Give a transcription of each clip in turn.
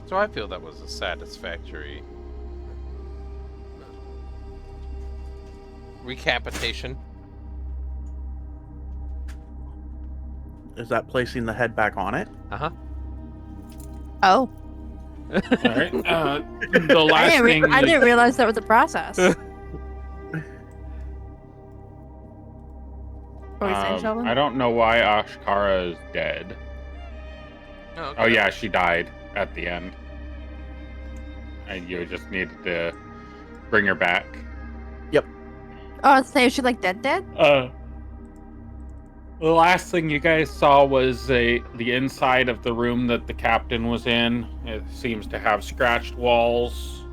So I feel that was a satisfactory recapitation. Is that placing the head back on it? Uh-huh. Oh, All right. The last thing. I didn't realize that was a process. What were you saying, Sheldon? I don't know why Ashkara is dead. Okay. Oh yeah, she died at the end. And you just needed to bring her back. Oh, I'd say she like dead. The last thing you guys saw was the inside of the room that the captain was in. It seems to have scratched walls.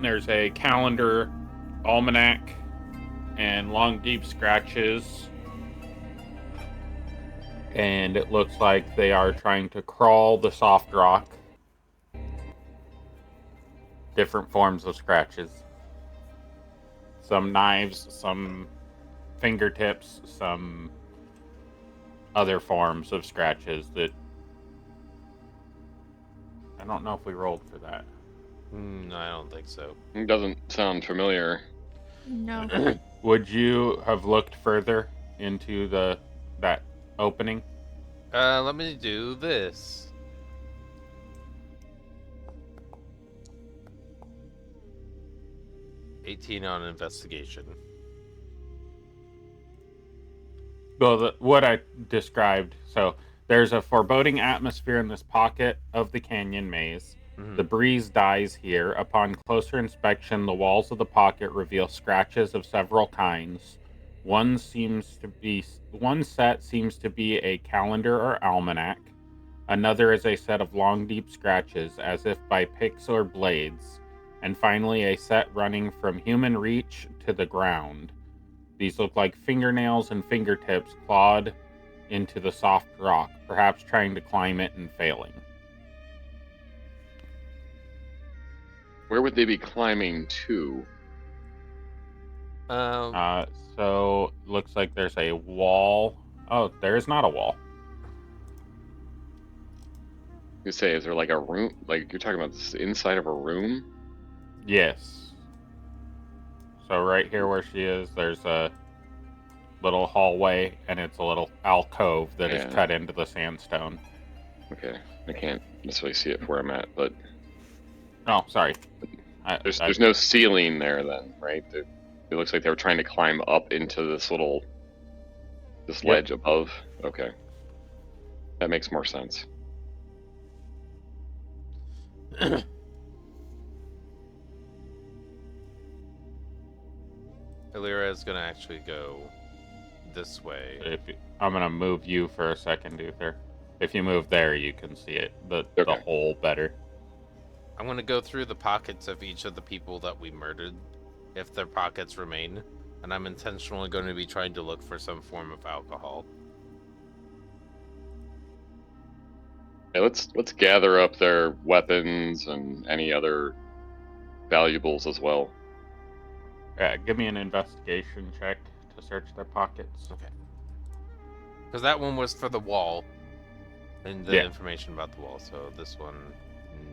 There's a calendar, almanac, and long deep scratches. And it looks like they are trying to crawl the soft rock. Different forms of scratches. Some knives, some fingertips, some other forms of scratches that... I don't know if we rolled for that. No, I don't think so. It doesn't sound familiar. No. Would you have looked further into that opening? Let me do this. $18 on investigation. Well, what I described. So there's a foreboding atmosphere in this pocket of the canyon maze. Mm-hmm. The breeze dies here. Upon closer inspection, the walls of the pocket reveal scratches of several kinds. One set seems to be a calendar or almanac. Another is a set of long, deep scratches, as if by picks or blades. And finally, a set running from human reach to the ground. These look like fingernails and fingertips clawed into the soft rock, perhaps trying to climb it and failing. Where would they be climbing to? So looks like there's a wall. Oh, there is not a wall. You say, is there like a room? Like you're talking about this inside of a room? Yes. So right here where she is, there's a little hallway, and it's a little alcove that is cut into the sandstone. Okay, I can't necessarily see it from where I'm at, but oh, sorry. There's no ceiling there then, right? It looks like they were trying to climb up into this ledge above. Okay, that makes more sense. Illyria is gonna actually go this way. I'm gonna move you for a second, Uther. If you move there, you can see it, the hole better. I'm gonna go through the pockets of each of the people that we murdered, if their pockets remain, and I'm intentionally going to be trying to look for some form of alcohol. Yeah, let's gather up their weapons and any other valuables as well. Yeah, give me an investigation check to search their pockets. Okay. Because that one was for the wall, and the information about the wall, so this one,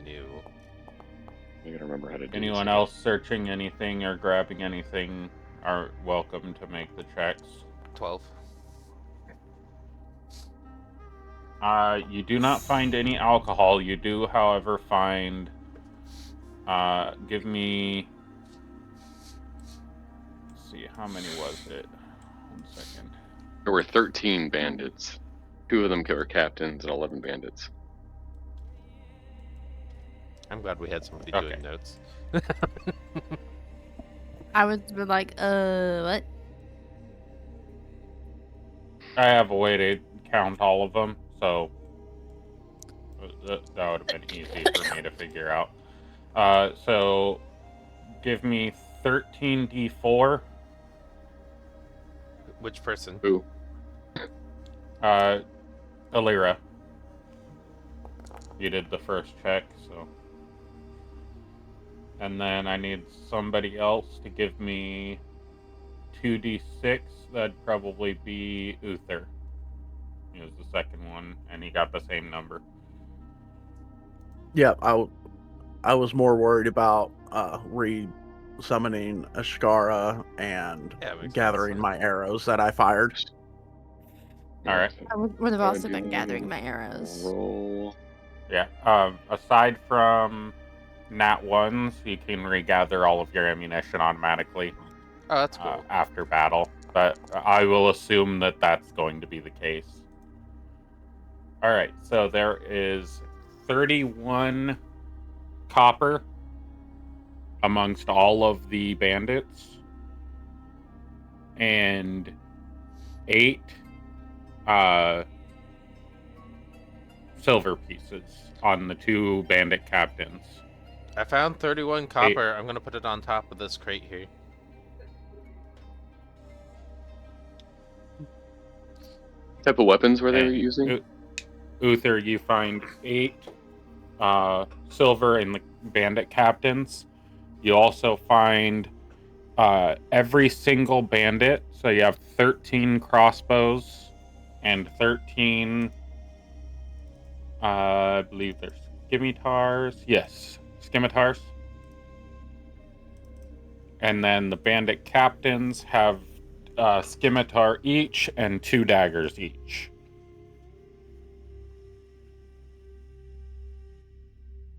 new. I gotta remember how to do Anyone this. else searching anything or grabbing anything are welcome to make the checks. 12. You do not find any alcohol. You do, however, find... give me... Let's see, how many was it? 1 second. There were 13 bandits. 2 of them were captains and 11 bandits. I'm glad we had somebody doing notes. I would be like, what? I have a way to count all of them, so that would have been easy for me to figure out. So give me 13d4. Which person? Who? Alira. You did the first check, so. And then I need somebody else to give me 2d6. That'd probably be Uther. He was the second one, and he got the same number. Yeah, I was more worried about re-summoning Ashkara and Yeah, makes gathering sense. my arrows that I fired. All right. I would have Go also and been do gathering my arrows. Roll. Yeah. Aside from nat ones, you can regather all of your ammunition automatically Oh, that's cool. after battle. But I will assume that that's going to be the case. All right. So there is 31 copper amongst all of the bandits, and 8 silver pieces on the 2 bandit captains. I found 31 copper. I'm gonna put it on top of this crate here. What type of weapons were they And using? Uther, you find 8 silver in the bandit captains. You also find every single bandit. So you have 13 crossbows and 13, I believe there's scimitars. Yes, scimitars. And then the bandit captains have scimitar each and 2 daggers each.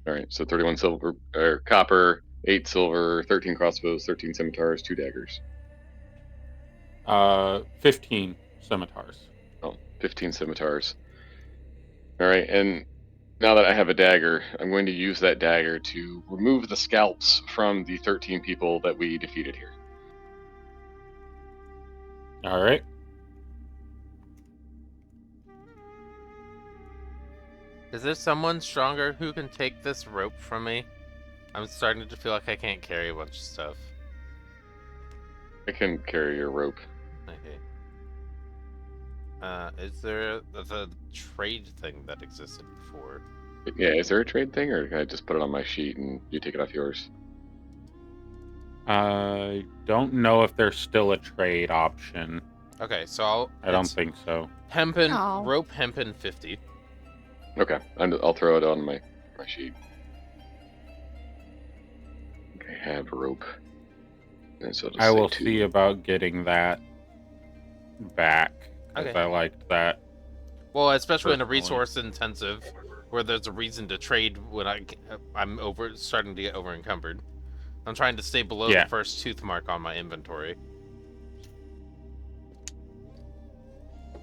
All right, so 31 silver or copper, 8 silver, 13 crossbows, 13 scimitars, 2 daggers. 15 scimitars. Oh, 15 scimitars. All right, and now that I have a dagger, I'm going to use that dagger to remove the scalps from the 13 people that we defeated here. All right. Is there someone stronger who can take this rope from me? I'm starting to feel like I can't carry a bunch of stuff. I can carry your rope. Okay. Is there the trade thing that existed before? Yeah, is there a trade thing, or can I just put it on my sheet and you take it off yours? I don't know if there's still a trade option. Okay, so I don't think so. Hempen, Aw. rope hempen 50. Okay, I'll throw it on my sheet. I have rope. And so it'll I say will 2. see about getting that back, because Okay. I liked that. Well, especially in a Personally. resource intensive, where there's a reason to trade when I'm starting to get over encumbered. I'm trying to stay below Yeah. the first tooth mark on my inventory.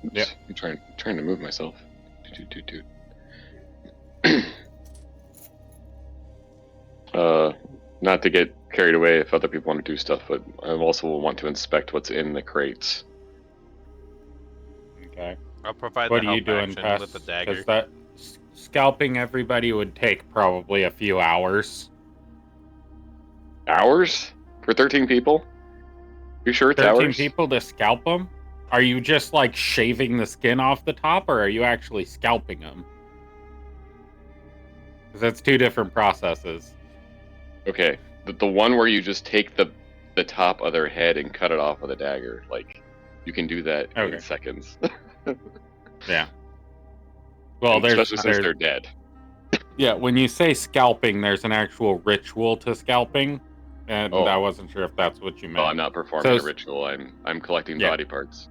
Oops, Yep. I'm trying to move myself. Doot. Not to get carried away if other people want to do stuff, but I also want to inspect what's in the crates. Okay. I'll provide What the are you help doing, action Tess? with the dagger. Because that scalping everybody would take probably a few hours. Hours? For 13 people? You sure it's 13 hours? people to scalp them? Are you just like shaving the skin off the top, or are you actually scalping them? Because that's 2 different processes. Okay. The one where you just take the top of their head and cut it off with a dagger, like, you can do that Okay. in seconds. Yeah. Well, And especially since they're dead. Yeah, when you say scalping, there's an actual ritual to scalping, and Oh. I wasn't sure if that's what you meant. Oh, I'm not performing So- a ritual. I'm collecting Yeah. body parts.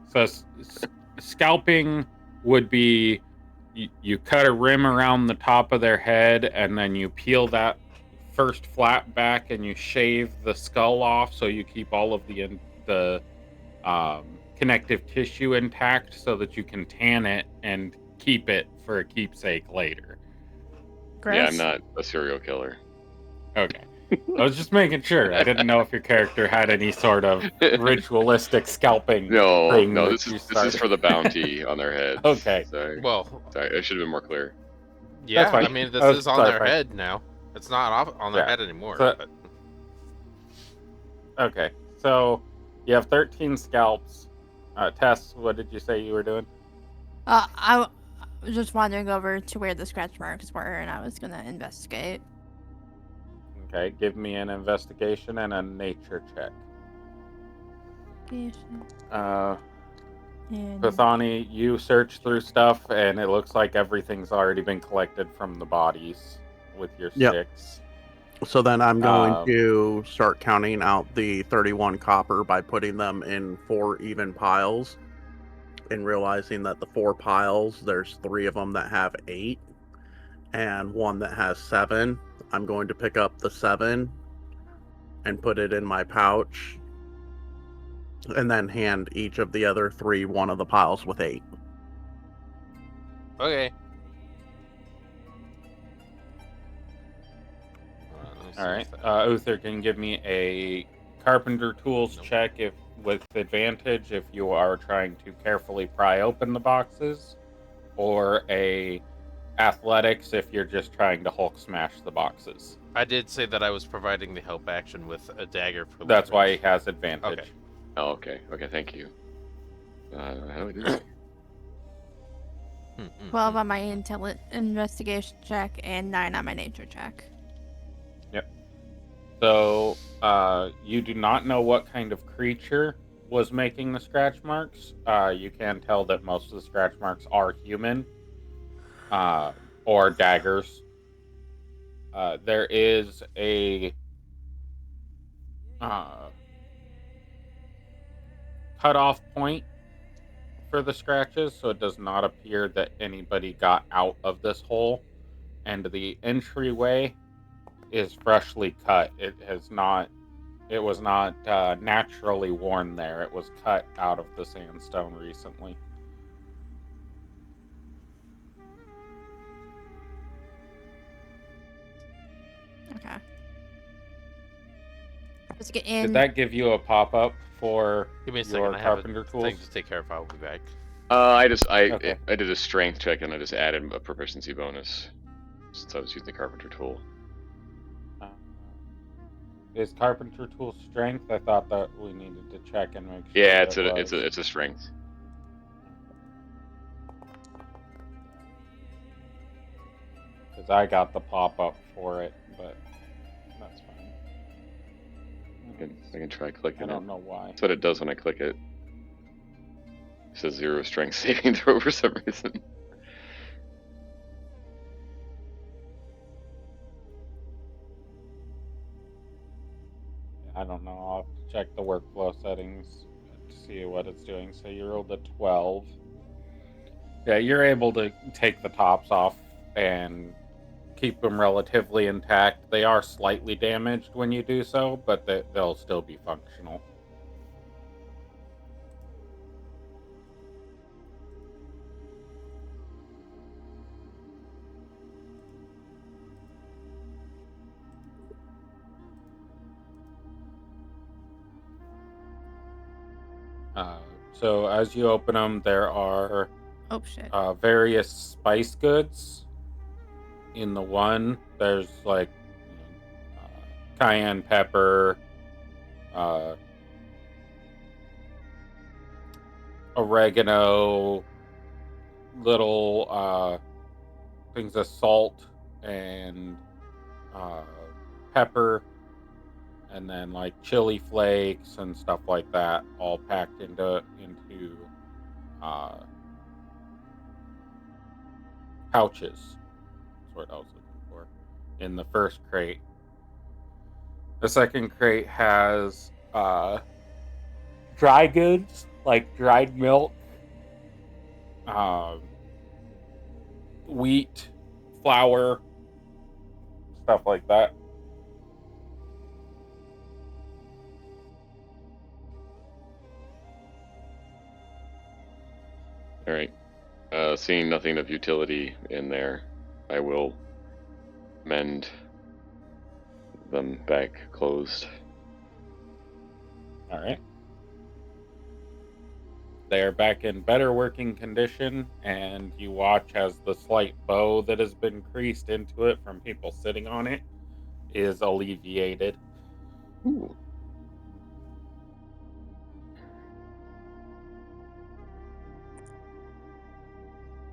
So scalping would be you cut a rim around the top of their head, and then you peel that first flap back, and you shave the skull off, so you keep all of the connective tissue intact, so that you can tan it and keep it for a keepsake later. Gross. Yeah, I'm not a serial killer. Okay. I was just making sure. I didn't know if your character had any sort of ritualistic scalping. No, thing no, that this you is started. for the bounty on their heads. Okay. Sorry. Well, Sorry, I should have been more clear. yeah, fine. I mean, this I was is on their clarifying. head now. It's not on their Yeah. head anymore. So- but... Okay. So you have 13 scalps. Tess, what did you say you were doing? I was just wandering over to where the scratch marks were, and I was gonna investigate. Okay, give me an investigation and a nature check. And Pathani, you search through stuff, and it looks like everything's already been collected from the bodies with your Yep. sticks. So then I'm going Um, to start counting out the 31 copper by putting them in 4 even piles, and realizing that the 4 piles, there's 3 of them that have 8 and 1 that has 7. I'm going to pick up the 7 and put it in my pouch, and then hand each of the other 3 one of the piles with 8. Okay. Let me see all right. if that- Uther can give me a carpenter tools Nope. check if with advantage if you are trying to carefully pry open the boxes, or a athletics if you're just trying to Hulk smash the boxes. I did say that I was providing the help action with a dagger for That's why he leverage. has advantage. Okay. Oh, okay. Okay, thank you. How do we do this? 12 on my investigation check and 9 on my nature check. So, you do not know what kind of creature was making the scratch marks. You can tell that most of the scratch marks are human, or daggers. There is a cutoff point for the scratches, so it does not appear that anybody got out of this hole, and the entryway is freshly cut. It was not naturally worn there. It was cut out of the sandstone recently. Okay. Let's get in. Did that give you a pop-up for Give me a second. your I have carpenter a tools? thing to take care of. I'll be back. I Okay. did a strength check and I just added a proficiency bonus since I was using the carpenter tool. Is carpenter tool strength? I thought that we needed to check and make sure. Yeah, that was. it's a strength. Because I got the pop-up for it, but that's fine. I can try clicking I it. don't know why. That's what it does when I click it. It says 0 strength saving throw for some reason. I don't know. I'll have to check the workflow settings to see what it's doing. So you rolled a 12. Yeah, you're able to take the tops off and keep them relatively intact. They are slightly damaged when you do so, but they'll still be functional. So as you open them, there are Oh shit. various spice goods. In the one, there's like cayenne pepper, oregano, little things of salt and pepper, and then like chili flakes and stuff like that, all packed into pouches. That's what I was looking for in the first crate. The second crate has dry goods like dried milk, wheat, flour, stuff like that. All right. Seeing nothing of utility in there, I will mend them back closed. All right. They are back in better working condition, and you watch as the slight bow that has been creased into it from people sitting on it is alleviated. Ooh.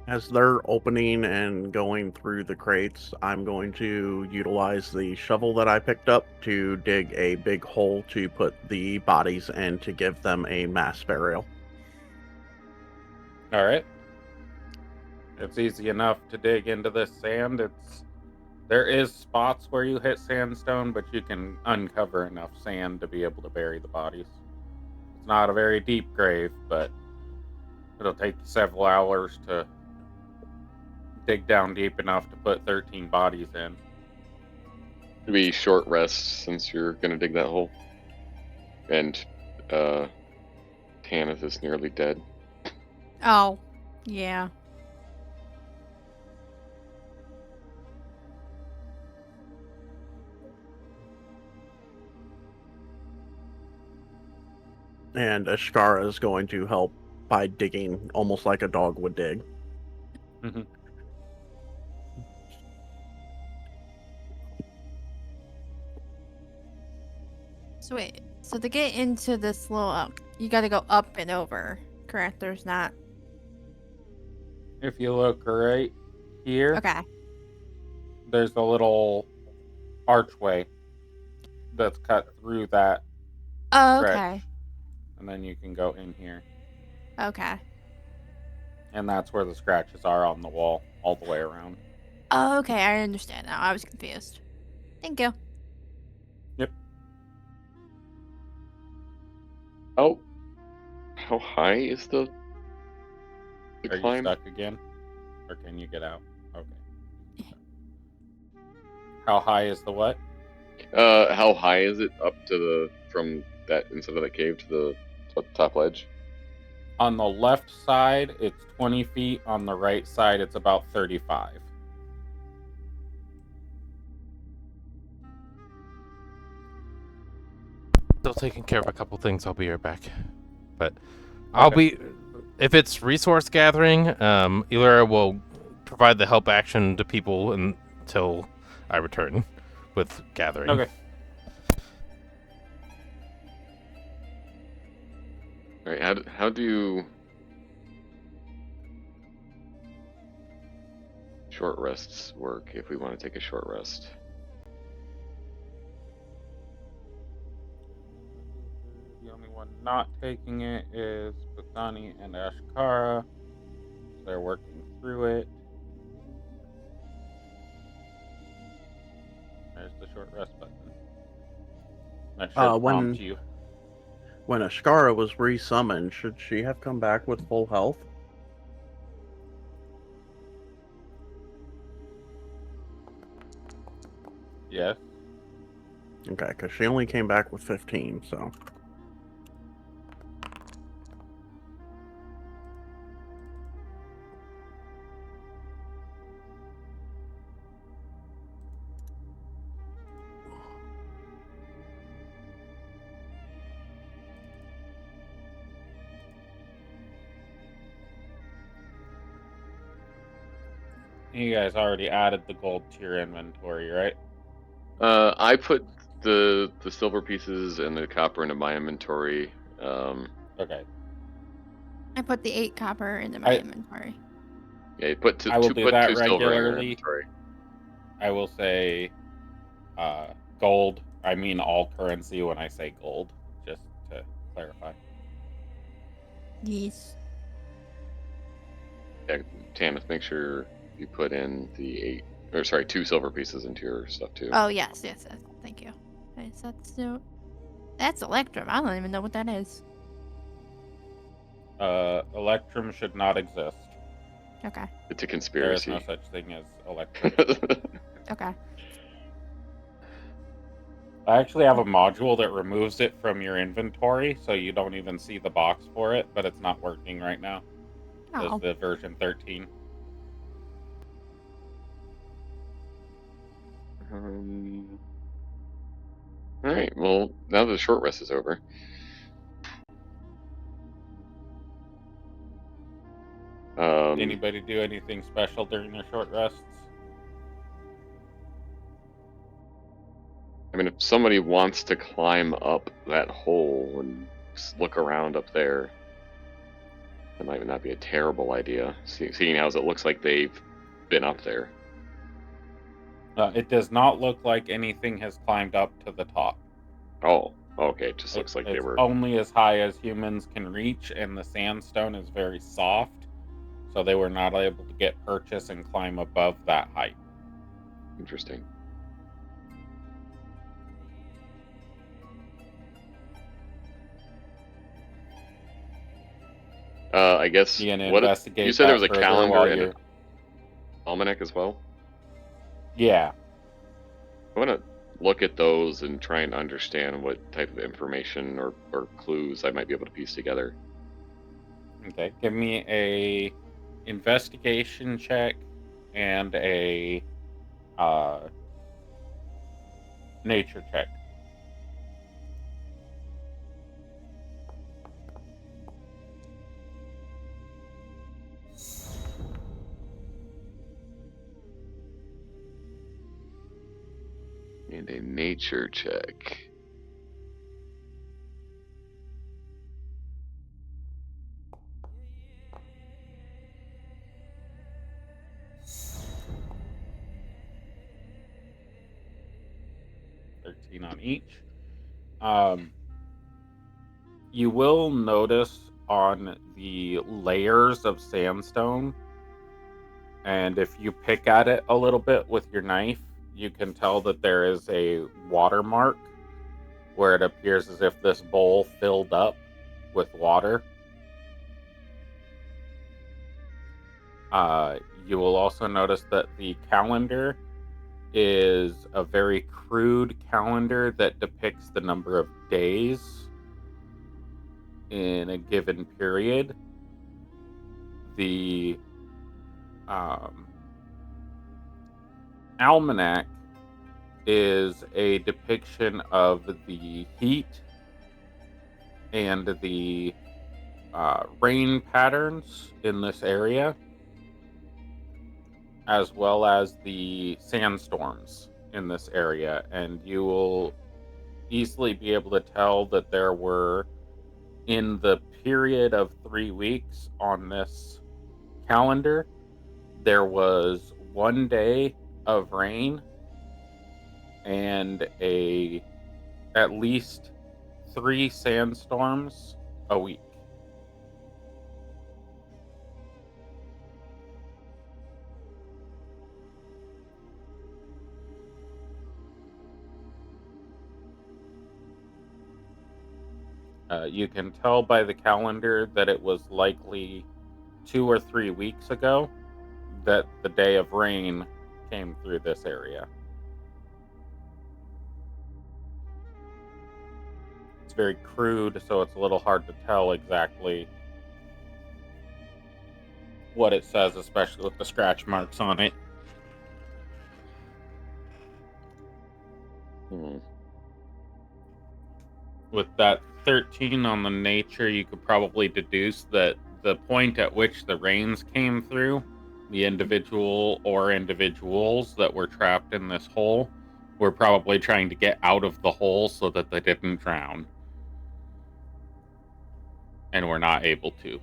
As they're opening and going through the crates, I'm going to utilize the shovel that I picked up to dig a big hole to put the bodies in to give them a mass burial. All right. It's easy enough to dig into this sand. There is spots where you hit sandstone, but you can uncover enough sand to be able to bury the bodies. It's not a very deep grave, but it'll take you several hours to dig down deep enough to put 13 bodies in. It'll be short rest since you're gonna dig that hole. And Tanith is nearly dead. Oh, yeah. And Ashkara is going to help by digging almost like a dog would dig. Mhm. So wait, so to get into this little, you gotta go up and over, correct? There's not. If you look right here, Okay. there's a little archway that's cut through that, Oh, Correct. okay. and then you can go in here. Okay. And that's where the scratches are on the wall, all the way around. Oh, okay. I understand now. I was confused. Thank you. Yep. How high is the Are you climb? stuck again? Or can you get out? Okay. How high is the what? How high is it up to from that inside of the cave to the top ledge? On the left side, it's 20 feet. On the right side, it's about 35. Still taking care of a couple things. I'll be right back. But I'll Okay. be. If it's resource gathering, Ilera will provide the help action to people until I return with gathering. Okay. All right. How do short rests work if we want to take a short rest? The only one not taking it is Bethany and Ashkara. They're working through it. There's the short rest button. That should prompt you. When Ashkara was resummoned, should she have come back with full health? Yes. Okay, because she only came back with 15, so. You guys already added the gold to your inventory, right? I put the silver pieces and the copper into my inventory. Okay. I put the 8 copper into my I- inventory. Yeah, you put I will two do that silver in your regularly. inventory. I will say gold. I mean all currency when I say gold, just to clarify. Yes. Yeah, Tanith, make sure you put in the 2 silver pieces into your stuff too. Oh, yes. Thank you. Okay, so that's Electrum. I don't even know what that is. Electrum should not exist. Okay. It's a There is conspiracy. no such thing as Electrum. Okay. I actually have a module that removes it from your inventory, so you don't even see the box for it, but it's not working right now. Oh. It's the version 13. All right. Well, now the short rest is over. Anybody do anything special during their short rests? I mean, if somebody wants to climb up that hole and look around up there, that might not be a terrible idea, seeing as it looks like they've been up there. It does not look like anything has climbed up to the top. Oh, okay. It just looks like they It's were. only as high as humans can reach, and the sandstone is very soft, So they were not able to get purchase and climb above that height. Interesting. I guess You gonna what investigate you said there was that a further calendar while and you're... an almanac as well. Yeah. I want to look at those and try and understand what type of information or clues I might be able to piece together. Okay. Give me a investigation check and a nature check. And a nature check. $13 on each. You will notice on the layers of sandstone, and if you pick at it a little bit with your knife, you can tell that there is a watermark where it appears as if this bowl filled up with water. You will also notice that the calendar is a very crude calendar that depicts the number of days in a given period. The almanac is a depiction of the heat and the rain patterns in this area, as well as the sandstorms in this area. And you will easily be able to tell that there were, in the period of 3 weeks on this calendar, there was 1 day of rain and at least 3 sandstorms a week. You can tell by the calendar that it was likely 2 or 3 weeks ago that the day of rain came through this area. It's very crude, so it's a little hard to tell exactly what it says, especially with the scratch marks on it. With that 13 on the nature, you could probably deduce that the point at which the rains came through, the individual or individuals that were trapped in this hole were probably trying to get out of the hole so that they didn't drown. And were not able to.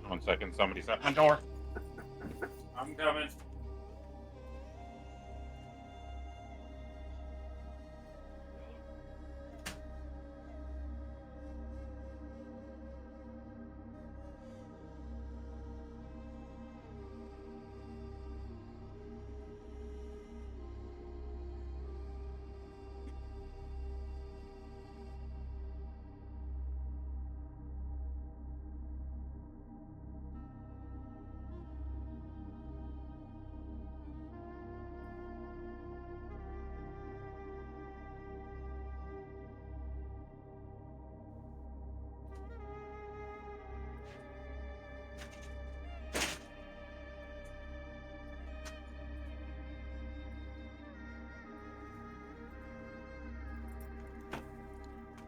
One second, somebody's at my door. I'm coming.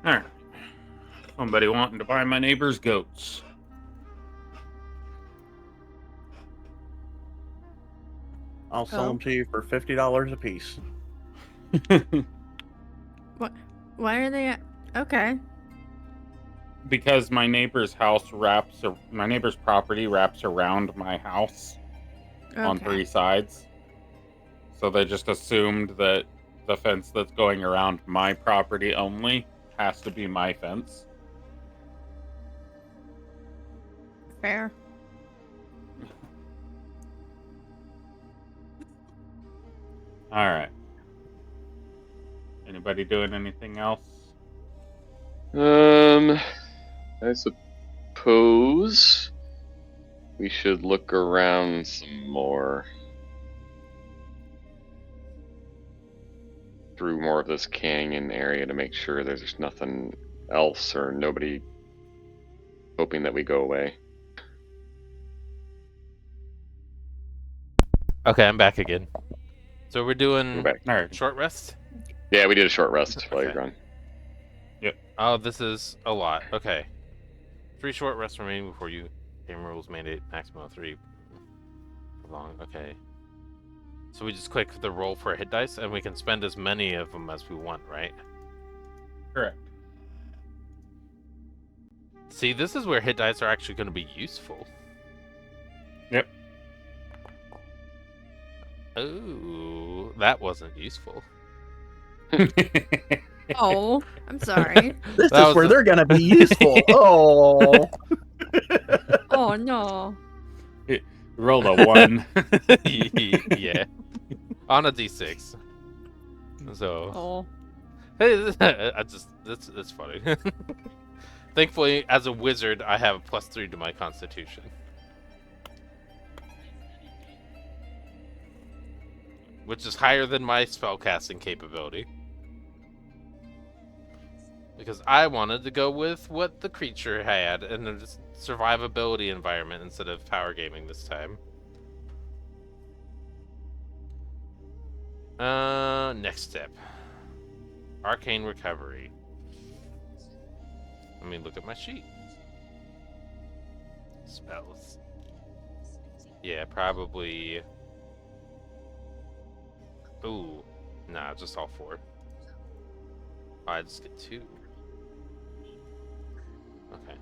Alright. Somebody wanting to buy my neighbor's goats. I'll sell them to you for $50 a piece. What? Why are they at... Okay. Because my neighbor's property wraps around my house. on 3 sides. So they just assumed that the fence that's going around my property only has to be my fence. Fair. All right. Anybody doing anything else? I suppose we should look around some more. Through more of this canyon area to make sure there's nothing else or nobody hoping that we go away. Okay, I'm back again. So we're We're doing back. All right. short rest? Yeah, we did a short rest while you're Okay. gone. Oh, this is a lot. Okay. 3 short rests remaining before you. Game rules mandate maximum of 3. Long. Okay. So we just click the roll for a hit dice, and we can spend as many of them as we want, right? Correct. See, this is where hit dice are actually going to be useful. Yep. Oh, that wasn't useful. Oh, I'm sorry. This That is was where a- they're gonna be useful. Oh. Oh no. Rolled a 1. Yeah. On a d6. So, Oh. hey, it's funny. Thankfully, as a wizard, I have a +3 to my constitution. Which is higher than my spellcasting capability. Because I wanted to go with what the creature had in a survivability environment instead of power gaming this time. Next step. Arcane recovery. Let me look at my sheet. Spells. Yeah, probably. Ooh. Nah, just all 4. Oh, I just get 2. Okay.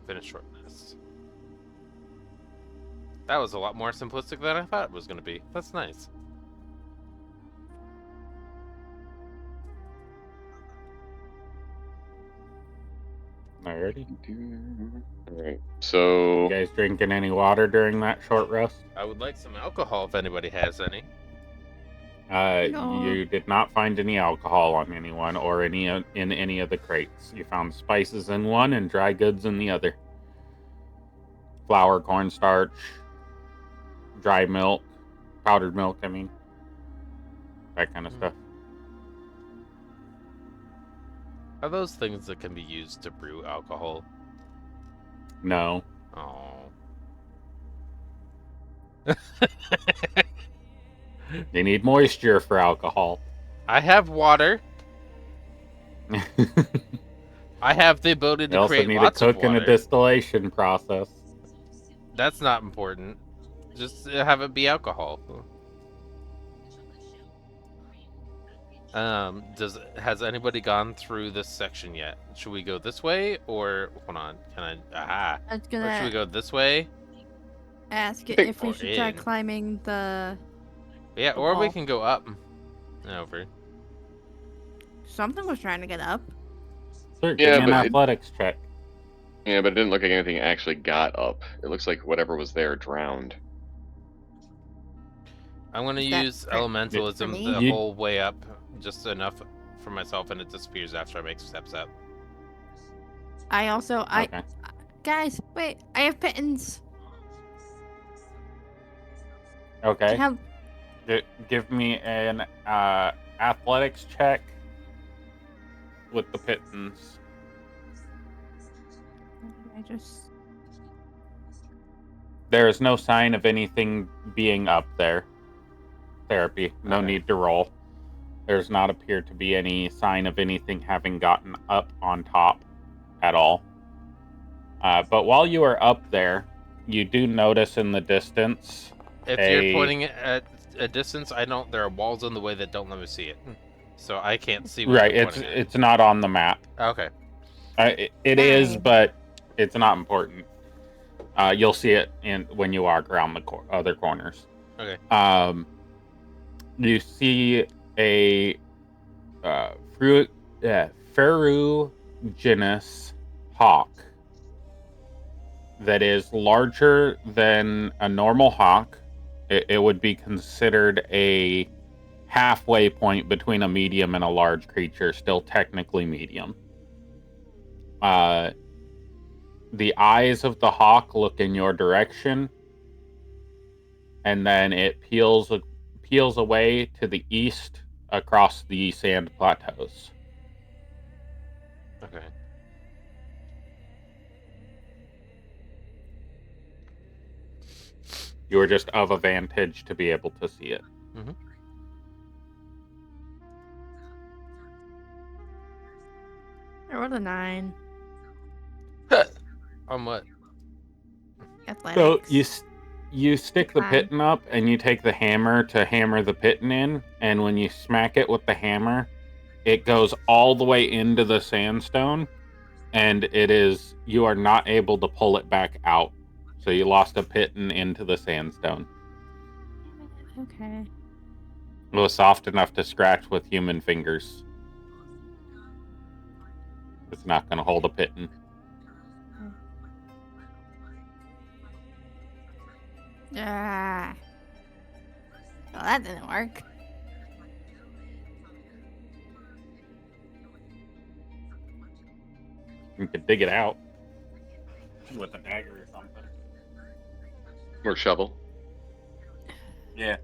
Finish short rest. That was a lot more simplistic than I thought it was going to be. That's nice. Alrighty. Alright, You so guys drinking any water during that short rest? I would like some alcohol if anybody has any. No. You did not find any alcohol on anyone or any in any of the crates. You found spices in one and dry goods in the other. Flour, cornstarch, dry milk, powdered milk, I mean. That kind of stuff. Are those things that can be used to brew alcohol? No. Oh. They need moisture for alcohol. I have water. I have the ability They to also create need a lots of cook and a water. distillation process. That's not important. Just have it be alcohol. Has anybody gone through this section yet? Should we go this way or hold on? Can I? Aha. I was Or should we gonna go this way? ask Pick if we or should try in. climbing the. Yeah, The or we wall. can go up and over. Something was trying to get up. Sure, Yeah, give me an but athletics check. yeah, but it didn't look like anything actually got up. It looks like whatever was there drowned. I'm gonna Is that use for elementalism me? the You- whole way up, just enough for myself, and it disappears after I make steps up. I also Okay. guys, wait, I have pittance. Okay. I have Give me an athletics check with the pittance. I just There is no sign of anything being up there. Therapy. No Okay. need to roll. There's not appear to be any sign of anything having gotten up on top at all. But while you are up there, you do notice in the distance. If you're pointing it at a distance, there are walls in the way that don't let me see it, so I can't see. What Right, you're it's pointing at. it's not on the map. Okay. It is, Fine. but it's not important. You'll see it when you walk around the other corners. Okay. You see a ferruginous hawk that is larger than a normal hawk. It would be considered a halfway point between a medium and a large creature, still technically medium. The eyes of the hawk look in your direction, and then it peels away to the east across the sand plateaus. Okay. You are just of a vantage to be able to see it. I rolled a 9. On what? So Athletics. you stick the Climb. piton up, and you take the hammer to hammer the piton in, and when you smack it with the hammer, it goes all the way into the sandstone, and you are not able to pull it back out. So you lost a piton into the sandstone. Okay. It was soft enough to scratch with human fingers. It's not going to hold a piton. Ah. Well, that didn't work. You could dig it out with a dagger or something. Or shovel. Yeah.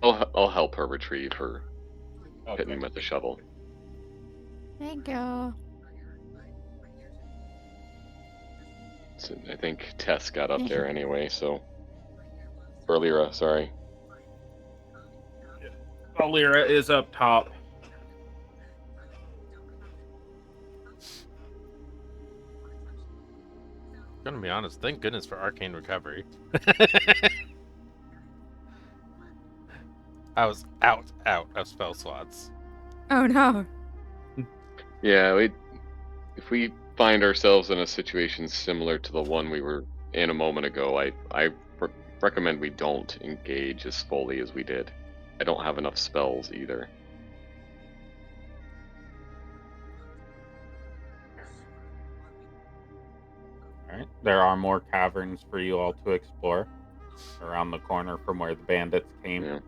I'll help her retrieve her Okay. hitting with the shovel. Thank you. So I think Tess got up there anyway, so. Or Lyra, sorry. Lyra is up top. Gonna be honest, thank goodness for arcane recovery. I was out of spell slots. Oh no. Yeah, if we find ourselves in a situation similar to the one we were in a moment ago, I recommend we don't engage as fully as we did. I don't have enough spells either. Alright. There are more caverns for you all to explore around the corner from where the bandits came.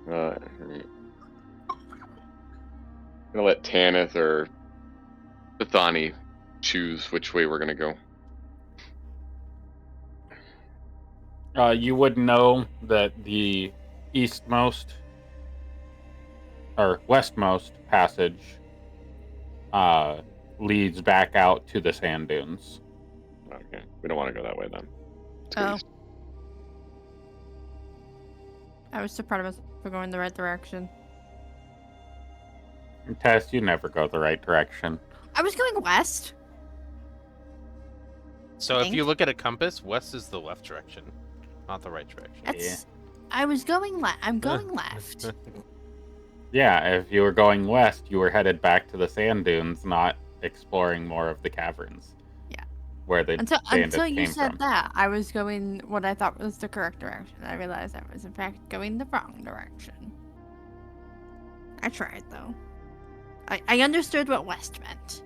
Yeah. I'm gonna let Tanith or Bethany choose which way we're gonna go. You would know that the eastmost or westmost passage leads back out to the sand dunes. Okay, we don't want to go that way then. Let's go Oh. east. I was so proud of us for going the right direction. Tess, you never go the right direction. I was going west. So if you Think. look at a compass, west is the left direction, not the right direction. That's. I was going left. I'm going left. Yeah, if you were going west, you were headed back to the sand dunes, not exploring more of the caverns. Yeah. Where the bandits Until you came said from. that, I was going what I thought was the correct direction. I realized I was in fact going the wrong direction. I tried though. I understood what west meant.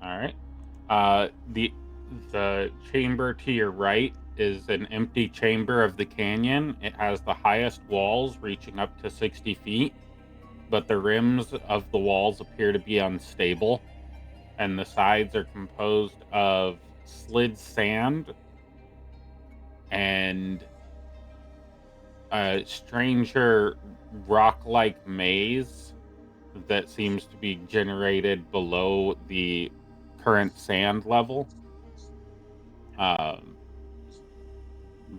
All right. The chamber to your right is an empty chamber of the canyon. It has the highest walls reaching up to 60 feet, but the rims of the walls appear to be unstable, and the sides are composed of slid sand and a stranger rock-like maze that seems to be generated below the current sand level.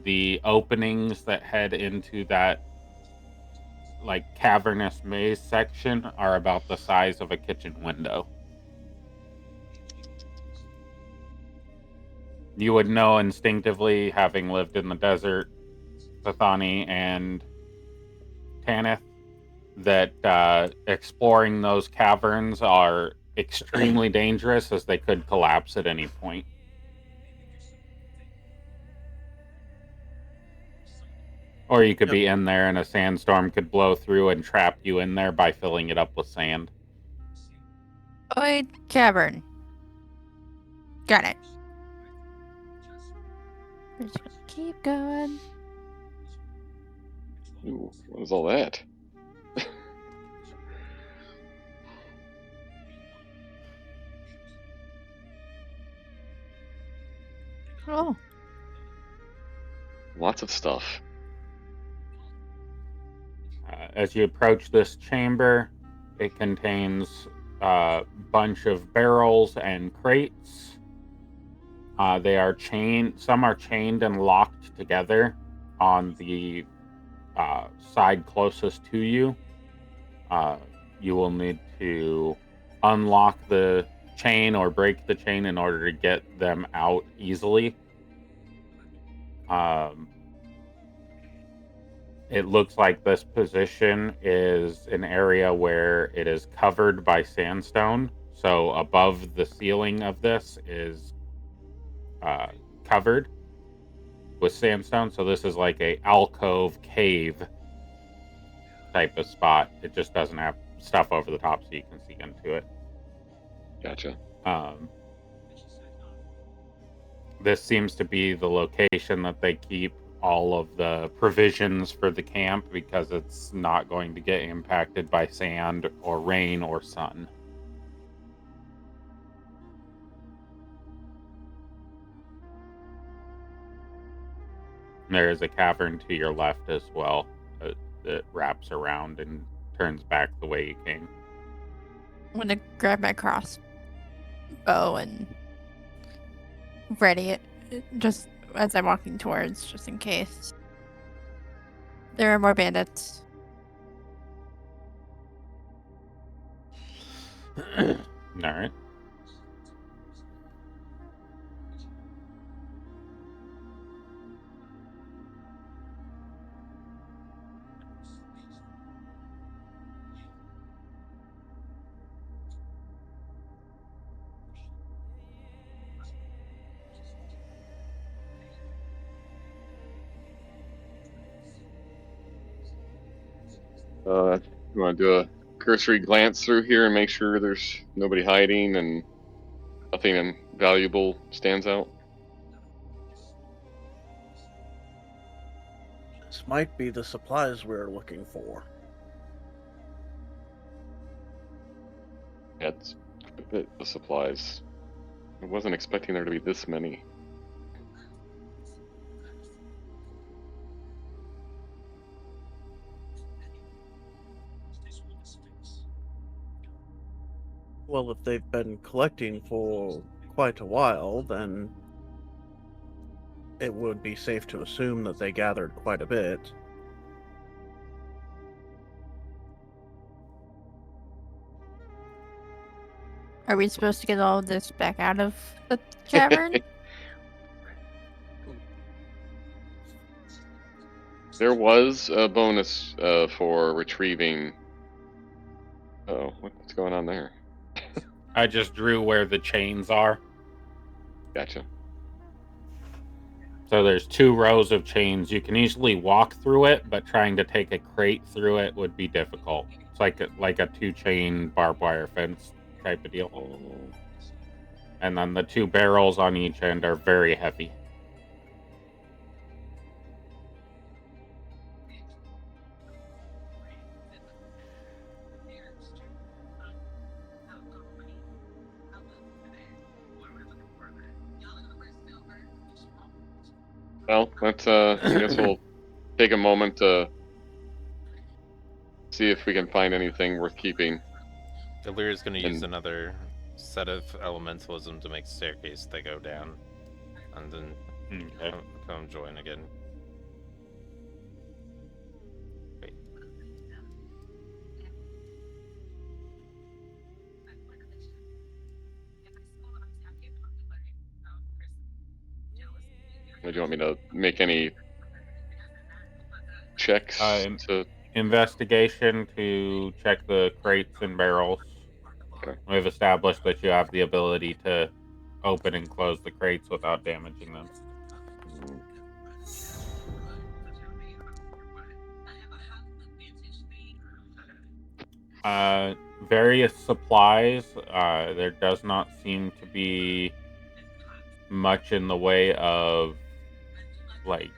The openings that head into that like cavernous maze section are about the size of a kitchen window. You would know instinctively, having lived in the desert, Pathani and Tanith, that exploring those caverns are extremely dangerous, as they could collapse at any point. Or you could Yep. be in there and a sandstorm could blow through and trap you in there by filling it up with sand. Void cavern. Got it. We're just gonna keep going. Ooh, what was all that? Oh, Lots of stuff. As you approach this chamber, it contains a bunch of barrels and crates. They are chained. Some are chained and locked together on the side closest to you. You will need to unlock the chain or break the chain in order to get them out easily. It looks like this position is an area where it is covered by sandstone. So above the ceiling of this is covered with sandstone. So this is like a alcove cave type of spot. It just doesn't have stuff over the top so you can see into it. Gotcha. This seems to be the location that they keep all of the provisions for the camp, because it's not going to get impacted by sand or rain or sun. There is a cavern to your left as well that wraps around and turns back the way you came. I'm gonna grab my crossbow and ready it just as I'm walking towards, just in case there are more bandits. All right. You want to do a cursory glance through here and make sure there's nobody hiding and nothing valuable stands out? This might be the supplies we're looking for. Yeah, it's a bit of supplies. I wasn't expecting there to be this many. Well, if they've been collecting for quite a while, then it would be safe to assume that they gathered quite a bit. Are we supposed to get all of this back out of the cavern? There was a bonus for retrieving. Oh, what's going on there? I just drew where the chains are. Gotcha. So there's 2 rows of chains. You can easily walk through it, but trying to take a crate through it would be difficult. It's like a 2-chain barbed wire fence type of deal. Oh, And then the 2 barrels on each end are very heavy. well, let's. I guess we'll take a moment to see if we can find anything worth keeping. Illyria's going to use And- another set of elementalism to make staircase that go down, and then Okay. come join again. Wait. do you want me to make any checks to? Investigation to check the crates and barrels. Okay. We've established that you have the ability to open and close the crates without damaging them. Mm, Various supplies. There does not seem to be much in the way of like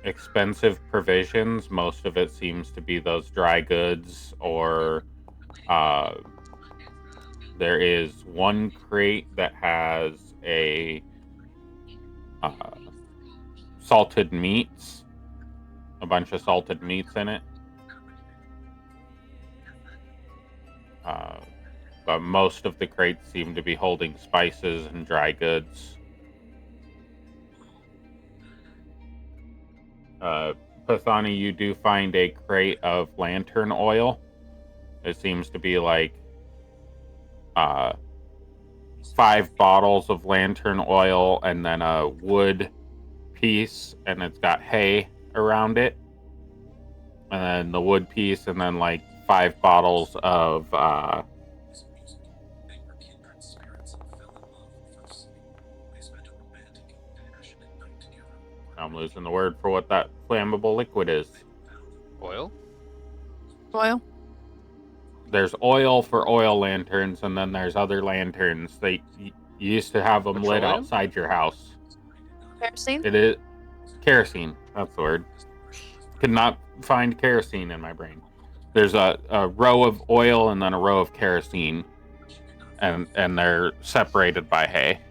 expensive provisions. Most of it seems to be those dry goods, or there is one crate that has a uh, salted meats, a bunch of salted meats in it. Uh, but most of the crates seem to be holding spices and dry goods. Pathani, you do find a crate of lantern oil. It seems to be like 5 bottles of lantern oil and then a wood piece, and it's got hay around it. And then the wood piece, and then like 5 bottles of I'm losing the word for what that flammable liquid is. Oil? Oil. There's oil for oil lanterns, and then there's other lanterns. You used to have them lit Petroleum? outside your house. Kerosene. It is kerosene. That's the word. Could not find kerosene in my brain. There's a row of oil and then a row of kerosene, and they're separated by hay.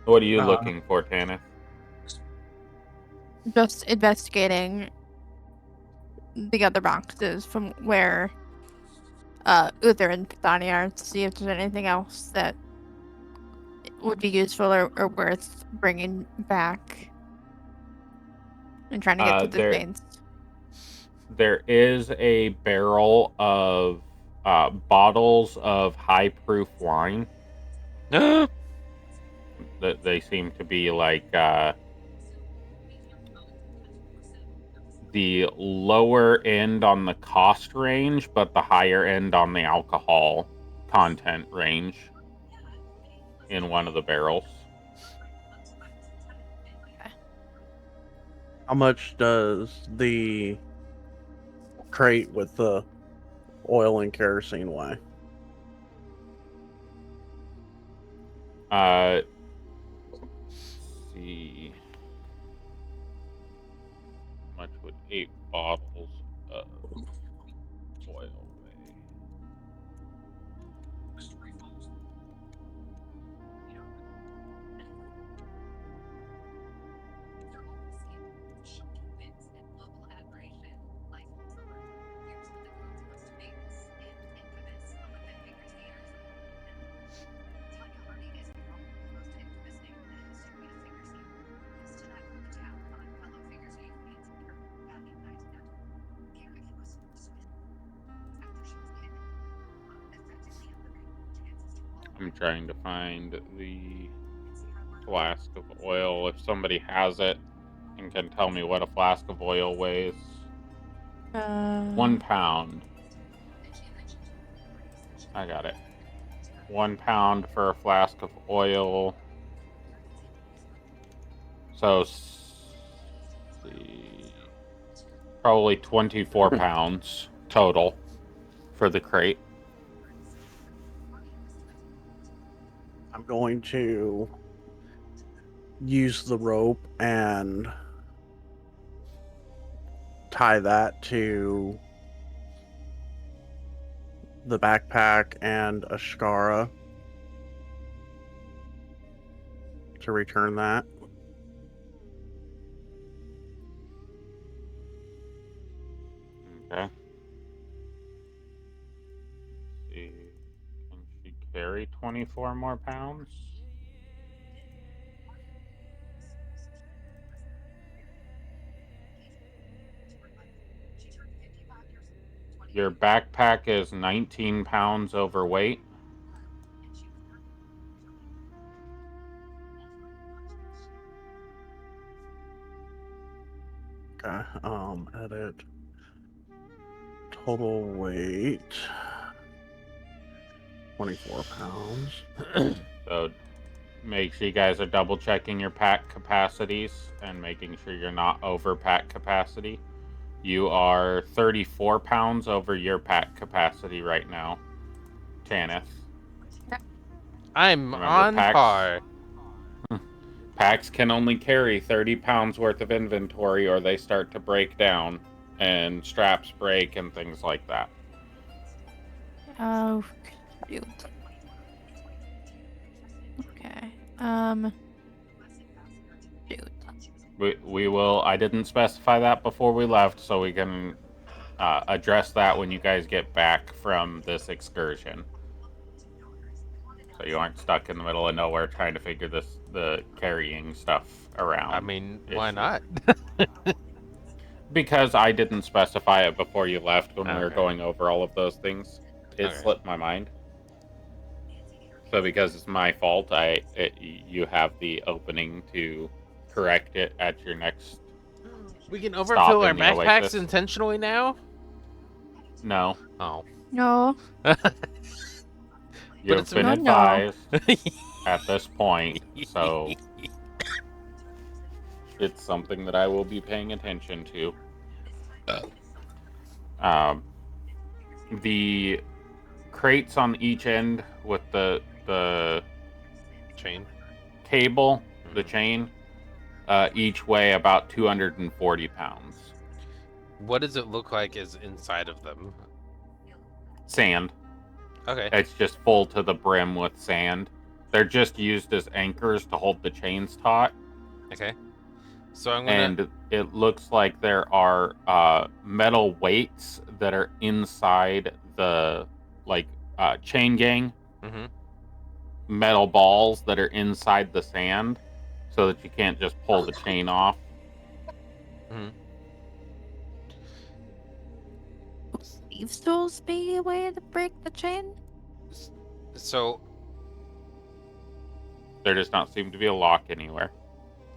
What are you looking for, Tanith? Just investigating the other boxes from where Uther and Pathani are to see if there's anything else that would be useful or worth bringing back and trying to get to the veins. There is a barrel of bottles of high-proof wine. That they seem to be like the lower end on the cost range, but the higher end on the alcohol content range in one of the barrels. How much does the crate with the oil and kerosene weigh? Let's see. How much would 8 bottles of oil weigh? I'm trying to find the flask of oil. If somebody has it and can tell me what a flask of oil weighs. 1 pound. I got it. 1 pound for a flask of oil. So, probably 24 pounds total for the crate. I'm going to use the rope and tie that to the backpack and Ashkara to return that. Okay. Let's see. Can she carry 24 more pounds? Your backpack is 19 pounds overweight. Okay. Edit. Total weight. 24 pounds. So make sure you guys are double checking your pack capacities and making sure you're not over pack capacity. You are 34 pounds over your pack capacity right now, Tanith. I'm Remember, on par. Packs can only carry 30 pounds worth of inventory or they start to break down and straps break and things like that. Oh, shoot. Okay. Shoot. We will. I didn't specify that before we left, so we can address that when you guys get back from this excursion. So you aren't stuck in the middle of nowhere trying to figure the carrying stuff around. I mean, why issue. not? Because I didn't specify it before you left when we were Okay. going over all of those things. It Okay. slipped my mind. So because it's my fault, you have the opening to correct it at your next. We can Stop overfill our in the backpacks oasis. intentionally now? No, Oh. No. you've it's been no, no. advised at this point, so it's something that I will be paying attention to. The crates on each end with the Chain. cable, the chain, each weigh about 240 pounds. What does it look like is inside of them? Sand. Okay. It's just full to the brim with sand. They're just used as anchors to hold the chains taut. Okay. So I'm gonna. And it looks like there are metal weights that are inside the chain gang. Mm-hmm. Metal balls that are inside the sand, so that you can't just pull the chain off. Mm-hmm. Leave stools be a way to break the chain? So There does not seem to be a lock anywhere.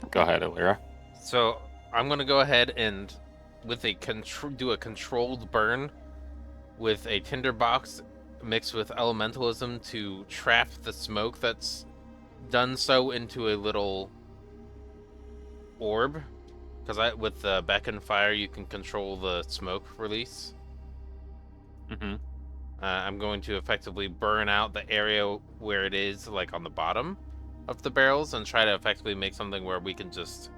Go ahead, Alira. So I'm gonna go ahead and with do a controlled burn with a tinderbox mixed with elementalism to trap the smoke that's done so into a little orb. Because with the beacon fire you can control the smoke release. Mm-hmm. I'm going to effectively burn out the area where it is, like on the bottom of the barrels, and try to effectively make something where we can just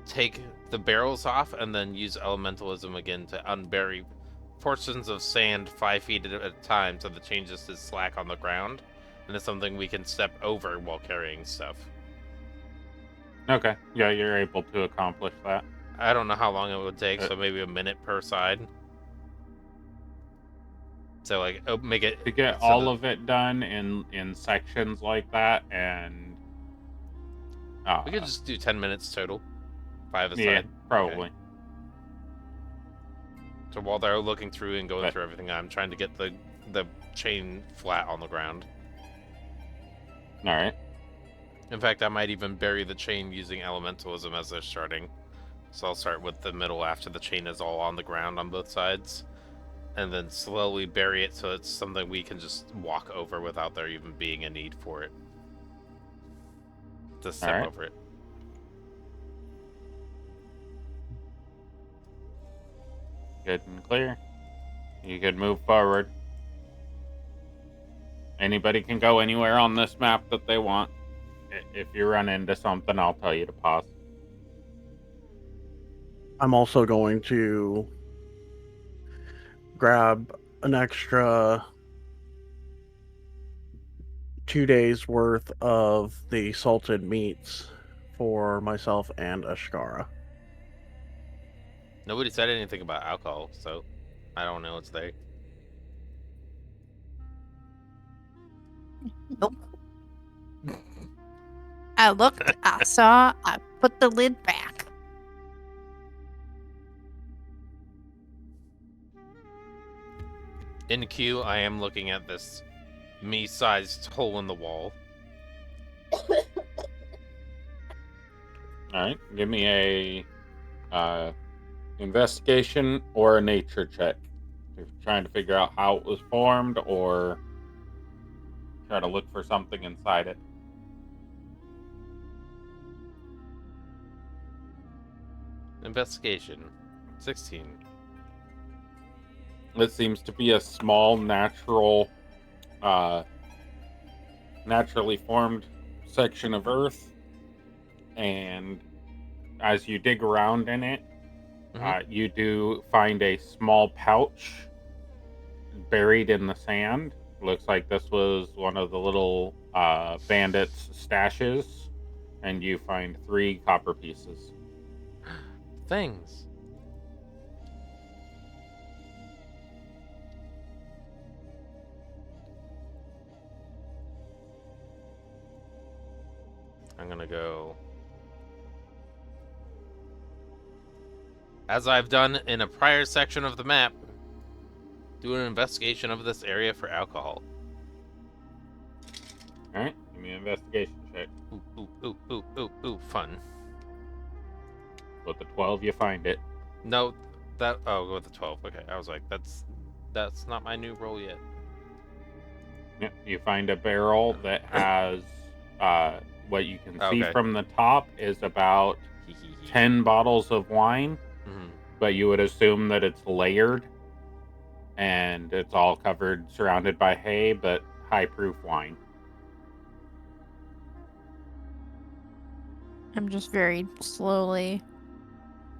take the barrels off and then use elementalism again to unbury portions of sand 5 feet at a time so the chain just is slack on the ground, and it's something we can step over while carrying stuff. Okay. Yeah, you're able to accomplish that. I don't know how long it would take, so maybe a minute per side. So like make it To get so all of it done in sections like that, and we could just do 10 minutes total, 5 a yeah, side. probably. Okay. So while they're looking through and going through everything, I'm trying to get the chain flat on the ground. All right. In fact, I might even bury the chain using elementalism as they're starting. So I'll start with the middle after the chain is all on the ground on both sides, and then slowly bury it so it's something we can just walk over without there even being a need for it. To step over it. Good and clear. You could move forward. Anybody can go anywhere on this map that they want. If you run into something, I'll tell you to pause. I'm also going to grab an extra 2 days worth of the salted meats for myself and Ashkara. Nobody said anything about alcohol, so I don't know what's there. Nope. I looked, I saw, I put the lid back. In queue, I am looking at this me-sized hole in the wall. All right, give me a investigation or a nature check. If you're trying to figure out how it was formed or try to look for something inside it. Investigation. 16. It seems to be a small, naturally formed section of Earth, and as you dig around in it, you do find a small pouch buried in the sand. Looks like this was one of the little bandits' stashes, and you find 3 copper pieces. Things. I'm gonna go, as I've done in a prior section of the map, do an investigation of this area for alcohol. Alright, give me an investigation check. Ooh, fun. With the 12, you find it. No, I'll go with the 12. Okay, I was like, that's not my new roll yet. Yep, you find a barrel that has what you can see Okay. from the top is about 10 bottles of wine, but you would assume that it's layered and it's all covered, surrounded by hay, but high proof wine. I'm just very slowly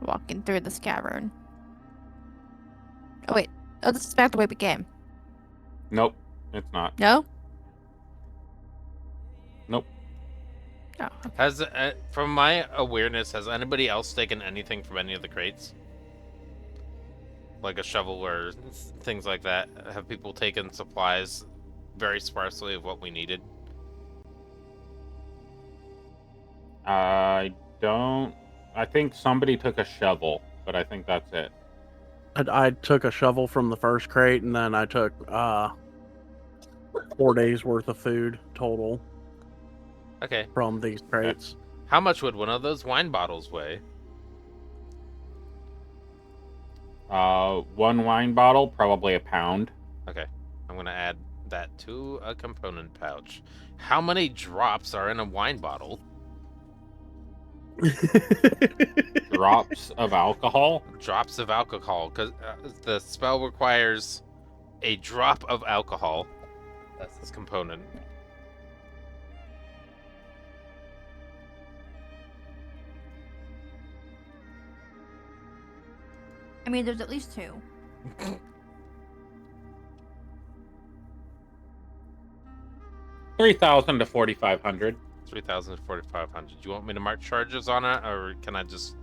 walking through this cavern. Oh, wait. Oh, this is back the way we came. Nope, it's not. No? Nope. Oh, okay. Has, from my awareness, has anybody else taken anything from any of the crates? Like a shovel or things like that? Have people taken supplies very sparsely of what we needed? I think somebody took a shovel, but I think that's it. I took a shovel from the first crate, and then I took 4 days worth of food total Okay. from these crates. How much would one of those wine bottles weigh? 1 wine bottle, probably a pound. Okay. I'm going to add that to a component pouch. How many drops are in a wine bottle? Drops of alcohol? Drops of alcohol, because the spell requires a drop of alcohol. That's this component. I mean, there's at least 2. 3,000 to 4,500. 3,000 to 4,500. Do you want me to mark charges on it, or can I just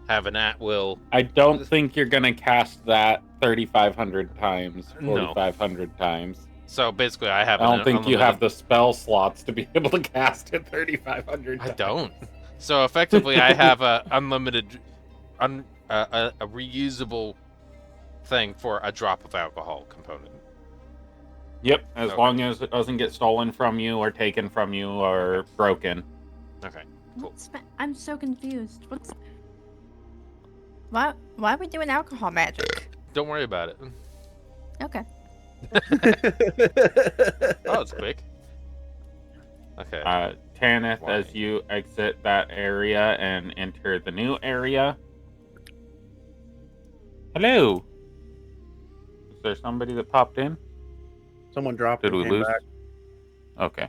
have an at-will? I don't think you're gonna cast that 3,500 times, No. 4,500 times. So basically, I have. I don't think you have the spell slots to be able to cast it 3,500 times. I don't. So effectively, I have a unlimited, a reusable thing for a drop of alcohol component. Yep, as Okay. long as it doesn't get stolen from you or taken from you or broken. Okay. Cool. I'm so confused. Why are we doing alcohol magic? Don't worry about it. Okay. Oh, it's quick. Okay. Tanith, Why? as you exit that area and enter the new area. Hello. Is there somebody that popped in? Someone dropped Did and we came lose? back. Okay.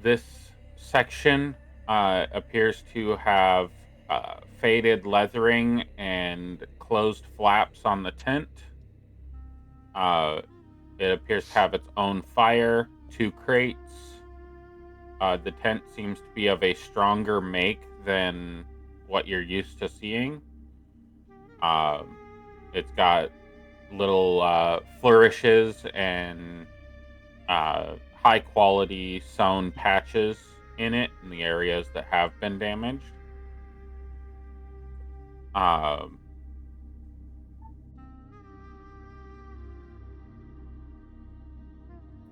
This section appears to have faded leathering and closed flaps on the tent. It appears to have its own fire, 2 crates. The tent seems to be of a stronger make than what you're used to seeing. It's got little flourishes and high quality sewn patches in it in the areas that have been damaged.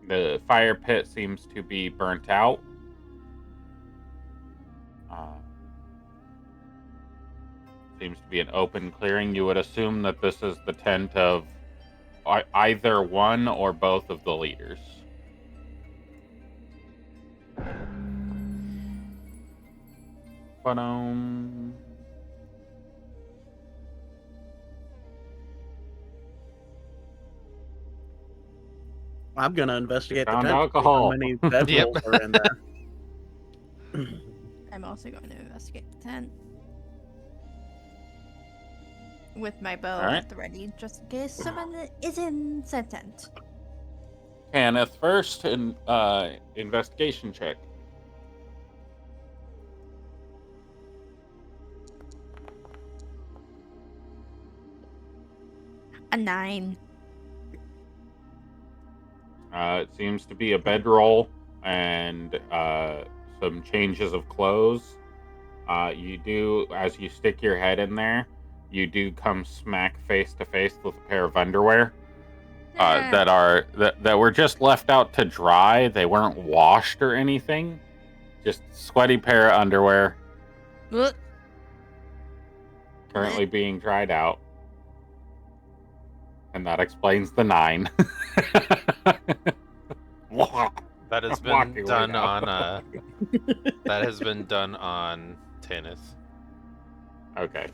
The fire pit seems to be burnt out. Seems to be an open clearing. You would assume that this is the tent of either one or both of the leaders. But I'm gonna investigate the Found tent. alcohol. How many bedrolls are in there? I'm also going to investigate the tent. With my bow Alright. at the ready, just in case someone is in said tent. Kenneth first, and investigation check. A 9. It seems to be a bedroll and some changes of clothes. You do, as you stick your head in there, you do come smack face to face with a pair of underwear that were just left out to dry. They weren't washed or anything. Just sweaty pair of underwear Look. currently being dried out. And that explains the 9. That has Walking been right done out. on that has been done on Tanith. Okay.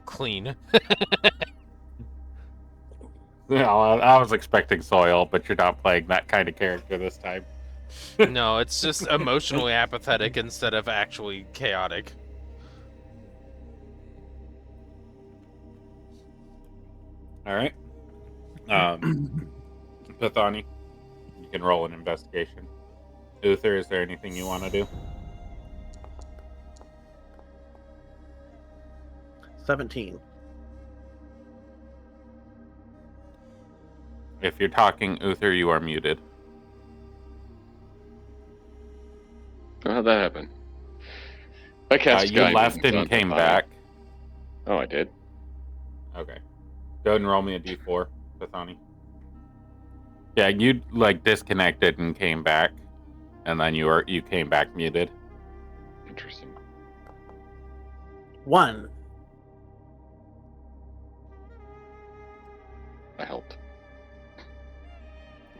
Clean. Yeah, I was expecting soil, but you're not playing that kind of character this time. No, it's just emotionally apathetic instead of actually chaotic. All right. Pathani, you can roll an investigation. Uther, is there anything you want to do? 17. If you're talking, Uther, you are muted. How'd that happen? I cast You guidance left and on came Pathani. back. Oh, I did. Okay. Go ahead and roll me a d4, Pathani. Yeah, you disconnected and came back, and then you came back muted. Interesting. 1. That helped.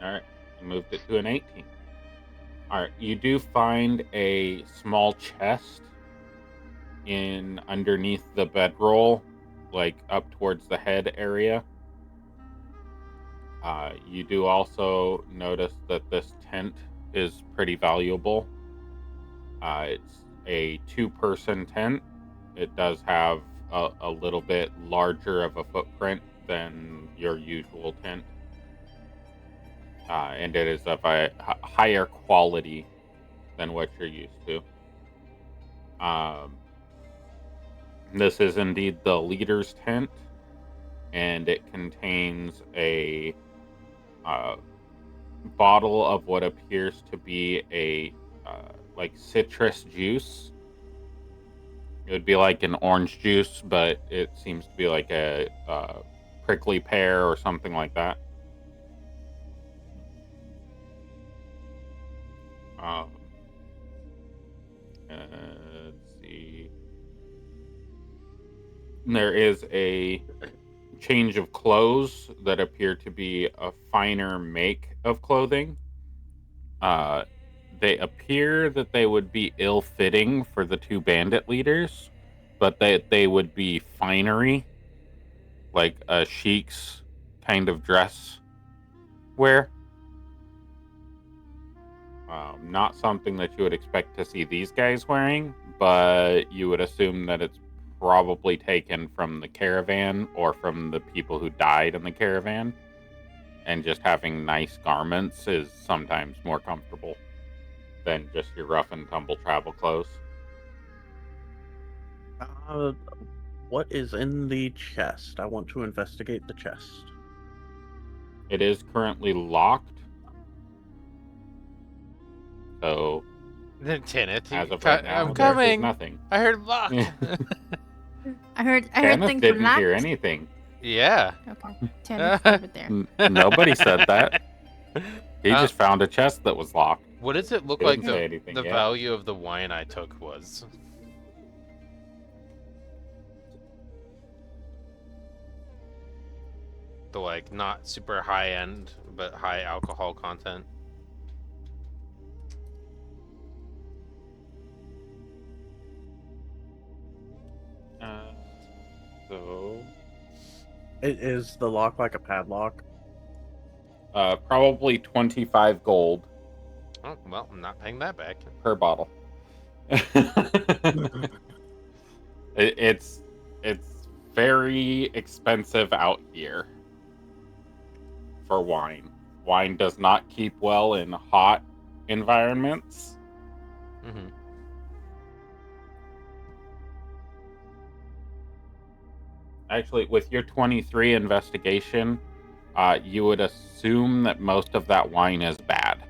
All right, you moved it to an 18. All right, you do find a small chest in underneath the bedroll, up towards the head area. You do also notice that this tent is pretty valuable. It's a 2-person tent. It does have a little bit larger of a footprint than your usual tent. And it is of a higher quality than what you're used to. This is indeed the leader's tent, and it contains a bottle of what appears to be a citrus juice. It would be like an orange juice, but it seems to be like a prickly pear or something like that. Let's see. There is a change of clothes that appear to be a finer make of clothing. They appear that they would be ill-fitting for the 2 bandit leaders, but they would be finery, like a sheik's kind of dress wear. Not something that you would expect to see these guys wearing, but you would assume that it's probably taken from the caravan or from the people who died in the caravan. And just having nice garments is sometimes more comfortable than just your rough and tumble travel clothes. What is in the chest? I want to investigate the chest. It is currently locked. So, Tanith, as of right now, I'm there's coming. nothing. I heard lock. I heard Kenneth things were didn't hear locked. anything. Yeah. Okay. Tanner's over there. Nobody said that. He Uh, just found a chest that was locked. What does it look He like didn't say anything the yet. value of the wine I took was? The like not super high end but high alcohol content. So Is the lock like a padlock? probably 25 gold Oh well, I'm not paying that back. per bottle. It's very expensive out here for wine. Wine does not keep well in hot environments. Mm-hmm. Actually, with your 23 investigation, you would assume that most of that wine is bad.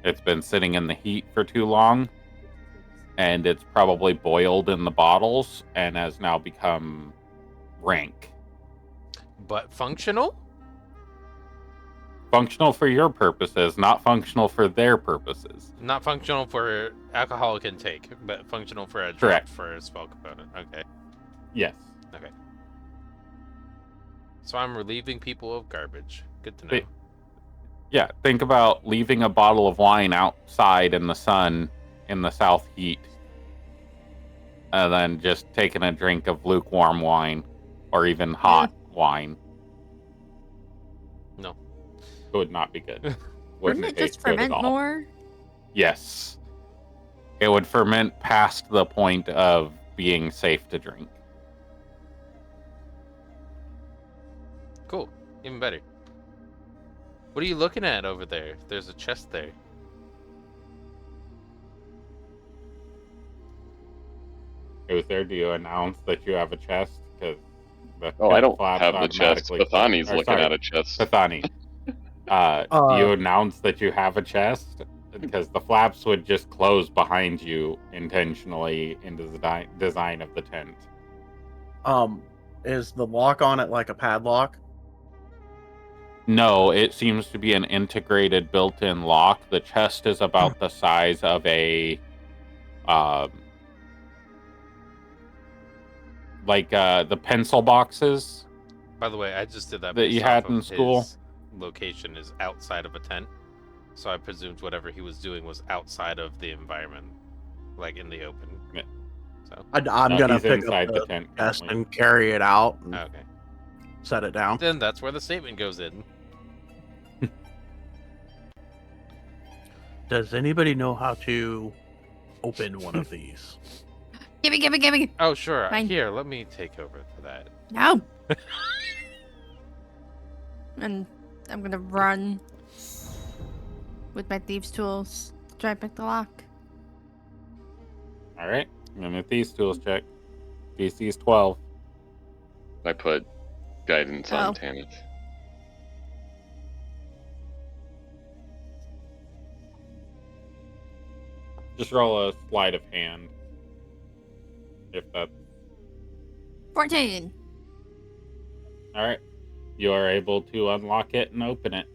It's been sitting in the heat for too long, and it's probably boiled in the bottles and has now become rank. But functional? Functional for your purposes, not functional for their purposes. Not functional for alcoholic intake, but functional for a drop Correct. for a spell component. Okay. Yes. Okay. So I'm relieving people of garbage. Good to know. But- Yeah, think about leaving a bottle of wine outside in the sun in the south heat, and then just taking a drink of lukewarm wine or even hot wine. No. It would not be good. Wouldn't it taste just good at ferment all. more? Yes. It would ferment past the point of being safe to drink. Cool. Even better. What are you looking at over there? There's a chest there. Uther, do you announce that you have a chest? Because Oh, I don't have the chest. Pathani's looking at a chest. Pathani, do you announce that you have a chest? Because the flaps would just close behind you intentionally into the design of the tent. Is the lock on it like a padlock? No, it seems to be an integrated built-in lock. The chest is about the size of a, the pencil boxes. By the way, I just did that That you based had off in of school? his location is outside of a tent. So I presumed whatever he was doing was outside of the environment. Like in the open. Yeah. So I'm No, gonna he's pick inside up the the tent chest currently. and carry it out and okay. set it down. Then that's where the statement goes in. Does anybody know how to open one of these? Gimme. Oh sure. Fine. Here, let me take over for that. No. And I'm gonna run with my thieves' tools, try and pick the lock. All right, and with these tools check. DC is 12. I put guidance Oh. on Tanith. Just roll a sleight of hand. If that's 14. all right, you are able to unlock it and open it.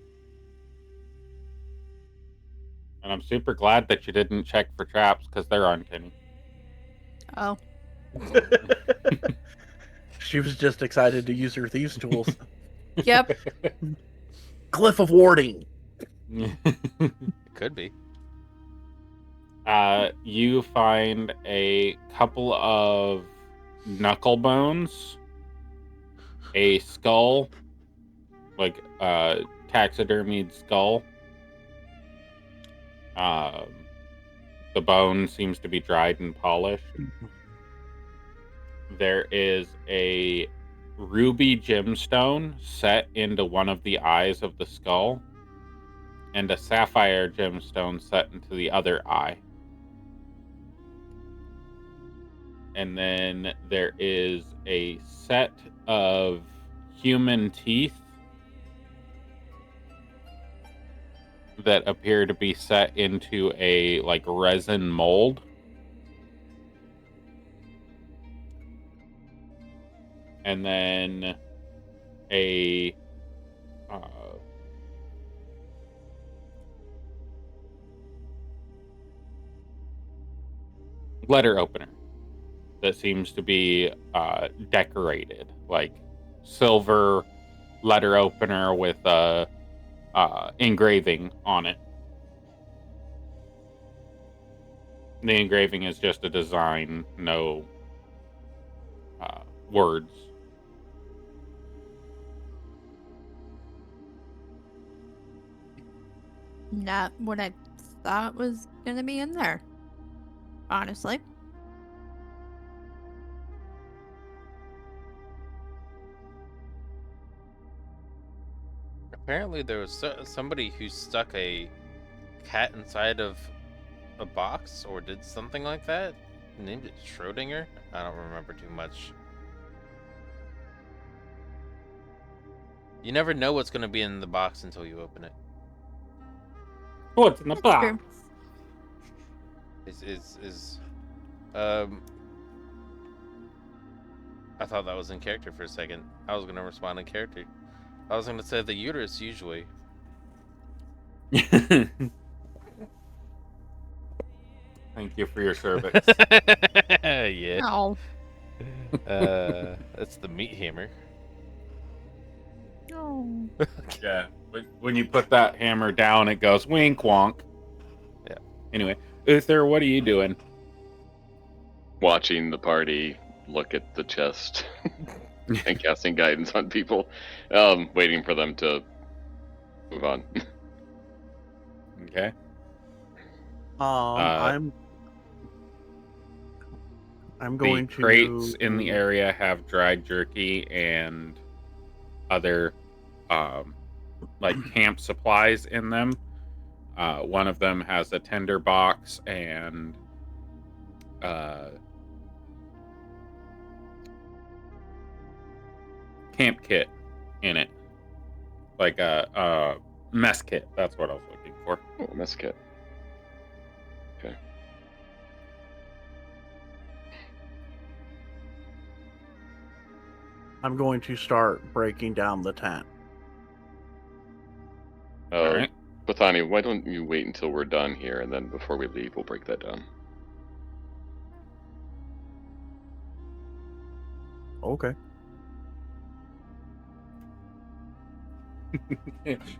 And I'm super glad that you didn't check for traps because they're uncanny. Oh. She was just excited to use her thieves' tools. Yep. Cliff of Warding. It could be. You find a couple of knuckle bones, a skull, like taxidermied skull. The bone seems to be dried and polished. There is a ruby gemstone set into one of the eyes of the skull, and a sapphire gemstone set into the other eye. And then there is a set of human teeth that appear to be set into a like resin mold. And then a letter opener that seems to be decorated, like silver letter opener with a engraving on it. The engraving is just a design, no words. Not what I thought was gonna be in there. Honestly. Apparently, there was somebody who stuck a cat inside of a box or did something like that. Named it Schrodinger. I don't remember too much. You never know what's going to be in the box until you open it. What's in the That's box? true. I thought that was in character for a second. I was going to respond in character. I was going to say the uterus usually. Thank you for your service. Yeah. Oh. That's the meat hammer. Oh. Yeah. When you put that hammer down, it goes wink wonk. Yeah. Anyway, Uther, what are you doing? Watching the party look at the chest and casting guidance on people, waiting for them to move on. Okay. I'm The going crates to in the area have dried jerky and other like camp supplies in them. One of them has a tinder box and camp kit in it, like a mess kit. That's what I was looking for. Oh, mess kit. Okay. I'm going to start breaking down the tent. All right. Bethany, why don't you wait until we're done here, and then before we leave, we'll break that down. Okay.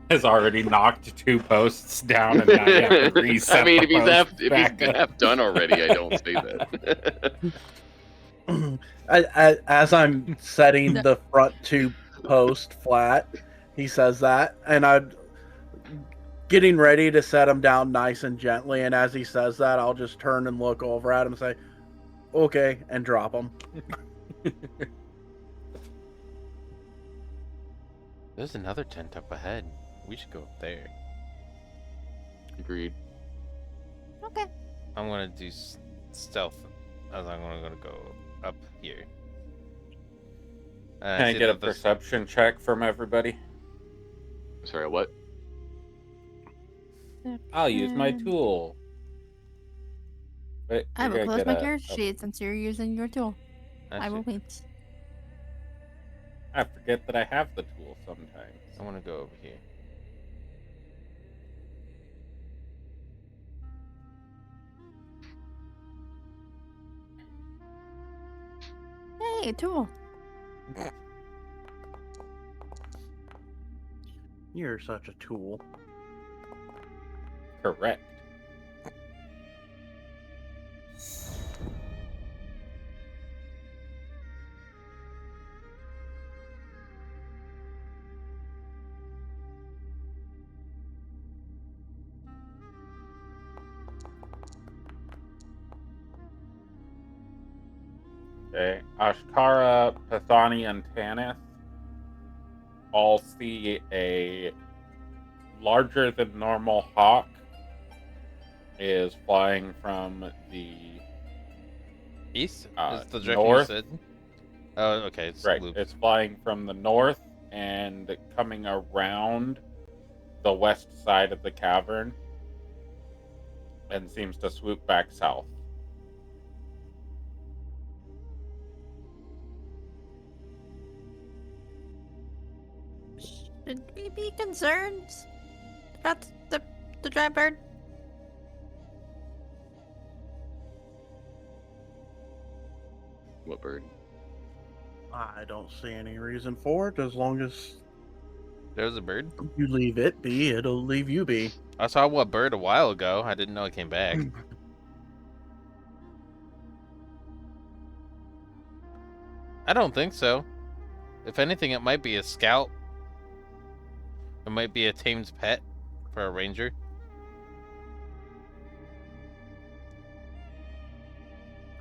Has already knocked 2 posts down, and now you have to reset. I mean, the posts if back he's up. half done already, I don't say that. As I'm setting the front 2 posts flat, he says that, and I'm getting ready to set him down nice and gently. And as he says that, I'll just turn and look over at him and say, "Okay," and drop him. There's another tent up ahead. We should go up there. Agreed. Okay. I'm gonna do stealth, as I'm gonna go up here. Can I see get a that there's- perception check from everybody? Sorry, what? I'll use my tool. Wait, I you're will gonna close get my a- character sheet since you're using your tool. I will wait. I forget that I have the tool sometimes. I want to go over here. Hey, tool. You're such a tool. Correct. Okay, Ashkara, Pathani, and Tanith all see a larger than normal hawk is flying from the East? Uh, Is the direction north. you said? Oh, okay. It's right. looped. It's flying from the north and coming around the west side of the cavern and seems to swoop back south. Should we be concerned about the dry bird? What bird? I don't see any reason for it. As long as There's a bird. you leave it be, it'll leave you be. I saw a bird a while ago. I didn't know it came back. I don't think so. If anything, it might be a scout. It might be a tamed pet for a ranger.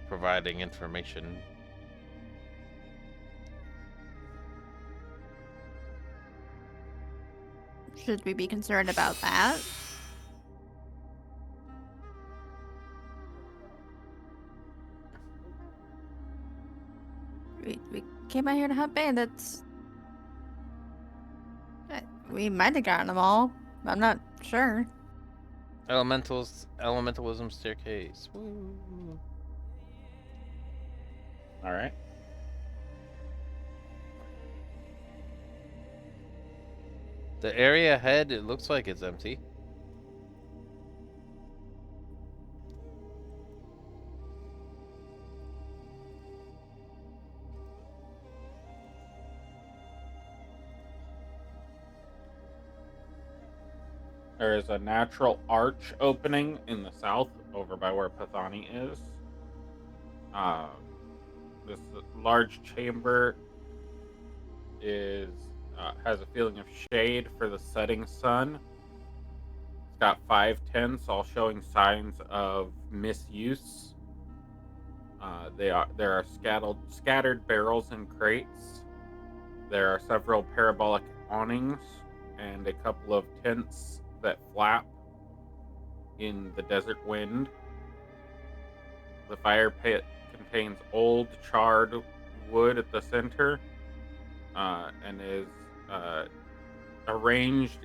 Providing information. Should we be concerned about that? We came out here to hunt bandits. We might have gotten them all. I'm not sure. Elementalism staircase. Woo. All right. The area ahead, it looks like it's empty. There is a natural arch opening in the south over by where Pathani is. This large chamber has a feeling of shade for the setting sun. It's got 5 tents, all showing signs of misuse. There are scattered barrels and crates. There are several parabolic awnings and a couple of tents that flap in the desert wind. The fire pit contains old charred wood at the center and is arranged,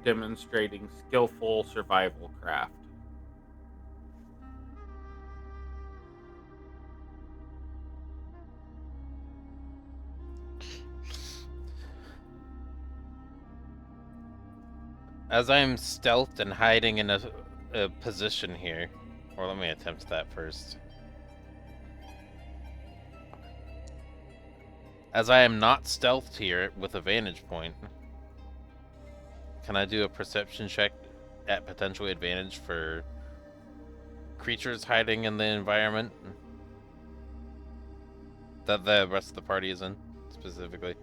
demonstrating skillful survival craft. As I'm stealthed and hiding in a position here, or let me attempt that first. As I am not stealthed here with a vantage point, can I do a perception check at potential advantage for creatures hiding in the environment that the rest of the party is in, specifically?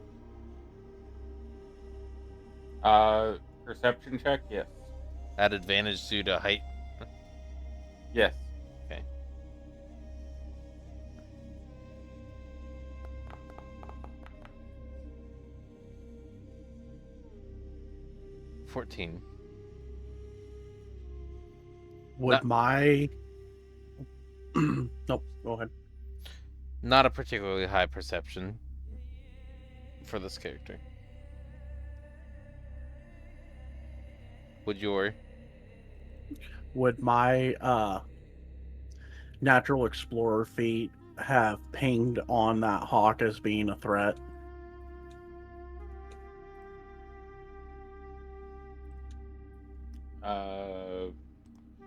Perception check, yes. At advantage due to height? Yes. Okay. $14. Would my nope, go ahead. Not a particularly high perception for this character. Would my natural explorer feat have pinged on that hawk as being a threat?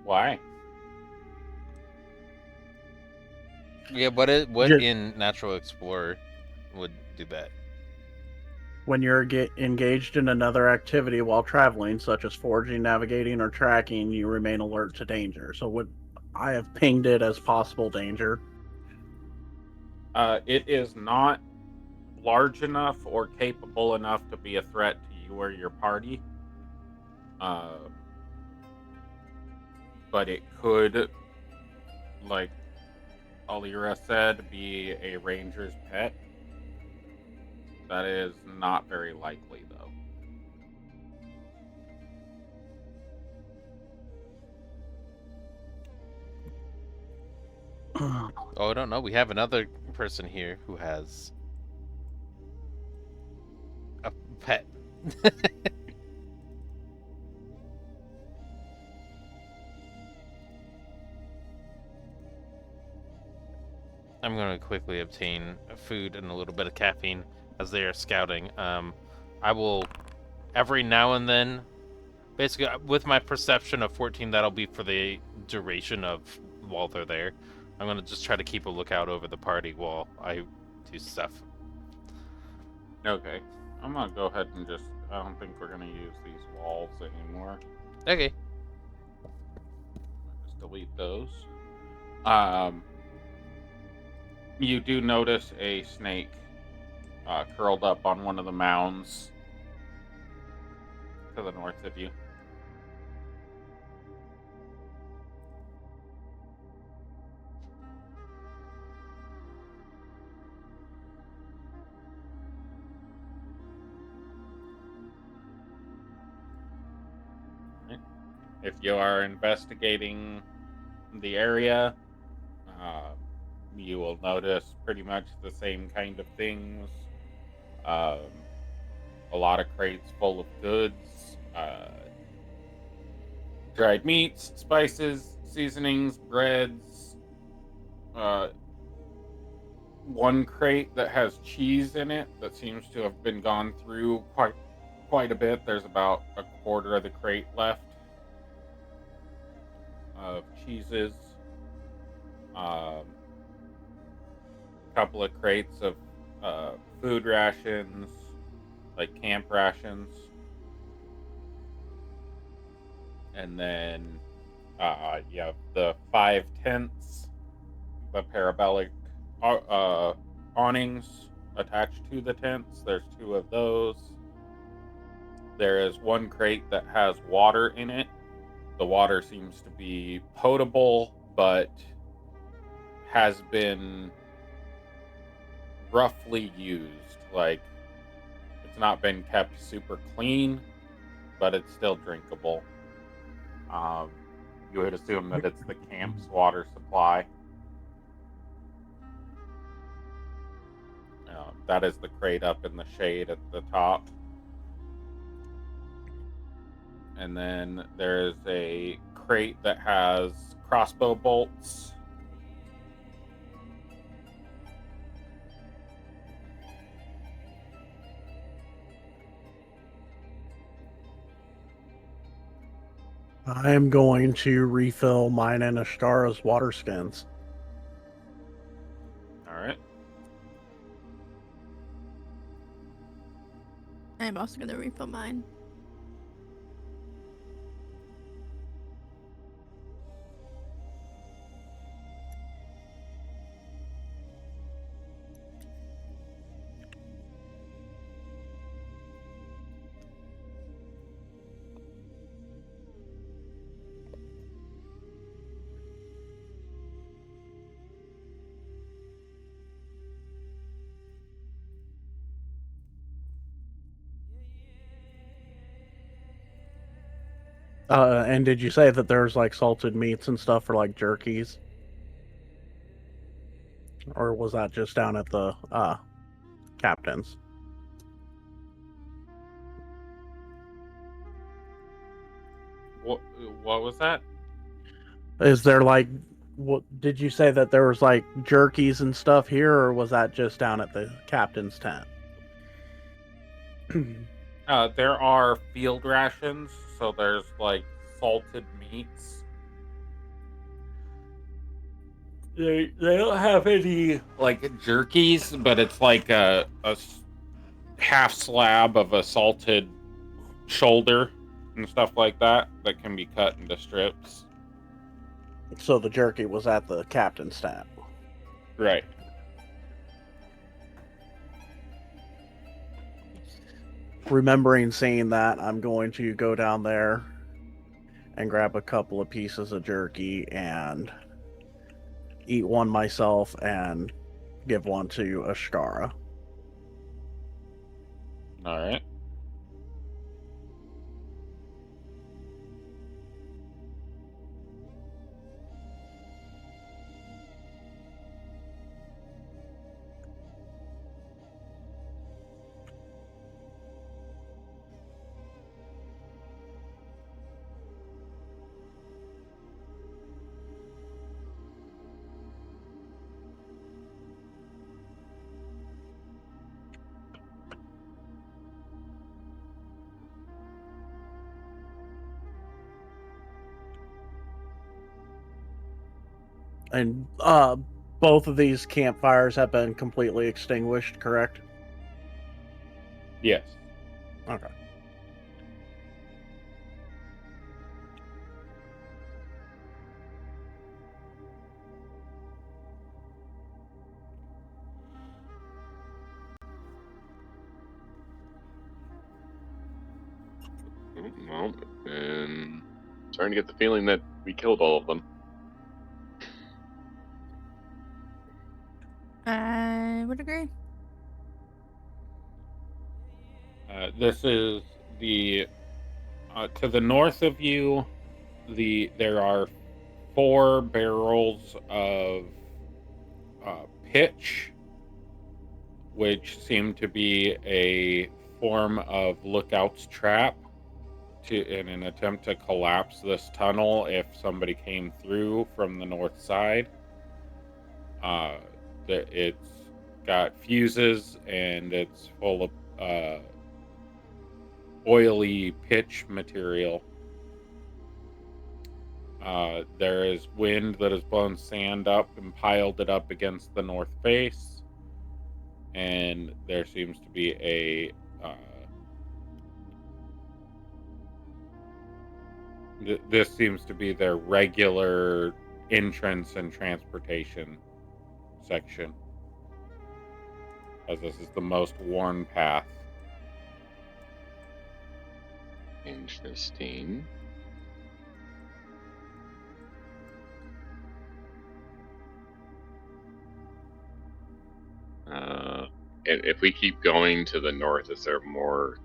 Why? Yeah, what Just- in Natural Explorer would do that? When you're engaged in another activity while traveling, such as foraging, navigating, or tracking, you remain alert to danger. So would I have pinged it as possible danger? It is not large enough or capable enough to be a threat to you or your party. But it could, like Alira said, be a ranger's pet. That is not very likely, though. Oh, I don't know. We have another person here who has a pet. I'm going to quickly obtain food and a little bit of caffeine as they are scouting. I will every now and then, basically with my perception of 14, that'll be for the duration of while they're there. I'm gonna just try to keep a lookout over the party while I do stuff. Okay. I'm gonna go ahead and just. I don't think we're gonna use these walls anymore. Okay. Just delete those. You do notice a snake curled up on one of the mounds to the north of you. If you are investigating the area, uh, you will notice pretty much the same kind of things. Um, a lot of crates full of goods, dried meats, spices, seasonings, breads. One crate that has cheese in it that seems to have been gone through quite a bit. There's about a quarter of the crate left of cheeses. A couple of crates of food rations, like camp rations, and then you have the 5 tents, the parabolic awnings attached to the tents. There's 2 of those. There is one crate that has water in it. The water seems to be potable, but has been roughly used. Like, it's not been kept super clean, but it's still drinkable. You would assume that it's the camp's water supply. That is the crate up in the shade at the top. And then there's a crate that has crossbow bolts. I am going to refill mine and Ashtara's water skins. All right. I'm also gonna refill mine. And did you say that there's like salted meats and stuff for like jerkies? Or was that just down at the captain's? What was that? Is there like, what did you say that there was like jerkies and stuff here, or was that just down at the captain's tent? There are field rations, so there's like salted meats. They don't have any like jerkies, but it's like a half slab of a salted shoulder and stuff like that can be cut into strips. So the jerky was at the captain's tent. Right. Remembering seeing that, I'm going to go down there and grab a couple of pieces of jerky and eat one myself and give one to Ashkara. All right. And both of these campfires have been completely extinguished, correct? Yes. Okay. Well, and starting to get the feeling that we killed all of them. I would agree. This is the to the north of you. There are 4 barrels of pitch, which seem to be a form of Lookout's trap in an attempt to collapse this tunnel if somebody came through from the north side. It's got fuses and it's full of oily pitch material. There is wind that has blown sand up and piled it up against the north face, and there seems to be a this seems to be their regular entrance and transportation section, as this is the most worn path. Interesting. And if we keep going to the north, is there more,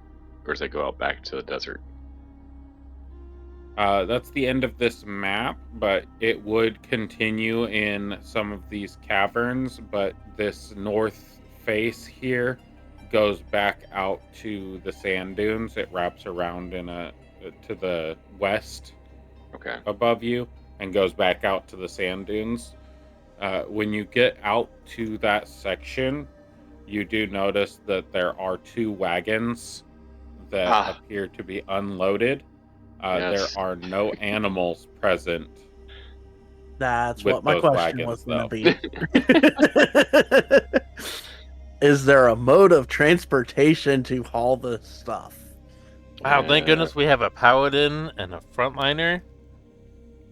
or does it go out back to the desert? That's the end of this map, but it would continue in some of these caverns, but this north face here goes back out to the sand dunes. It wraps around to the west Okay. above you and goes back out to the sand dunes. When you get out to that section, you do notice that there are 2 wagons that appear to be unloaded. Yes. There are no animals present. That's with what my those question wagons, was going to though. be. Is there a mode of transportation to haul this stuff? Wow, thank goodness we have a paladin and a frontliner.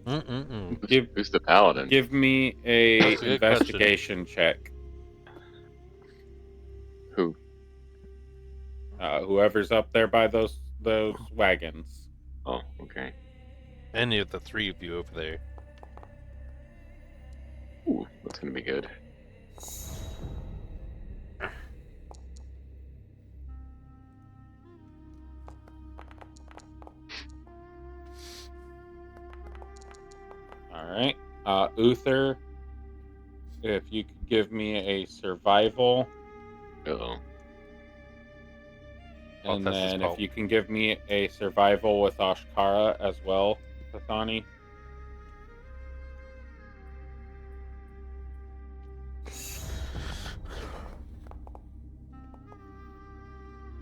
Who's the paladin? Give me a That's a good investigation check. Who? Whoever's up there by those wagons. Oh, okay. Any of the 3 of you over there. Ooh, that's gonna be good. All right. Uther, if you could give me a survival. Uh-oh. And then if you can give me a survival with Ashkara as well, Pathani.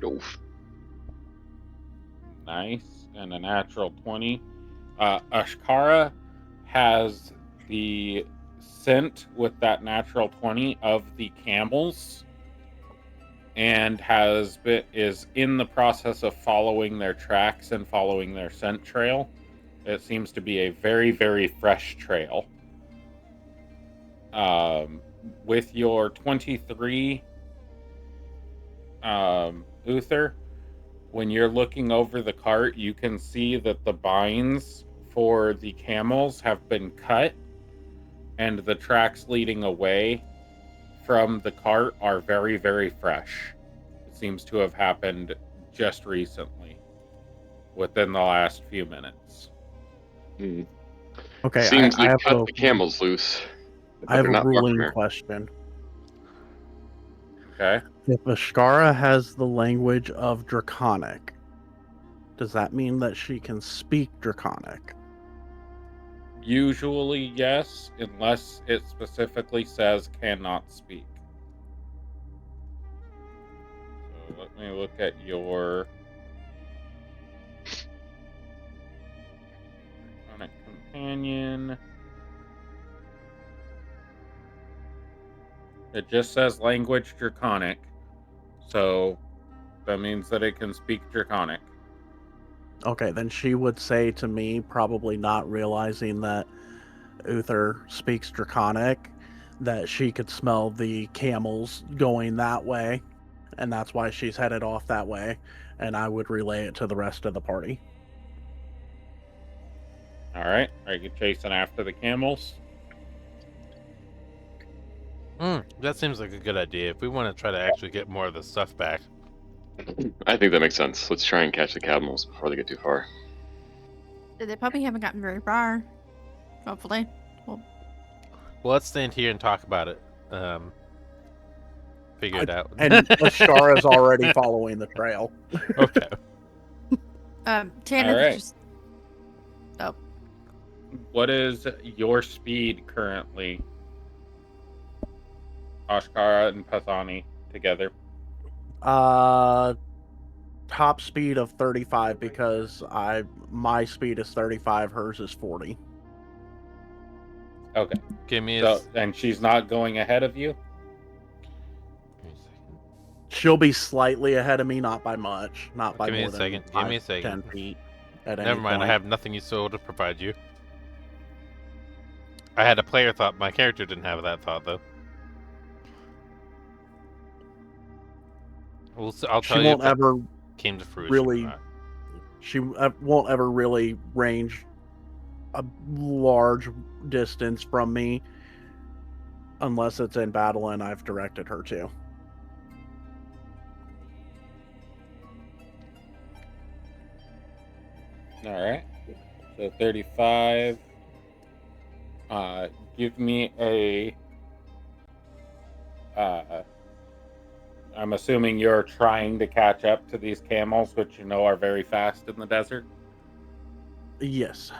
Oof. Nice. And a natural 20. Ashkara has the scent with that natural 20 of the camels and is in the process of following their tracks and following their scent trail. It seems to be a very, very fresh trail. With your 23, Uther, when you're looking over the cart, you can see that the binds for the camels have been cut, and the tracks leading away from the cart are very, very fresh. It seems to have happened just recently, within the last few minutes. Okay, Seems I they have cut the camels loose. I have they're a not far from ruling here. question. Okay. If Ashkara has the language of Draconic, does that mean that she can speak Draconic? Usually, yes, unless it specifically says cannot speak. So let me look at your Draconic companion. It just says language Draconic, so that means that it can speak Draconic. Okay, then she would say to me, probably not realizing that Uther speaks Draconic, that she could smell the camels going that way, and that's why she's headed off that way, and I would relay it to the rest of the party. All right, are you chasing after the camels? That seems like a good idea. If we want to try to actually get more of the stuff back. I think that makes sense. Let's try and catch the camels before they get too far. They probably haven't gotten very far. Hopefully. Well, let's stand here and talk about it. Figure it out. And Ashara's already following the trail. Okay. Tanith Alright. just. Oh. What is your speed currently? Ashkara and Pathani together. Top speed of 35 because my speed is 35, hers is 40. Okay. Give me So, and she's not going ahead of you? give me a second. She'll be slightly ahead of me, not by much, not by Give me more a than second. Give me a 5, second. 10 feet. At Never any mind. I point. have nothing useful to provide you. I had a player thought. My character didn't have that thought though. I'll She tell you if won't that ever came to fruition. really- Or not. she won't ever really range a large distance from me unless it's in battle and I've directed her to. All right. So 35. Give me a. I'm assuming you're trying to catch up to these camels, which you know are very fast in the desert. Yes.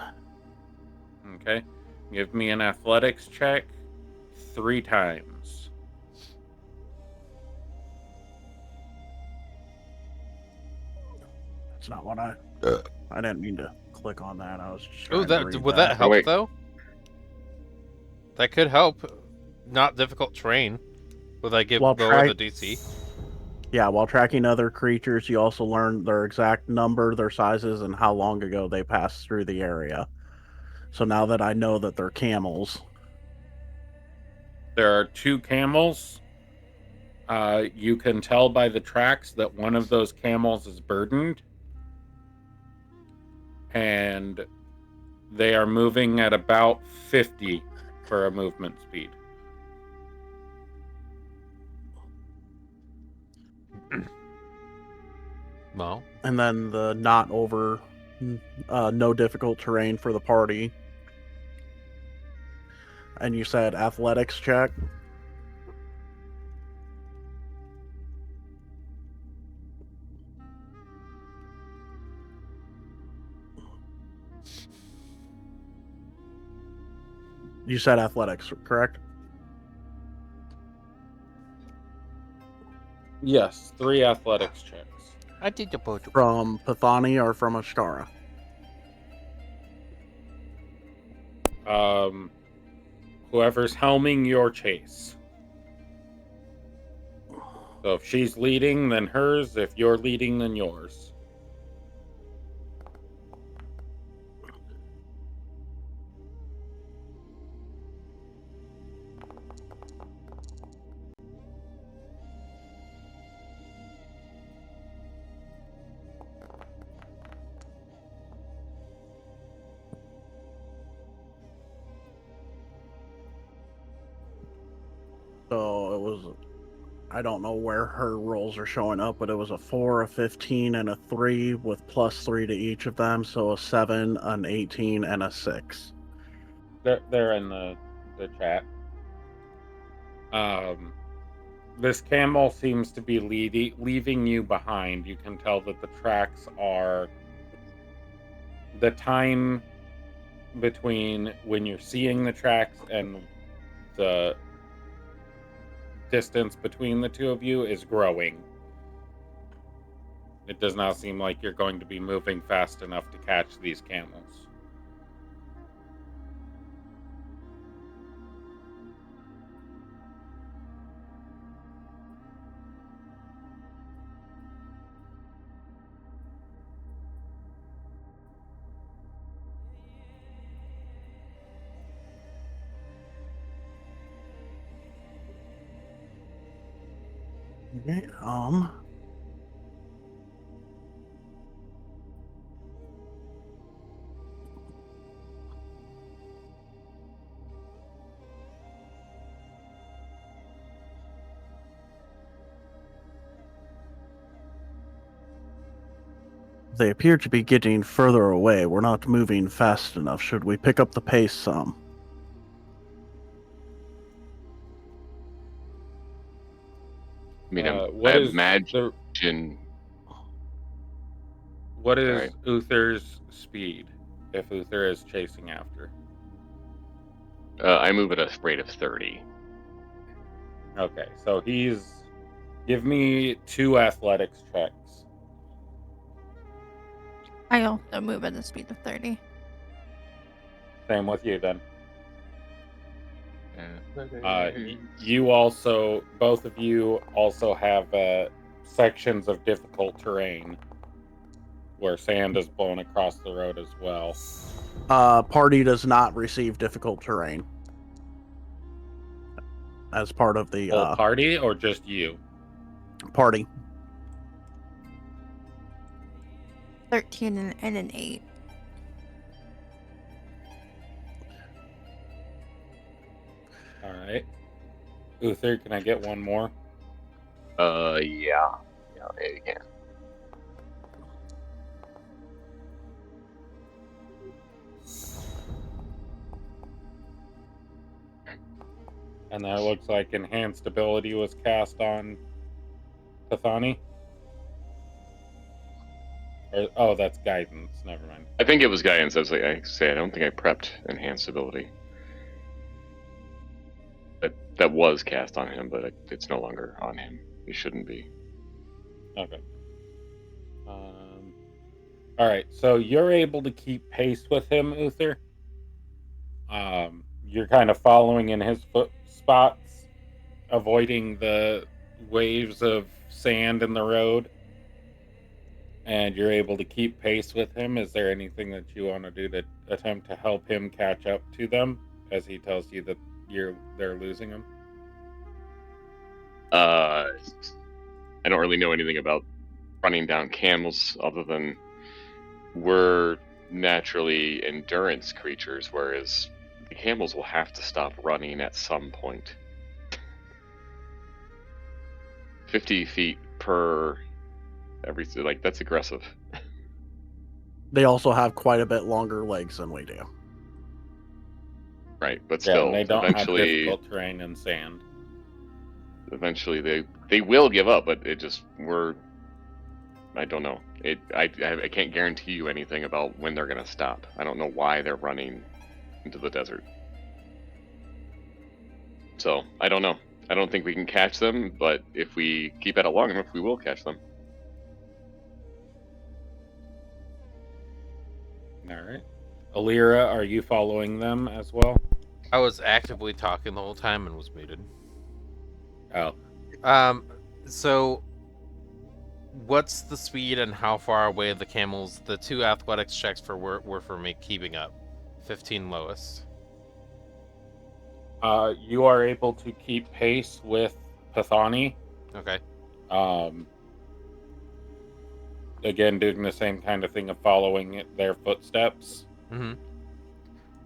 Okay. Give me an athletics check 3 times. That's not what I didn't mean to click on that. I was just Oh, trying to read would that help wait. though? That could help. Not difficult terrain. Would I give Well, lower the DC? Yeah, while tracking other creatures, you also learn their exact number, their sizes, and how long ago they passed through the area. So now that I know that they're camels, There are 2 camels. You can tell by the tracks that one of those camels is burdened. And they are moving at about 50 for a movement speed. Well, and then the not over, no difficult terrain for the party. And you said athletics check. You said athletics, correct? Yes, 3 athletics checks. I did the boat. From Pathani or from Ashkara? Whoever's helming your chase. So if she's leading, then hers. If you're leading, then yours. So it was, I don't know where her rolls are showing up, but it was a 4, a 15, and a 3 with +3 to each of them. So a 7, an 18, and a 6. They're in the chat. This camel seems to be leaving you behind. You can tell that the tracks are the time between when you're seeing the tracks and the distance between the two of you is growing. It does not seem like you're going to be moving fast enough to catch these camels. Okay, they appear to be getting further away. We're not moving fast enough. Should we pick up the pace some? I mean, What I is imagine. what is Sorry. Uther's speed if Uther is chasing after? I move at a rate of 30. Okay, so he's. Give me 2 athletics checks. I also move at the speed of 30. Same with you then. You also, both of you also have sections of difficult terrain where sand is blown across the road as well. Party does not receive difficult terrain as part of the Whole party or just you? party. 13 and an 8. All right. Uther, can I get one more? Yeah. Yeah, you can. And that looks like enhanced ability was cast on Pathani. Oh, that's guidance. Never mind. I think it was guidance. I don't think I prepped enhanced ability. That was cast on him, but it's no longer on him. He shouldn't be. Okay. All right. So you're able to keep pace with him, Uther. You're kind of following in his foot spots, avoiding the waves of sand in the road, and you're able to keep pace with him. Is there anything that you want to do to attempt to help him catch up to them as he tells you that they're losing him? I don't really know anything about running down camels other than we're naturally endurance creatures, whereas the camels will have to stop running at some point. 50 feet per every, like, that's aggressive. They also have quite a bit longer legs than we do. Right, but Yeah, still, and they don't have eventually, difficult terrain and sand. eventually they will give up, but I don't know. I can't guarantee you anything about when they're gonna stop. I don't know why they're running into the desert. So I don't know. I don't think we can catch them, but if we keep at it long enough, we will catch them. All right. Alira, are you following them as well? I was actively talking the whole time and was muted. Oh. So what's the speed and how far away the camels? The 2 athletics checks were for me keeping up. 15 lowest. You are able to keep pace with Pathani. Okay. Again, doing the same kind of thing of following their footsteps. Mm-hmm.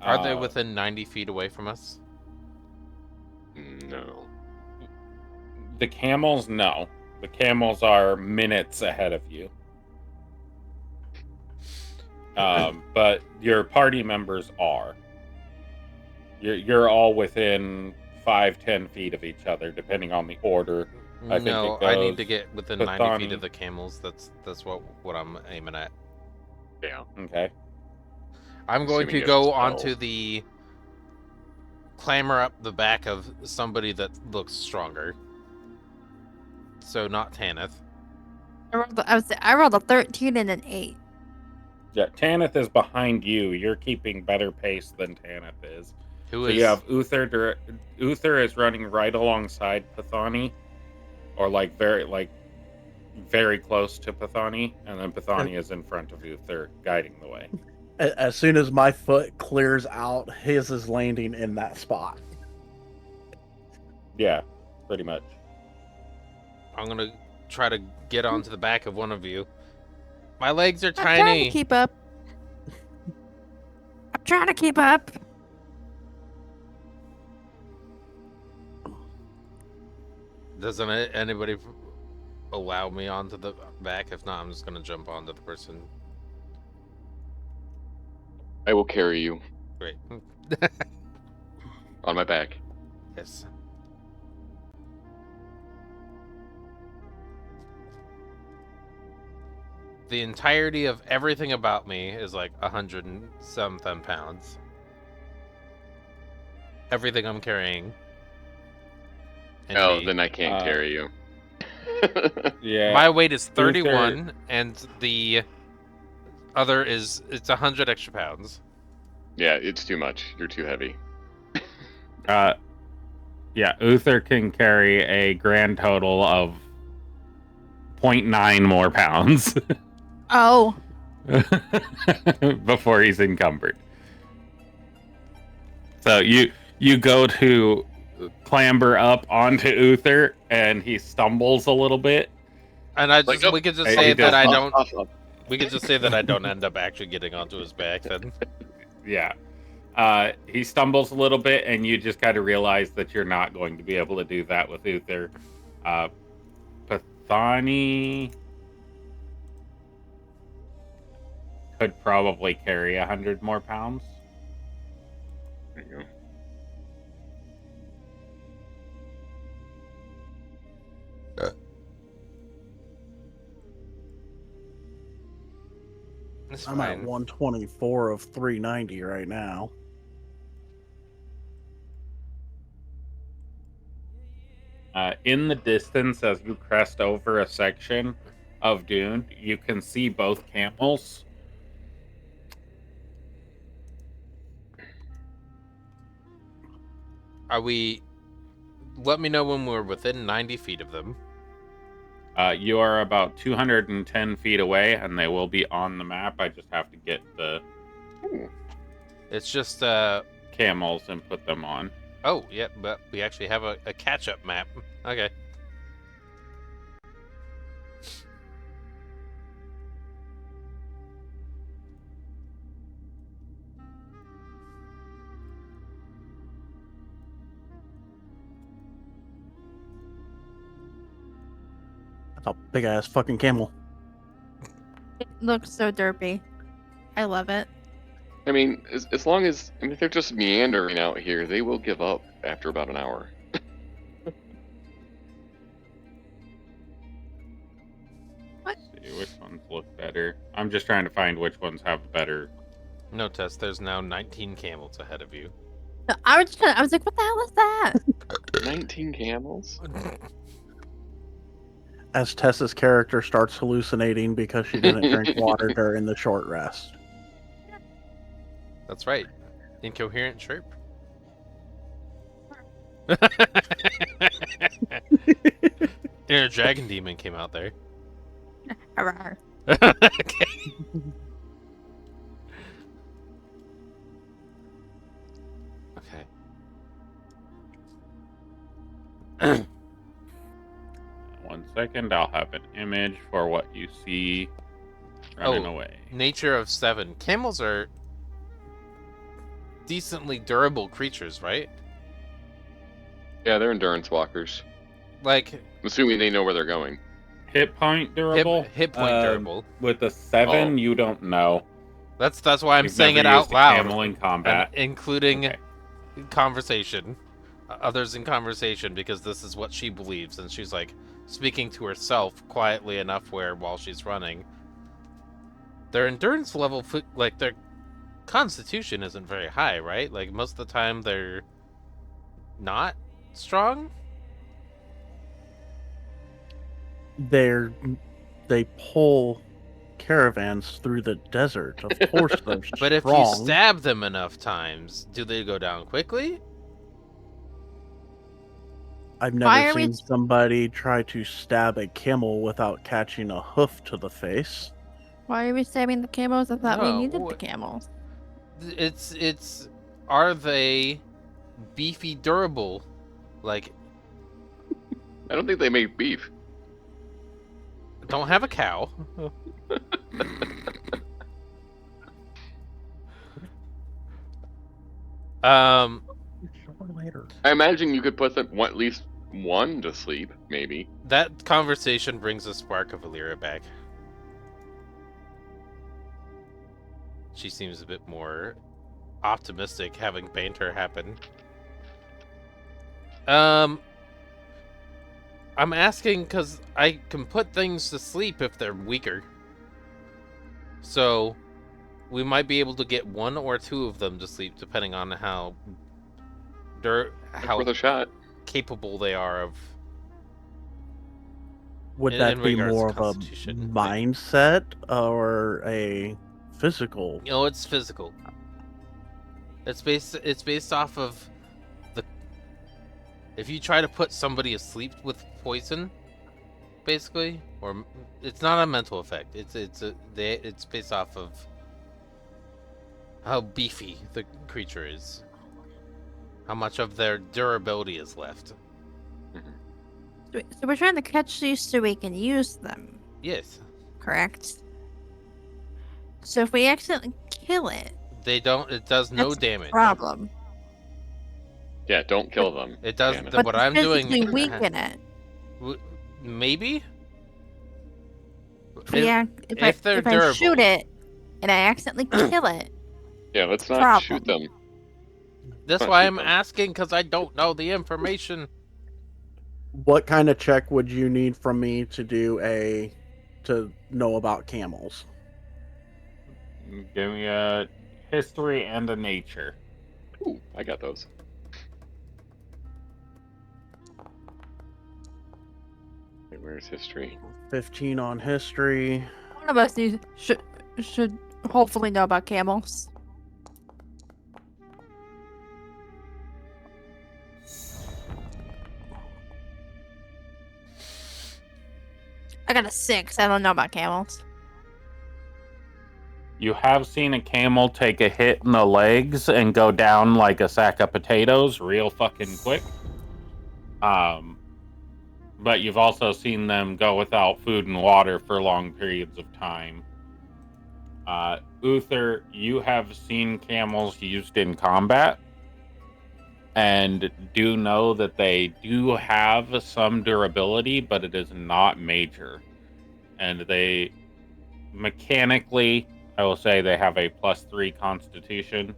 Are they within 90 feet away from us? No. The camels, no. The camels are minutes ahead of you. But your party members are. You're all within 5-10 feet of each other, depending on the order. I need to get within 90 feet Pathani. of the camels. That's what I'm aiming at. Yeah. Okay. I'm going Assuming to you have go a spell. onto the clamber up the back of somebody that looks stronger. So not Tanith. I rolled a 13 and an 8. Yeah, Tanith is behind you. You're keeping better pace than Tanith is. Who So is you have Uther. Uther is running right alongside Pathani, or very close to Pathani, and then Pathani is in front of Uther, guiding the way. As soon as my foot clears out, his is landing in that spot. Yeah, pretty much. I'm gonna try to get onto the back of one of you. My legs are I'm trying to tiny. keep up. I'm trying to keep up. Doesn't anybody allow me onto the back? If not, I'm just gonna jump onto the person. I will carry you Great. on my back. Yes. The entirety of everything about me is like 100 and something pounds. Everything I'm carrying. And Oh, me. then I can't carry you. Yeah. My weight is 31, and the other is it's 100 extra pounds. Yeah, it's too much. You're too heavy. Yeah, Uther can carry a grand total of 0.9 more pounds Oh, before he's encumbered. So you go to clamber up onto Uther, and he stumbles a little bit. And I Like, just we could just Hey, say he that does I Up, don't. up, up. We could just say that I don't end up actually getting onto his back then. Yeah. He stumbles a little bit, and you just kind of realize that you're not going to be able to do that with Uther. Pathani could probably carry 100 more pounds. There you go. It's I'm at fine. 124 of 390 right now. In the distance, as you crest over a section of Dune, you can see both camels. Are we? Let me know when we're within 90 feet of them. You are about 210 feet away, and they will be on the map. I just have to get the Ooh. It's just camels and put them on. Oh, yeah, but we actually have a catch-up map. Okay. That's a big ass fucking camel. it looks so derpy. I love it. I mean, as long as if they're just meandering out here, they will give up after about an hour. Let's see which ones look better. I'm just trying to find which ones have better. No, Tess, there's now 19 camels ahead of you. I was like, what the hell is that? 19 camels? As Tessa's character starts hallucinating because she didn't drink water during the short rest. That's right. Incoherent chirp. Inner dragon demon came out there. Arr. Okay. Okay. 1 second, I'll have an image for what you see running away. Nature of 7. Camels are decently durable creatures, right? Yeah, they're endurance walkers. Like, Assuming they know where they're going. Hit point durable. hit point durable. With a 7, Oh. you don't know. That's why I'm You've saying it never out used a loud, camel in combat, and including Okay. conversation, others in conversation, because this is what she believes, and she's like speaking to herself quietly enough where while she's running, their endurance level, like their constitution, isn't very high, right? Like most of the time they're not strong. They pull caravans through the desert. Of course they're But if you strong. stab them enough times, do they go down quickly? I've Why never are we- seen somebody try to stab a camel without catching a hoof to the face. Why are we stabbing the camels? I thought we No, needed the what- camels. It's are they beefy durable? Like, I don't think they make beef. don't have a cow. Um, Later. I imagine you could put them at least one to sleep, maybe. that conversation brings a spark of Illyria back. She seems a bit more optimistic having banter happen. I'm asking because I can put things to sleep if they're weaker. So we might be able to get one or two of them to sleep, depending on how It's worth a shot. capable they are of. Would In that be regards to more of a constitution, mindset or a physical? No, it's physical. It's based off of the. If you try to put somebody asleep with poison, basically, or it's not a mental effect. It's based off of how beefy the creature is, how much of their durability is left. So we're trying to catch these so we can use them, Yes, correct? So if we accidentally kill it, they don't. It does no that's damage. a problem. Yeah, don't kill them. It does. Damn it. But What I'm doing. physically weaken it. Maybe. If they're I durable. shoot it and I accidentally kill it, Yeah, let's not Problem. shoot them. That's Huh, why shoot I'm them. asking, because I don't know the information. What kind of check would you need from me to know about camels? Give me a history and a nature. Ooh, I got those. Wait, where's history? 15 on history. one of us should hopefully know about camels. I got a 6. I don't know about camels. You have seen a camel take a hit in the legs and go down like a sack of potatoes real fucking quick. But you've also seen them go without food and water for long periods of time. Uther, you have seen camels used in combat and do know that they do have some durability, but it is not major. And they mechanically, I will say they have a +3 constitution.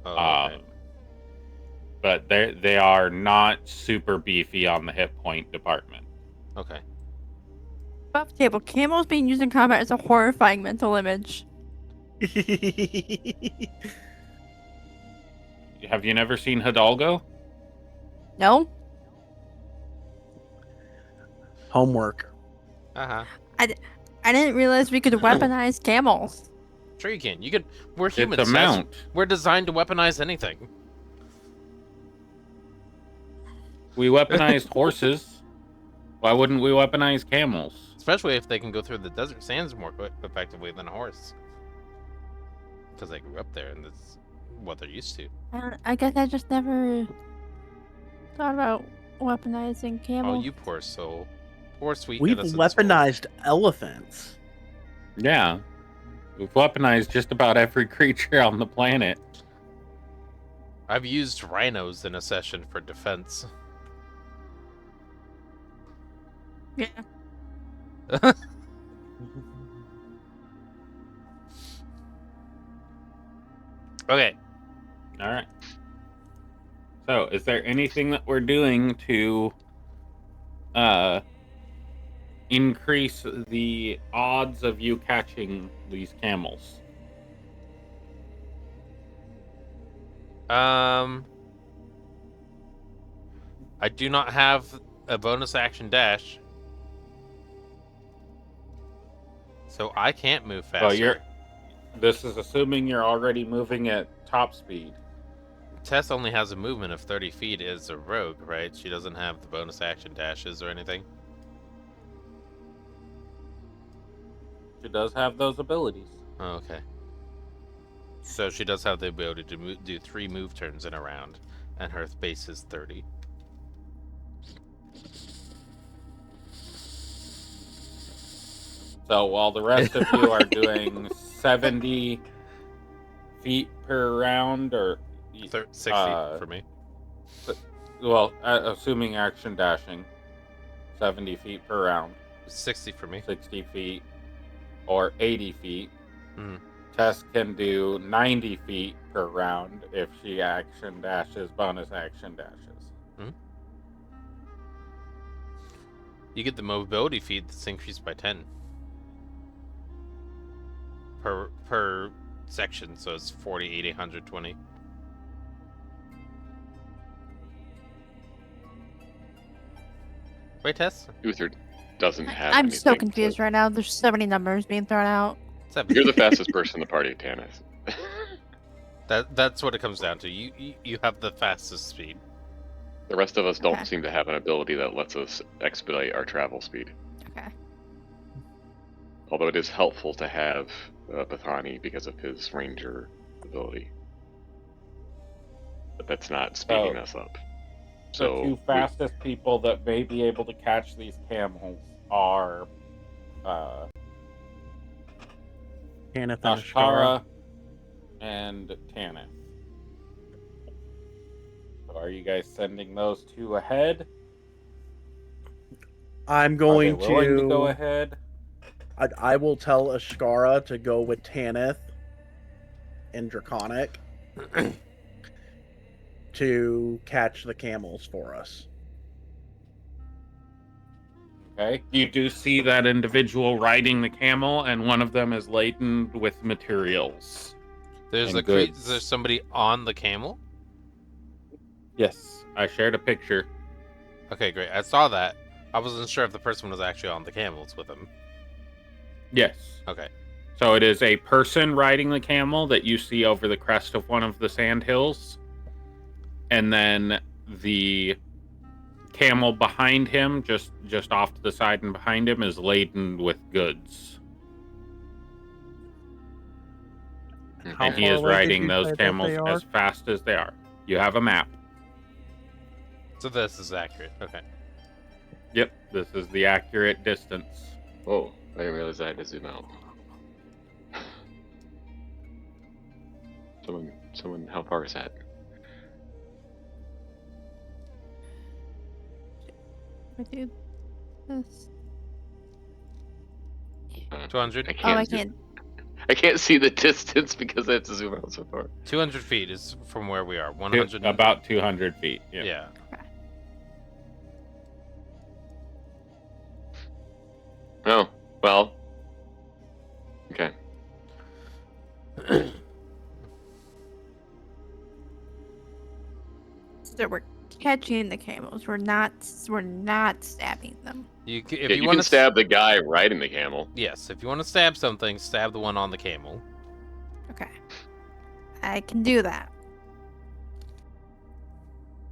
Oh, okay. But they are not super beefy on the hit point department. Okay. Buff table. Camels being used in combat is a horrifying mental image. Have you never seen Hidalgo? No? Homework. Uh-huh. I didn't realize we could weaponize camels. Sure you can. You could. We're humans. It's a mount. We're designed to weaponize anything. We weaponized horses. Why wouldn't we weaponize camels? Especially if they can go through the desert sands more effectively than a horse. Because they grew up there and that's what they're used to. I guess I just never thought about weaponizing camels. Oh, you poor soul. Poor sweet We've innocent soul. weaponized elephants. Yeah. We've weaponized just about every creature on the planet. I've used rhinos in a session for defense. Yeah. Okay. All right. So, is there anything that we're doing to increase the odds of you catching these camels? I do not have a bonus action dash. So I can't move faster. Well, this is assuming you're already moving at top speed. Tess only has a movement of 30 feet as a rogue, right? She doesn't have the bonus action dashes or anything. She does have those abilities. Oh, okay. So she does have the ability to do 3 move turns in a round, and her base is 30. So while the rest of you are doing 70 feet per round, or 60 for me. well, assuming action dashing, 70 feet per round, 60 for me. 60 feet, or 80 feet. Mhm. Tess can do 90 feet per round if she action dashes, bonus action dashes. You get the mobility feat that's increased by 10 per section, so it's 40, 80, 120. Wait, Tess? Uther doesn't have I'm anything. so confused right now. There's so many numbers being thrown out. 7. You're the fastest person in the party, Tannis. That's what it comes down to. You have the fastest speed. The rest of us Okay. don't seem to have an ability that lets us expedite our travel speed. Okay. Although it is helpful to have Bethani because of his ranger ability. But that's not speeding us up. So The two fastest people that may be able to catch these camels are Kenneth and Ashkara. Ashkara and Tanith. So are you guys sending those two ahead? I'm Are they going willing to go ahead? I will tell Ashkara to go with Tanith and Draconic to catch the camels for us. Okay. You do see that individual riding the camel, and one of them is laden with materials. There's And goods. there's somebody on the camel? Yes, I shared a picture. Okay, great. I saw that. I wasn't sure if the person was actually on the camels with him. Yes. Okay. So it is a person riding the camel that you see over the crest of one of the sand hills. And then the camel behind him, just off to the side and behind him, is laden with goods. How And he far is away did riding you those say that camels they are? as fast as they are. You have a map. So this is accurate. Okay. Yep, this is the accurate distance. whoa, I didn't realize I had to zoom out. Someone, how far is that? I do this. 200? I Oh, can't. I zoom- can't. I can't see the distance because I have to zoom out so far. 200 feet is from where we are. 100. About 200 feet. Yeah. Yeah. Oh, well. Okay. So we're catching the camels. We're not stabbing them. If Yeah, you you want can to stab the guy riding the camel. Yes, if you want to stab something, stab the one on the camel. Okay. I can do that.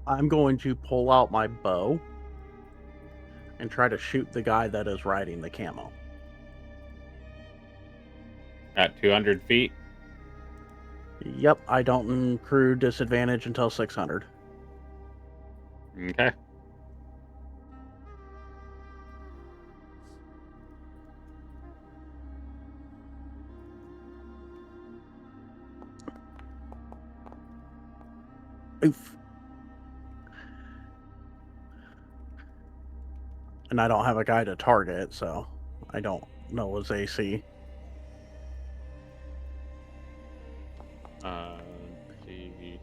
I'm going to pull out my bow and try to shoot the guy that is riding the camel. At 200 feet. Yep, I don't accrue disadvantage until 600. Okay. Oof. And I don't have a guy to target, so I don't know his AC. Let's see.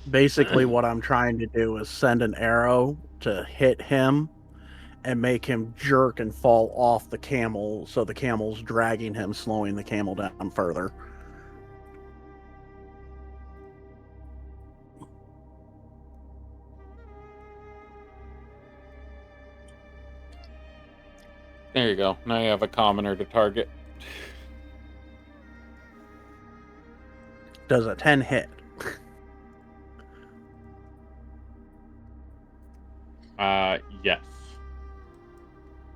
Basically, what I'm trying to do is send an arrow to hit him and make him jerk and fall off the camel, so the camel's dragging him, slowing the camel down further. There you go. Now you have a commoner to target. Does a 10 hit? Yes.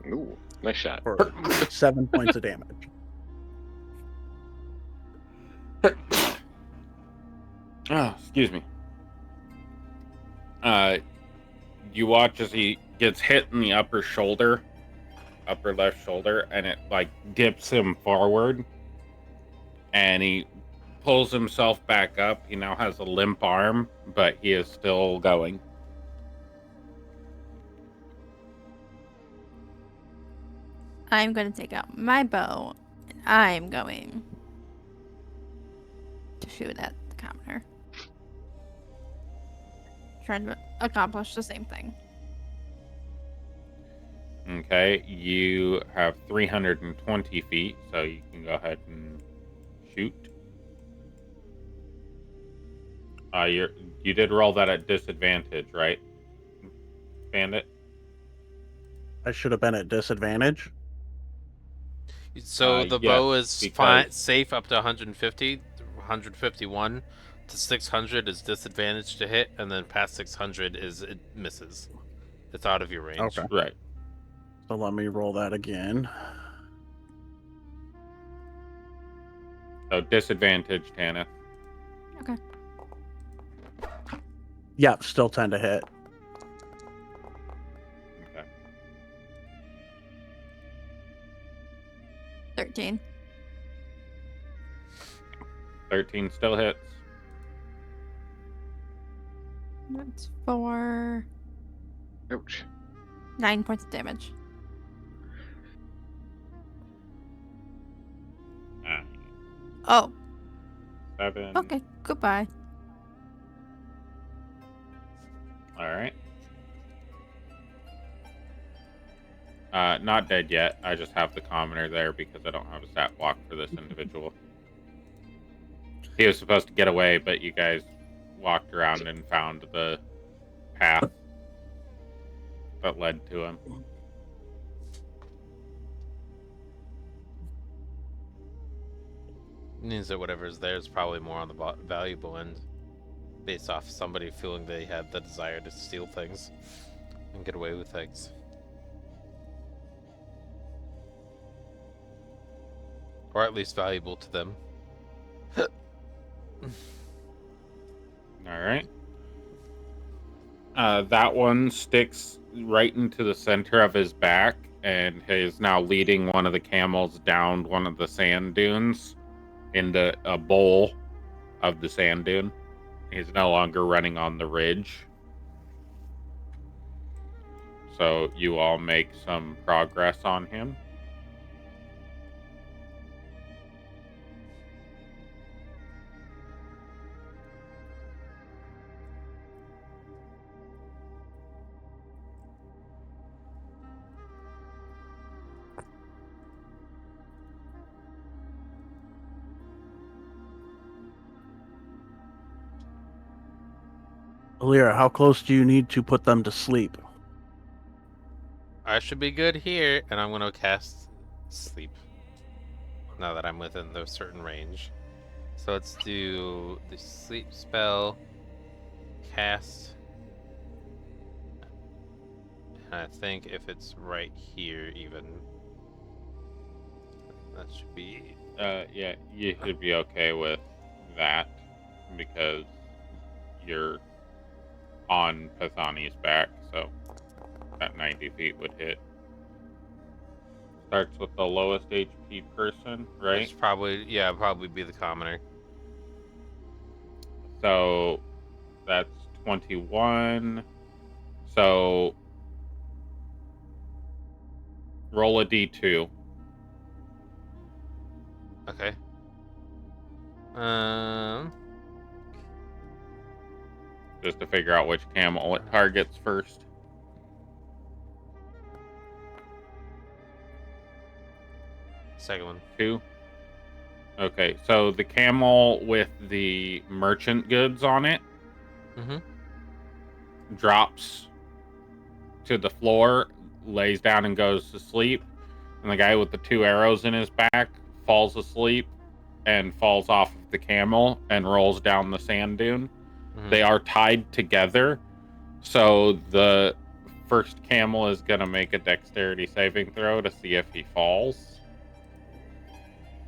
Ooh, nice shot. For 7 points of damage. Oh, excuse me. You watch as he gets hit in the upper left shoulder, and it like dips him forward, and he pulls himself back up. He now has a limp arm, but he is still going. I'm going to take out my bow, and I'm going to shoot at the commoner. Trying to accomplish the same thing. Okay, you have 320 feet, so you can go ahead and shoot. You did roll that at disadvantage, right, Bandit? I should have been at disadvantage. So the yes, bow is because- safe up to 150. 151 to 600 is disadvantage to hit, and then past 600 it misses. It's out of your range. Okay. Right. So let me roll that again. So disadvantage, Tanith. Okay. Yep, still 10 to hit. Okay. 13. 13 still hits. That's for Ouch. 9 points of damage. Oh, 7. okay. Goodbye. All right. Not dead yet. I just have the commoner there because I don't have a stat block for this individual. He was supposed to get away, but you guys walked around and found the path that led to him. Means that whatever's there is probably more on the valuable end, based off somebody feeling they had the desire to steal things and get away with things. Or at least valuable to them. All right. That one sticks right into the center of his back, and he is now leading one of the camels down one of the sand dunes into a bowl of the sand dune. He's no longer running on the ridge. So you all make some progress on him. Alira, how close do you need to put them to sleep? I should be good here, and I'm gonna cast sleep. Now that I'm within the certain range. So let's do the sleep spell. Cast. And I think if it's right here even. That should be... Yeah, you should be okay with that because you're on Pathani's back, so that 90 feet would hit. Starts with the lowest HP person, right? It's probably be the commoner. So that's 21. So roll a d2. Okay. Just to figure out which camel it targets first. Second one. 2. Okay, so the camel with the merchant goods on it drops to the floor, lays down and goes to sleep. and the guy with the 2 arrows in his back falls asleep and falls off of the camel and rolls down the sand dune. Mhm. They are tied together, so the first camel is going to make a dexterity saving throw to see if he falls.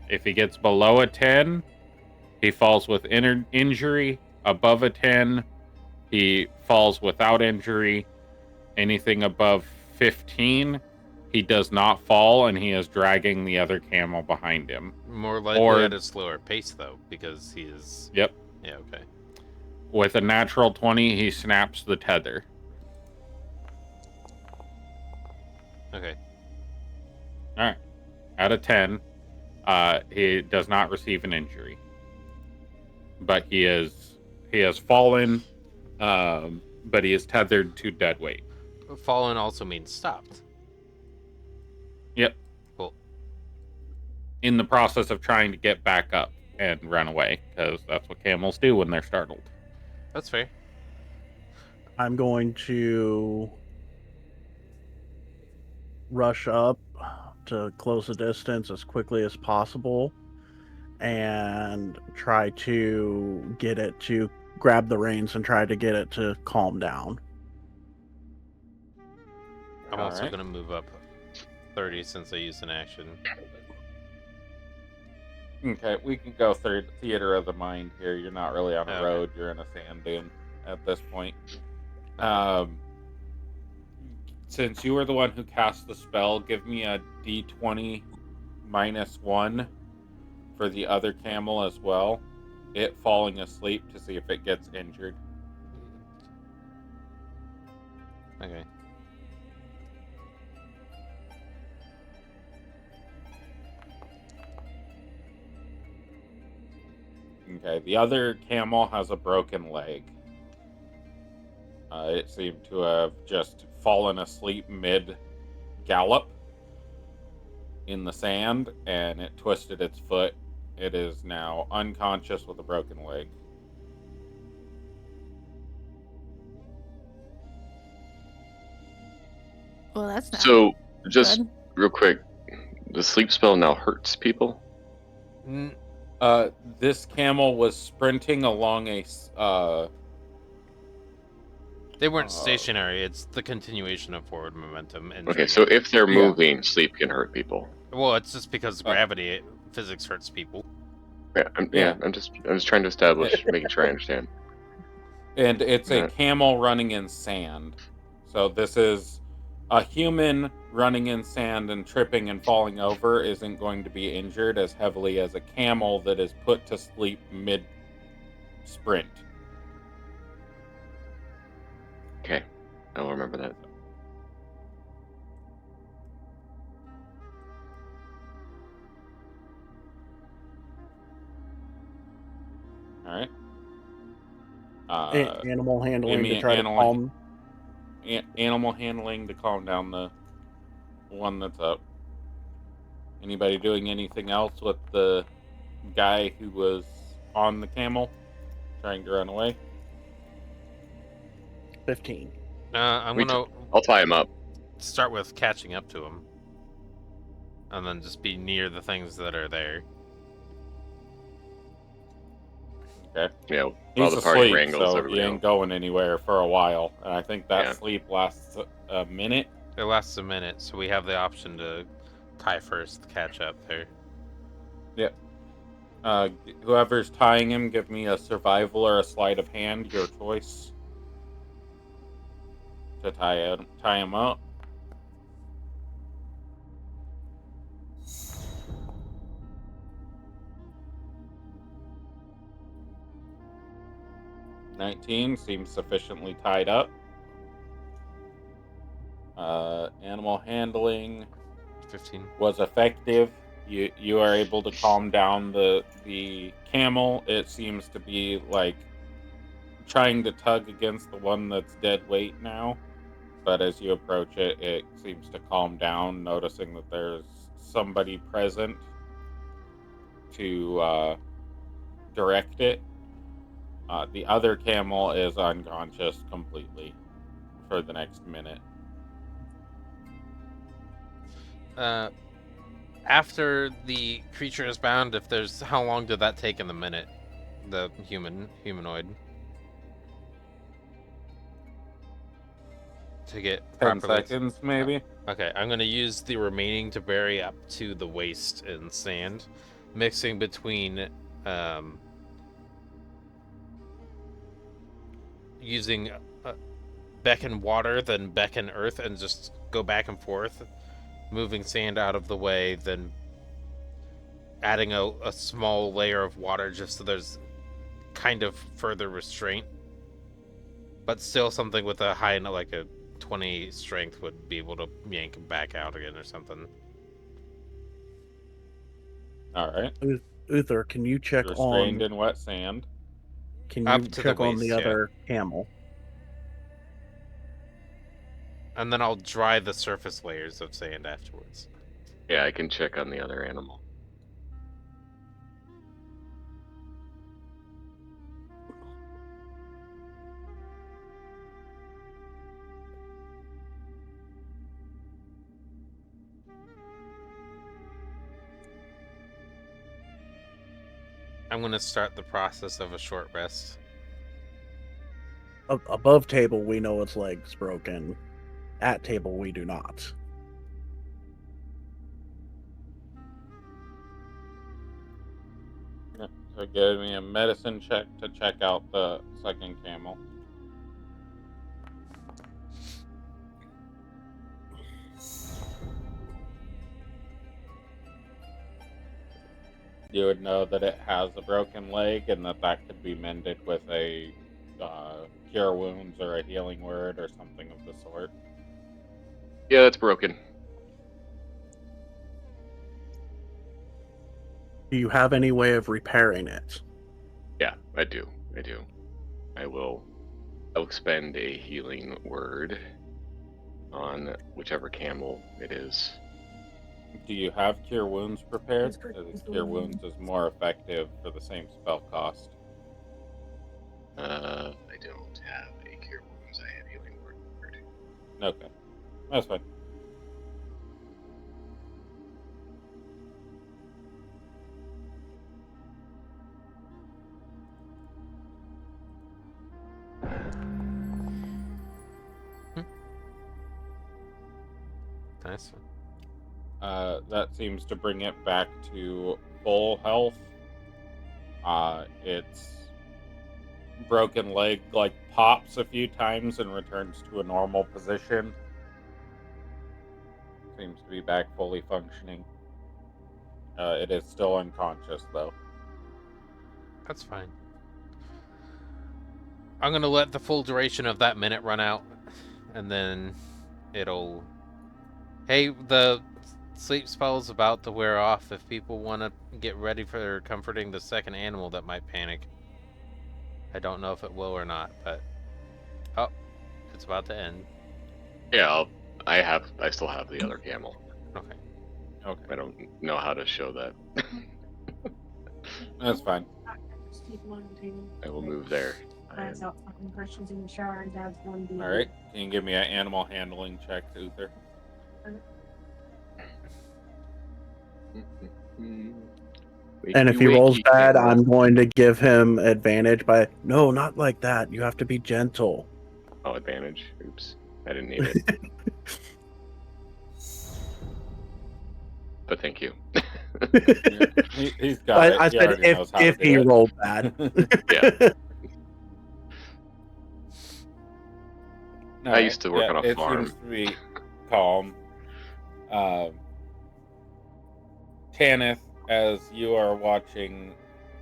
If he gets below a 10, he falls with injury. Above a 10, he falls without injury. Anything above 15, he does not fall, and he is dragging the other camel behind him. More likely at a slower pace, though, because he is... Yep. Yeah, okay. With a natural 20, he snaps the tether. Okay. All right. Out of 10, he does not receive an injury. But he has fallen, but he is tethered to dead weight. Fallen also means stopped. Yep. Cool. In the process of trying to get back up and run away, because that's what camels do when they're startled. That's fair. I'm going to rush up to close the distance as quickly as possible and try to get it to grab the reins and try to get it to calm down. I'm also Alright. going to move up 30 since I used an action. Okay, we can go third theater of the mind here. You're not really on a Okay. road. You're in a sand dune at this point. Since you were the one who cast the spell, give me a d20 -1 for the other camel as well. It falling asleep to see if it gets injured. Okay. Okay, the other camel has a broken leg. It seemed to have just fallen asleep mid-gallop in the sand, and it twisted its foot. It is now unconscious with a broken leg. Well, that's not So, just good. real quick, the sleep spell now hurts people? N- This camel was sprinting along a They weren't stationary. It's the continuation of forward momentum. Okay, so if they're Yeah. moving, sleep can hurt people. Well, it's just because gravity, physics hurts people. Yeah, I'm just trying to establish, making sure I understand. And it's a Yeah. camel running in sand. So this is a human running in sand and tripping and falling over isn't going to be injured as heavily as a camel that is put to sleep mid-sprint. Okay, I'll remember that. All right. Animal handling me to try to animal- calm. Animal handling to calm down the one that's up. Anybody doing anything else with the guy who was on the camel trying to run away? 15. I'm We going to I'll tie him up. start with catching up to him. And then just be near the things that are there. Okay. Yeah, while He's the party asleep, wrangles so he everybody ain't else. going anywhere for a while. And I think that Yeah. sleep lasts a minute. It lasts a minute, so we have the option to tie first, catch up there. Whoever's tying him, give me a survival or a sleight of hand, your choice, to tie him up. $19 seems sufficiently tied up. Animal handling 15. was effective. You are able to calm down the camel. It seems to be like trying to tug against the one that's dead weight now, but as you approach it, it seems to calm down, noticing that there's somebody present to direct it. The other camel is unconscious completely for the next minute. after the creature is bound, if there's how long did that take in the minute? The humanoid to get 10 properly. seconds, maybe. Okay, I'm gonna use the remaining to bury up to the waist in sand, mixing between using beckon water, then beckon earth, and just go back and forth, moving sand out of the way, then adding a small layer of water just so there's kind of further restraint. But still something with a high, like a 20 strength would be able to yank him back out again or something. All right. Uther, can you check Restrained on? in wet sand. Can Up you to the check on the waist, yeah. other camel? And then I'll dry the surface layers of sand afterwards. Yeah, I can check on the other animal. I'm gonna start the process of a short rest. Above table, we know its legs broken. At table, we do not. Yeah, so give me a medicine check to check out the second camel. You would know that it has a broken leg and that could be mended with a cure wounds or a healing word or something of the sort. Yeah, that's broken. Do you have any way of repairing it? Yeah, I do. I'll expend a healing word on whichever camel it is. Do you have cure wounds prepared? Because cure wounds is more effective for the same spell cost. I don't have a cure wounds. I have healing word. Okay, that's fine. Nice. That seems to bring it back to full health. Its broken leg pops a few times and returns to a normal position. Seems to be back fully functioning. It is still unconscious though. That's fine. I'm gonna let the full duration of that minute run out, and then it'll... Hey, the sleep spell's about to wear off. If people want to get ready for comforting the second animal that might panic. I don't know if it will or not, but... Oh, it's about to end. Yeah, I still have the other camel. Okay. I don't know how to show that. That's fine. I will move there. All right. Can you give me an animal handling check, Uther? And if he rolls bad, I'm going to give him advantage by... No, not like that. You have to be gentle. Oh, advantage. Oops. I didn't need it. But thank you. He's got it. I He said already knows how if to do he it. rolled bad. Yeah. No, I used to work on a farm. It seems to be calm. Tanith, as you are watching,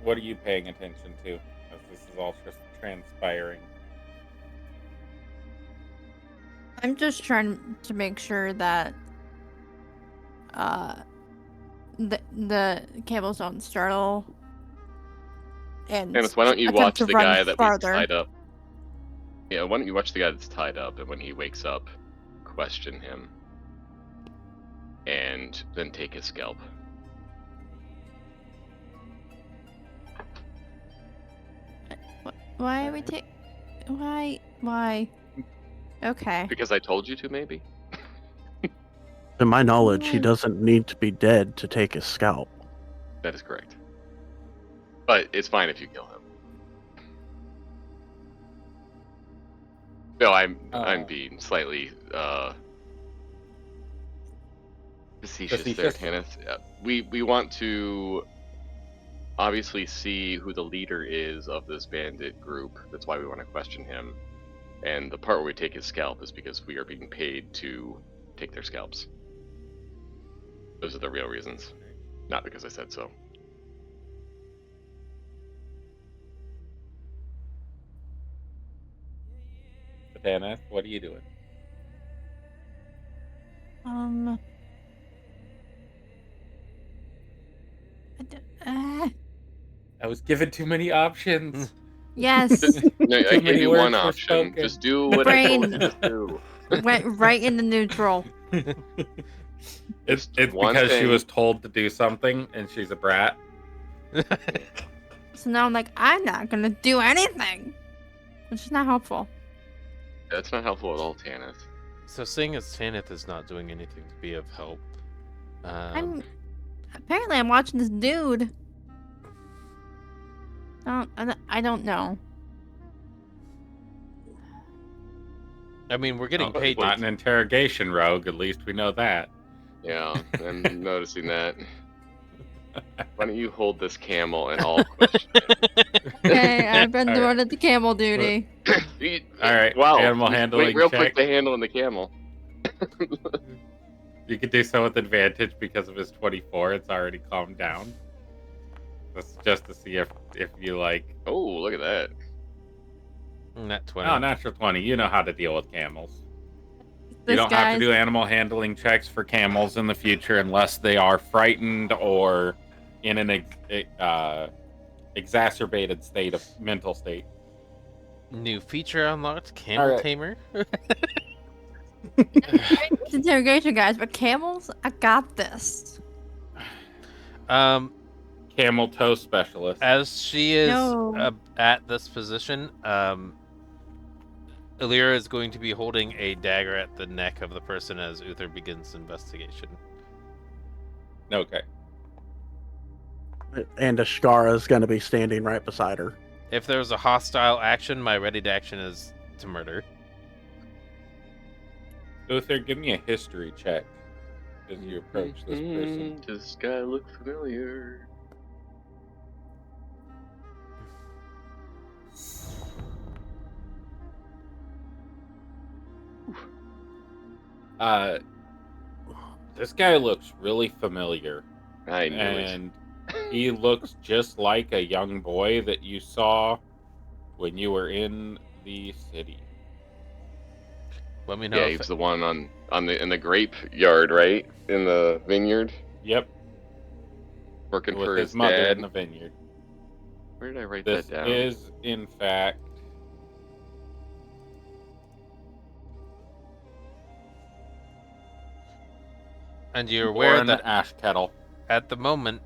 what are you paying attention to as this is all just transpiring? I'm just trying to make sure that the cables don't startle and Dennis, why don't you attempt watch to the run guy that farther. we tied up? Yeah, why don't you watch the guy that's tied up, and when he wakes up, question him, and then take his scalp. Why are we Why? Okay. Because I told you to, maybe? To my knowledge, he Yeah. doesn't need to be dead to take his scalp. That is correct. But it's fine if you kill him. No, I'm being slightly facetious there, Tanith. We want to obviously see who the leader is of this bandit group. That's why we want to question him. And the part where we take his scalp is because we are being paid to take their scalps. Those are the real reasons, not because I said so. Tanith, what are you doing? I was given too many options. Yes. No, I Too gave many you one words were option. spoken. Just do what I told you Brain. to do. Went right into neutral. It's one because she thing. was told to do something and she's a brat. So now I'm like, I'm not gonna do anything, which is not helpful. That's not helpful at all, Tanith. So seeing as Tanith is not doing anything to be of help, I'm watching this dude. I don't know. I mean, we're getting paid. Not an interrogation, Rogue. At least we know that. Yeah, I'm noticing that. Why don't you hold this camel and I'll question it? Okay, I've been All doing it the camel duty. All right, Wow. animal handling Wait real check. quick to handle the camel. You could do so with advantage because of his 24. It's already calmed down. That's just to see if you like. Oh, look at that. Nat 20. Oh, natural 20. You know how to deal with camels. You This don't have to guy's do animal handling checks for camels in the future unless they are frightened or in an exacerbated mental state. New feature unlocked, Camel Alright. Tamer. It's interrogation, guys, but camels, I got this. Camel toe specialist. As she is No. at this position, Illyra is going to be holding a dagger at the neck of the person as Uther begins investigation. Okay. And Ashkara is going to be standing right beside her. If there's a hostile action, my ready to action is to murder. Uther, give me a history check as you approach this person. Does this guy look familiar? This guy looks really familiar. I knew it. And he looks just like a young boy that you saw when you were in the city. Let me know. Yeah, he was the one in the grape yard, right? In the vineyard, Yep, working with for his his mother dad. in the vineyard. Where did I write This that down? is, in fact, And you're aware Warren that Ash Kettle. at the moment,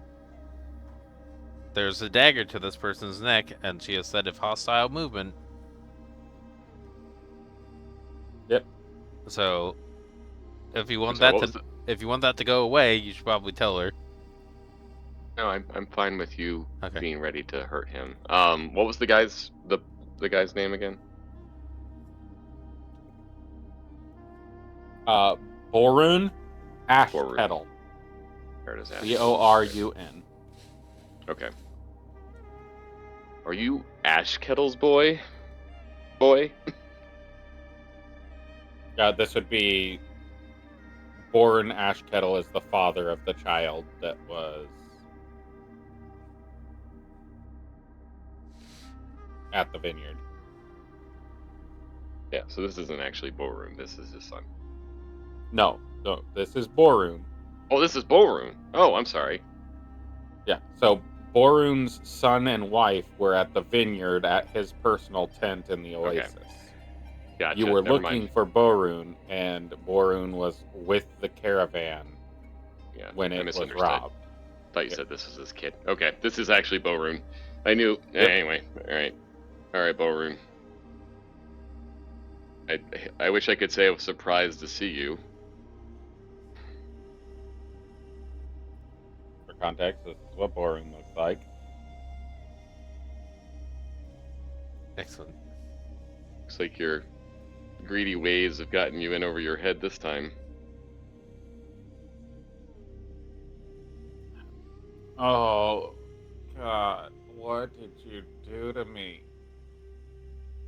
there's a dagger to this person's neck, and she has said if hostile movement. Yep. So, if you want So what that was to if you want that to go away, you should probably tell her. No, I'm fine with you Okay. being ready to hurt him. What was the guy's name again? Borun Ash Borun. Kettle. Where does that? Borun. Okay. Are you Ash Kettle's boy? Boy? This would be Borun Ash Kettle is the father of the child that was at the vineyard. Yeah. So this isn't actually Borun. This is his son. No, this is Borun. Oh, this is Borun. Oh, I'm sorry. Yeah, so Borun's son and wife were at the vineyard at his personal tent in the Oasis. Gotcha. You were Never looking mind. for Borun, and Borun was with the caravan Yeah, when I it was misunderstood. robbed. Thought you said this was his kid. Okay, this is actually Borun. I knew. Yep. Anyway, all right, Borun. I wish I could say I was surprised to see you. context, this is what boring looks like. Excellent. Looks like your greedy ways have gotten you in over your head this time. Oh, God. What did you do to me?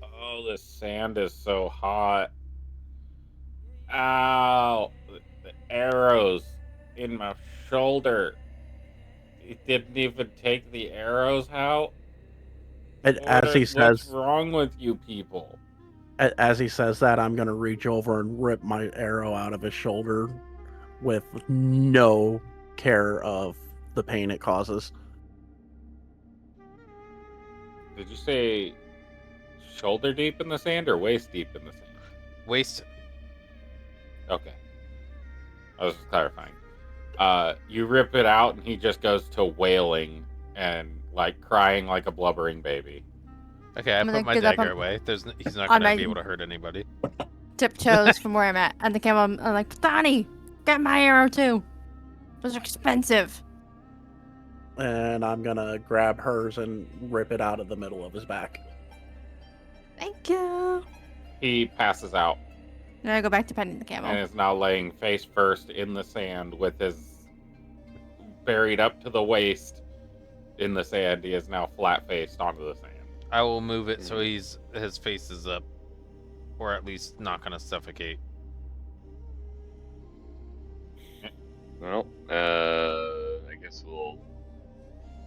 Oh, this sand is so hot. Ow. The arrows in my shoulder. It didn't even take the arrows out? And as he What's says, wrong with you people? as he says that, I'm gonna reach over and rip my arrow out of his shoulder with no care of the pain it causes. Did you say shoulder deep in the sand or waist deep in the sand? Waste. Okay. I was just clarifying. You rip it out and he just goes to wailing and like crying like a blubbering baby. Okay, I I'm gonna put my get up dagger on- away. He's not on gonna my- be able to hurt anybody. Tiptoes from where I'm at. And the camel, I'm like, Donnie, get my arrow too. Those are expensive. And I'm gonna grab hers and rip it out of the middle of his back. Thank you. He passes out Then I go back to petting the camel. and is now laying face first in the sand with his buried up to the waist in the sand. He is now flat faced onto the sand. I will move it so his face is up, or at least not gonna suffocate. Well, I guess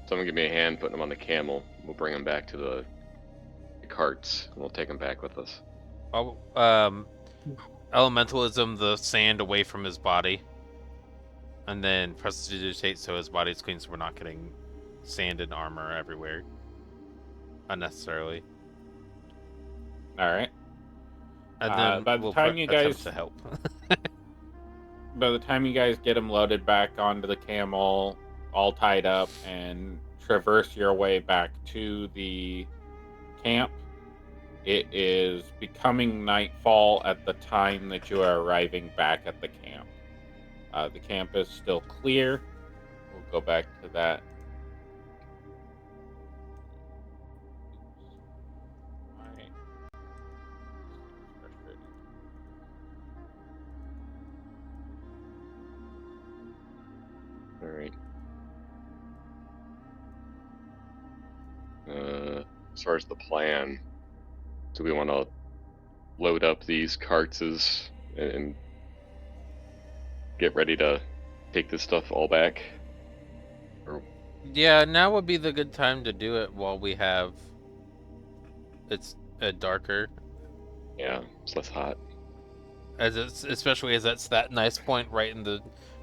someone give me a hand putting him on the camel. We'll bring him back to the carts, and we'll take him back with us. Oh, elementalism the sand away from his body, and then prestidigitate so his body's clean, so we're not getting sand and armor everywhere unnecessarily. All right. And then by the we'll time you attempt guys- to help. By the time you guys get him loaded back onto the camel, all tied up, and traverse your way back to the camp, it is becoming nightfall at the time that you are arriving back at the camp. The camp is still clear. We'll go back to that. Alright. Frustrating. All right. As far as the plan, do we want to load up these carts and get ready to take this stuff all back? Yeah, now would be the good time to do it while we have it's darker, Yeah, it's less hot. especially as that's that nice point right in the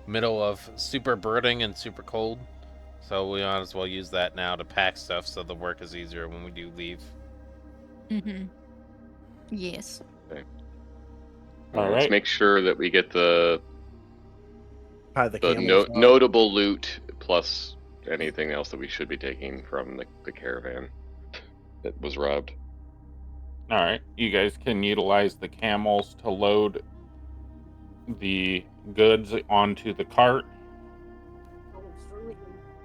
middle of super burning and super cold. So we might as well use that now to pack stuff so the work is easier when we do leave. Mm-hmm. Yes. All Let's right. make sure that we get the Tie the camels up. notable loot plus anything else that we should be taking from the caravan that was robbed. All right, you guys can utilize the camels to load the goods onto the cart.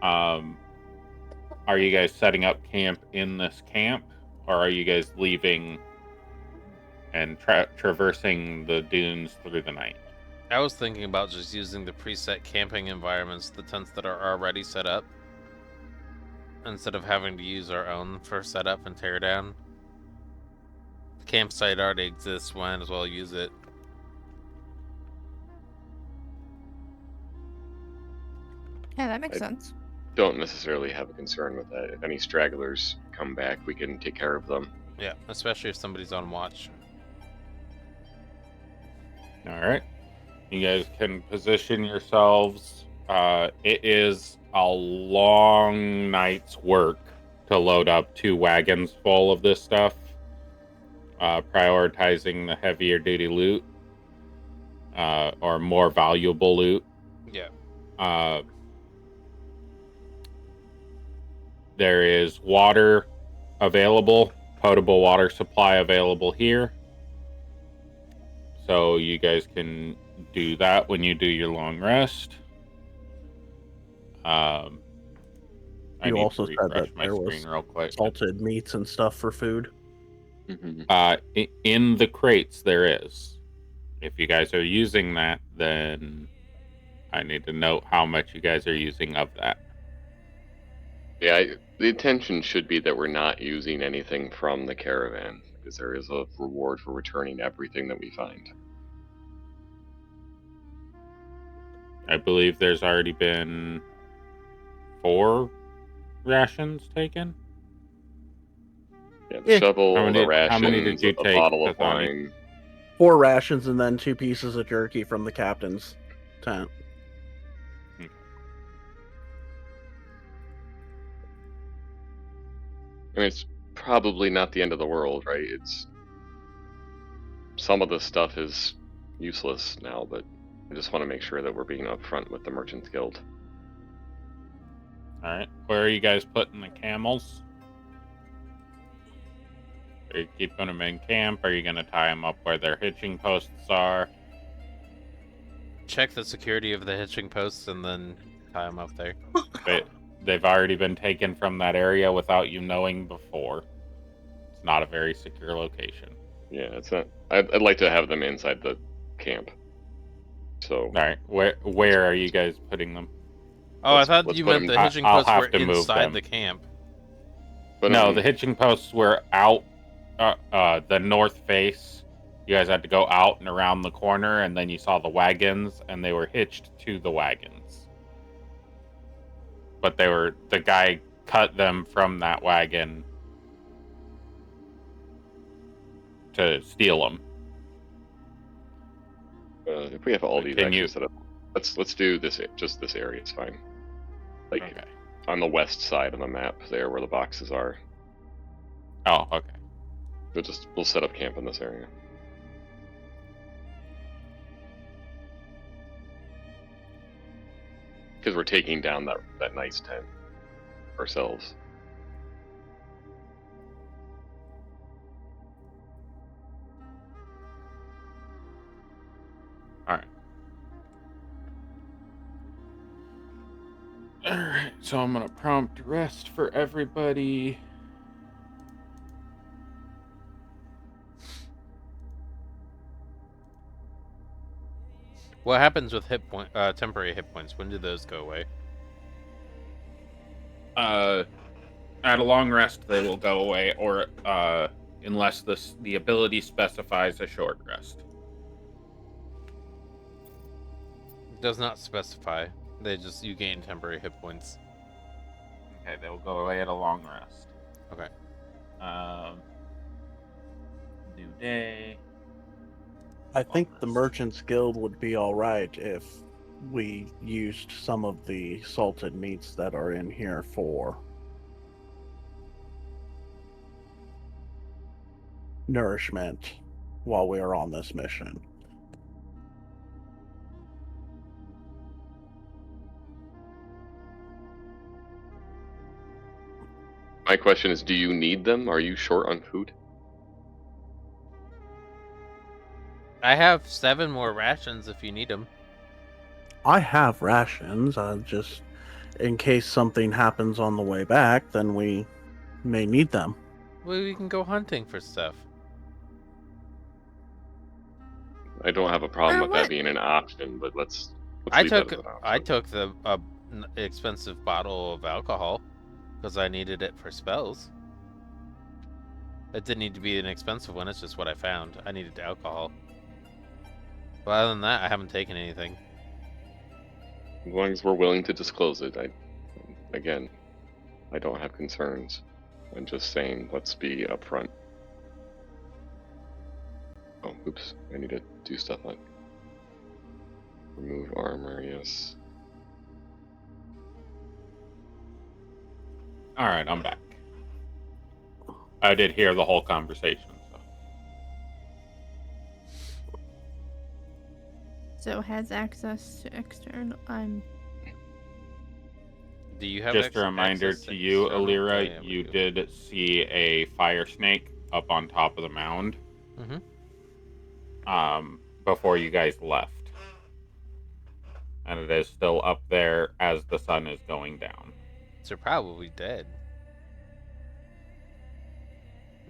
Are you guys setting up camp in this camp, or are you guys leaving and traversing the dunes through the night? I was thinking about just using the preset camping environments, the tents that are already set up, instead of having to use our own for setup and tear down. The campsite already exists, might as well use it. Yeah, that makes I- sense. Don't necessarily have a concern with that. If any stragglers come back, we can take care of them. Yeah, especially if somebody's on watch. All right, you guys can position yourselves. It is a long night's work to load up 2 wagons full of this stuff, prioritizing the heavier duty loot, or more valuable loot. Yeah. There is water available, potable water supply available here. So you guys can do that when you do your long rest. I You need also to said refresh that my there screen was real quick. salted meats and stuff for food. In the crates there is. If you guys are using that, then I need to note how much you guys are using of that. Yeah, the intention should be that we're not using anything from the caravan, because there is a reward for returning everything that we find. I believe there's already been 4 rations taken. Yeah, the Yeah. shovel, the How many did rations, you a take, bottle of Tathani? wine. 4 rations and then 2 pieces of jerky from the captain's tent. I mean, it's probably not the end of the world, right? It's some of the stuff is useless now, but I just want to make sure that we're being upfront with the Merchants Guild. All right. Where are you guys putting the camels? Are you keeping them in camp? Are you going to tie them up where their hitching posts are? Check the security of the hitching posts and then tie them up there. They've already been taken from that area without you knowing before. It's not a very secure location. Yeah, it's not. I'd like to have them inside the camp. So. All right. Where are you guys putting them? Oh, I thought let's you put meant them- the hitching I'll posts have were to move inside them. the camp. No, the hitching posts were out the north face. You guys had to go out and around the corner, and then you saw the wagons, and they were hitched to the wagons. But the guy cut them from that wagon to steal them. If we have all these Can actually you- set up, let's do this. Just this area is fine. Like Okay. on the west side of the map, there where the boxes are. Oh, okay. We'll set up camp in this area. Because we're taking down that nice tent ourselves. All right. All right. So I'm gonna prompt rest for everybody. What happens with temporary hit points? When do those go away? At a long rest, they will go away, or unless the ability specifies a short rest. It does not specify. You gain temporary hit points. Okay, they will go away at a long rest. Okay. New day. I think the Merchants Guild would be alright if we used some of the salted meats that are in here for nourishment while we are on this mission. My question is, do you need them? Are you short on food? I have 7 more rations if you need them. I have rations, just in case something happens on the way back, then we may need them. Well, we can go hunting for stuff. I don't have a problem Or with that what? being an option, but let's I leave that took as an option. I took the expensive bottle of alcohol because I needed it for spells. It didn't need to be an expensive one. It's just what I found. I needed alcohol. But other than that, I haven't taken anything. As long as we're willing to disclose it, I don't have concerns. I'm just saying, let's be upfront. Oh, oops! I need to do stuff like remove armor. Yes. All right, I'm back. I did hear the whole conversation. So has access to external. Do you have Just a reminder access to you, external? Alira, Yeah, we you do. did see a fire snake up on top of the mound. Mhm. Before you guys left. and it is still up there as the sun is going down. So probably dead.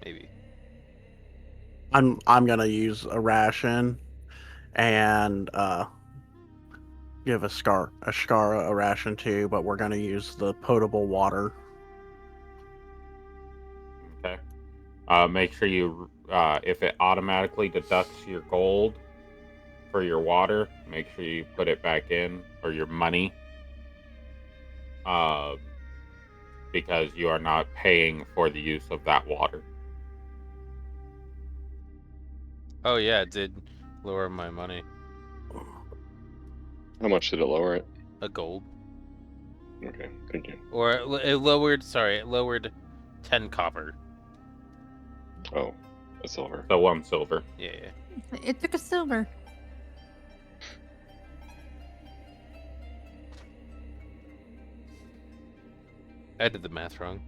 Maybe. I'm gonna use a ration and give a Scar a ration too, but we're gonna use the potable water. Okay. Make sure you, if it automatically deducts your gold for your water, make sure you put it back in, or your money, because you are not paying for the use of that water. Oh yeah, it did lower my money. How much did it lower it? A gold. Okay, thank you. Or it lowered. Sorry, it lowered 10 copper. Oh, a silver. So 1 silver. Yeah. It took a silver. I did the math wrong.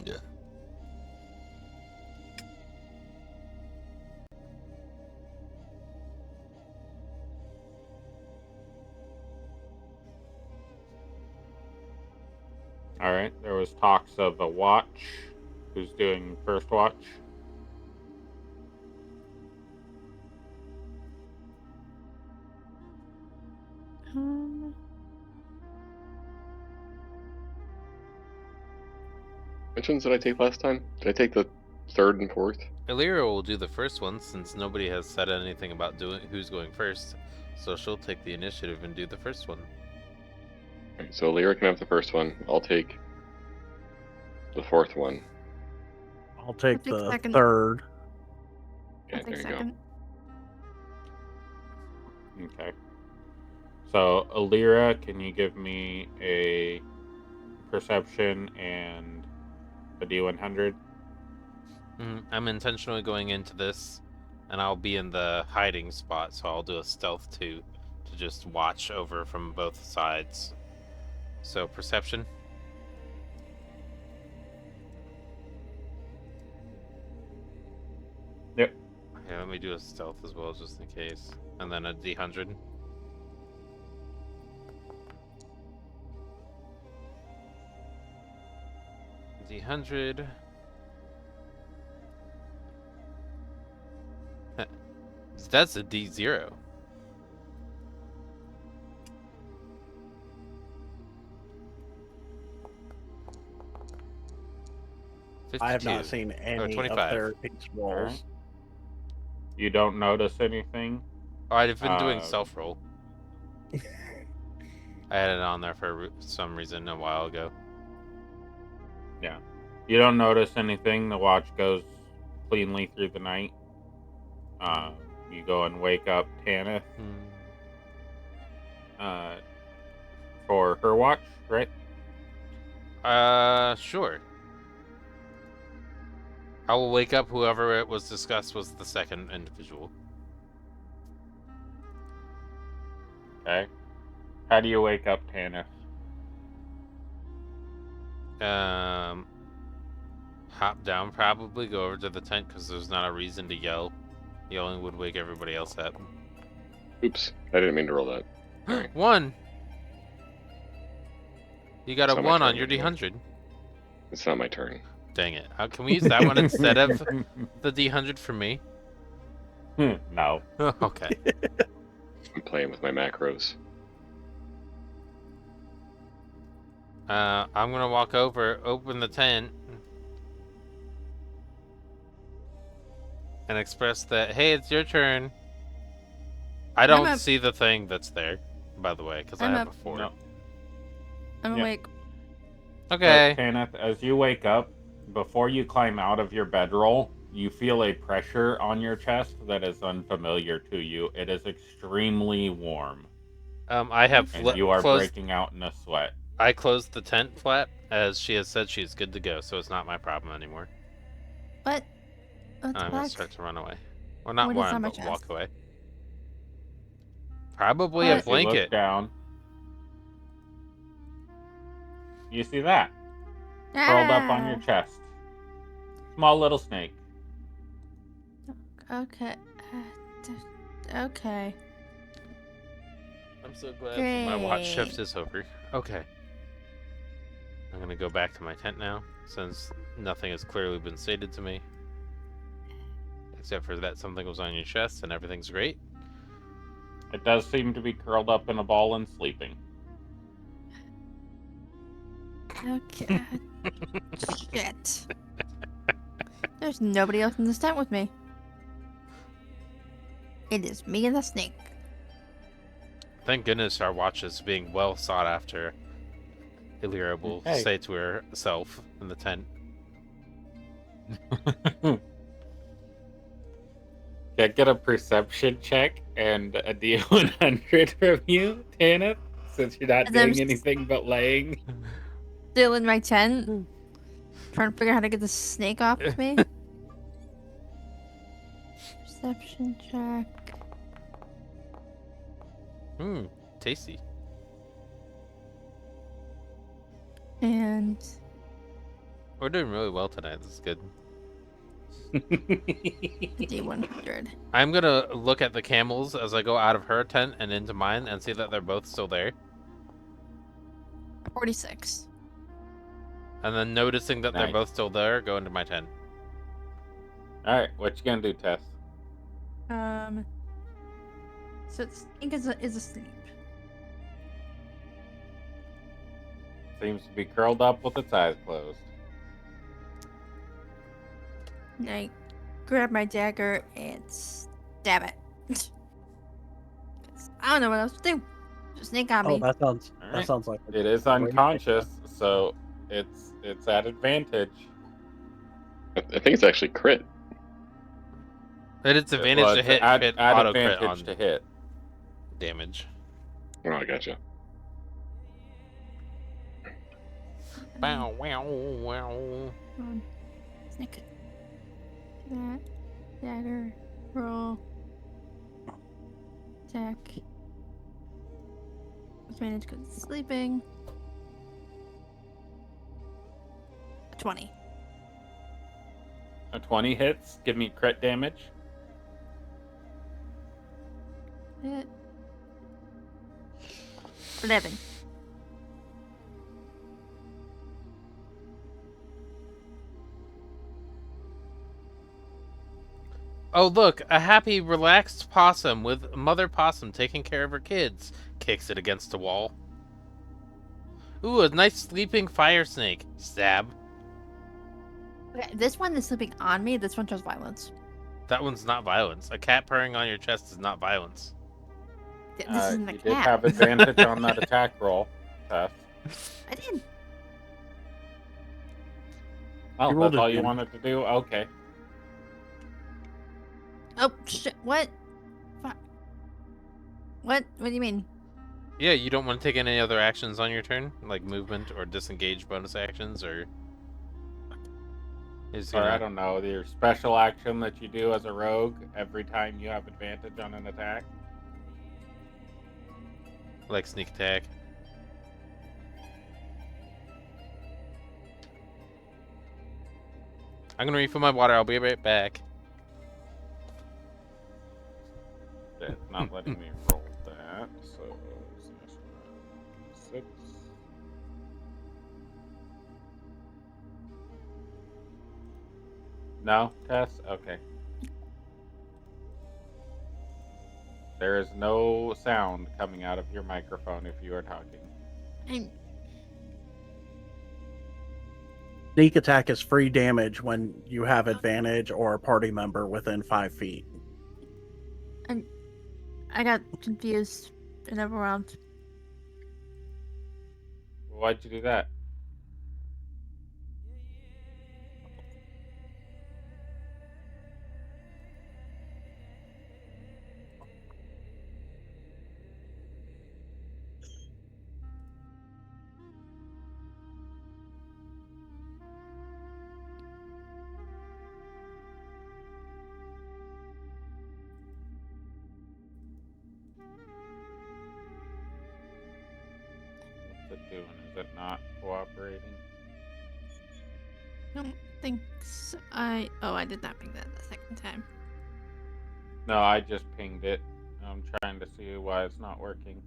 Yeah. All right. There was talks of a watch. Who's doing first watch? Which ones did I take last time? Did I take the third and fourth? Illyria will do the first one since nobody has said anything about doing who's going first. So she'll take the initiative and do the first one. Okay, so Lyra can have the first one. I'll take the fourth one. I'll take take the second. third. Okay, I'll take there you second. Okay. So, Alira, can you give me a perception and a D100? I'm intentionally going into this, and I'll be in the hiding spot, so I'll do a stealth too, to just watch over from both sides. So perception. Yep. Okay, let me do a stealth as well, just in case, and then a D100. D100. That's a D0. I have not 52. seen any of 25. their piece rolls. Alright. You don't notice anything? Oh, I've been doing Um, self-roll. I had it on there for some reason a while ago. Yeah. You don't notice anything. The watch goes cleanly through the night. You go and wake up Tanith for her watch, right? Sure. I will wake up whoever it was discussed was the second individual. Okay. How do you wake up Tanith? Hop down probably, go over to the tent because there's not a reason to yell. Yelling would wake everybody else up. Oops, I didn't mean to roll that. Sorry. 1! You got It's a not my 1 on turn your anymore. D100. It's not my turn. Dang it. Can we use that one instead of the D100 for me? No. Okay. I'm playing with my macros. I'm gonna walk over, open the tent, and express that, hey, it's your turn. I don't up. see the thing that's there, by the way, because I I'm have up. a 4. No. I'm Yeah. awake. Okay. So, Tanith, as you wake up, before you climb out of your bedroll, you feel a pressure on your chest that is unfamiliar to you. It is extremely warm, I have and you are closed. breaking out in a sweat. I closed the tent flap, as she has said she's good to go, so it's not my problem anymore. What? What's I'm gonna black? start to run away. Well, not What is run, on my but walk chest? away. Probably a What? As you look blanket. down, you see that curled up on your chest. Small little snake. Okay. Okay. I'm so glad my watch shift Great. is over. Okay. I'm gonna go back to my tent now, since nothing has clearly been stated to me. Except for that something was on your chest and everything's great. It does seem to be curled up in a ball and sleeping. Okay. Shit. There's nobody else in this tent with me. It is me and the snake. Thank goodness our watch is being well sought after. Illyria will Okay. say to herself in the tent. Get a perception check and a D100 from you, Tana, since you're not As I'm doing anything but laying. Still in my tent. Trying to figure out how to get the snake off of me. Perception check. Tasty. And We're doing really well tonight. This is good. D100. I'm gonna look at the camels as I go out of her tent and into mine and see that they're both still there. 46. And then noticing that they're Nice. both still there, go into my tent. Alright, what you gonna do, Tess? So the snake is asleep. Seems to be curled up with its eyes closed. And I grab my dagger and stab it. 'Cause I don't know what else to do. The snake got Oh, me. that Alright. sounds like It is unconscious, so it's at advantage. I think it's actually crit. It is advantage Well, to it's hit, add auto crit advantage on to hit. damage. Oh, I gotcha. Bow, wow, wow. Snake. That. Dagger. Roll. Attack. Advantage because it's sleeping. 20. A 20 hits. Give me crit damage. Hit. 11. Oh, look, a happy, relaxed possum with Mother Possum taking care of her kids. Kicks it against the wall. Ooh, a nice sleeping fire snake. Stab. Okay, this one is sleeping on me. This one shows violence. That one's not violence. A cat purring on your chest is not violence. This isn't a You cat. did have advantage on that attack roll, Tess. I did. Oh, You rolled that's all you advantage. wanted to do? Okay. Oh, shit. What? Fuck. What? What do you mean? Yeah, you don't want to take any other actions on your turn? Like movement or disengage bonus actions, or... Is Or I gonna... don't know, your special action that you do as a rogue every time you have advantage on an attack. Like sneak attack. I'm gonna refill my water. I'll be right back. It's not letting me roll that, so 6. No, Tess? Okay. There is no sound coming out of your microphone if you are talking. I'm... Sneak attack is free damage when you have advantage or a party member within 5 feet. I got confused and overwhelmed. Why'd you do that? don't think so. I did not pick that the second time. No, I just pinged it. I'm trying to see why it's not working.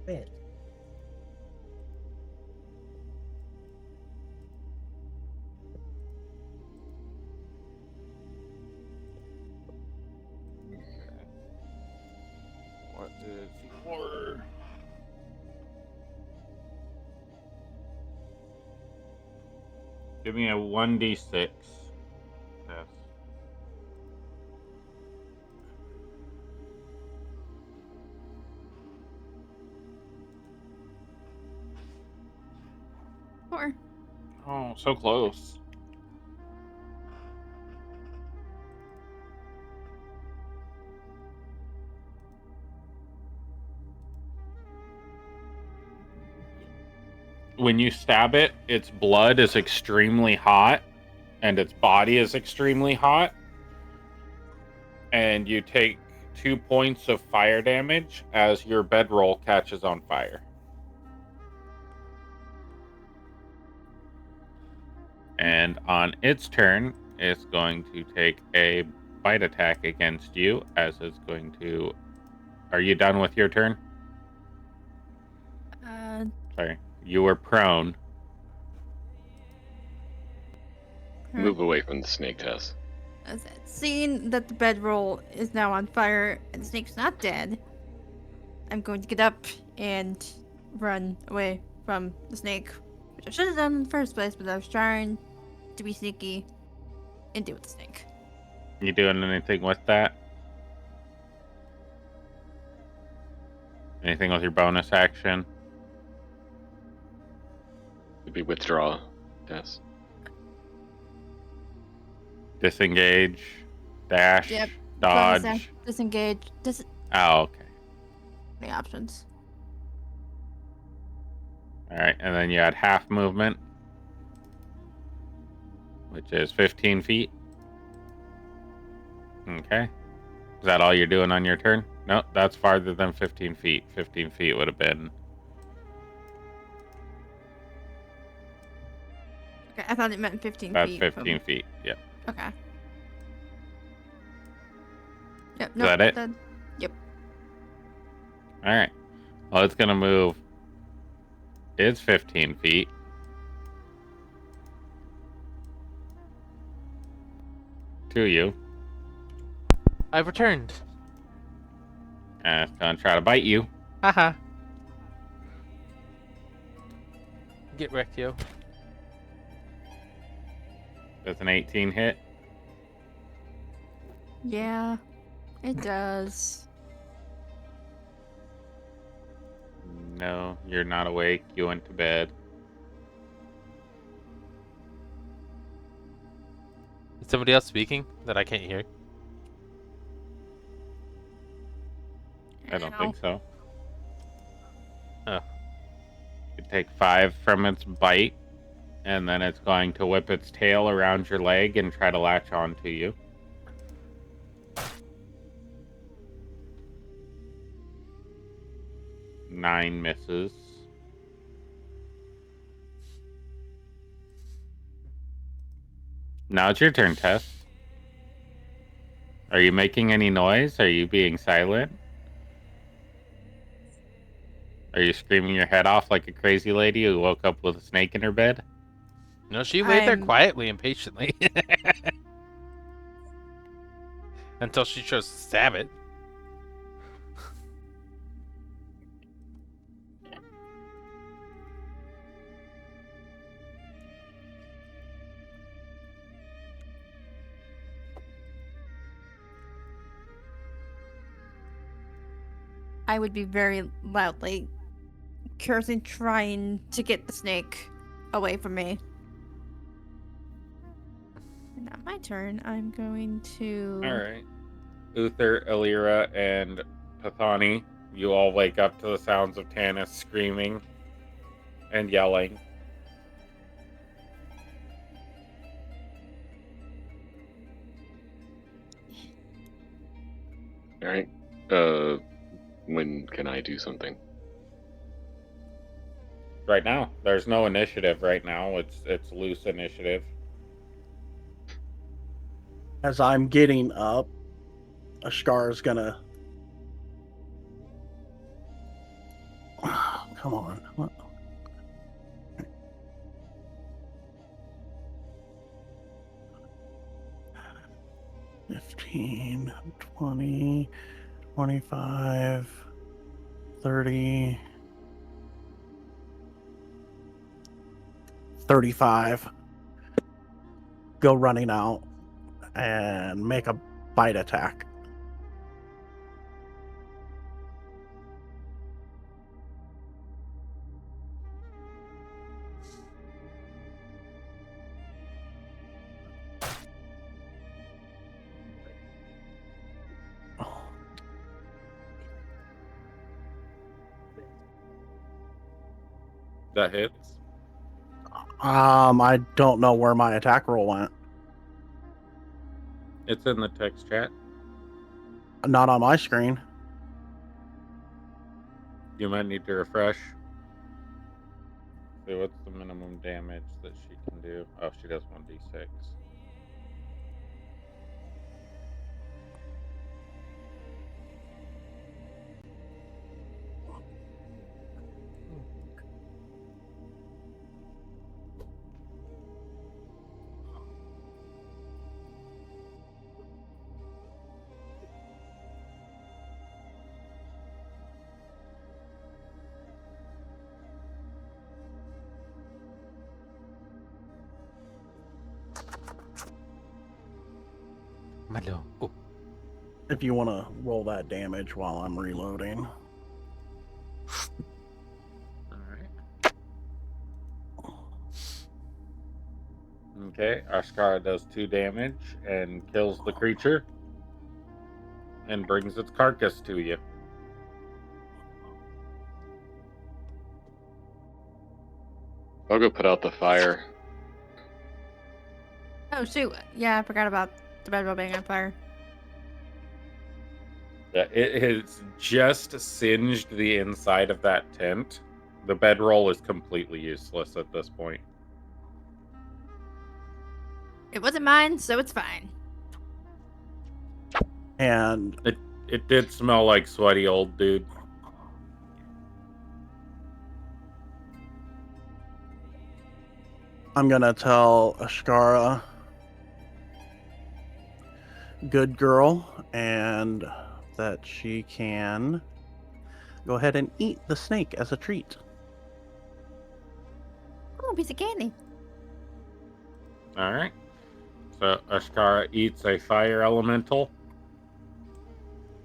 Wait. What is your... Give me a 1d6. Yes. Four. Oh, so close. When you stab it, its blood is extremely hot, and its body is extremely hot. And you take 2 points of fire damage as your bedroll catches on fire. And on its turn, it's going to take a bite attack against you, as it's going to... Are you done with your turn? Sorry. You were prone. Move away from the snake, Tess. As it, seeing that the bedroll is now on fire and the snake's not dead, I'm going to get up and run away from the snake, which I should have done in the first place, but I was trying to be sneaky and deal with the snake. You doing anything with that? Anything with your bonus action? Would be withdraw, Tess. Disengage, dash, Yep. dodge. Disengage. Oh, okay. Any options? All right, and then you had half movement, which is 15 feet. Okay. Is that all you're doing on your turn? No, that's farther than 15 feet. 15 feet would have been... Okay, I thought it meant 15 That's feet. 15 feet, yeah. Okay. Yep. Is that it? Yep. All right. Well, it's going to move. It's 15 feet. To you. I've returned. And it's going to try to bite you. Haha. Get wrecked, yo. That's an 18 hit. Yeah, it does. No, you're not awake. You went to bed. Is somebody else speaking that I can't hear? I don't think so. Oh. You take 5 from its bite, and then it's going to whip its tail around your leg and try to latch onto you. Nine misses. Now it's your turn, Tess. Are you making any noise? Are you being silent? Are you screaming your head off like a crazy lady who woke up with a snake in her bed? No, she laid there I'm- quietly and patiently. Until she chose to stab it. I would be very loudly cursing, trying to get the snake away from me. Now my turn. I'm going to. All right. Uther, Illyra, and Pathani, you all wake up to the sounds of Tanis screaming and yelling. All right. When can I do something? Right now, there's no initiative right now. It's loose initiative. As I'm getting up, Ashkar's gonna. Come on. What? $15, $20, $25, $30, $35. Go running out and make a bite attack. That hits. I don't know where my attack roll went. It's in the text chat. Not on my screen. You might need to refresh. See what's the minimum damage that she can do. Oh, she does 1d6. Malo. Oh, If you want to roll that damage while I'm reloading. Alright. Okay, Ashkara does 2 damage and kills the creature and brings its carcass to you. I'll go put out the fire. Oh shoot! Yeah, I forgot about the bedroll being on fire. Yeah, it has just singed the inside of that tent. The bedroll is completely useless at this point. It wasn't mine, so it's fine. And It did smell like sweaty old dude. I'm going to tell Ashkara, good girl, and that she can go ahead and eat the snake as a treat. Oh, a piece of candy. Alright. So Ashkara eats a fire elemental.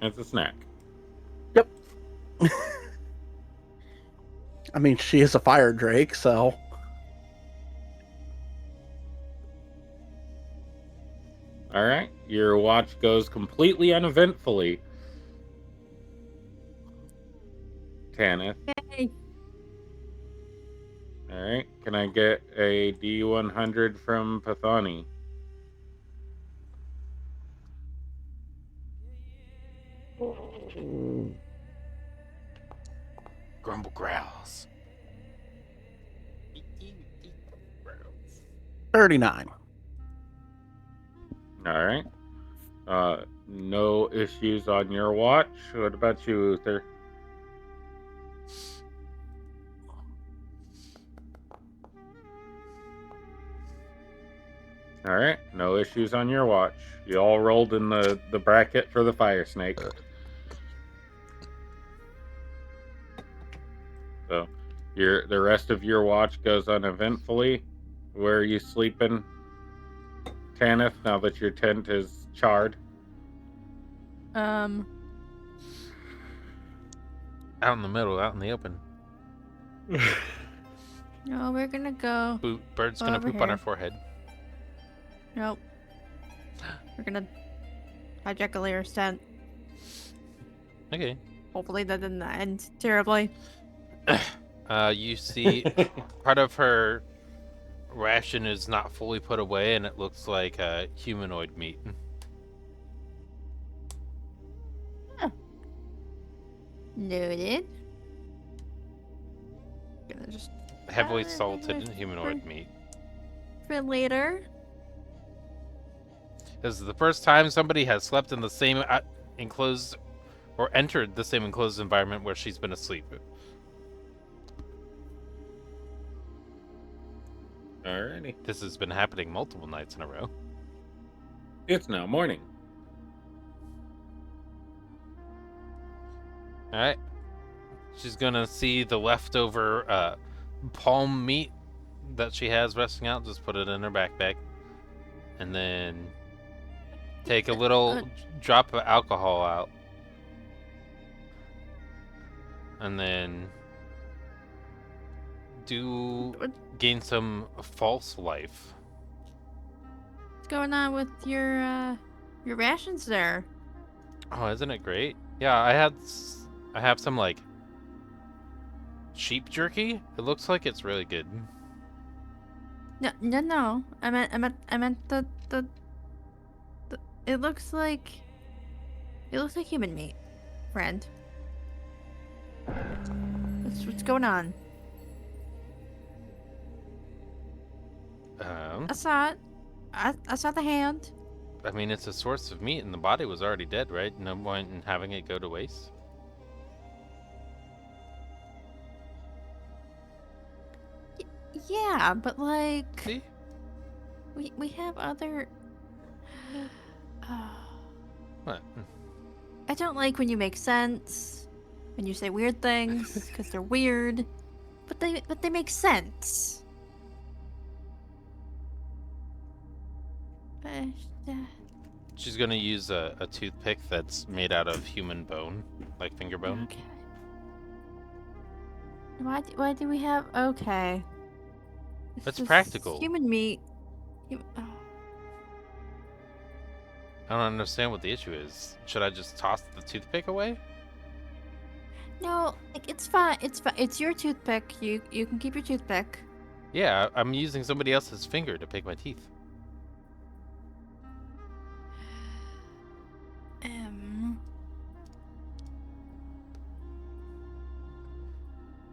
It's a snack. Yep. I mean, she is a fire drake, so. Alright. Your watch goes completely uneventfully. Tanith. Yay! Alright. Can I get a D100 from Pathani? grumble growls. 39. Alright. No issues on your watch. What about you, Uther? Alright, no issues on your watch. You all rolled in the bracket for the fire snake. So the rest of your watch goes uneventfully. Where are you sleeping, Tanith, now that your tent is charred? Out in the middle, out in the open. No, we're gonna go. Bird's gonna Over poop on here. her forehead. Nope. We're gonna hijack a layer tent. Okay. Hopefully that didn't end terribly. You see part of her ration is not fully put away, and it looks like humanoid meat. Noted. Gonna just Heavily salted for- humanoid meat. for later. This is the first time somebody has slept in the same enclosed or entered the same enclosed environment where she's been asleep. Alrighty. This has been happening multiple nights in a row. It's now morning. Alright. She's gonna see the leftover palm meat that she has resting out, just put it in her backpack. And then take a little drop of alcohol out. And then gain some false life. What's going on with your rations there? Oh, isn't it great? Yeah, I have some like sheep jerky. It looks like it's really good. No. I meant the it looks like human meat, friend. What's going on? I saw it. I saw the hand. I mean, it's a source of meat, and the body was already dead, right? No point in having it go to waste. Yeah, but like See? we have other. What? I don't like when you make sense, when you say weird things because they're weird, but they make sense. She's gonna use a toothpick that's made out of human bone, like finger bone. Okay. Why do we have? Okay. That's This practical. Human meat. I don't understand what the issue is. Should I just toss the toothpick away? No, like it's fine. It's fine. It's your toothpick. You can keep your toothpick. Yeah, I'm using somebody else's finger to pick my teeth.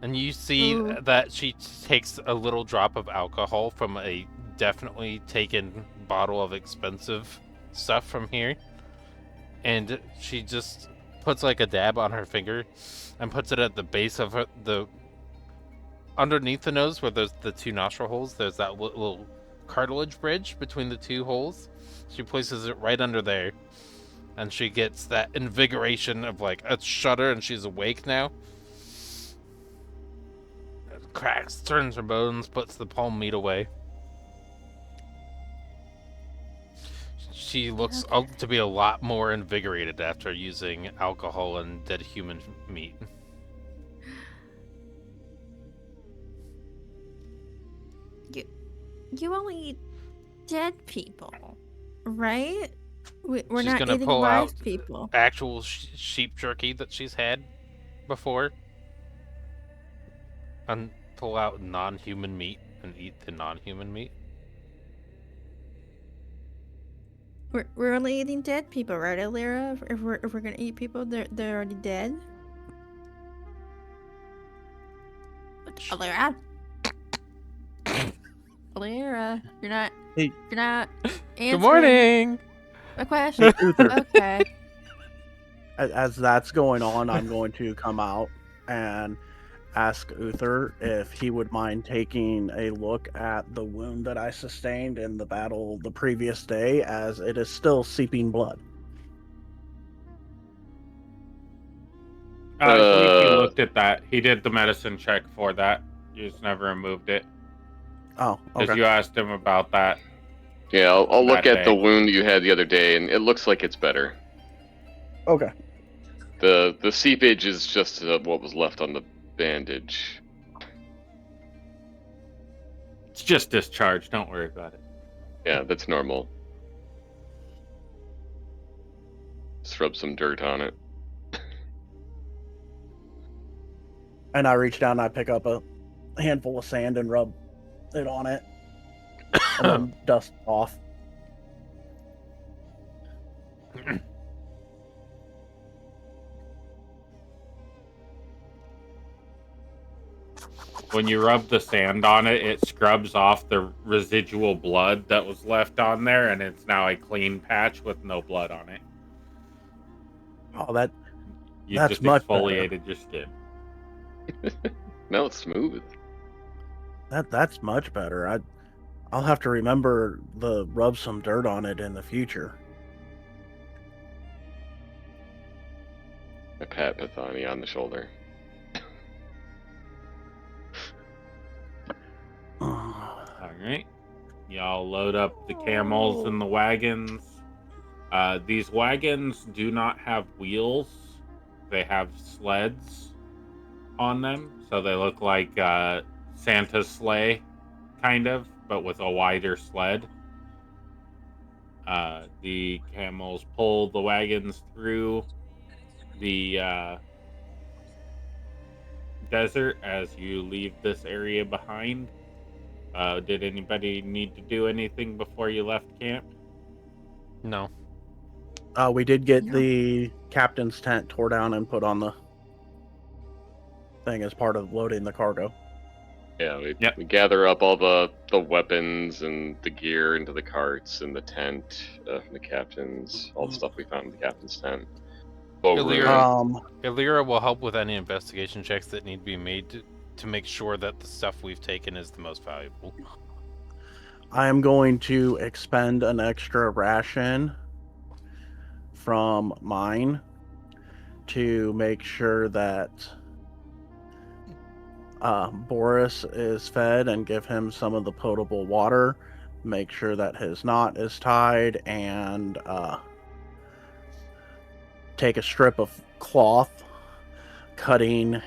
And you see Ooh. that she takes a little drop of alcohol from a definitely taken bottle of expensive stuff from here. And she just puts like a dab on her finger and puts it at the base of the underneath the nose where there's the two nostril holes. There's that little cartilage bridge between the two holes. She places it right under there. And she gets that invigoration of like a shudder, and she's awake now. Cracks, turns her bones, puts the palm meat away. She looks to be a lot more invigorated after using alcohol and dead human meat. You only eat dead people, right? We're She's not gonna eating pull live out people. actual sheep jerky that she's had before, and pull out non-human meat and eat the non-human meat. We're only eating dead people, right, Alira? If we're gonna eat people, they're already dead. Alira, Alira, you're not answering Good morning. my question. Uther, Okay. as that's going on, I'm going to come out and ask Uther if he would mind taking a look at the wound that I sustained in the battle the previous day, as it is still seeping blood. I believe he looked at that. He did the medicine check for that. You just never removed it. Oh, Because okay. you asked him about that. Yeah, I'll look That at the day. wound you had the other day, and it looks like it's better. Okay. The seepage is just what was left on the bandage. It's just discharge. Don't worry about it. Yeah, that's normal. Just rub some dirt on it. And I reach down and I pick up a handful of sand and rub it on it. And then dust off. When you rub the sand on it, it scrubs off the residual blood that was left on there, and it's now a clean patch with no blood on it. Oh, You that's just much better. exfoliated your skin. Now it's smooth. That's much better. I'll have to remember to rub some dirt on it in the future. I pat Pathani on the shoulder. Alright. Y'all load up the camels and the wagons. These wagons do not have wheels. They have sleds on them. So they look like Santa's sleigh, kind of, but with a wider sled. The camels pull the wagons through the desert as you leave this area behind. Did anybody need to do anything before you left camp? No. We did get No. the captain's tent tore down and put on the thing as part of loading the cargo. Yeah, Yep. we gather up all the weapons and the gear into the carts and the tent from the captain's, all the stuff we found in the captain's tent. Illyra will help with any investigation checks that need to be made to make sure that the stuff we've taken is the most valuable. I am going to expend an extra ration from mine to make sure that Boris is fed and give him some of the potable water. Make sure that his knot is tied and take a strip of cloth, cutting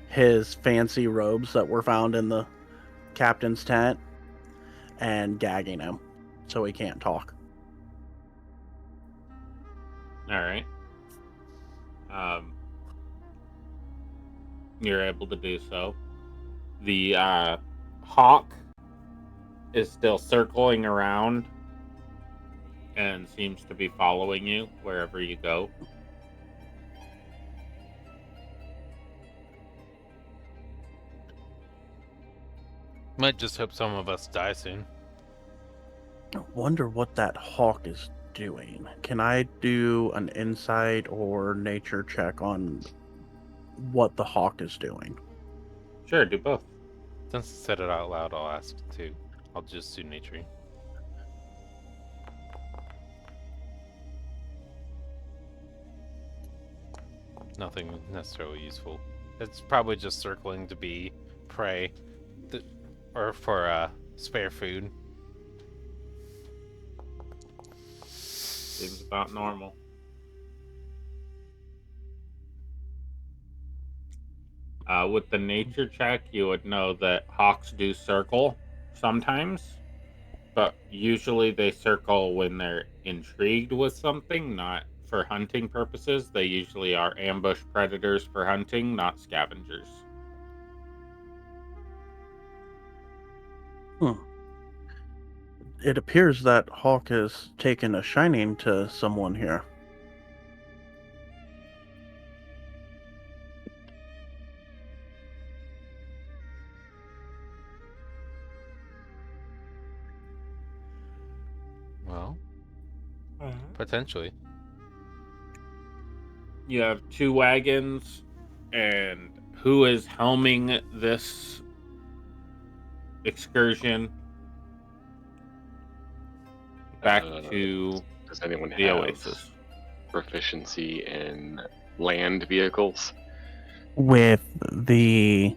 his fancy robes that were found in the captain's tent and gagging him so he can't talk. Alright. You're able to do so. The hawk is still circling around and seems to be following you wherever you go. Might just hope some of us die soon. I wonder what that hawk is doing. Can I do an insight or nature check on what the hawk is doing? Sure, do both. Since I said it out loud, I'll ask too. I'll just do nature. Nothing necessarily useful. It's probably just circling to be prey, or for spare food. Seems about normal. With the nature check, you would know that hawks do circle sometimes, but usually they circle when they're intrigued with something, not for hunting purposes. They usually are ambush predators for hunting, not scavengers. It appears that hawk has taken a shining to someone here. Well, potentially. You have 2 wagons, and who is helming this excursion back to Does anyone the have Oasis? proficiency in land vehicles? With the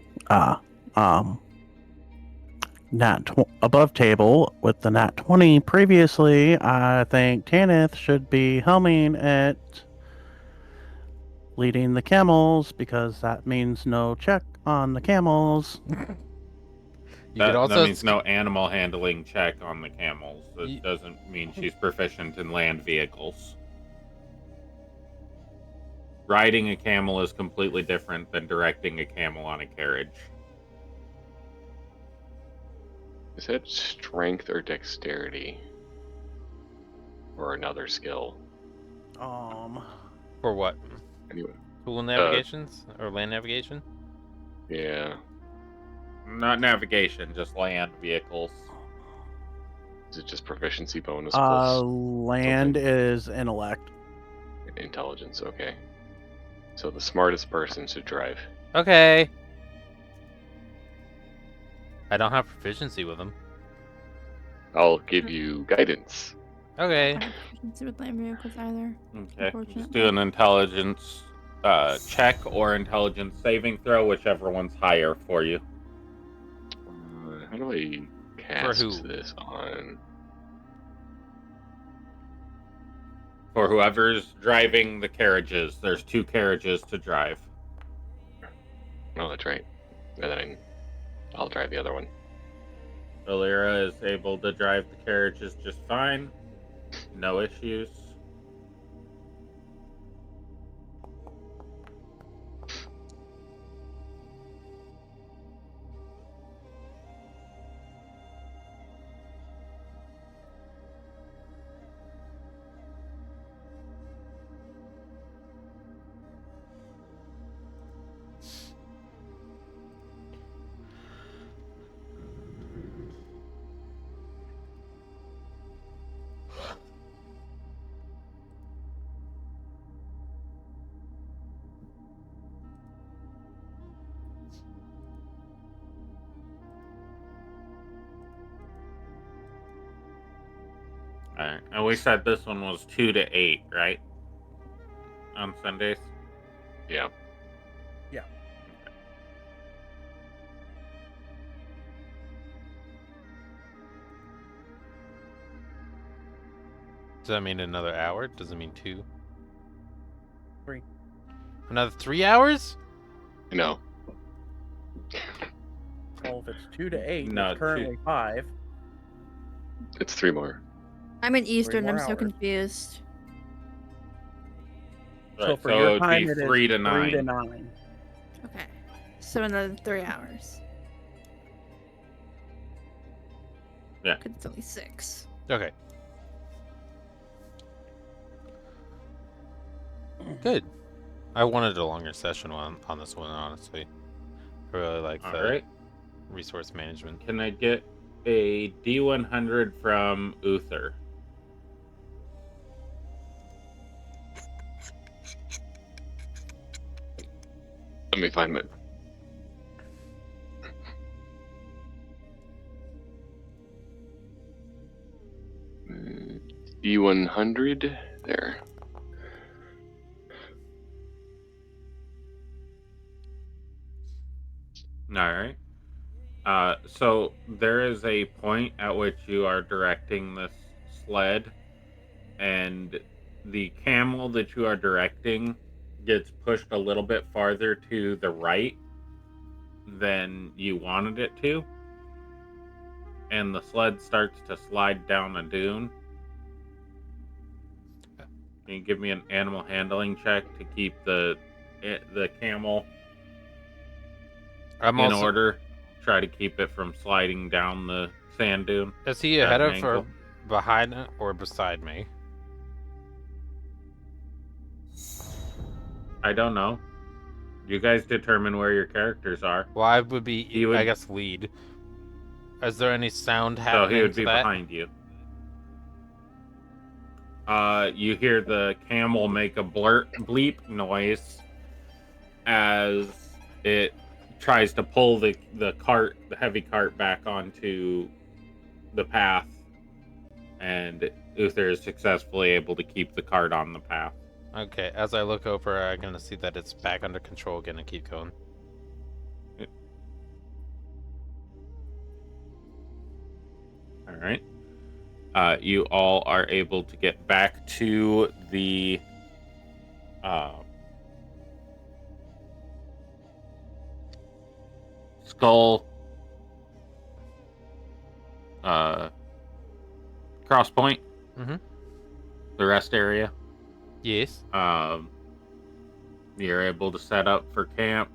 above table with the nat 20 previously, I think Tanith should be helming it, leading the camels, because that means no check on the camels. That means no animal handling check on the camels. It doesn't mean she's proficient in land vehicles. riding a camel is completely different than directing a camel on a carriage. Is that strength or dexterity? Or another skill? For what? Anyway. Tool navigations or land navigation? Yeah. Not navigation, just land vehicles. Is it just proficiency bonus plus Land something? is intellect. Intelligence, okay. So the smartest person should drive. Okay. I don't have proficiency with them. I'll give you guidance. Okay. I don't have proficiency with land vehicles either. Okay, just Unfortunately. do an intelligence check or intelligence saving throw, whichever one's higher for you. How do I cast who? this on? For whoever's driving the carriages, there's 2 carriages to drive. Oh, that's right. And then I'll drive the other one. Valera is able to drive the carriages just fine. No issues. Alright, and we said this one was 2 to 8, right? On Sundays? Yeah. Does that mean another hour? Does it mean 2? 3. Another 3 hours? No. Well, if it's 2 to 8, No, it's currently 5. It's 3 more. I'm in Eastern. more I'm so hours. confused. So Right, for so your it would time, be it is 3 to 9. 3 to 9. Okay. So another 3 hours. Yeah. 'Cause it's only 6. Okay. Good. I wanted a longer session on this one, honestly. I really like the Alright. resource management. Can I get a D100 from Uther? Let me find it. D100. There. Alright. So there is a point at which you are directing this sled, and the camel that you are directing gets pushed a little bit farther to the right than you wanted it to, and the sled starts to slide down a dune. Can you give me an animal handling check to keep the camel I'm in also. order? Try to keep it from sliding down the sand dune. Is he at ahead an of or angle. behind or beside me? I don't know. You guys determine where your characters are. Well, I would be, He would- I guess, lead. Is there any sound So happening he would to be that? behind you. You hear the camel make a bleep noise as it tries to pull the heavy cart back onto the path, and Uther is successfully able to keep the cart on the path. Okay, as I look over, I'm gonna see that it's back under control again and keep going. All right. You all are able to get back to the skull cross point. Mm-hmm. The rest area. Yes. You're able to set up for camp.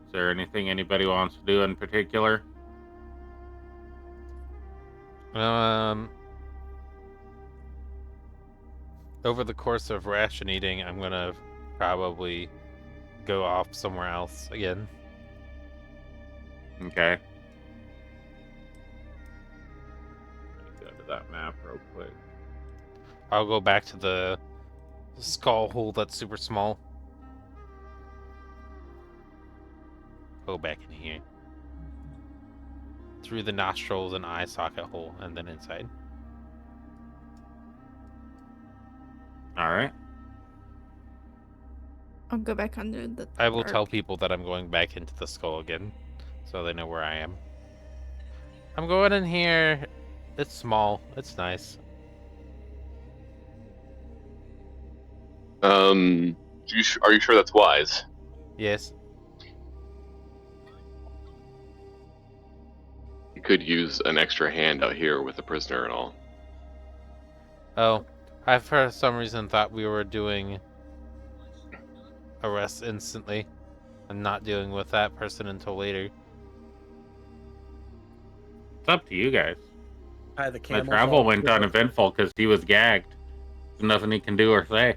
Is there anything anybody wants to do in particular? Over the course of ration eating, I'm gonna probably go off somewhere else again. Okay. Go to that map real quick. I'll go back to the skull hole that's super small. Go back in here. Through the nostrils and eye socket hole, and then inside. Alright. I'll go back under the. I will dark. tell people that I'm going back into the skull again, so they know where I am. I'm going in here. It's small. It's nice. Are you sure that's wise? Yes. You could use an extra hand out here with the prisoner and all. Oh, I for some reason thought we were doing arrest instantly and not dealing with that person until later. It's up to you guys. Tie the My camels travel off went to the- uneventful because he was gagged. There's nothing he can do or say.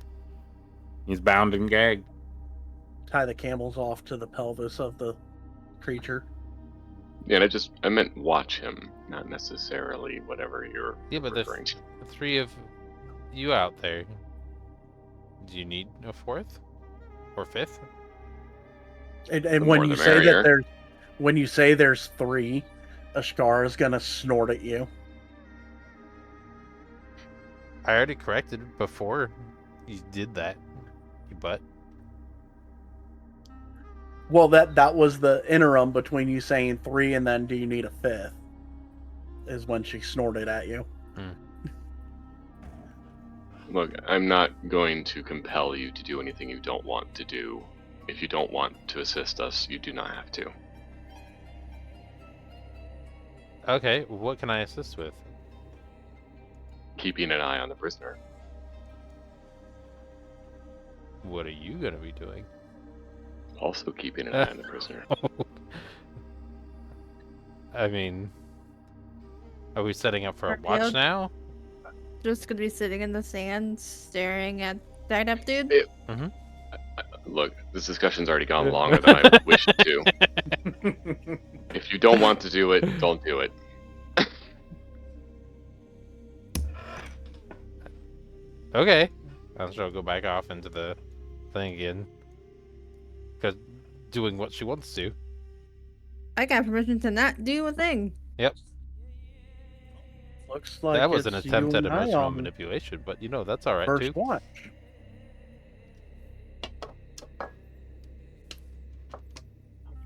He's bound and gagged. Tie the camels off to the pelvis of the creature. Yeah, and I meant watch him, not necessarily whatever you're Yeah, but there's referring to. 3 of you out there. Do you need a 4th? Or 5th? And The when more you the say merrier. when you say there's 3, Ashkar is gonna snort at you. I already corrected it before you did that, you butt. Well, that was the interim between you saying 3 and then do you need a 5th? Is when she snorted at you. Look, I'm not going to compel you to do anything you don't want to do. If you don't want to assist us, you do not have to. Okay, what can I assist with? Keeping an eye on the prisoner. What are you gonna be doing? Also keeping an eye on the prisoner. I mean, are we setting up for a Alright, watch I'll- now? Just gonna be sitting in the sand, staring at that up dude. Look, this discussion's already gone longer than I wished to. If you don't want to do it, don't do it. Okay. I'll sure go back off into the thing again. Because doing what she wants to. I got permission to not do a thing. Looks like That was an it's attempt you at and I emotional on manipulation, but you know, that's alright first too. watch.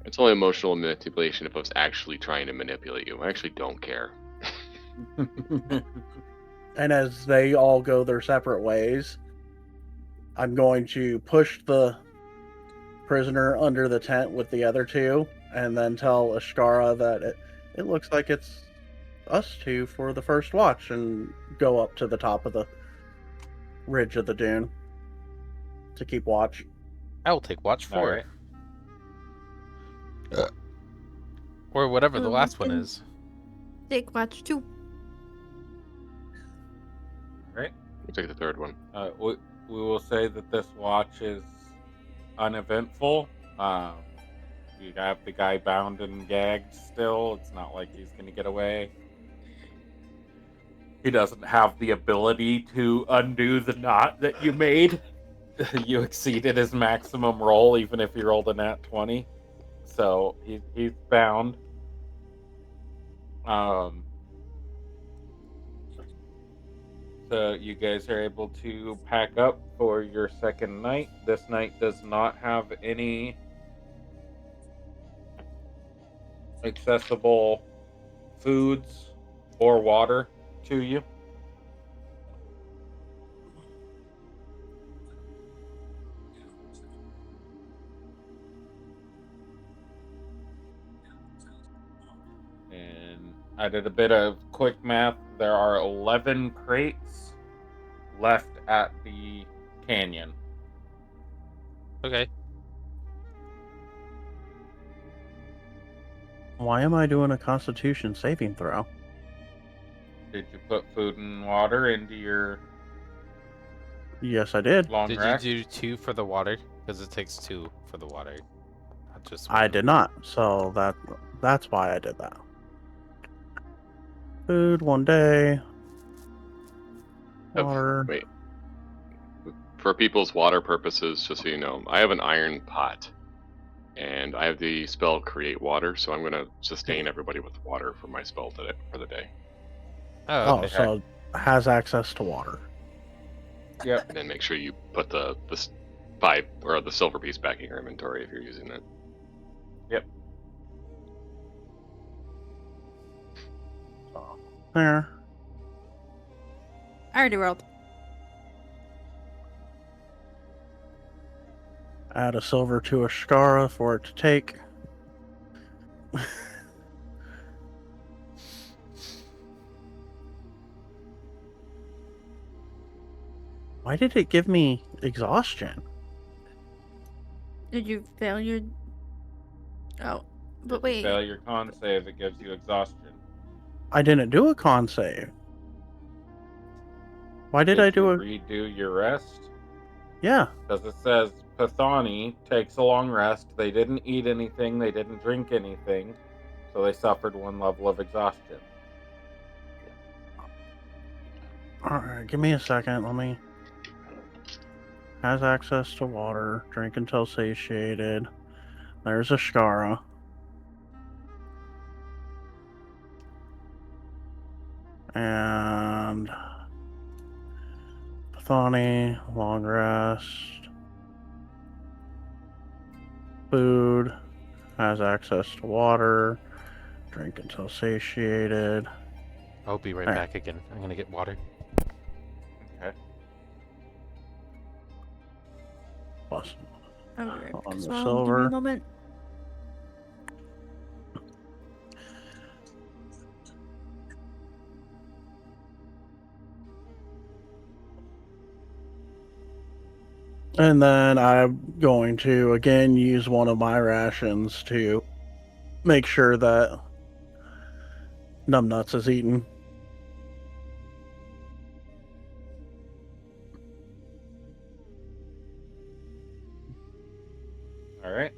It's only emotional manipulation if I was actually trying to manipulate you. I actually don't care. And as they all go their separate ways, I'm going to push the prisoner under the tent with the other 2, and then tell Ashkara that it looks like it's us 2 for the first watch, and go up to the top of the ridge of the dune to keep watch. I will take watch 4. Alright. Or whatever the Um, last one and- is. Take watch 2. Right? We'll take the third one. We will say that this watch is uneventful. You have the guy bound and gagged still. It's not like he's going to get away. He doesn't have the ability to undo the knot that you made. You exceeded his maximum roll, even if you rolled a nat 20. So he's bound. So you guys are able to pack up for your second night. This night does not have any accessible foods or water to you. And I did a bit of quick math. There are 11 crates left at the canyon. Okay. Why am I doing a Constitution saving throw? Did you put food and water into your Yes, I did. long Did rest? you do 2 for the water? Because it takes 2 for the water, not just I 1. did not. So that's why I did that. Food 1 day. Water. Wait. For people's water purposes, just so you know, I have an iron pot. And I have the spell Create Water, so I'm going to sustain everybody with water for my spell today, for the day. Oh, Oh, okay. so has access to water. Yep. And then make sure you put the 5 or the silver piece back in your inventory if you're using it. Yep. So there. I already rolled. Add a silver to a Shkara for it to take. Why did it give me exhaustion? Did you fail your? Oh, but If you wait. fail your con save, it gives you exhaustion. I didn't do a con save. Why did I do you a... redo your rest? Yeah. Because it says Pathani takes a long rest. They didn't eat anything. They didn't drink anything. So they suffered 1 level of exhaustion. Alright, give me a second. Let me... Has access to water. Drink until satiated. There's a Shkara. And... Pathani, long rest. Food. Has access to water. Drink until satiated. I'll be right There. back again. I'm gonna get water. Okay. Plus I'll be right back on as the well. Give me silver. a moment. And then I'm going to again use one of my rations to make sure that Numbnuts is eaten. All right.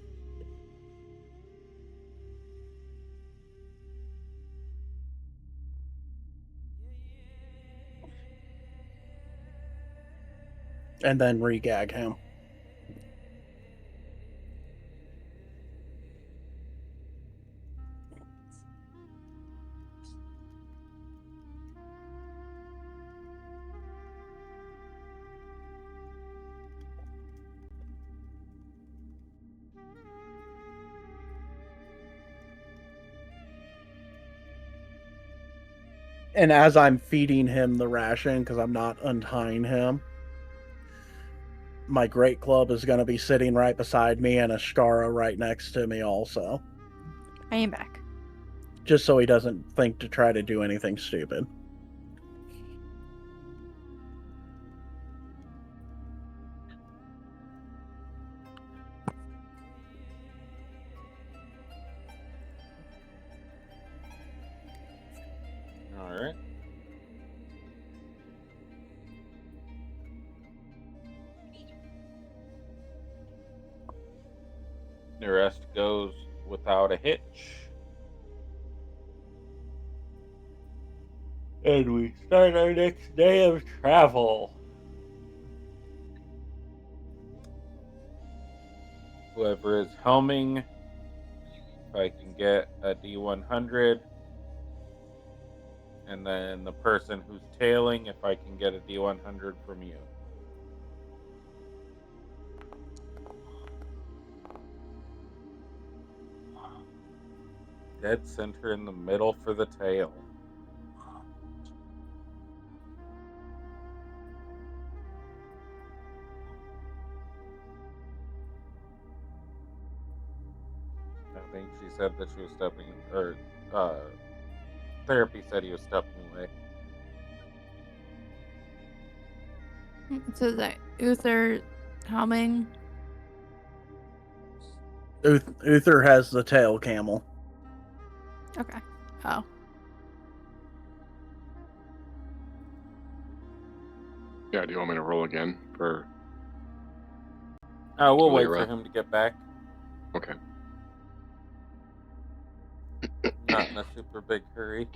And then regag him. And as I'm feeding him the ration, because I'm not untying him, my Great Club is going to be sitting right beside me and a Shkara right next to me also. I am back. Just so he doesn't think to try to do anything stupid. All right. The rest goes without a hitch. And we start our next day of travel. Whoever is helming, if I can get a D100. And then the person who's tailing, if I can get a D100 from you. Dead center in the middle for the tail. I think she said that she was stepping, or therapy said he was stepping away. So that Uther, Helming, Uther has the tail camel. Okay. Oh. Yeah, do you want me to roll again for? We'll wait Lyra? for him to get back. Okay. Not in a super big hurry.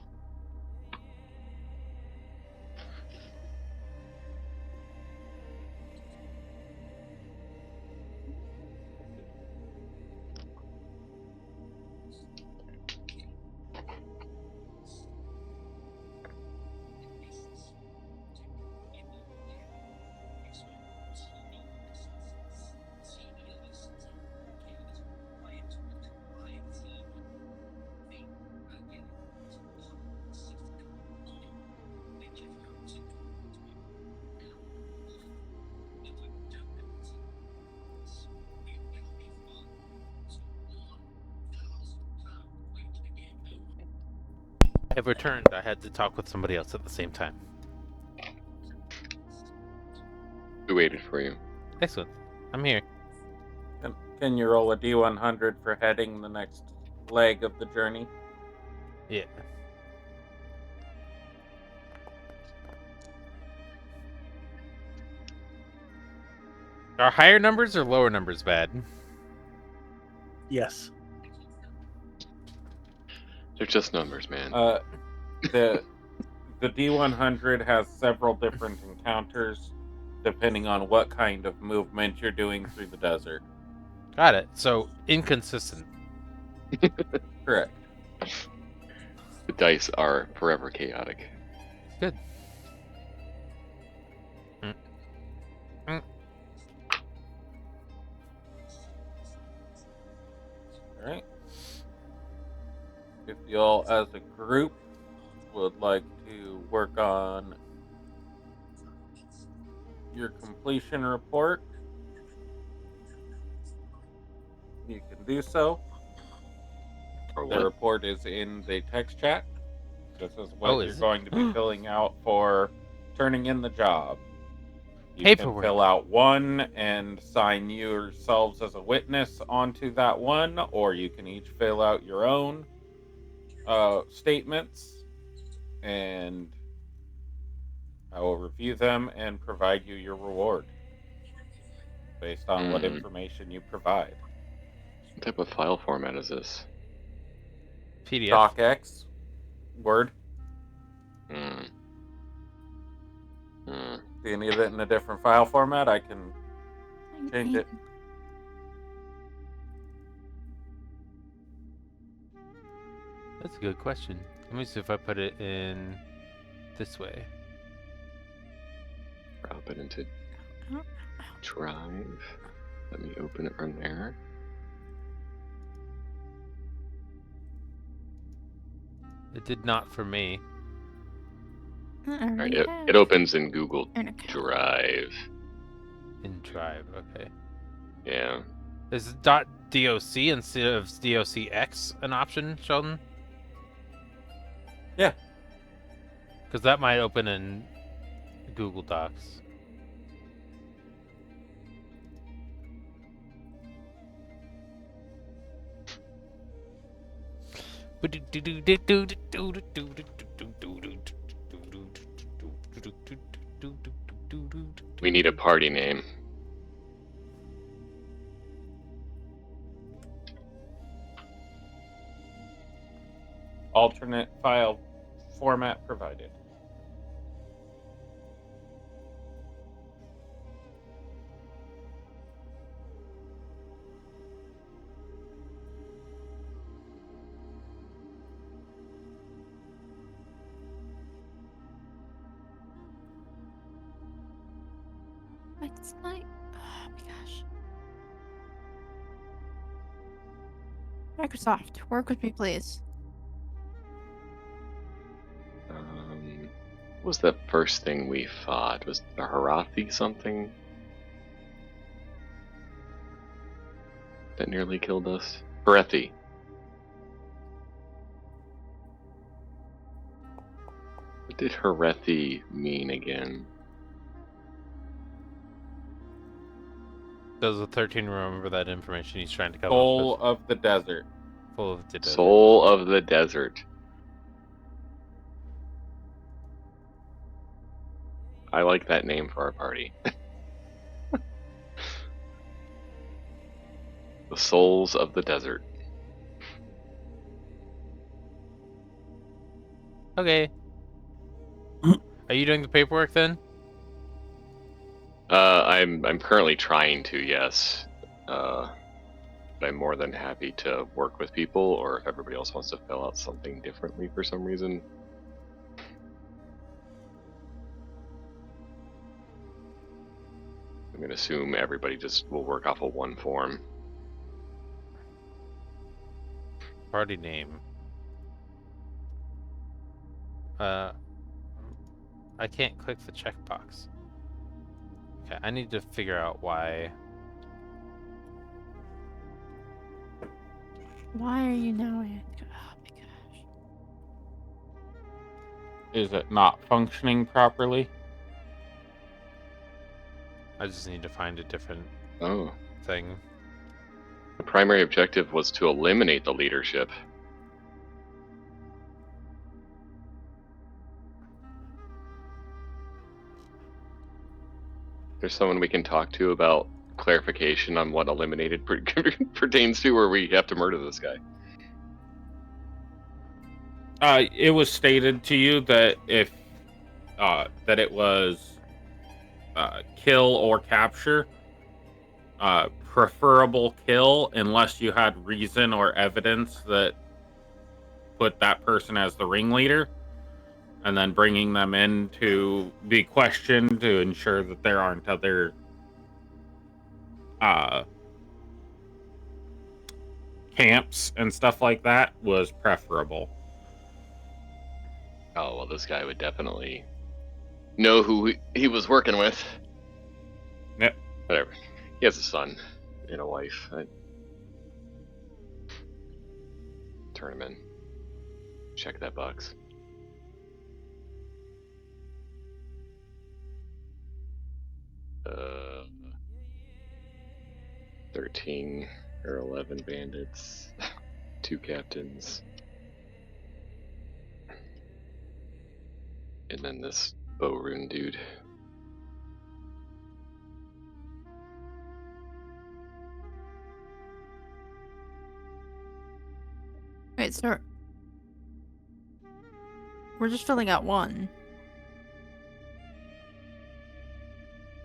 I have returned. I had to talk with somebody else at the same time. We waited for you. Excellent. I'm here. Can you roll a D100 for heading the next leg of the journey? Yeah. Are higher numbers or lower numbers bad? Yes. They're just numbers, man. The D100 has several different encounters depending on what kind of movement you're doing through the desert. Got it. So, inconsistent. Correct. The dice are forever chaotic. Good. Alright. If y'all as a group would like to work on your completion report, you can do so. Or The what? report is in the text chat. This is what Oh, you're is it? going to be filling out for turning in the job. You Paperwork. can fill out one and sign yourselves as a witness onto that one, or you can each fill out your own statements, and I will review them and provide you your reward based on what information you provide. What type of file format is this? PDF. DocX, Word. Do you need it in a different file format? I can change it. That's a good question. Let me see if I put it in this way. Drop it into Drive. Let me open it from there. It did not for me. Alright, it opens in Google An account. Drive. In Drive, okay. Yeah. Is .doc instead of docx an option, Sheldon? Yeah. Because that might open in Google Docs. We need a party name. Alternate file format provided. It's like, oh my gosh. Microsoft, work with me, please. What was the first thing we fought? Was the Harathi something that nearly killed us? Harathi. What did Harathi mean again? Does the 13 remember that information he's trying to come Soul up of the desert. with? Full of the desert. Soul of the desert. I like that name for our party. The souls of the desert. Okay. Are you doing the paperwork then? I'm currently trying to, yes. But I'm more than happy to work with people, or if everybody else wants to fill out something differently for some reason. I'm gonna assume everybody just will work off of one form. Party name. I can't click the checkbox. Okay, I need to figure out why. Why are you now? Oh my gosh. Is it not functioning properly? I just need to find a different Oh. thing. The primary objective was to eliminate the leadership. There's someone we can talk to about clarification on what eliminated pertains to, or we have to murder this guy. It was stated to you that if that it was kill or capture, preferable kill unless you had reason or evidence that put that person as the ringleader, and then bringing them in to be questioned to ensure that there aren't other camps and stuff like that was preferable. Oh, well, this guy would definitely know who he was working with. Yep. Whatever. He has a son and a wife. I'd turn him in. Check that box. Uh, 13 or 11 bandits. 2 captains. And then this bow rune dude. Wait, so we're just filling out one,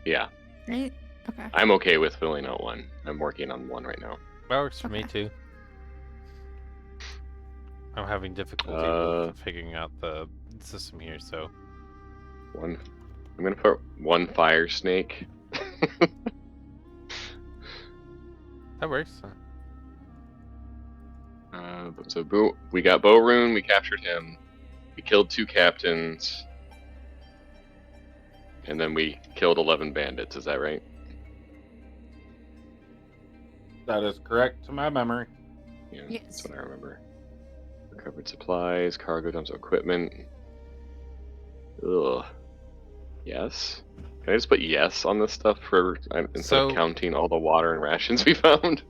Yeah, right? Okay. I'm okay with filling out one. I'm working on one right now. That works for me Okay. too. I'm having difficulty with figuring out the system here, so I'm gonna put one fire snake. that works. So we got bow rune. We captured him. We killed 2 captains. And then we killed 11 bandits. Is that right? That is correct to my memory. Yeah, Yes. that's what I remember. Recovered supplies, cargo dumps, equipment. Ugh. Yes. Can I just put yes on this stuff instead of counting all the water and rations we found?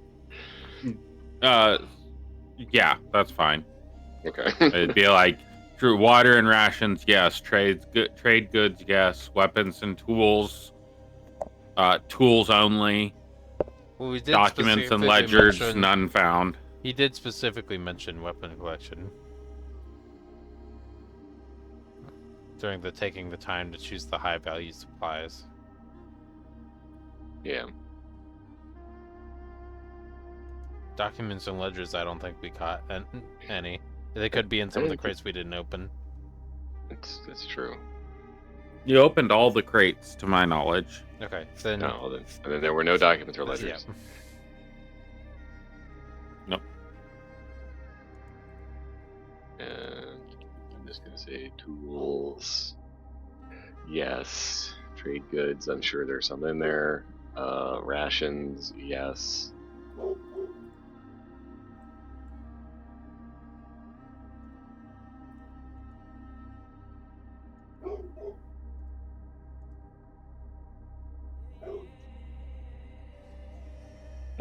Yeah, that's fine. Okay. It'd be like true water and rations, yes. Trade goods, yes. Weapons and tools, tools only. Well, we did Documents and specifically ledgers, mention- none found. He did specifically mention weapon collection during the taking the time to choose the high value supplies. Yeah. Documents and ledgers, I don't think we caught any. They could be in some of the crates we didn't open. That's true. You opened all the crates, to my knowledge. Okay, then. No, and then there were no documents or ledgers. Yeah. Nope. And I'm just gonna say tools. Yes. Trade goods. I'm sure there's some in there. Rations. Yes.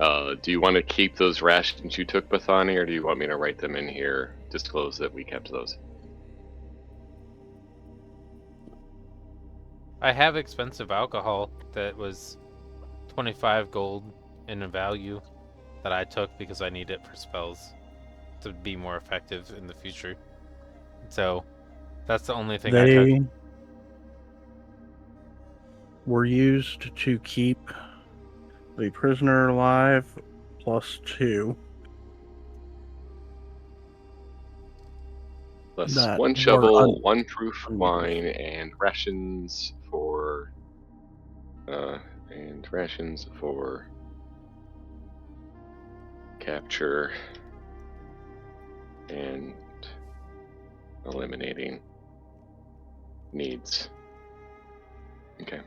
Do you want to keep those rations you took, Bathani, or do you want me to write them in here? Disclose that we kept those. I have expensive alcohol that was 25 gold in value that I took because I need it for spells to be more effective in the future. So that's the only thing I took. They were used to keep the prisoner alive +2. Plus That one were shovel, one proof unused. wine, and rations for capture and eliminating needs. Okay.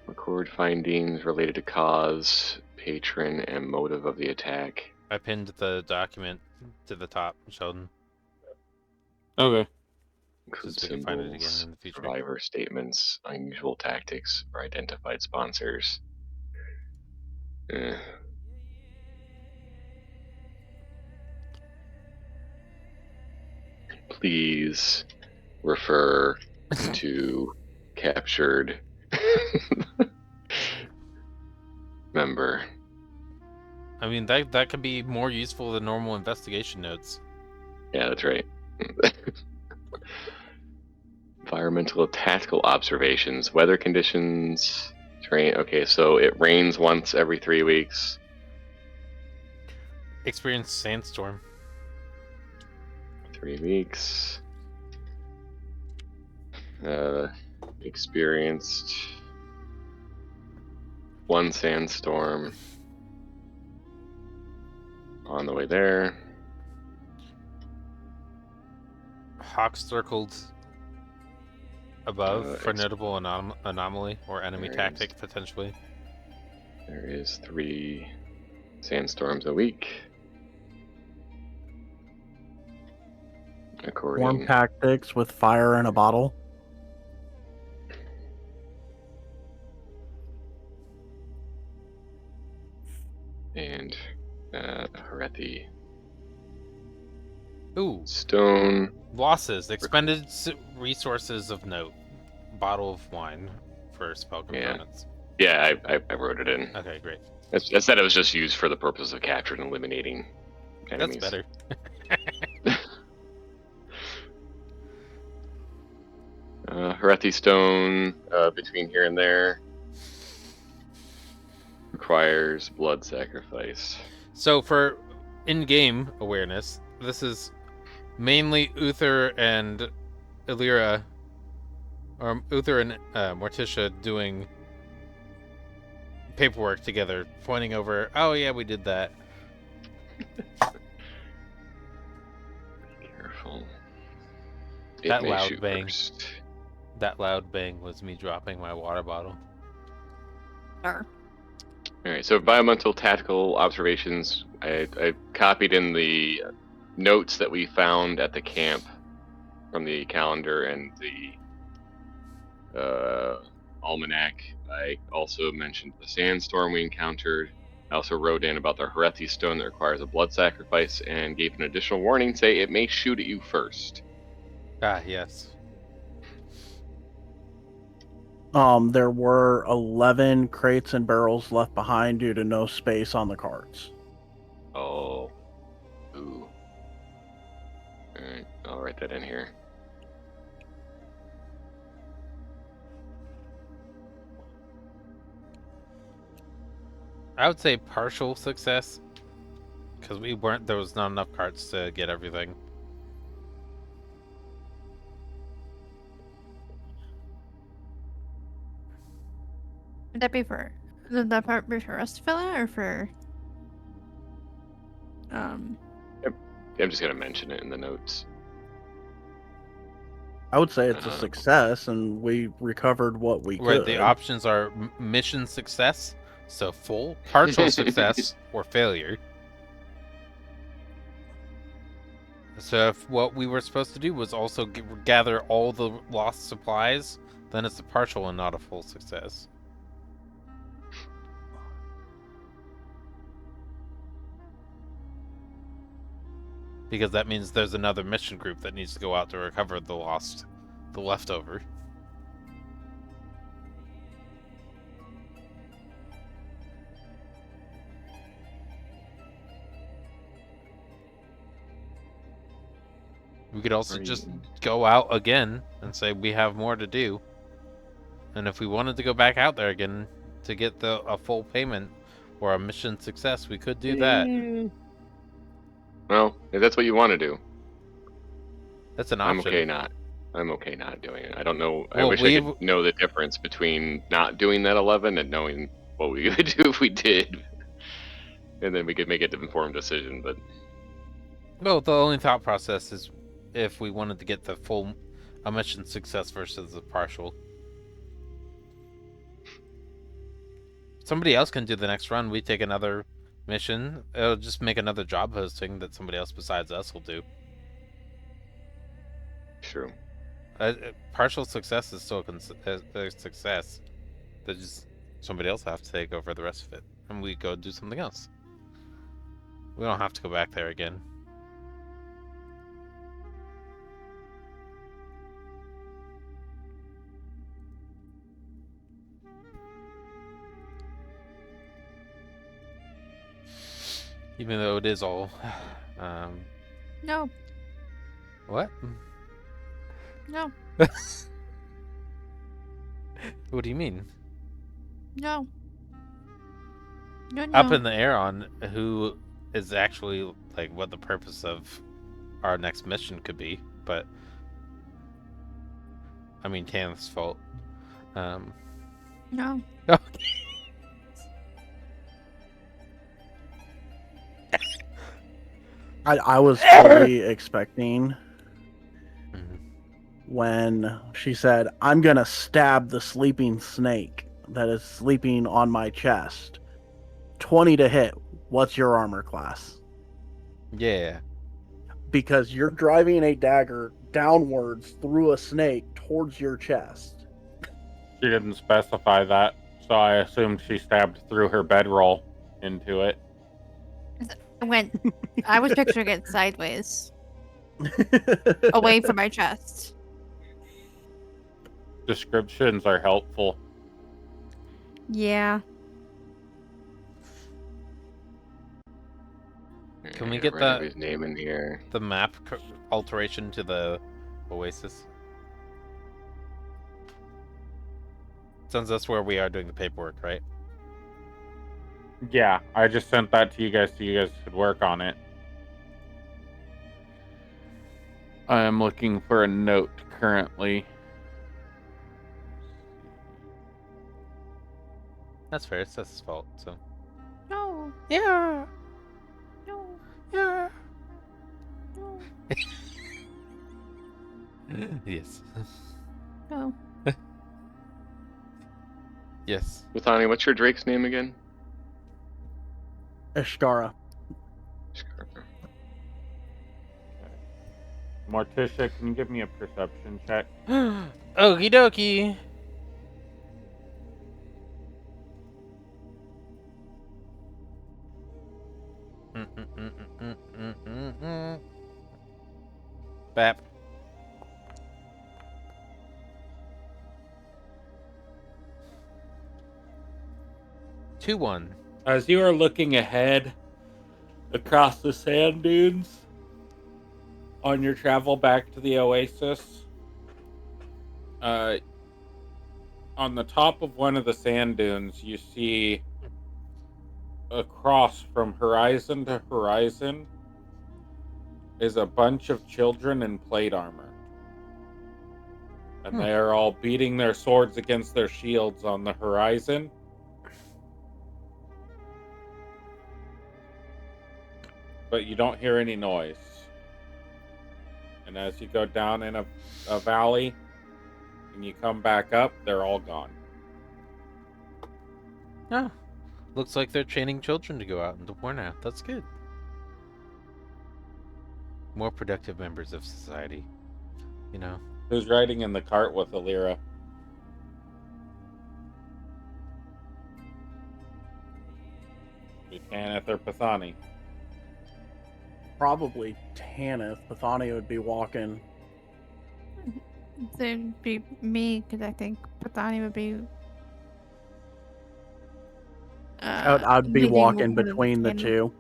Record findings related to cause, patron, and motive of the attack. I pinned the document to the top, Sheldon. Okay. Include Just so we can find it again symbols, in the future. survivor statements, unusual tactics, or identified sponsors. Please refer to captured member. I mean, that could be more useful than normal investigation notes. Yeah, that's right. Environmental tactical observations, weather conditions, terrain. Okay, so it rains once every 3 weeks. Experienced sandstorm. 3 weeks. Experienced one sandstorm on the way there. Hawk circled above for ex- notable anomaly or enemy there tactic, potentially. There is 3 sandstorms a week. According. Warm tactics with fire in a bottle. And Harethi Ooh, stone. losses. Expended resources of note. Bottle of wine for spell Yeah. components. Yeah, I wrote it in. Okay, great. I said it was just used for the purpose of capturing and eliminating enemies. That's better. Harethi stone, between here and there, requires blood sacrifice. So for in-game awareness, this is mainly Uther and Illyra, or Uther and Morticia doing paperwork together, pointing over, oh yeah, we did that. Be careful. That may loud shoot bang. first. That loud bang was me dropping my water bottle. Sure. Alright, so environmental tactical observations, I copied in the notes that we found at the camp from the calendar and the almanac. I also mentioned the sandstorm we encountered. I also wrote in about the Harethi stone that requires a blood sacrifice and gave an additional warning, say it may shoot at you first. Ah, yes. There were 11 crates and barrels left behind due to no space on the carts. Oh. Ooh. Alright, I'll write that in here. I would say partial success, because there was not enough carts to get everything. Would that part be for us to fill out or for I'm just gonna mention it in the notes. I would say it's a success, and we recovered what we Right, could. the options are mission success, so full, partial success, or failure. So if what we were supposed to do was also gather all the lost supplies, then it's a partial and not a full success. because that means there's another mission group that needs to go out to recover the leftover. We could also just go out again and say we have more to do. And if we wanted to go back out there again to get a full payment or a mission success, we could do that. Well, if that's what you want to do, That's an I'm option. okay not. I'm okay not doing it. I don't know. I Well, wish I could know the difference between not doing that 11 and knowing what we would do if we did. And then we could make an informed decision, but Well, the only thought process is if we wanted to get the full a mission success versus the partial. Somebody else can do the next run. We take another mission. It'll just make another job posting that somebody else besides us will do. true. Partial success is still a success. That just somebody else have to take over the rest of it, and we go do something else. We don't have to go back there again. Even though it is all, No, what? no, What do you mean? no. No, no. Up in the air on who is actually like what the purpose of our next mission could be, but I mean Tanith's fault. No. I was fully expecting Mhm. when she said, "I'm gonna stab the sleeping snake that is sleeping on my chest." 20 to hit. What's your armor class? Yeah. Because you're driving a dagger downwards through a snake towards your chest. She didn't specify that, so I assumed she stabbed through her bedroll into it. I was picturing it sideways, away from my chest. Descriptions are helpful. Yeah. Can we Yeah, get right, that- his name in here? The map alteration to the Oasis. Since that's where we are doing the paperwork, right? Yeah, I just sent that to you guys so you guys could work on it. I am looking for a note currently. That's fair. It's his fault. So. No. Yeah. No. Yeah. No. Yes. No. Yes. Bethany, what's your Drake's name again? Ishtara. Morticia, can you give me a perception check? Okie dokie. Bap. Two one. As you are looking ahead across the sand dunes on your travel back to the Oasis, on the top of one of the sand dunes, you see across from horizon to horizon is a bunch of children in plate armor. And they are all beating their swords against their shields on the horizon. But you don't hear any noise. And as you go down in a valley and you come back up, they're all gone. Oh. Looks like they're training children to go out into war now. That's good. More productive members of society. You know. Who's riding in the cart with Alira? Kenneth or Pathani? Probably Tanith. Pathani would be walking. It'd be me, because I think Pathani would be. I'd be leading walking one of between the cannon. two.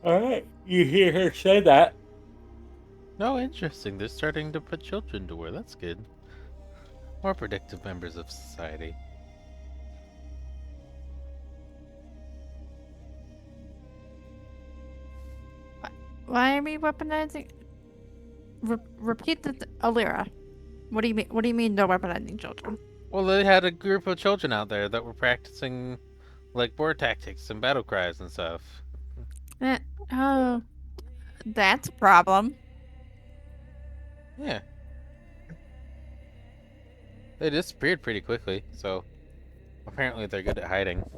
Alright, you hear her say that. No, interesting. They're starting to put children to work. That's good. More predictive members of society. Why are we weaponizing? Repeat the Alira. What do you mean? What do you mean they're weaponizing children? Well, they had a group of children out there that were practicing, like, war tactics and battle cries and stuff. Oh, that's a problem. Yeah. They disappeared pretty quickly, so apparently they're good at hiding.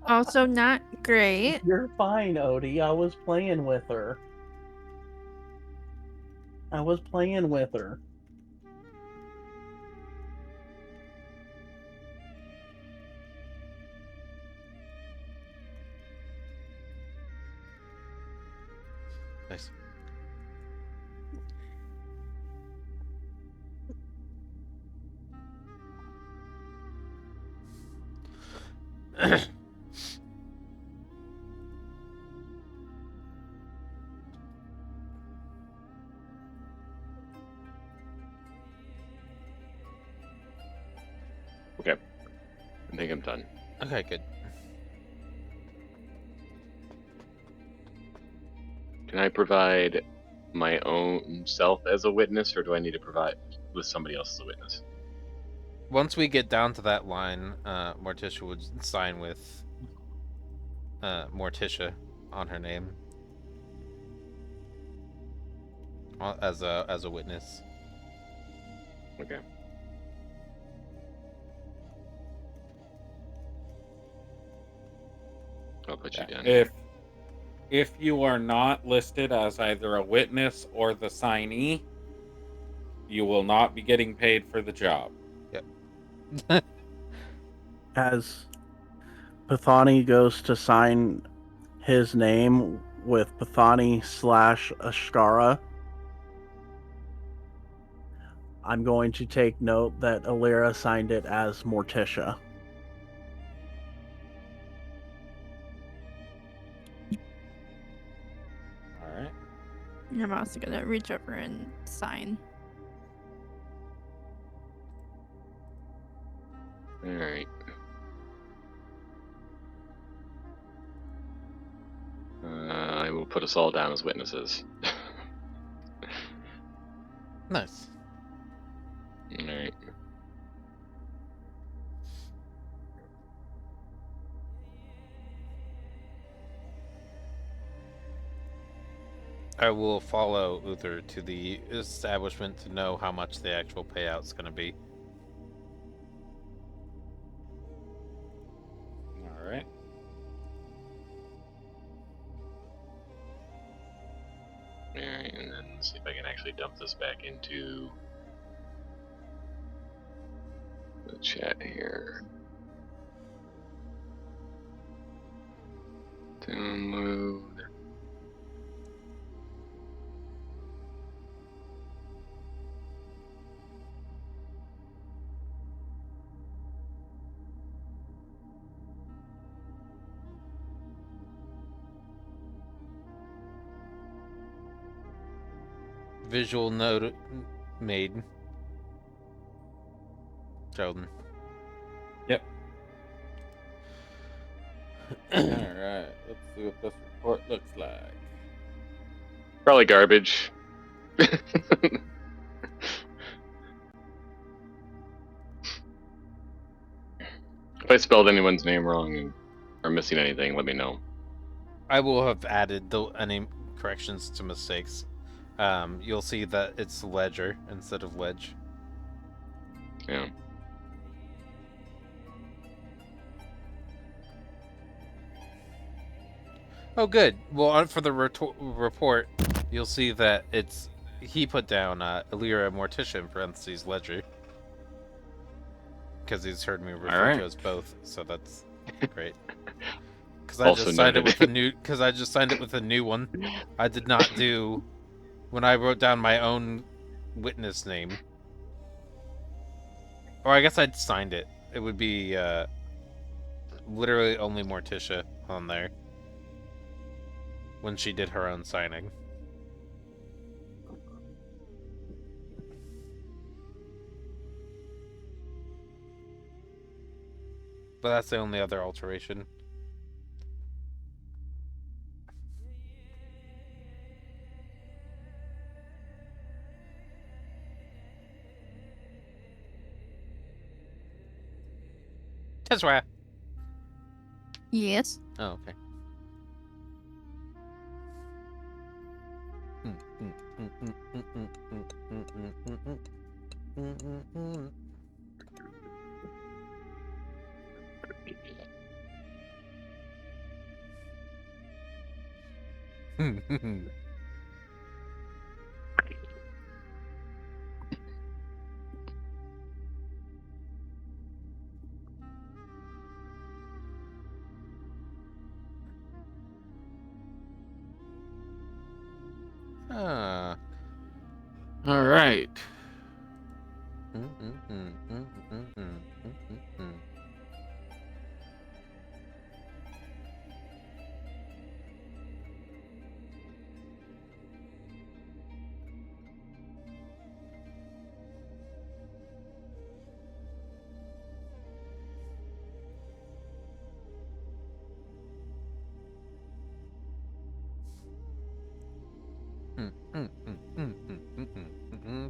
Also, not great. You're fine, Odie. I was playing with her. Nice. Okay. I think I'm done. Okay, good. Can I provide my own self as a witness, or do I need to provide with somebody else as a witness? Once we get down to that line, Morticia would sign with Morticia on her name as a witness. Okay. I'll put you down. If you are not listed as either a witness or the signee, you will not be getting paid for the job. As Pathani goes to sign his name with Pathani/Ashkara, I'm going to take note that Alira signed it as Morticia. Alright. I'm also gonna reach over and sign. All right. I will put us all down as witnesses. Nice. All right. I will follow Uther to the establishment to know how much the actual payout's going to be. Alright. All right, and then see if I can actually dump this back into the chat here. Download. Visual note made. Sheldon. Yep. Alright, let's see what this report looks like. Probably garbage. If I spelled anyone's name wrong or missing anything, let me know. I will have added any corrections to mistakes. You'll see that it's ledger instead of ledge. Yeah. Oh, good. Well, for the report, you'll see that he put down Alira Morticia in parentheses ledger. because he's heard me refer Alright. to as both, so that's great. Because I Also just signed it noted. with a new. Because I just signed it with a new one. I did not do when I wrote down my own witness name. Or I guess I'd signed it. It would be literally only Morticia on there when she did her own signing. But that's the only other alteration. Tezra. Yes. Oh, okay. Ah. Alright.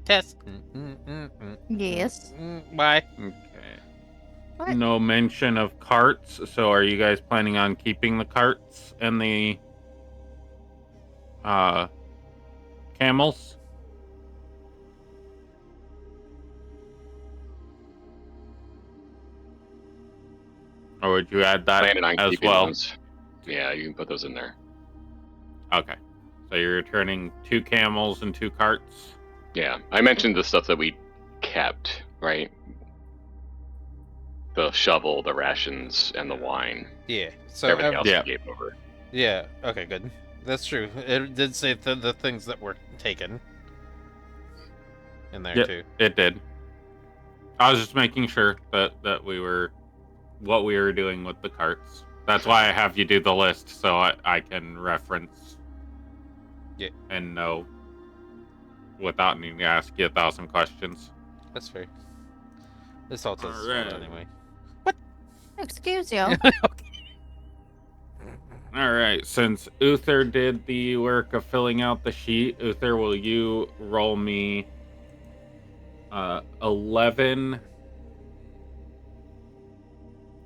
Test. Yes. Bye. Okay. What? No mention of carts, so are you guys planning on keeping the carts and the camels? Or would you add that Planning on as keeping well? those. Yeah, you can put those in there. Okay. So you're returning 2 camels and 2 carts? Yeah, I mentioned the stuff that we kept, right? The shovel, the rations, and the wine. Yeah. So Everything else Yeah. we gave over. Yeah. Okay. Good. That's true. It did say the things that were taken in there Yep, too. it did. I was just making sure that we were what we were doing with the carts. That's why I have you do the list so I can reference and know without needing to ask you 1,000 questions. That's fair. This all tells us Alright. anyway. Excuse you. Alright, since Uther did the work of filling out the sheet, Uther, will you roll me 11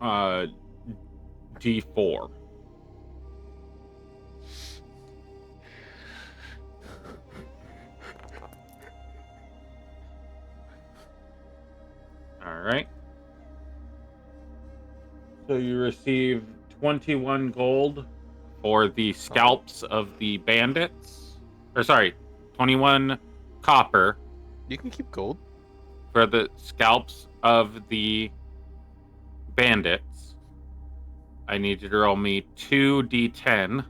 D4? Alright. So you receive 21 gold for the scalps of the bandits. Or sorry, 21 copper You can keep gold. for the scalps of the bandits. I need you to roll me 2d10.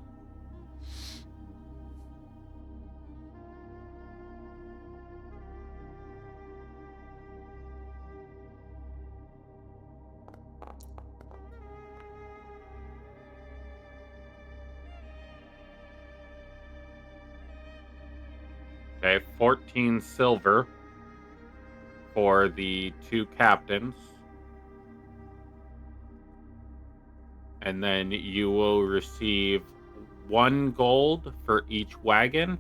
Okay, 14 silver for the 2 captains. And then you will receive 1 gold for each wagon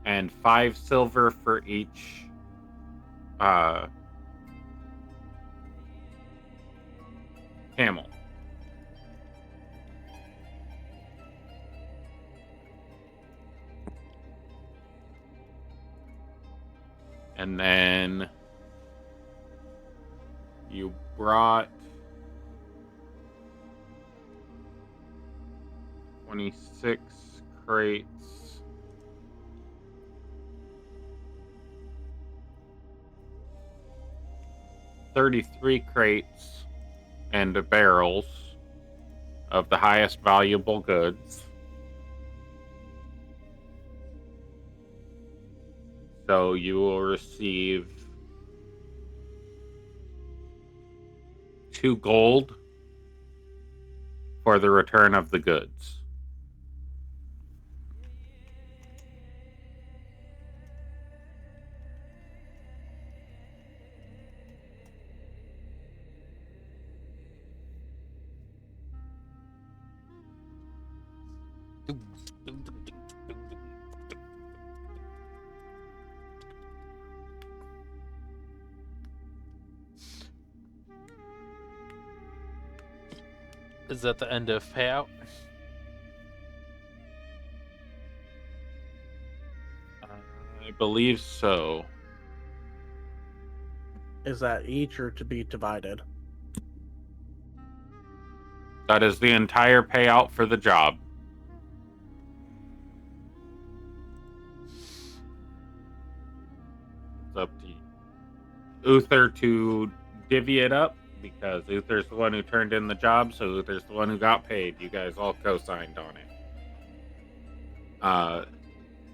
and 5 silver for each camel. And then you brought 26 crates. 33 crates and barrels of the highest valuable goods. So you will receive 2 gold for the return of the goods. Is that the end of payout? I believe so. Is that each or to be divided? That is the entire payout for the job. It's up to you. Uther to divvy it up, because Uther's the one who turned in the job, so Uther's the one who got paid. You guys all co-signed on it.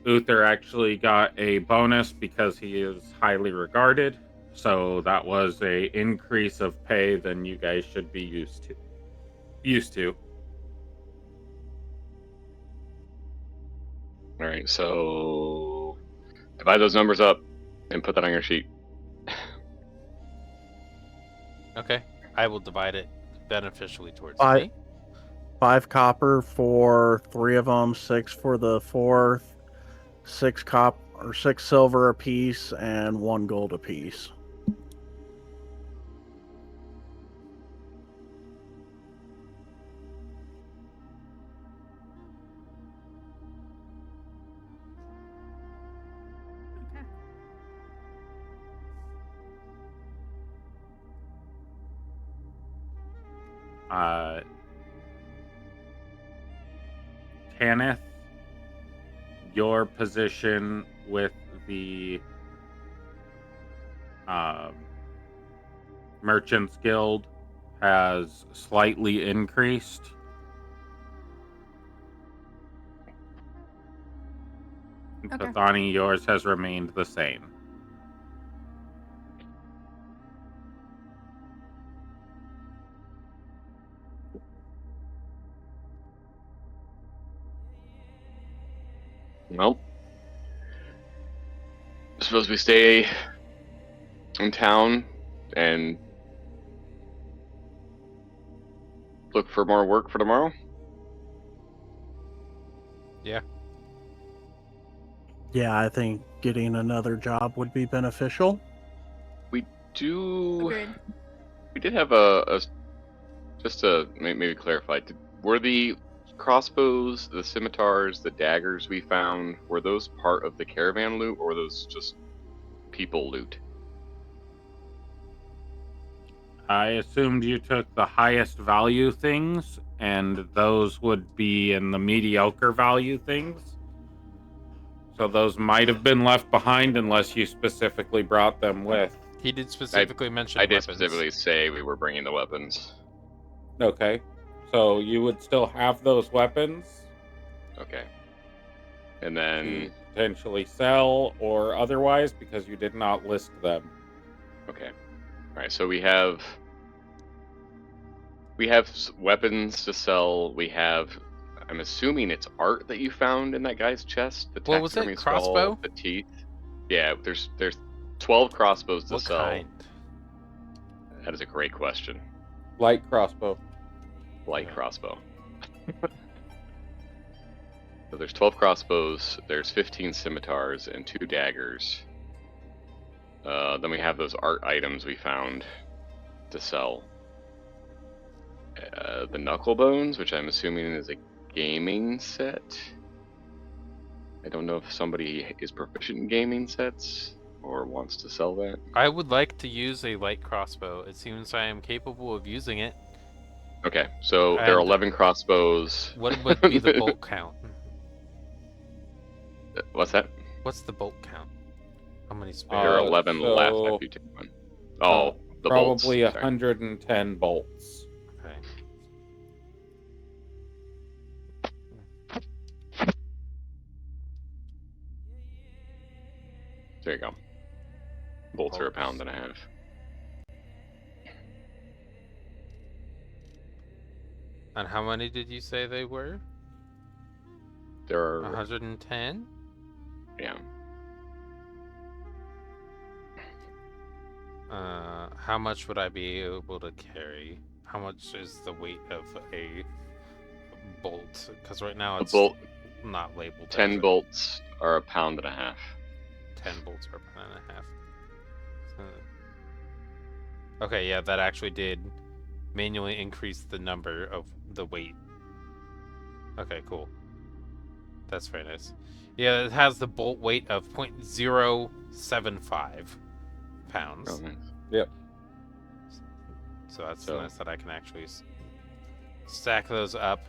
Uther actually got a bonus because he is highly regarded, so that was a increase of pay than you guys should be used to. All right, so divide those numbers up and put that on your sheet. Okay, I will divide it beneficially towards I- me. 5 copper for 3 of them, 6 for the 4th, 6 silver apiece, and 1 gold apiece. Tanith, your position with the Merchants Guild has slightly increased. Okay. Pathani, yours has remained the same. Well, suppose we stay in town and look for more work for tomorrow. Yeah, I think getting another job would be beneficial. We Agreed. did have a just to maybe clarify. Were the crossbows, the scimitars, the daggers we found, were those part of the caravan loot, or were those just people loot? I assumed you took the highest value things, and those would be in the mediocre value things. So those might have been left behind unless you specifically brought them with. He did specifically mention I did weapons. specifically say we were bringing the weapons. Okay. So you would still have those weapons Okay. And then to potentially sell or otherwise, because you did not list them. okay. All right, so we have weapons to sell. We have, I'm assuming it's art that you found in that guy's chest. The What was it? taxidermy skull, Crossbow? the teeth. Yeah, there's 12 crossbows to What sell. kind? That is a great question. Light crossbow. Light Yeah. crossbow. So there's 12 crossbows. There's 15 scimitars and 2 daggers. Then we have those art items we found to sell. The knuckle bones, which I'm assuming is a gaming set. I don't know if somebody is proficient in gaming sets or wants to sell that. I would like to use a light crossbow. It seems I am capable of using it. Okay, so there are And 11 crossbows. What would be the bolt count? What's that? What's the bolt count? How many There are spares? 11 left if you take one. Oh, The Probably bolts. Sorry. 110 bolts. Okay. There you go. Bolts are a pound and a half. And how many did you say they were? There are 110? yeah. How much would I be able to carry? How much is the weight of a bolt? Because right now A it's bolt. not labeled. 10 as bolts are a pound and a half. 10 bolts are a pound and a half. Okay, yeah, that actually did manually increase the number of the weight. Okay, cool. That's very nice. Yeah, it has the bolt weight of 0.075 pounds. Oh, nice. Yep. So that's nice that I can actually stack those up.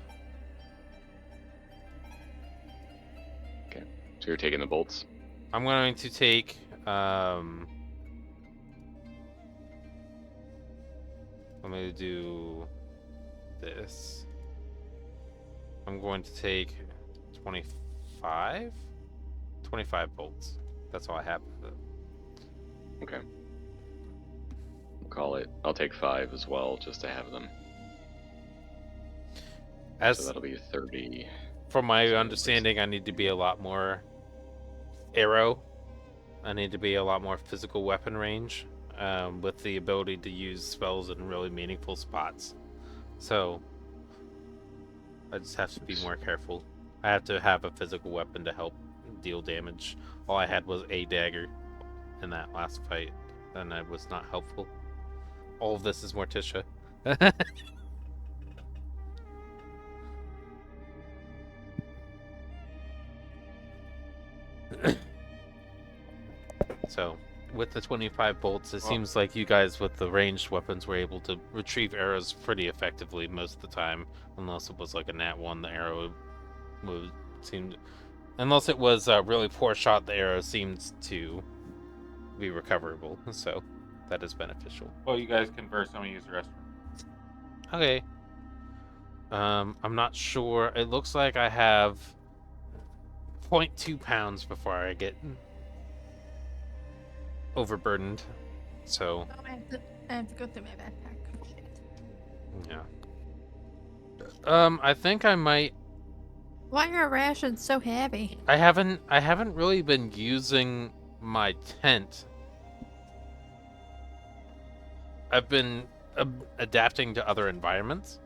Okay. So you're taking the bolts? I'm going to take let me do this. I'm going to take 25 bolts. That's all I have. Okay. We'll call it. I'll take 5 as well, just to have them. So that'll be 30. From my understanding, I need to be a lot more arrow. I need to be a lot more physical weapon range, with the ability to use spells in really meaningful spots. So I just have to be more careful. I have to have a physical weapon to help deal damage. All I had was a dagger in that last fight, and it was not helpful. All of this is Morticia. So, with the 25 bolts, it seems like you guys with the ranged weapons were able to retrieve arrows pretty effectively most of the time, unless it was like a nat 1, the arrow seemed... Unless it was a really poor shot, the arrow seems to be recoverable, so that is beneficial. Well, you guys converse, I'm gonna use the restroom. Okay. I'm not sure. It looks like I have 0.2 pounds before I get overburdened, so... Oh, I have to go through my backpack. Shit. Yeah. I think I might... Why are rations so heavy? I haven't really been using my tent. I've been adapting to other environments.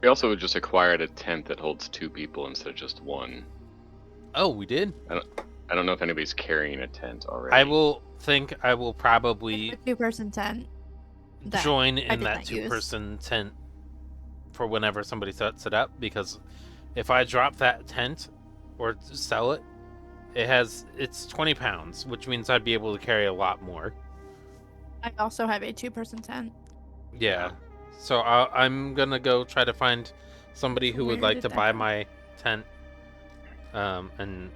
We also just acquired a tent that holds 2 people instead of just 1. Oh, we did? I don't know if anybody's carrying a tent already. I will probably A 2-person tent. that join I in did that not use. 2-person tent for whenever somebody sets it up, because if I drop that tent or sell it, it's 20 pounds, which means I'd be able to carry a lot more. I also have a 2-person tent. Yeah. So I'm gonna go try to find somebody who would Where like did to that buy go? my tent, and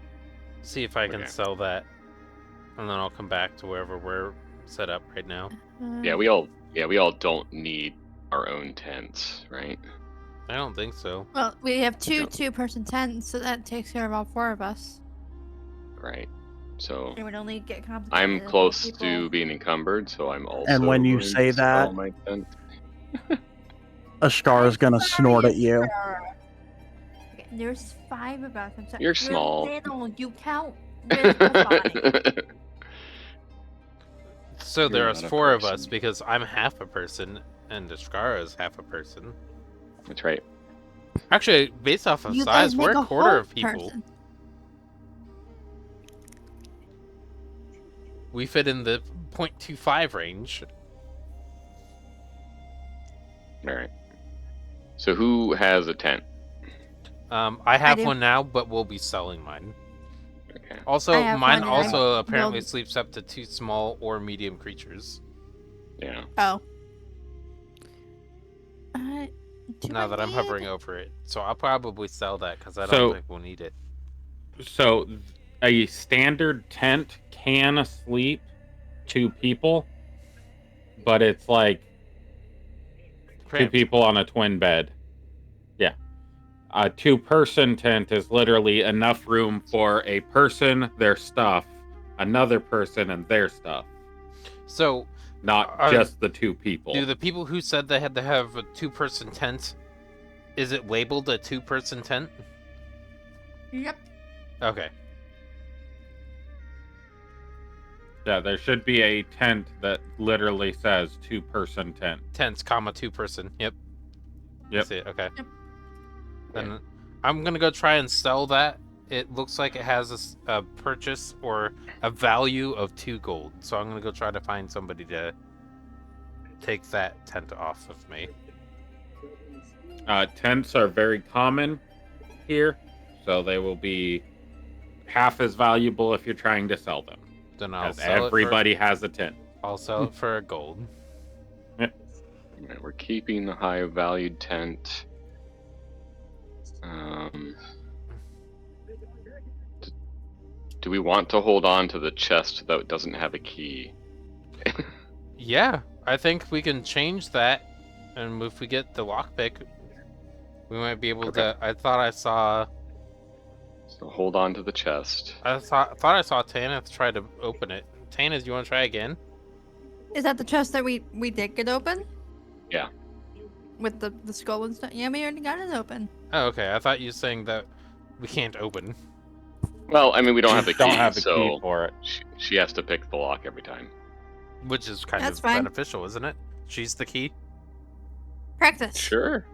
see if I can Okay. sell that, and then I'll come back to wherever we're set up right now. Yeah, we all don't need our own tents, right? I don't think so. Well, we have two Yep. 2-person tents, so that takes care of all 4 of us. Right. So It would only get complicated. I'm if close people- to being encumbered, so I'm also. And when you going say to sell that- my tent. Ashtar is gonna snort at you. Okay, there's 5 of us. I'm sorry. You're small. Little. You count with the body. So You're there's not a 4 of us person. because I'm half a person and Ashkara is half a person. That's right. Actually, based off of You size, guys we're make a quarter whole of people. person. We fit in the 0.25 range. All right. So who has a tent? I have do. one now, but we'll be selling mine. Okay. Also, I have mine one, and I also apparently build- sleeps up to 2 small or medium creatures. Yeah. Oh. Now that I'm hovering over it, so I'll probably sell that because I don't So- think we'll need it. So a standard tent can sleep 2 people, but it's like 2 Cramped. people on a twin bed. Yeah. A 2-person tent is literally enough room for a person, their stuff, another person, and their stuff. So, Not Are- just the 2 people. do the people who said they had to have a 2-person tent, is it labeled a 2-person tent? Yep. Okay. Yeah, there should be a tent that literally says 2-person tent. Tents, comma, 2-person. Yep. Yep. I see it. Okay. Yep. Then I'm gonna go try and sell that. It looks like it has a purchase or a value of 2 gold. So I'm gonna go try to find somebody to take that tent off of me. Tents are very common here, so they will be half as valuable if you're trying to sell them. Then I'll Because sell everybody has a tent. I'll sell it for a gold. Alright, we're keeping the high valued tent. Do we want to hold on to the chest that doesn't have a key? Yeah, I think we can change that, and if we get the lockpick, we might be able to. I thought I saw. So hold on to the chest. I thought I saw Tanith try to open it. Tanith, you want to try again? Is that the chest that we did get open? Yeah. With the skull and stuff? Yeah, we already got it open. Oh, okay. I thought you were saying that we can't open. Well, I mean, we don't have the key, Don't have the so key for it. she has to pick the lock every time. Which is kind That's of fine. beneficial, isn't it? She's the key. Practice. Sure.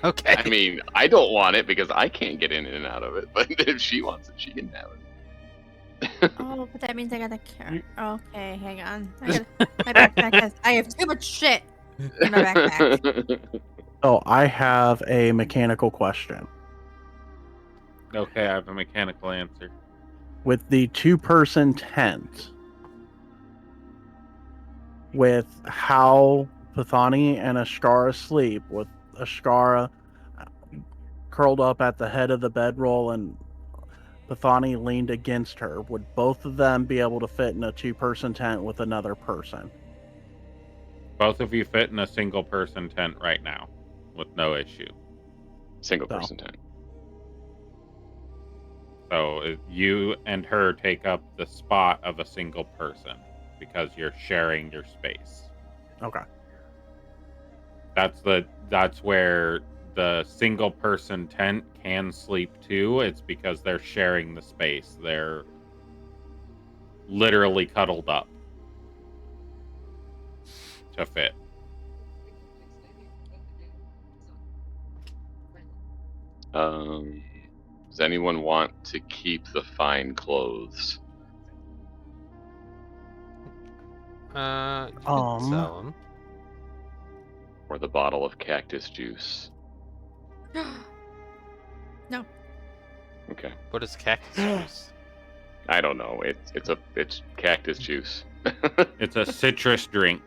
Okay. I mean, I don't want it because I can't get in and out of it, but if she wants it, she can have it. Oh, but that means I gotta carry. Okay, hang on. My backpack has. I have too much shit in my backpack. So I have a mechanical question. Okay, I have a mechanical answer. With the 2-person tent, with how Pathani and Ashkara sleep, with Ashkara curled up at the head of the bedroll and Pathani leaned against her, would both of them be able to fit in a 2-person tent with another person? Both of you fit in a single-person tent right now, with no issue. Single person tent. So you and her take up the spot of a single person because you're sharing your space. Okay. That's where the single person tent can sleep too. It's because they're sharing the space. They're literally cuddled up to fit. Does anyone want to keep the fine clothes? You can sell them. Or the bottle of cactus juice? No. Okay. What is cactus juice? I don't know. It's cactus juice. It's a citrus drink.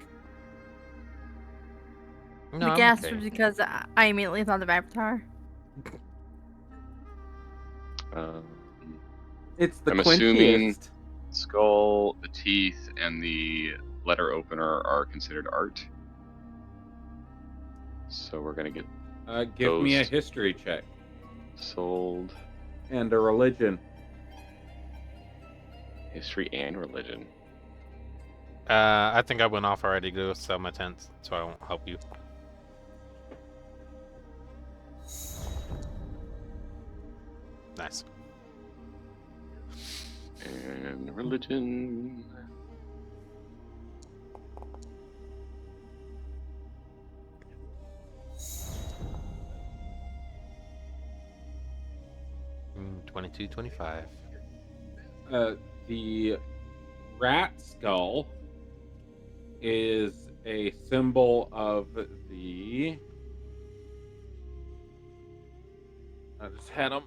No, The I'm gas okay. was because I immediately thought of Avatar. It's the I'm assuming skull, the teeth, and the letter opener are considered art. So we're gonna get Give me a those. history check sold. and a religion. History and religion. I think I went off already to go sell my tents, so I won't help you. Nice. And religion. Mm, 22, 25. The rat skull is a symbol of the. I just had them.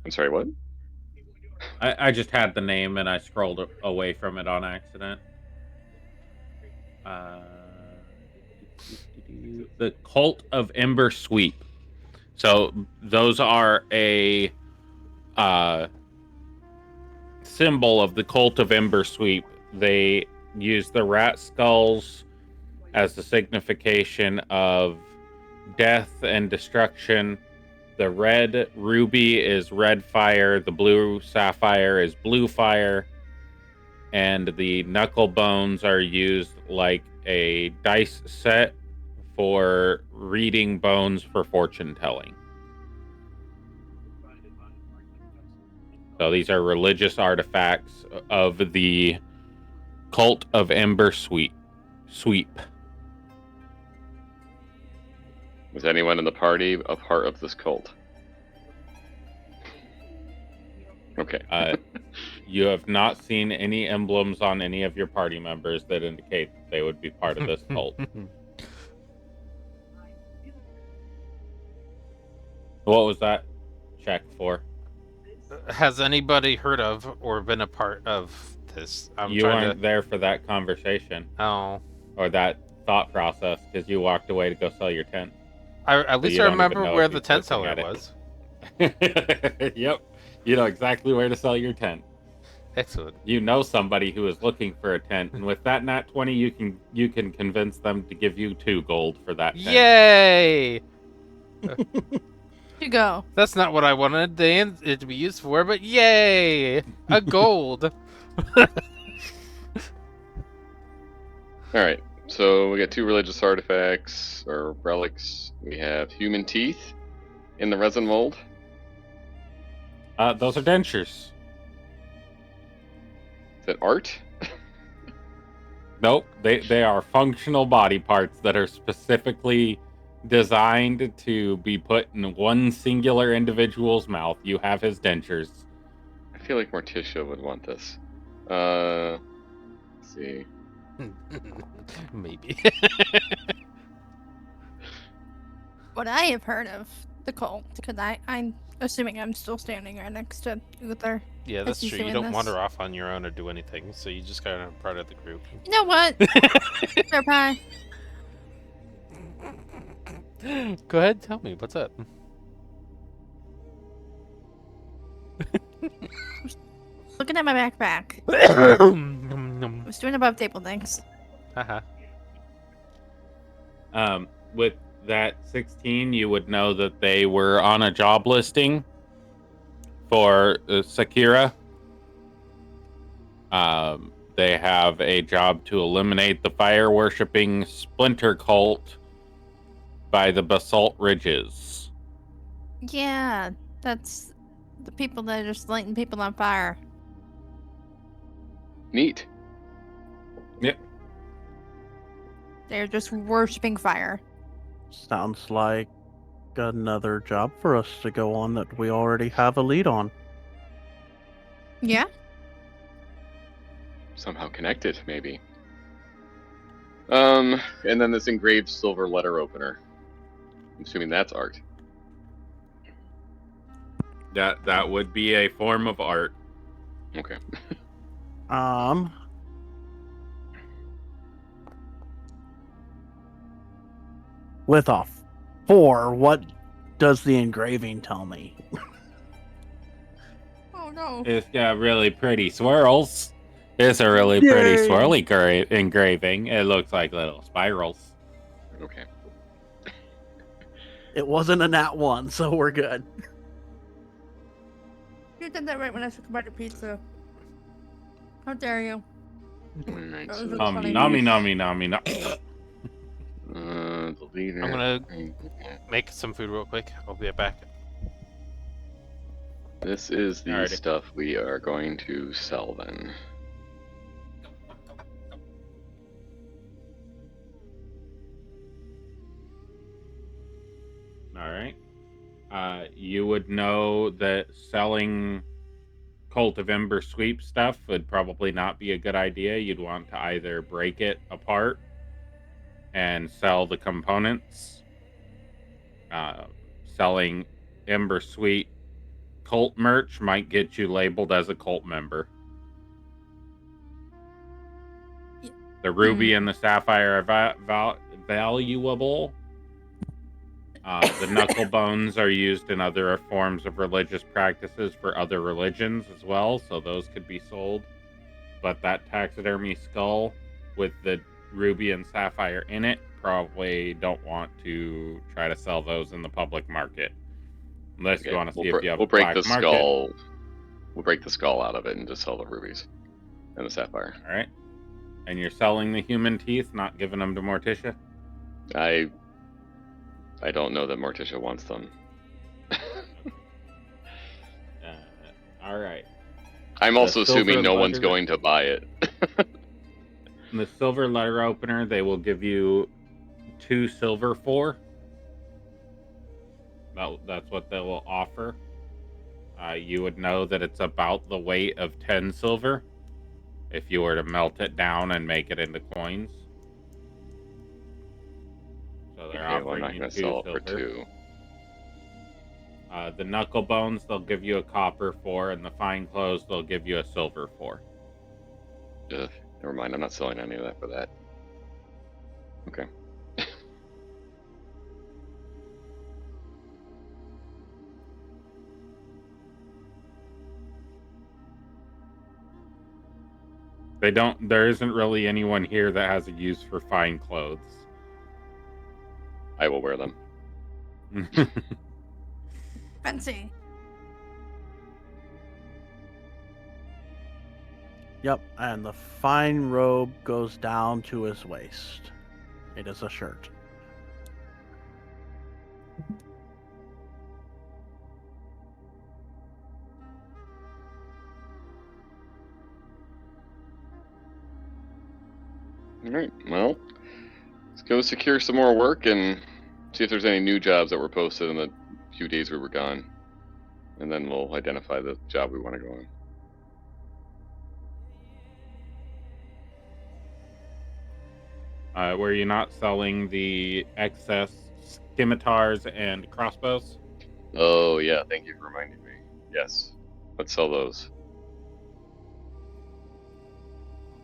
I'm sorry, what? I just had the name and I scrolled away from it on accident. The Cult of Ember Sweep. So those are a symbol of the cult of Ember Sweep. They use the rat skulls as the signification of death and destruction. The red ruby is red fire, the blue sapphire is blue fire, and the knuckle bones are used like a dice set for reading bones for fortune telling. So these are religious artifacts of the cult of Ember Sweep. Was anyone in the party a part of this cult? Okay. You have not seen any emblems on any of your party members that indicate that they would be part of this cult. What was that check for? Has anybody heard of or been a part of this? You weren't there for that conversation. Oh. Or that thought process, because you walked away to go sell your tent. At least I remember where the tent seller was. Yep. You know exactly where to sell your tent. Excellent. You know somebody who is looking for a tent, and with that nat 20, you can convince them to give you 2 gold for that tent. Yay! You go. That's not what I wanted it to be used for, but yay! A gold. Alright, so we got 2 religious artifacts, or relics. We have human teeth in the resin mold. Those are dentures. Is that art? Nope, they are functional body parts that are specifically designed to be put in one singular individual's mouth. You have his dentures. I feel like Morticia would want this. Let's see. Maybe. What I have heard of the cult, because I'm assuming I'm still standing right next to Uther. Yeah, that's he's true. You doing don't this. wander off on your own or do anything, so you just kind of part of the group. You know what? Fair pie. Go ahead, tell me what's up. Looking at my backpack. I Haha. was doing above table things. With that 16, you would know that they were on a job listing for Sakira. They have a job to eliminate the fire-worshipping splinter cult by the Basalt Ridges. Yeah, that's the people that are just lighting people on fire. Neat. Yep. They're just worshipping fire. Sounds like another job for us to go on that we already have a lead on. Yeah? Somehow connected, maybe. And then this engraved silver letter opener. I'm assuming that's art. That would be a form of art. Okay. With a 4, what does the engraving tell me? Oh no. It's got really pretty swirls. It's a really pretty Yay. swirly engraving. It looks like little spirals. Okay. It wasn't a nat 1, so we're good. You did that right when I took a bite of pizza. How dare you? Alright, That so was this funny. is, Nami. the leader. I'm gonna make some food real quick. I'll be right back. This is the Alrighty. stuff we are going to sell then. All right. You would know that selling Cult of Ember Sweep stuff would probably not be a good idea. You'd want to either break it apart and sell the components. Selling Ember Sweep cult merch might get you labeled as a cult member. The ruby and the sapphire are valuable. The knuckle bones are used in other forms of religious practices for other religions as well, so those could be sold. But that taxidermy skull with the ruby and sapphire in it, probably don't want to try to sell those in the public market. Unless Okay, you want to see if you have we'll a break black the market. skull. We'll break the skull out of it and just sell the rubies and the sapphire. All right. And you're selling the human teeth, not giving them to Morticia? I don't know that Morticia wants them. All right. I'm also The silver assuming no one's letter- going to buy it. In the silver letter opener, they will give you 2 silver for. That's what they will offer. You would know that it's about the weight of 10 silver if you were to melt it down and make it into coins. So they're Okay, well, I'm offering not you going to 2 sell it silver. for 2. The knuckle bones they'll give you a copper for, and the fine clothes they'll give you a silver for. Ugh, never mind, I'm not selling any of that for that. Okay. There isn't really anyone here that has a use for fine clothes. I will wear them. Fancy. Yep, and the fine robe goes down to his waist. It is a shirt. Alright, well, let's go secure some more work and see if there's any new jobs that were posted in the few days we were gone. And then we'll identify the job we want to go on. Were you not selling the excess scimitars and crossbows? Oh, yeah, thank you for reminding me. Yes, let's sell those.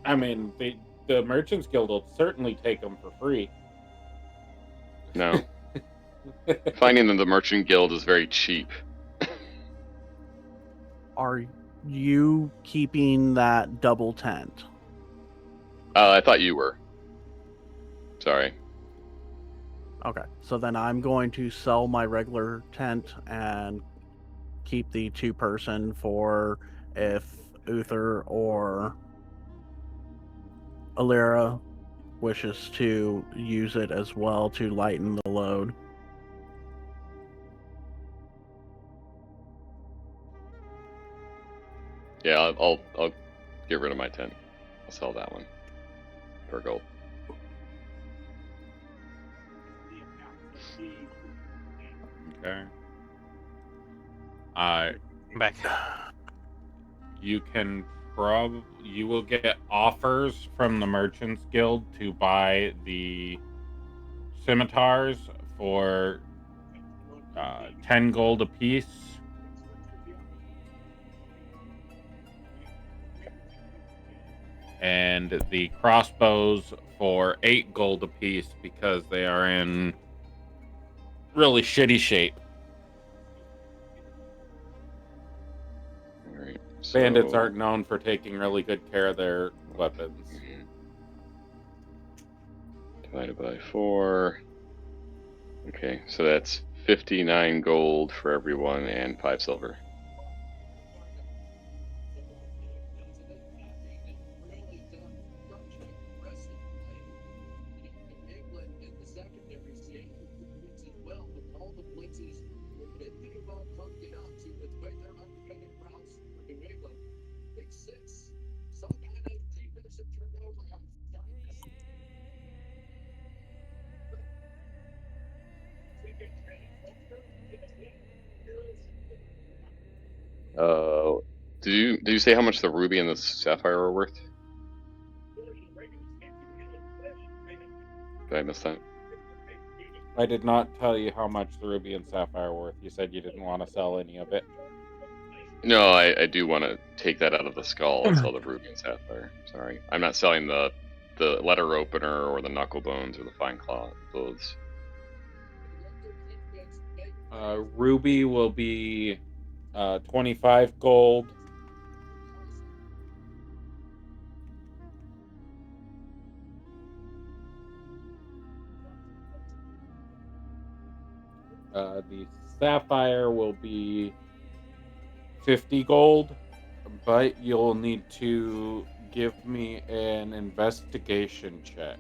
I mean, the Merchants Guild will certainly take them for free. No. Finding them the Merchant Guild is very cheap. Are you keeping that double tent? I thought you were. Sorry. Okay, so then I'm going to sell my regular tent and keep the 2-person for if Uther or Alira wishes to use it as well to lighten the load. Yeah, I'll get rid of my tent. I'll sell that one for gold. Okay. Back. You will get offers from the Merchants Guild to buy the scimitars for 10 gold apiece. And the crossbows for 8 gold apiece because they are in really shitty shape. Alright. Bandits aren't known for taking really good care of their weapons. Divided by 4. Okay, so that's 59 gold for everyone and 5 silver. Did you say how much the ruby and the sapphire are worth? Did I miss that? I did not tell you how much the ruby and sapphire are worth. You said you didn't want to sell any of it. No, I do want to take that out of the skull and sell the ruby and sapphire. Sorry, I'm not selling the letter opener or the knuckle bones or the fine cloth. Those. Ruby will be 25 gold. The sapphire will be 50 gold, but you'll need to give me an investigation check.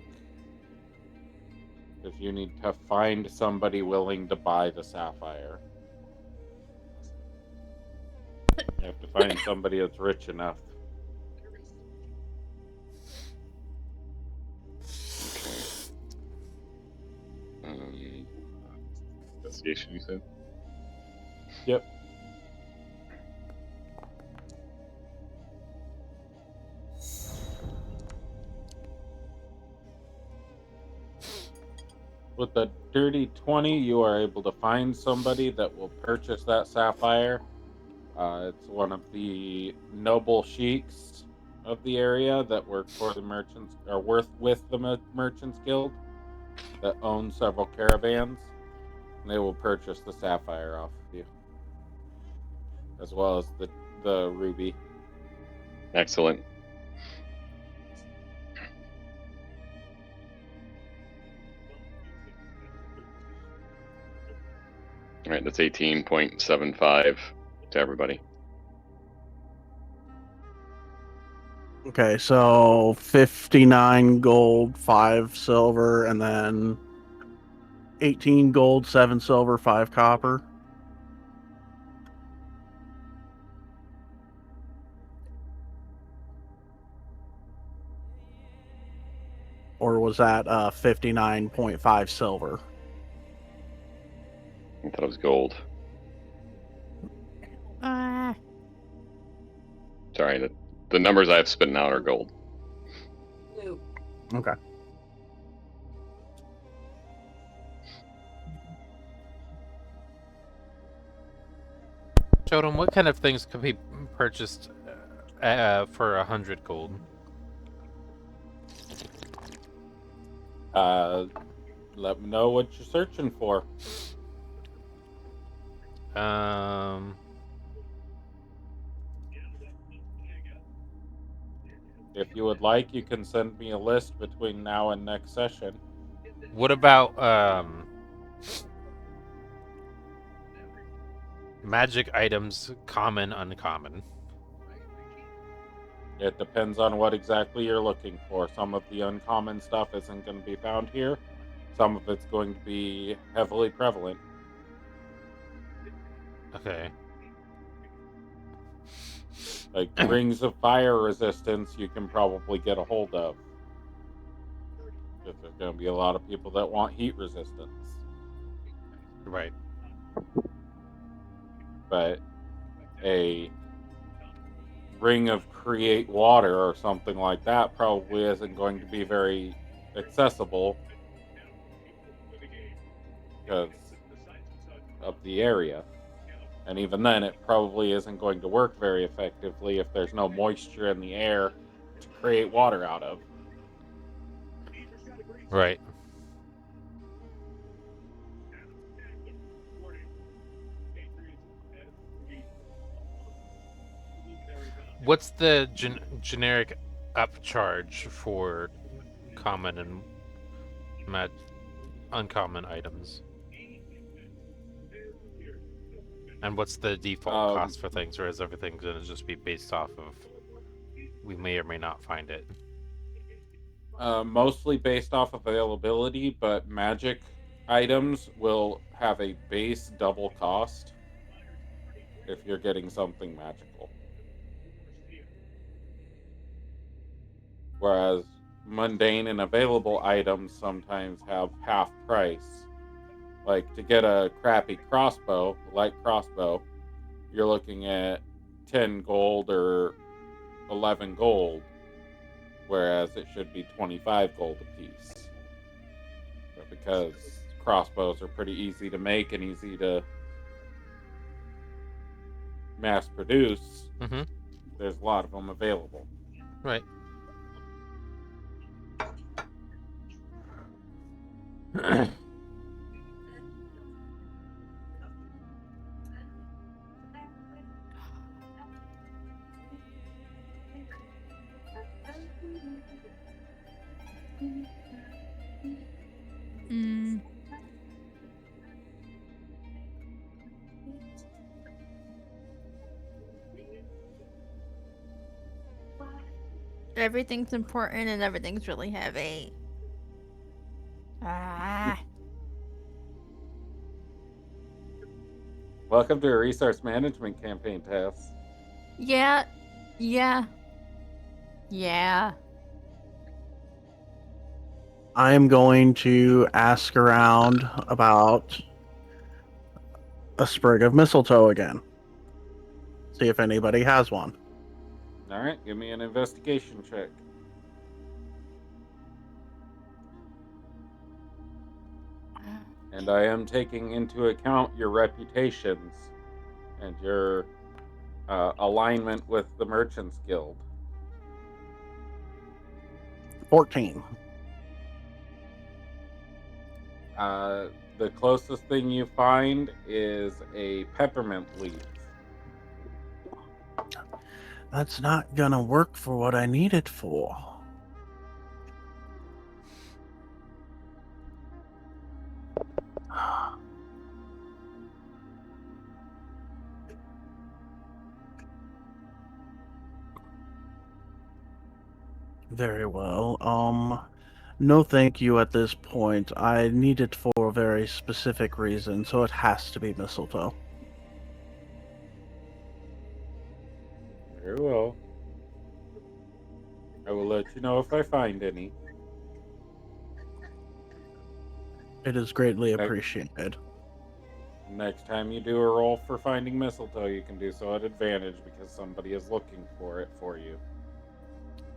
Because you need to find somebody willing to buy the sapphire. You have to find somebody that's rich enough. Okay. Investigation, you said? Yep. With the dirty 20, you are able to find somebody that will purchase that sapphire. It's one of the noble sheiks of the area that work for the merchants, or work with the Merchants Guild, that own several caravans. And they will purchase the sapphire off of you, as well as the ruby. Excellent. All right, that's 18.75 to everybody. Okay, so 59 gold, 5 silver, and then 18 gold, 7 silver, 5 copper. Or was that 59.5 silver? I thought it was gold. Sorry, the numbers I have spitting out are gold. Okay. Totem, what kind of things could be purchased for 100 gold? Let me know what you're searching for. If you would like, you can send me a list between now and next session. What about magic items, common, uncommon? It depends on what exactly you're looking for. Some of the uncommon stuff isn't going to be found here. Some of it's going to be heavily prevalent. Okay. Like rings of fire resistance, you can probably get a hold of. Because there's going to be a lot of people that want heat resistance. Right. But a ring of create water or something like that probably isn't going to be very accessible because of the area. And even then, it probably isn't going to work very effectively if there's no moisture in the air to create water out of. Right. What's the generic upcharge for common and uncommon items? And what's the default cost for things, or is everything going to just be based off of we may or may not find it? Mostly based off availability, but magic items will have a base double cost if you're getting something magical. Whereas mundane and available items sometimes have half price. Like to get a crappy crossbow, light crossbow, you're looking at 10 gold or 11 gold, whereas it should be 25 gold a piece. But because crossbows are pretty easy to make and easy to mass produce, there's a lot of them available. Right. Everything's important and everything's really heavy. Ah. Welcome to a resource management campaign, Tess. Yeah. Yeah. Yeah. I am going to ask around about a sprig of mistletoe again. See if anybody has one. All right, give me an investigation check. And I am taking into account your reputations and your alignment with the Merchants Guild. 14. The closest thing you find is a peppermint leaf. That's not gonna work for what I need it for. Very well. No thank you at this point. I need it for a very specific reason, so it has to be mistletoe. Very well. I will let you know if I find any. It is greatly Okay. appreciated. Next time you do a roll for finding mistletoe, you can do so at advantage because somebody is looking for it for you.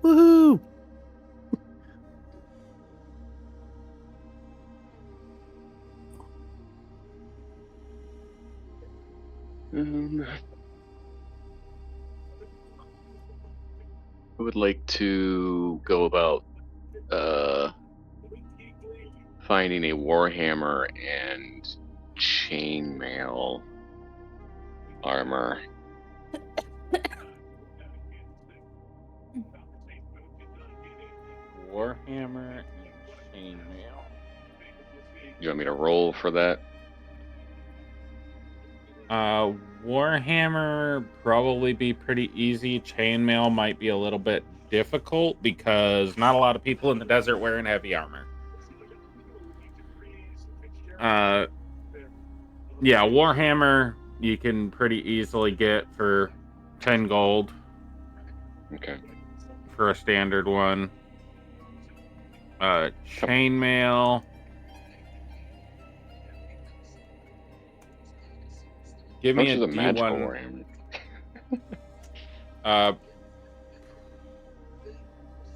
Woohoo! I would like to go about finding a warhammer and chainmail armor. Warhammer and chainmail. You want me to roll for that? Warhammer probably be pretty easy. Chainmail might be a little bit difficult because not a lot of people in the desert wearing heavy armor. Yeah, Warhammer you can pretty easily get for 10 gold Okay. for a standard one. Chainmail. Give How me much a is a magical D1. warhammer?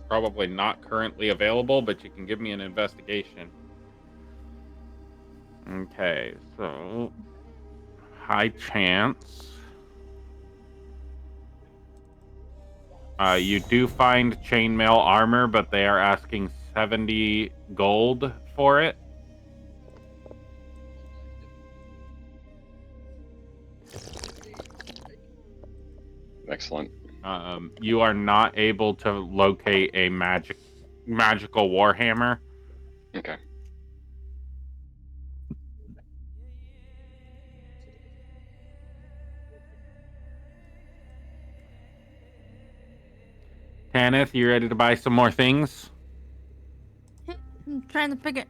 Probably not currently available, but you can give me an investigation. Okay, so high chance. You do find chainmail armor, but they are asking 70 gold for it. Excellent. You are not able to locate a magical warhammer. Okay. Tanith, you ready to buy some more things? I'm trying to figure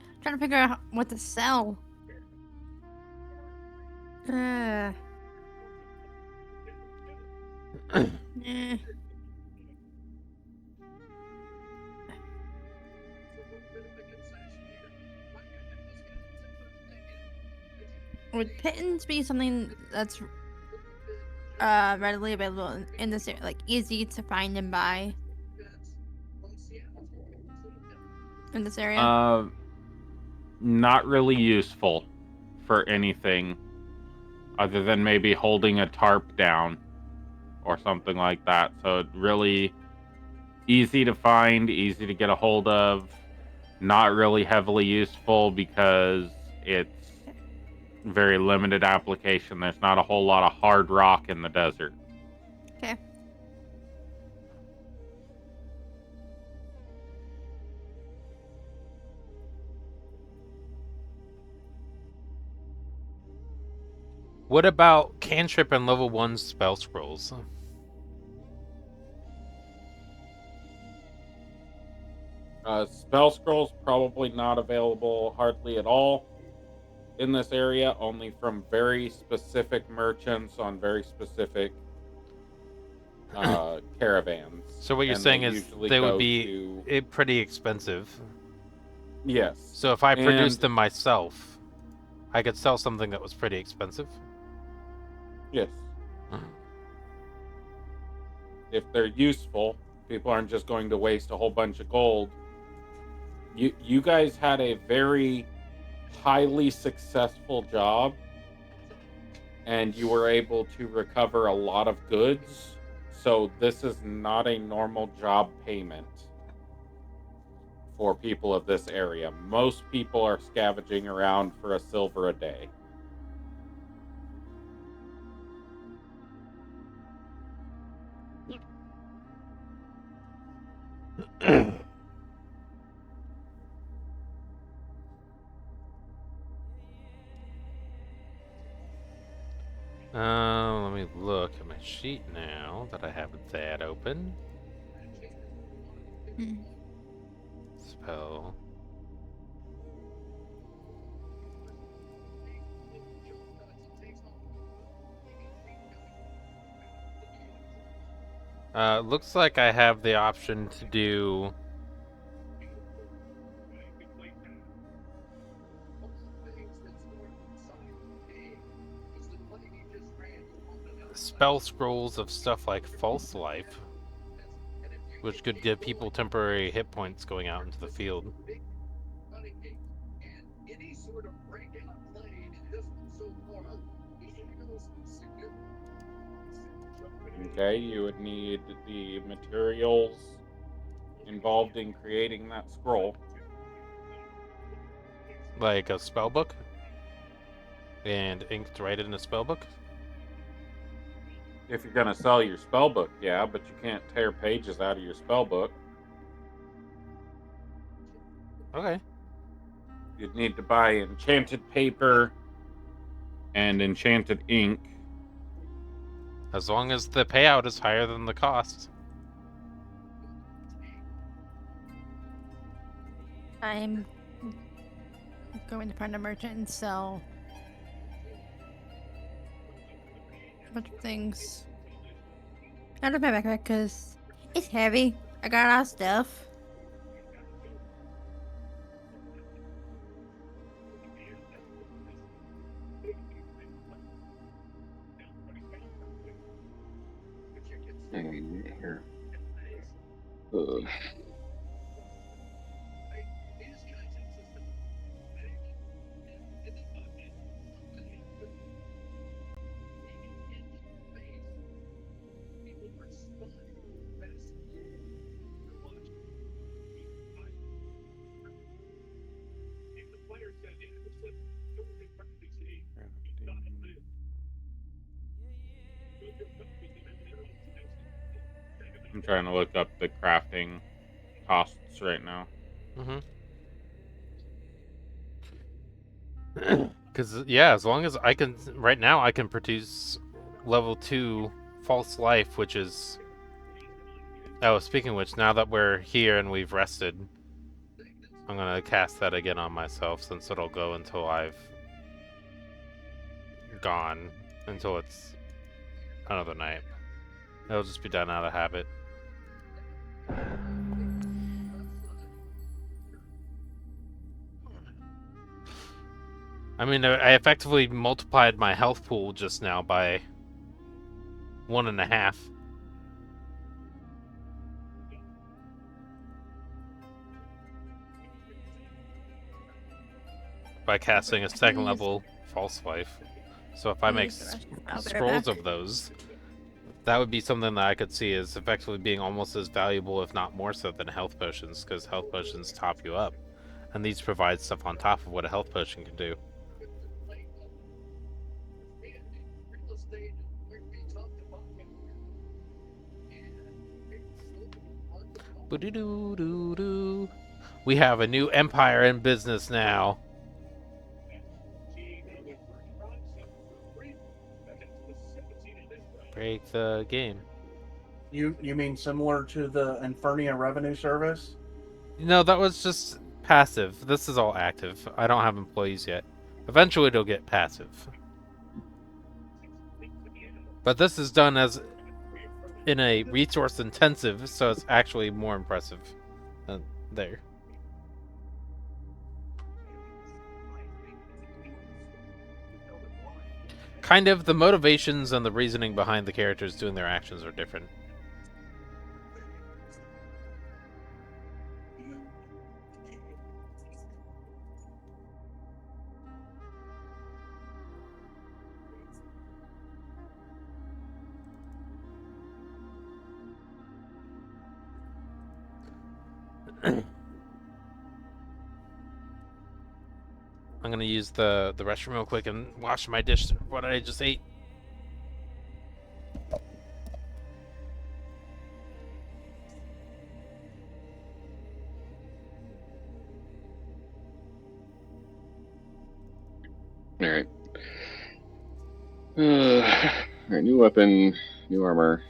out what to sell. Eh. Would pittance be something that's readily available in this area, like easy to find and buy in this area? Not really useful for anything other than maybe holding a tarp down or something like that. So really easy to find, easy to get a hold of, not really heavily useful because it's very limited application. There's not a whole lot of hard rock in the desert. Okay. What about cantrip and level 1 spell scrolls? Spell scrolls probably not available hardly at all in this area, only from very specific merchants on very specific caravans. So what you're And saying they is usually they would go be to... pretty expensive. Yes. So if I produced And- them myself, I could sell something that was pretty expensive. Yes. If they're useful, people aren't just going to waste a whole bunch of gold. You guys had a very highly successful job, and you were able to recover a lot of goods. So this is not a normal job payment for people of this area. Most people are scavenging around for a silver a day. Let me look at my sheet now that I have that open. Spell. Looks like I have the option to do spell scrolls of stuff like false life, which could give people temporary hit points going out into the field. Okay, you would need the materials involved in creating that scroll. Like a spell book? And ink to write it in a spell book? If you're going to sell your spell book, yeah, but you can't tear pages out of your spell book. Okay. You'd need to buy enchanted paper and enchanted ink. As long as the payout is higher than the cost. I'm going to find a merchant and sell a bunch of things out of my backpack because it's heavy. I got a lot of stuff. Here. Ugh. I'm trying to look up the crafting costs right now. Because, yeah, as long as I can... Right now, I can produce level 2 false life, which is... Oh, speaking of which, now that we're here and we've rested, I'm going to cast that again on myself, since it'll go until I've gone, until it's another night. It'll just be done out of habit. I mean, I effectively multiplied my health pool just now by 1.5. By casting a second level false life. So if I make scrolls of those, that would be something that I could see as effectively being almost as valuable, if not more so, than health potions, because health potions top you up. And these provide stuff on top of what a health potion can do. Boo-doo-doo-doo-doo. We have a new empire in business now. Break the game. You mean similar to the Infernia revenue service? No, that was just passive. This is all active. I don't have employees yet. Eventually it'll get passive. But this is done as in a resource intensive, so it's actually more impressive than there. Kind of, the motivations and the reasoning behind the characters doing their actions are different. I'm gonna use the restroom real quick and wash my dish. What I just ate. All right. All right, new weapon, new armor.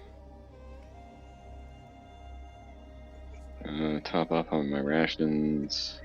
Top up on my rations.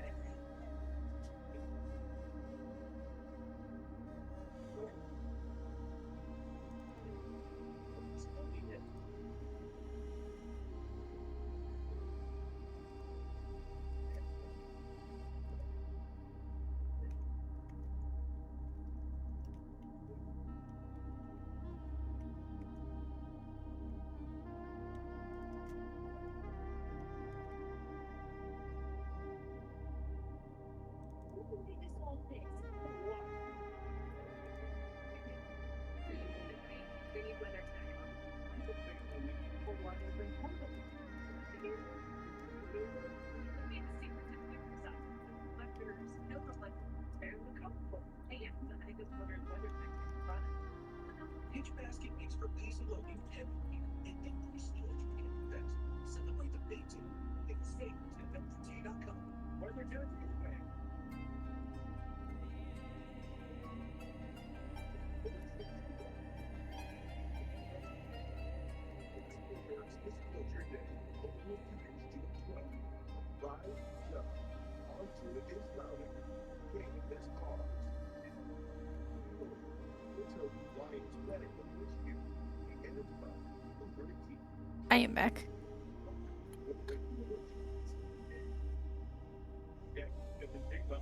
I am back.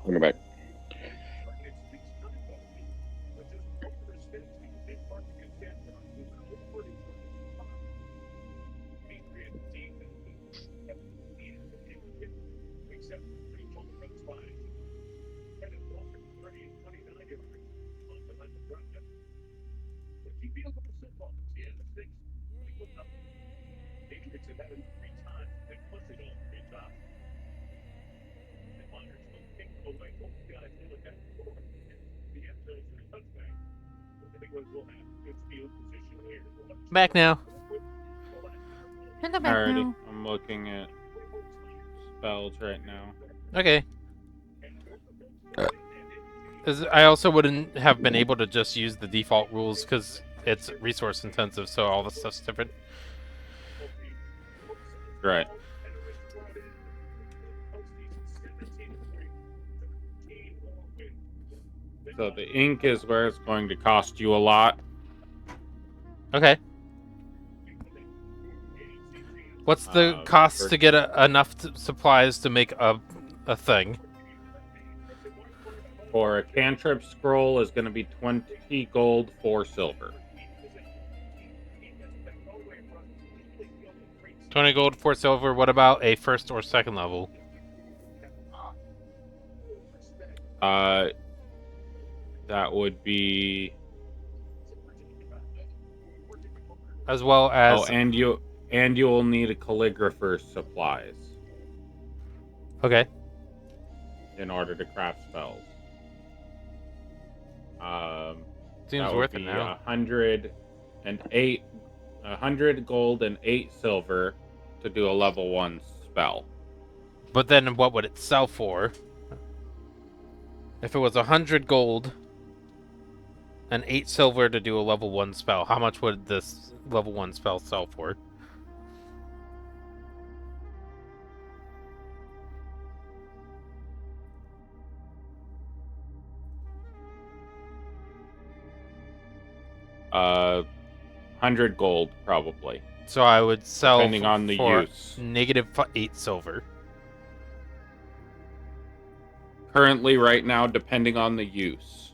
Welcome back. Back now. Hello back Alrighty, now. I'm looking at spells right now. Okay. 'Cause I also wouldn't have been able to just use the default rules because it's resource intensive, so all the stuff's different. Right. So the ink is where it's going to cost you a lot. Okay. What's the cost to get enough supplies to make a thing? For a cantrip scroll is going to be 20 gold, 4 silver. 20 gold, 4 silver. What about a first or second level? That would be. As well as. Oh, and you will need a calligrapher's supplies. Okay. In order to craft spells. Seems that worth would it be now. 100 gold and 8 silver to do a level 1 spell. But then what would it sell for? If it was 100 gold and 8 silver to do a level 1 spell, how much would this level 1 spell sell for? 100 gold, probably. So I would sell Depending on the for use. -8 silver. Currently, right now, depending on the use.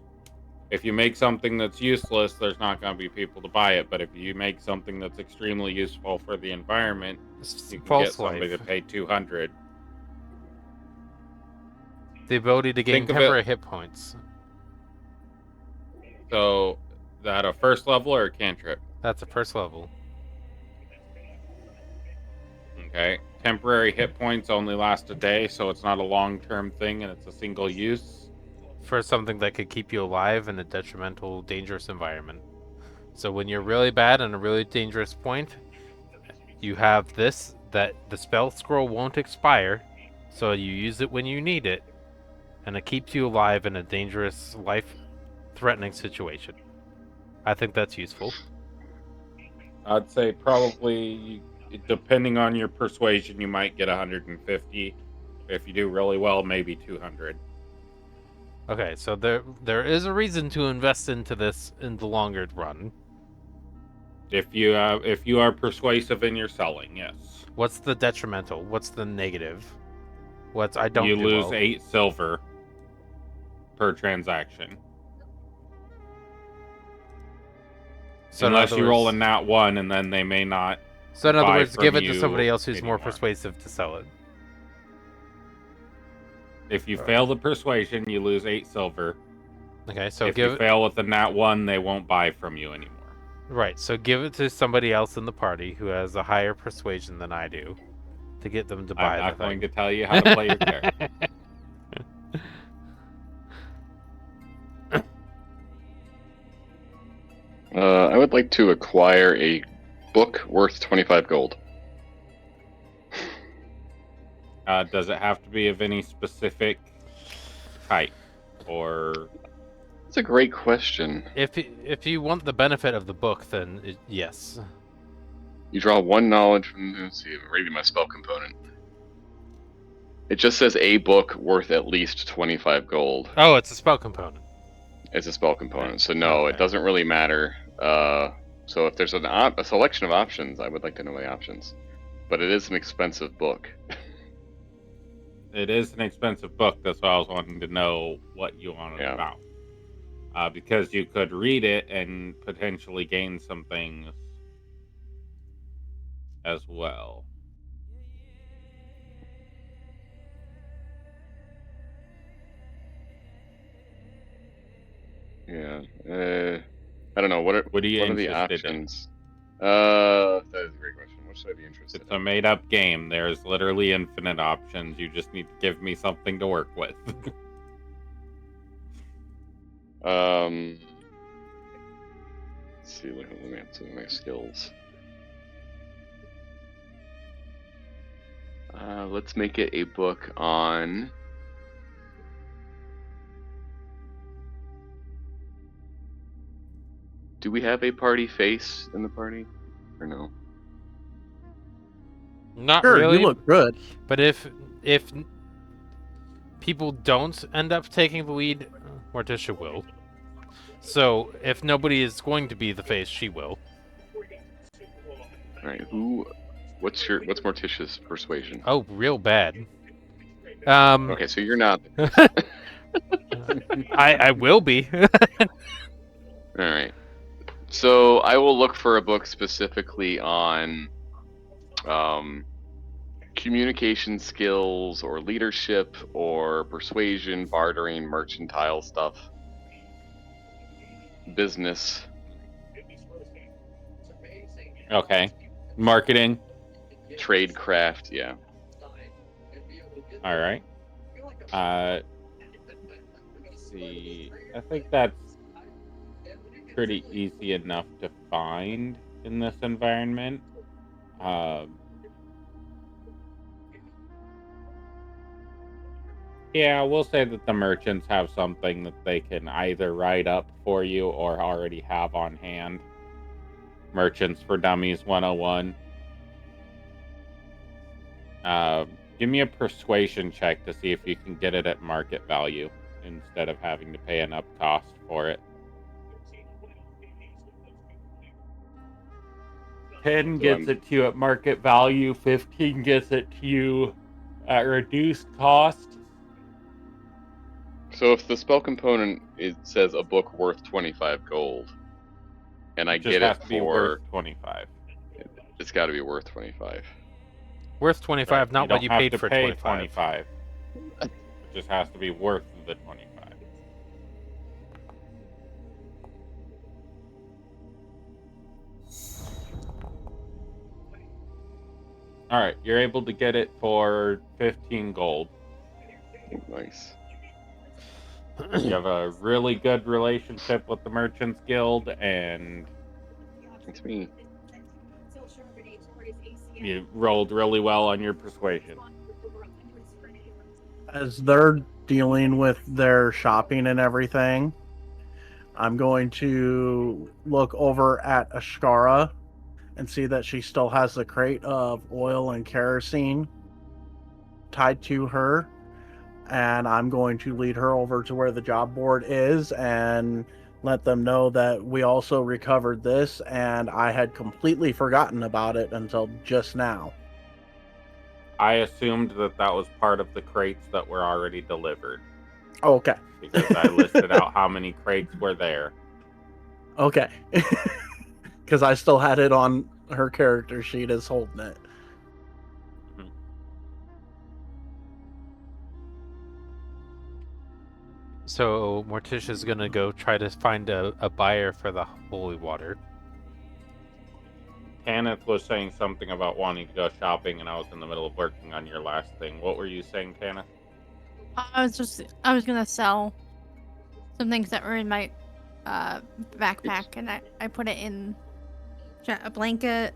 If you make something that's useless, there's not going to be people to buy it. But if you make something that's extremely useful for the environment, you can get somebody to pay 200. The ability to gain Think of it- temporary hit points. So, is that a first level or a cantrip? That's a first level. Okay. Temporary hit points only last a day, so it's not a long-term thing, and it's a single use. For something that could keep you alive in a detrimental, dangerous environment. So when you're really bad in a really dangerous point, you have this, that the spell scroll won't expire, so you use it when you need it, and it keeps you alive in a dangerous, life-threatening situation. I think that's useful. I'd say probably, depending on your persuasion, you might get 150. If you do really well, maybe 200. Okay, so there is a reason to invest into this in the longer run. If you are persuasive in your selling, yes. What's the detrimental? What's the negative? I don't You do lose well? 8 silver per transaction. So Unless you roll a words, nat 1, and then they may not. So in other buy words, from give it to you somebody else who's more anymore. persuasive to sell it. If you fail the persuasion, you lose 8 silver. Okay, so if give you it fail with the nat 1, they won't buy from you anymore. right. So give it to somebody else in the party who has a higher persuasion than I do, to get them to buy I'm not the going thing. to tell you how to play your character. I would like to acquire a book worth 25 gold. Does it have to be of any specific type, or That's a great question. If you want the benefit of the book, then yes. You draw 1 knowledge from. Let's see, I'm reading my spell component. It just says a book worth at least 25 gold. Oh, it's a spell component. It's a spell component, so no, Okay. it doesn't really matter. So if there's a selection of options, I would like to know the options. But it is an expensive book. it is an expensive book? That's why I was wanting to know what you wanted Yeah. about. Because you could read it and potentially gain some things as well. Yeah. I don't know. What are you the interested in? options? That is a great question. What should I be interested It's a made-up game. There's literally infinite options. You just need to give me something to work with. in? Let's see. Let me add some of my skills. Let's make it a book on. Do we have a party face in the party, or no? Not Sure, really. you look good. But if people don't end up taking the lead, Morticia will. So if nobody is going to be the face, she will. All right. What's Morticia's persuasion? Oh, real bad. Okay, so you're not. I will be. All right. So I will look for a book specifically on communication skills or leadership or persuasion, bartering, mercantile stuff, business. Okay. Marketing. Tradecraft, yeah. All right. Let's see. I think that's pretty easy enough to find in this environment. Yeah, we'll say that the merchants have something that they can either write up for you or already have on hand. Merchants for Dummies 101. Give me a persuasion check to see if you can get it at market value instead of having to pay an up cost for it. 10 So gets I'm- it to you at market value, 15 gets it to you at reduced cost. So if the spell component says a book worth 25 gold, and I It just get has it to be worth for, 25. it's got to be worth 25. Worth 25, Right. not You what don't you have paid to for pay 25. 25. It just has to be worth the 25. All right, you're able to get it for 15 gold. Nice. You have a really good relationship with the Merchants Guild, and It's me. you rolled really well on your persuasion. As they're dealing with their shopping and everything, I'm going to look over at Ashkara and see that she still has the crate of oil and kerosene tied to her. And I'm going to lead her over to where the job board is and let them know that we also recovered this, and I had completely forgotten about it until just now. I assumed that that was part of the crates that were already delivered Okay. because I listed out how many crates were there. Okay. Because I still had it on her character sheet as holding it. Mhm. So Morticia's gonna go try to find a buyer for the holy water. Kenneth was saying something about wanting to go shopping, and I was in the middle of working on your last thing. What were you saying, Kenneth? I was gonna sell some things that were in my backpack, and I put it in a blanket,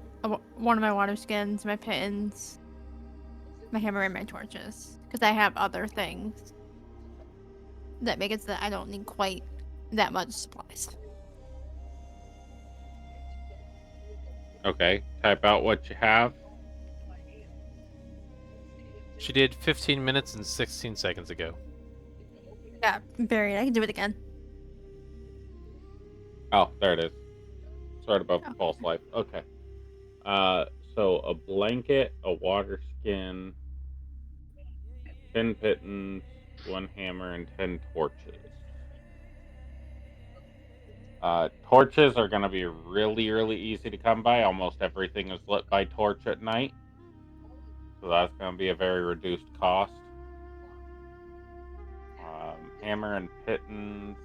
one of my water skins, my pittance, my hammer, and my torches, because I have other things that make it so that I don't need quite that much supplies. Okay, type out what you have. She did 15 minutes and 16 seconds ago. Yeah, buried. I can do it again. Oh, there it is. Sorry about the Oh. false life. Okay. So a blanket, a water skin, 10 pittance, 1 hammer, and 10 torches. Torches are going to be really, really easy to come by. Almost everything is lit by torch at night. So that's going to be a very reduced cost. Hammer and pittance.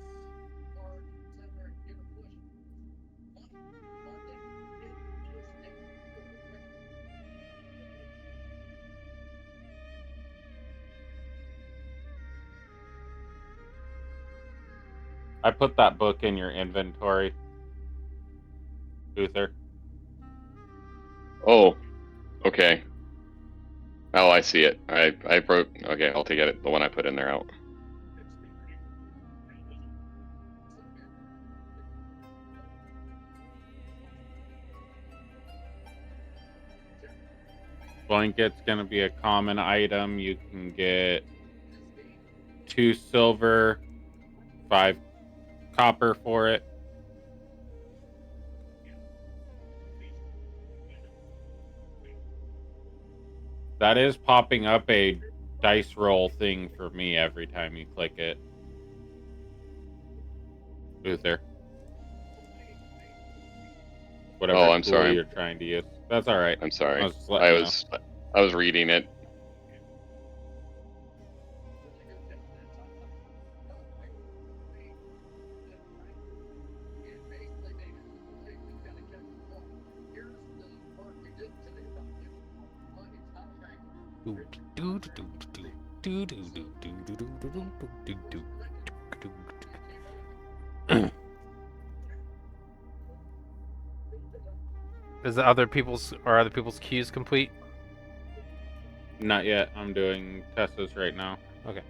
I put that book in your inventory, Uther. Oh, okay. Oh, I see it. I wrote. Okay, I'll take it. The one I put in there out. Blanket's going to be a common item. You can get 2 silver, 5 copper for it. That is popping up a dice roll thing for me every time you click it. Uther. Whatever Oh, I'm tool sorry. you're trying to use. That's all right. I'm I sorry. was just letting you know. I was reading it. Is the other people's queues complete? Not yet. I'm doing Tessa's right now. Okay.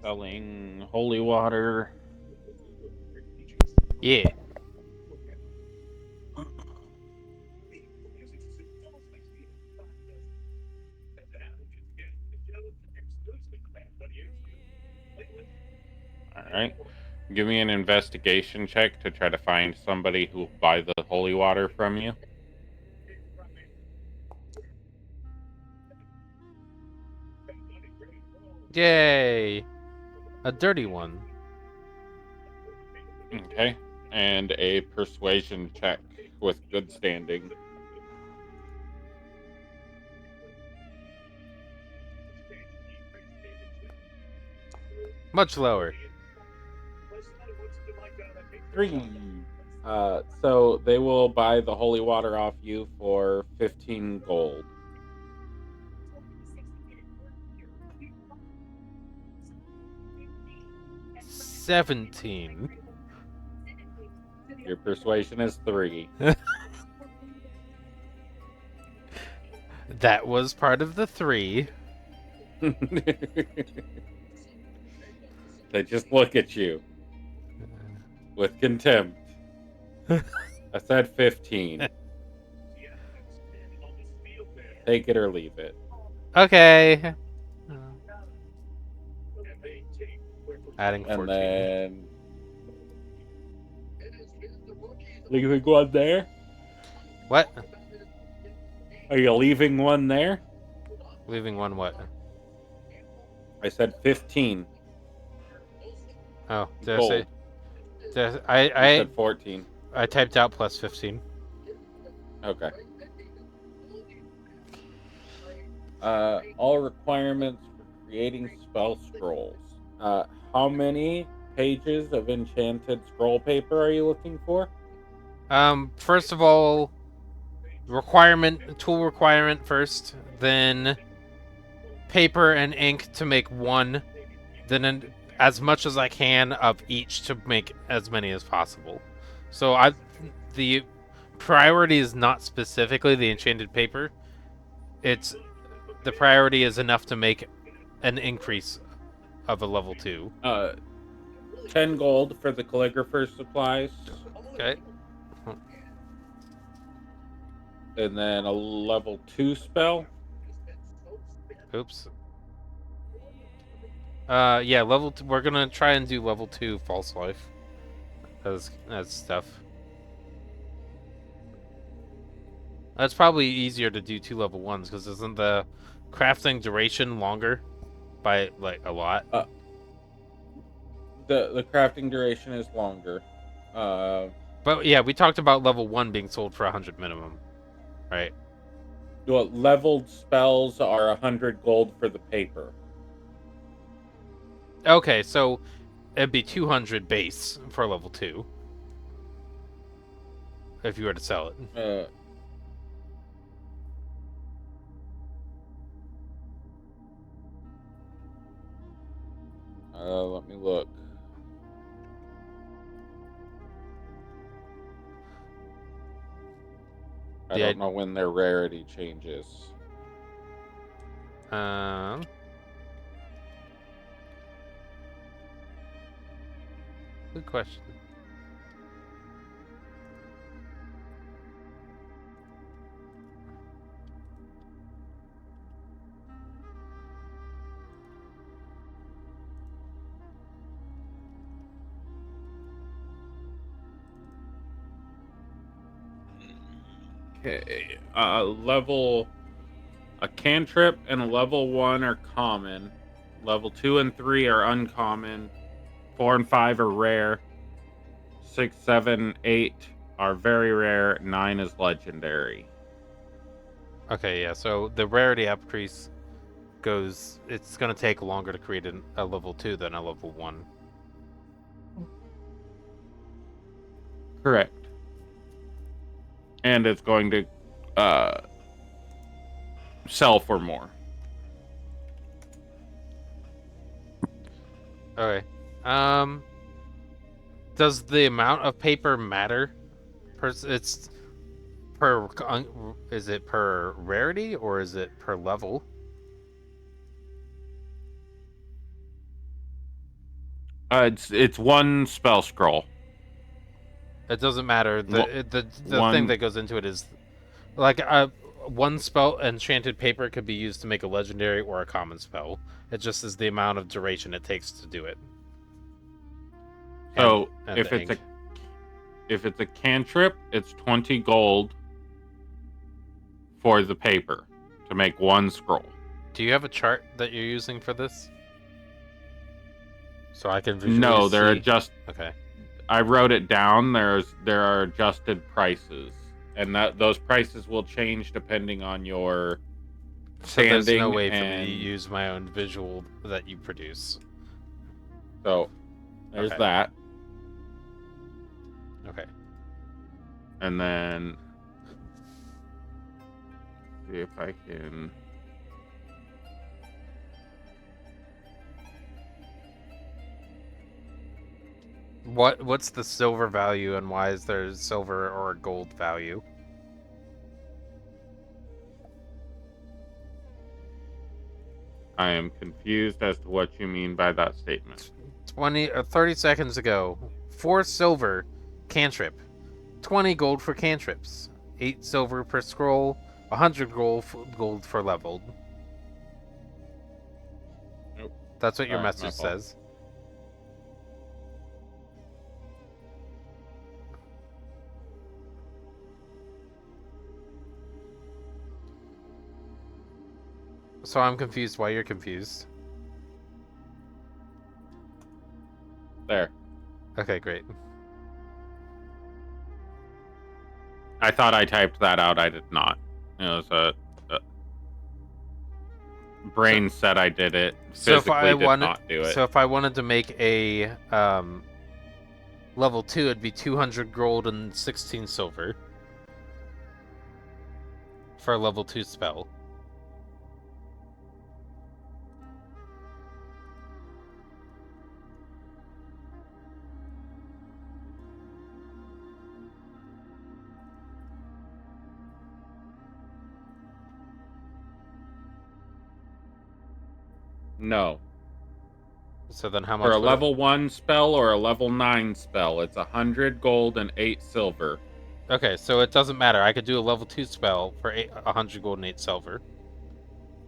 Selling holy water. Yeah. All right. Give me an investigation check to try to find somebody who will buy the holy water from you. Yay. A dirty one. Okay. And a persuasion check with good standing. Much lower. 3. So they will buy the holy water off you for 15 gold. $17. Your persuasion is 3. That was part of the 3. They just look at you with contempt. I said 15. Take it or leave it. Okay. Adding 14. And then leaving one there? What? Are you leaving one there? Leaving one what? I said 15. Oh, did Gold. I say? Did You said 14. I typed out plus 15. Okay. All requirements for creating spell scrolls. How many pages of enchanted scroll paper are you looking for? First of all, tool requirement first, then paper and ink to make one, then as much as I can of each to make as many as possible. So the priority is not specifically the enchanted paper. It's the priority is enough to make an increase of a level 2. 10 gold for the calligrapher's supplies. Okay. And then a level 2 spell. Oops. Yeah, level 2, we're gonna try and do level 2 false life as stuff. That's probably easier to do 2 level 1s because isn't the crafting duration longer by like a lot? The crafting duration is longer. But yeah, we talked about level 1 being sold for 100 minimum, right? Well, leveled spells are 100 gold for the paper. Okay, so it'd be 200 base for level 2 if you were to sell it. Let me look. I don't know when their rarity changes. Good question. Okay, a cantrip and a level 1 are common. Level 2 and 3 are uncommon. 4 and 5 are rare. 6, 7, 8 are very rare. 9 is legendary. Okay, yeah, so the rarity increase goes... It's going to take longer to create a level 2 than a level 1. Correct. And it's going to sell for more. Okay. Does the amount of paper matter? It's per... Is it per rarity or is it per level? It's one spell scroll. It doesn't matter. The one... thing that goes into it is like one spell enchanted paper could be used to make a legendary or a common spell. It just is the amount of duration it takes to do it. So and if it's a cantrip, it's 20 gold for the paper to make one scroll. Do you have a chart that you're using for this? So I can visually No, there are see? just... Okay. I wrote it down. There are adjusted prices, and those prices will change depending on your standing. So there's no way for me to use my own visual that you produce. So there's that. Okay. And then see if I can... What's the silver value and why is there silver or gold value? I am confused as to what you mean by that statement. 30 seconds ago, 4 silver cantrip, 20 gold for cantrips, 8 silver per scroll, 100 gold for leveled. Nope. That's what your message says. So I'm confused why you're confused. There. Okay, great. I thought I typed that out. I did not. It was a brain said I did it. Physically did not do it. So if I wanted to make a level 2, it'd be 200 gold and 16 silver for a level 2 spell. No. So then how much? For a level 1 spell or a level 9 spell, it's 100 gold and 8 silver. Okay, so it doesn't matter. I could do a level 2 spell for 100 gold and 8 silver.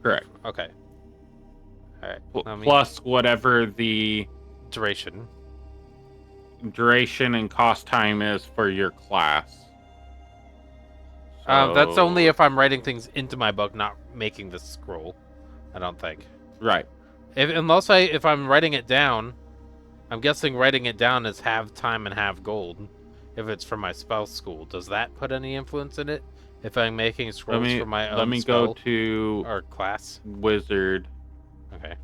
Correct. Okay. Alright. Plus whatever the duration and cost time is for your class. That's only So- if I'm writing things into my book, not making the scroll. I don't think. Right. If I'm writing it down, I'm guessing writing it down is half time and half gold. If it's for my spell school, does that put any influence in it? If I'm making scrolls for my Let own me spell go to or class? wizard. Okay.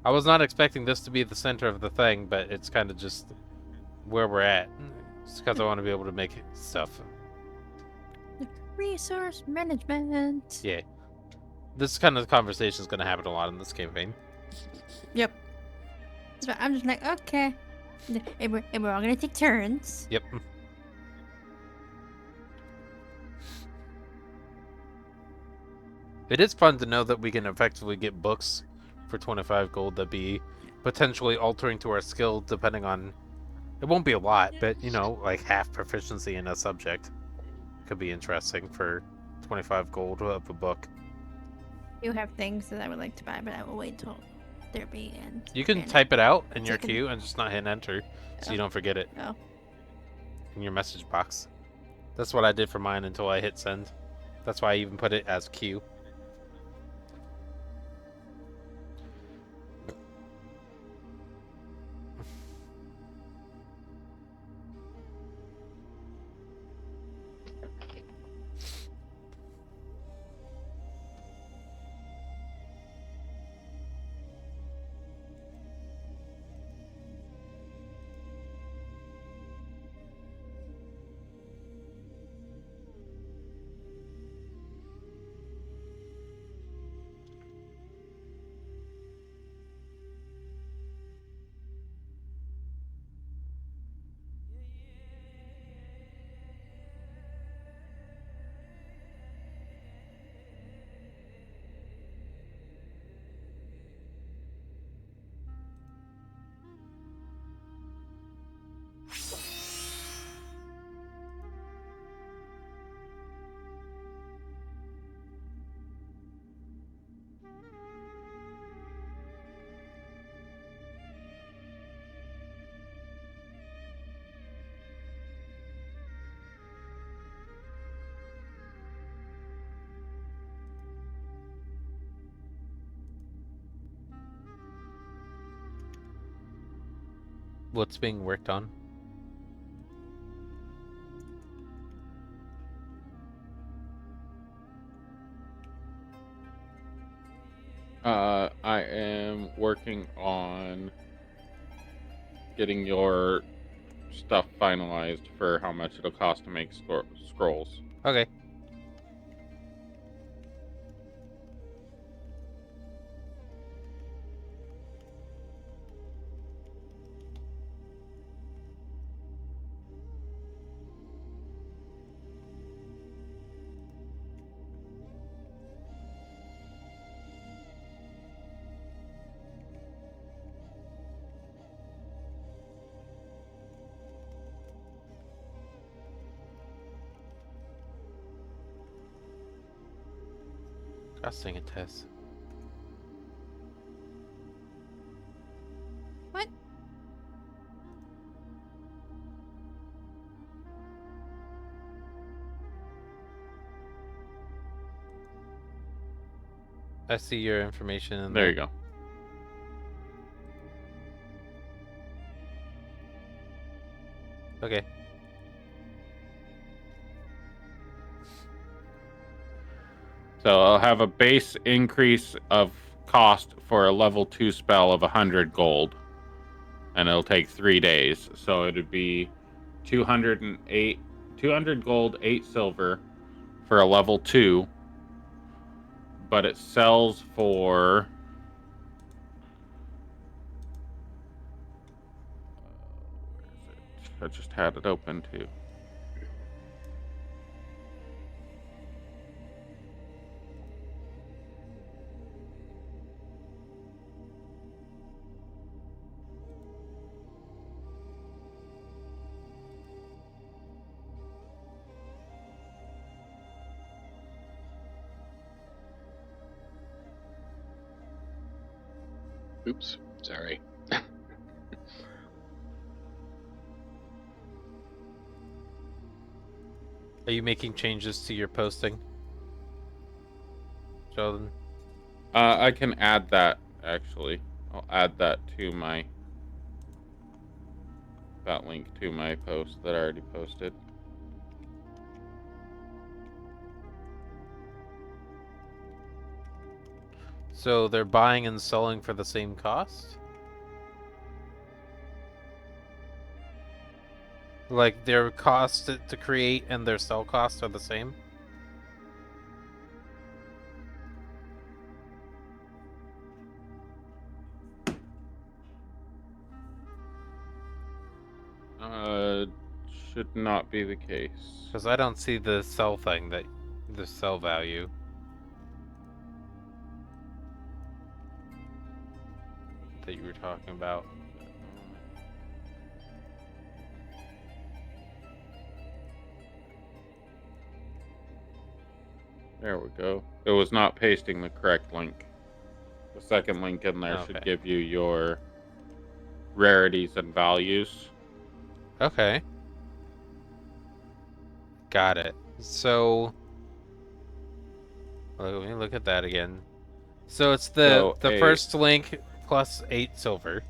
I was not expecting this to be the center of the thing, but it's kind of just where we're at. It's because I want to be able to make stuff. Resource management. Yeah. This kind of conversation is going to happen a lot in this campaign. Yep. So I'm just like, okay. And we're all gonna take turns. Yep. It is fun to know that we can effectively get books for 25 gold that be potentially altering to our skill depending on... It won't be a lot, but, you know, like half proficiency in a subject could be interesting for 25 gold of a book. You have things that I would like to buy, but I will wait till they're being end. You can and type it out in your Take a- queue and just not hit enter so you Oh. don't forget it Oh. in your message box. That's what I did for mine until I hit send. That's why I even put it as queue. What's being worked on? I am working on getting your stuff finalized for how much it'll cost to make scrolls. Okay. Trusting a test. What? I see your information in There you go. Okay. So I'll have a base increase of cost for a level 2 spell of 100 gold. And it'll take 3 days. So it'd be 200 gold, 8 silver for a level 2. But it sells for... where is it? I just had it open too. Oops, sorry. Are you making changes to your posting, Sheldon? I can add that, actually. I'll add that to that link to my post that I already posted. So they're buying and selling for the same cost? Like their cost to create and their sell costs are the same? Should not be the case. Because I don't see the sell thing, the sell value. That you were talking about. There we go. It was not pasting the correct link. The second link in there should Okay. give you your rarities and values. Okay. Got it. So let me look at that again. So it's the So first link plus 8 silver.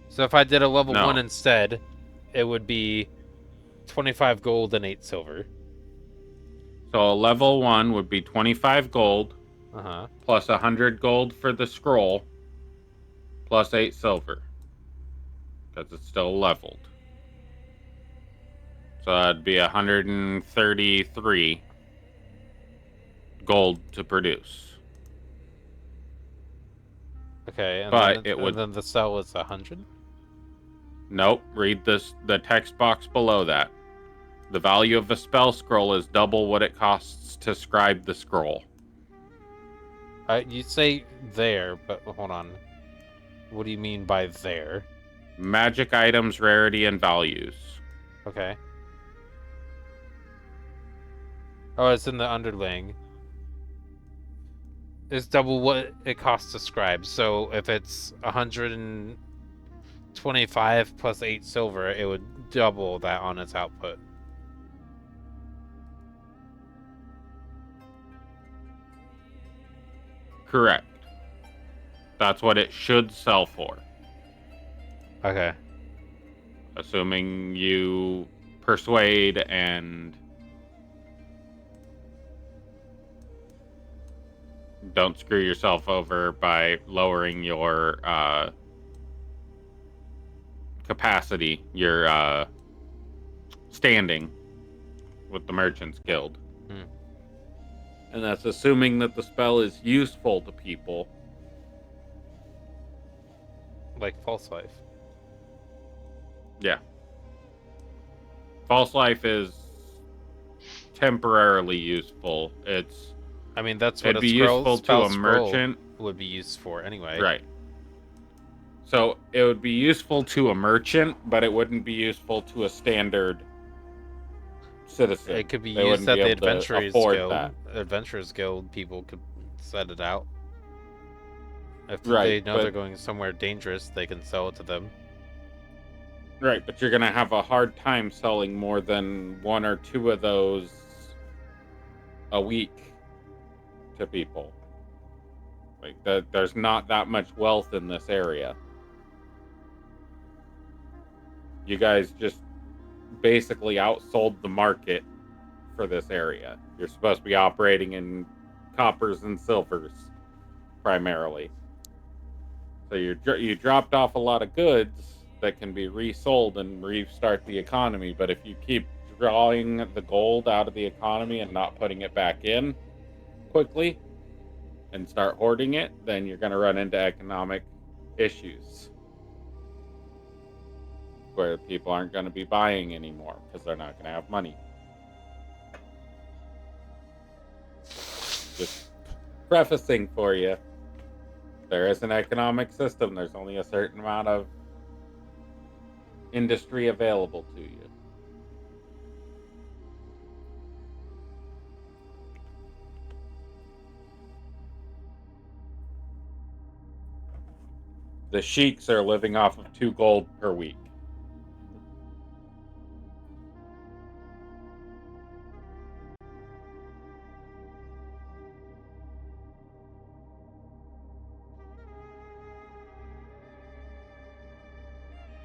So if I did a level No. 1 instead, it would be 25 gold and 8 silver. So a level 1 would be 25 gold Uh-huh. plus 100 gold for the scroll plus 8 silver. Because it's still leveled. So that'd be 133 gold to produce. Okay, and But then it would the sell is 100? Nope, read the text box below that. The value of a spell scroll is double what it costs to scribe the scroll. You say there, but hold on. What do you mean by there? Magic items, rarity, and values. Okay. Oh, it's in the underling. It's double what it costs to scribe. So if it's 125 plus 8 silver, it would double that on its output. Correct. That's what it should sell for. Okay. Assuming you persuade and don't screw yourself over by lowering your capacity, your standing with the Merchants Guild. Hmm. And that's assuming that the spell is useful to people. Like false life. Yeah. False life is temporarily useful. I mean, that's what It'd a be scroll, useful to spell a scroll merchant. would be used for anyway. Right. So it would be useful to a merchant, but it wouldn't be useful to a standard citizen. It could be They used wouldn't at be the able to Adventurers afford Guild. that. Adventurers Guild people could set it out. If Right, they know but- they're going somewhere dangerous, they can sell it to them. Right, but you're going to have a hard time selling more than one or two of those a week to people. Like, there's not that much wealth in this area. You guys just basically outsold the market for this area. You're supposed to be operating in coppers and silvers primarily. So you dropped off a lot of goods that can be resold and restart the economy. But if you keep drawing the gold out of the economy and not putting it back in quickly and start hoarding it, then you're going to run into economic issues where people aren't going to be buying anymore because they're not going to have money. Just prefacing for you. There is an economic system. There's only a certain amount of industry available to you. The sheiks are living off of 2 gold per week.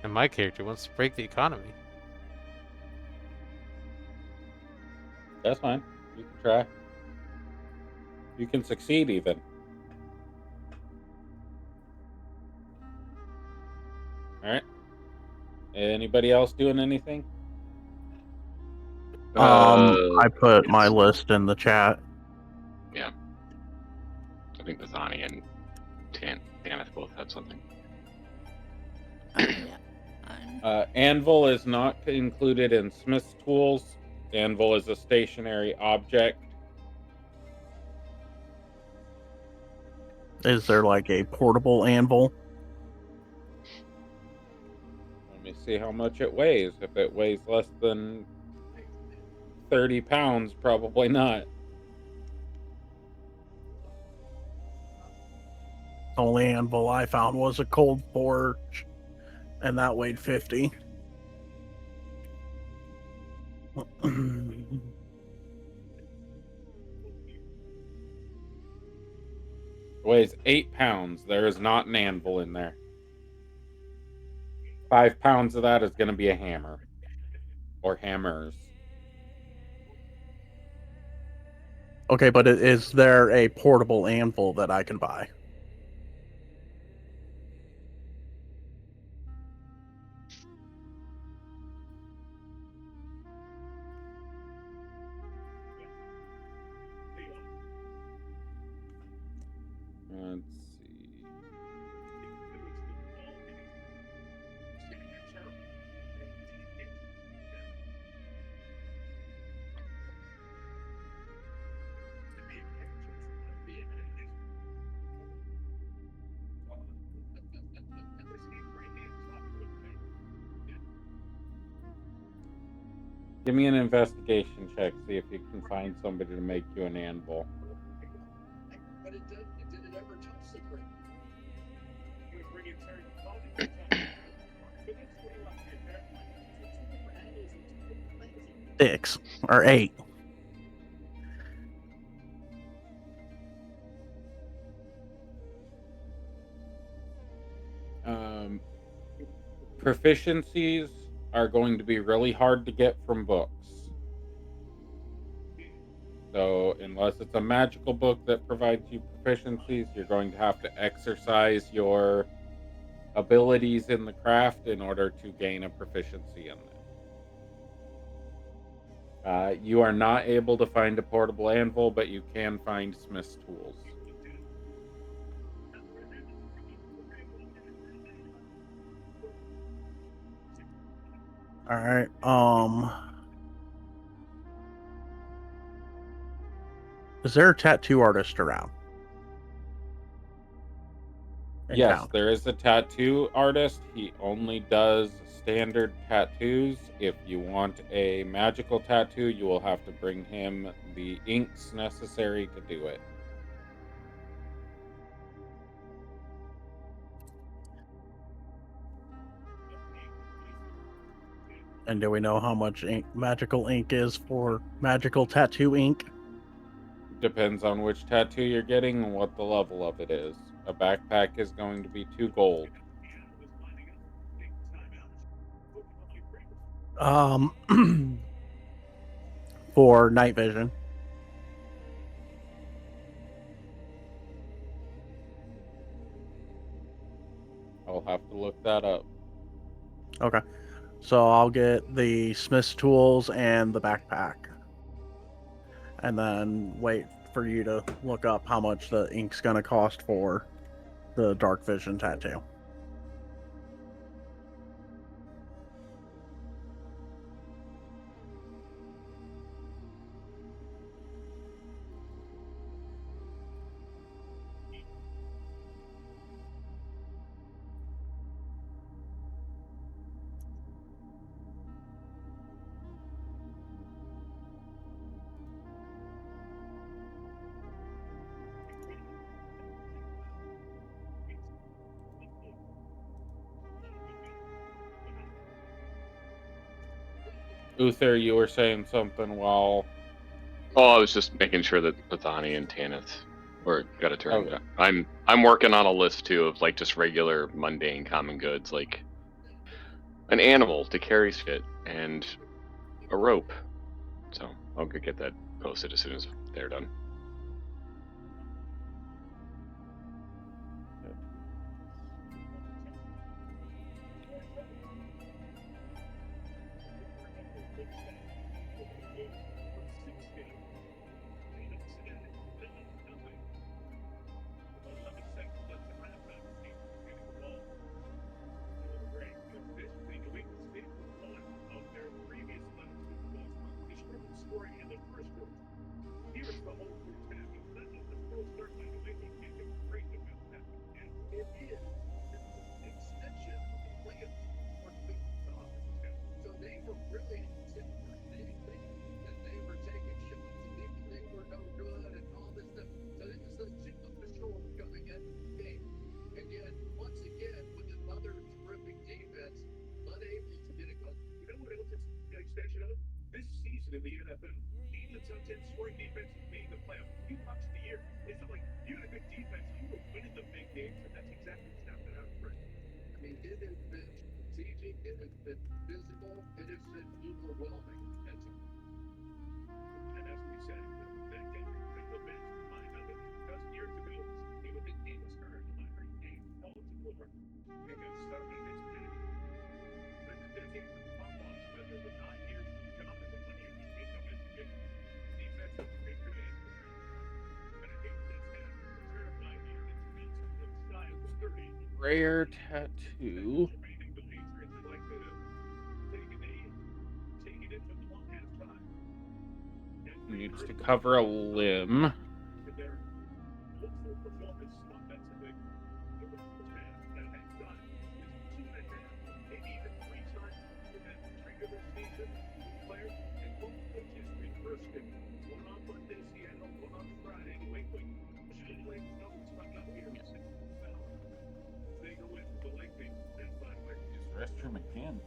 And my character wants to break the economy. That's fine. You can try. You can succeed even. All right. Anybody else doing anything? I put my yes. list in the chat. Yeah. I think Bathani and Tanith both have something. Yeah. Anvil is not included in Smith's tools. Anvil is a stationary object. Is there like a portable anvil? Let me see how much it weighs. If it weighs less than 30 pounds, probably not. The only anvil I found was a cold forge, and that weighed 50. It weighs 8 pounds. There is not an anvil in there. 5 pounds of that is going to be a hammer. Or hammers. Okay, but is there a portable anvil that I can buy? Let's see. Give me an investigation check. See if you can find somebody to make you an anvil. Six or 8. Proficiencies are going to be really hard to get from books. So, unless it's a magical book that provides you proficiencies, you're going to have to exercise your abilities in the craft in order to gain a proficiency in that. You are not able to find a portable anvil, but you can find Smith's tools. All right. Is there a tattoo artist around? In Yes, town? there is a tattoo artist. He only does standard tattoos. If you want a magical tattoo, you will have to bring him the inks necessary to do it. And do we know how much magical ink is for magical tattoo ink? Depends on which tattoo you're getting and what the level of it is. A backpack is going to be 2 gold. For night vision. I'll have to look that up. Okay. So I'll get the Smith's tools and the backpack. And then wait for you to look up how much the ink's going to cost for the dark vision tattoo. Uther, you were saying something while... Oh, I was just making sure that Bathani and Tanith got a turn. Okay. I'm working on a list too of like just regular mundane common goods like an animal to carry shit and a rope. So I'll get that posted as soon as they're done. Rare tattoo. Needs to cover a limb. Restroom again.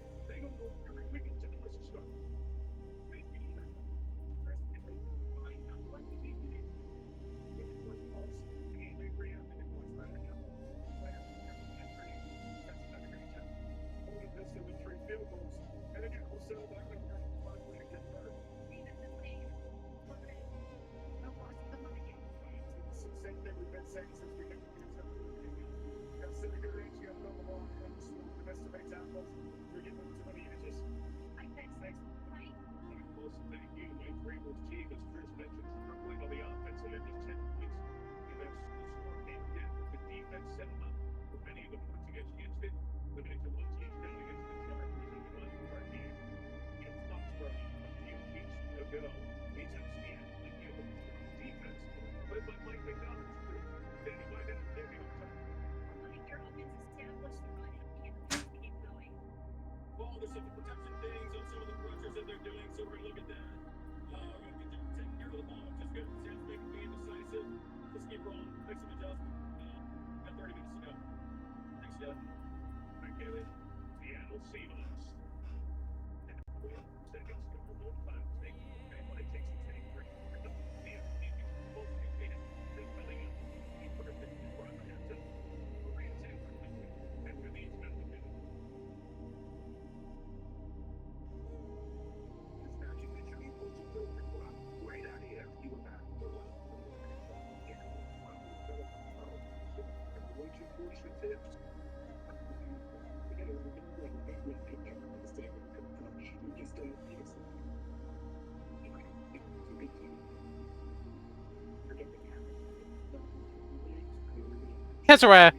That's right.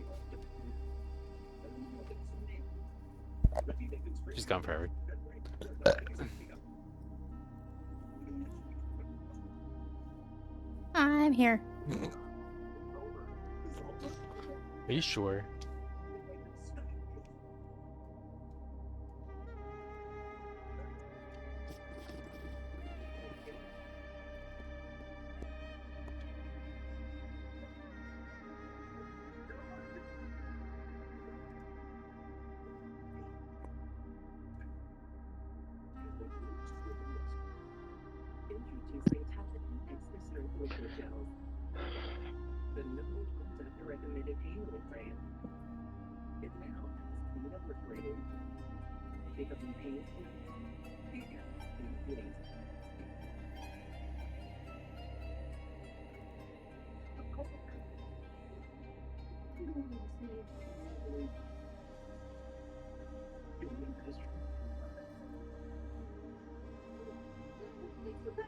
She's gone forever. I'm here. Are you sure?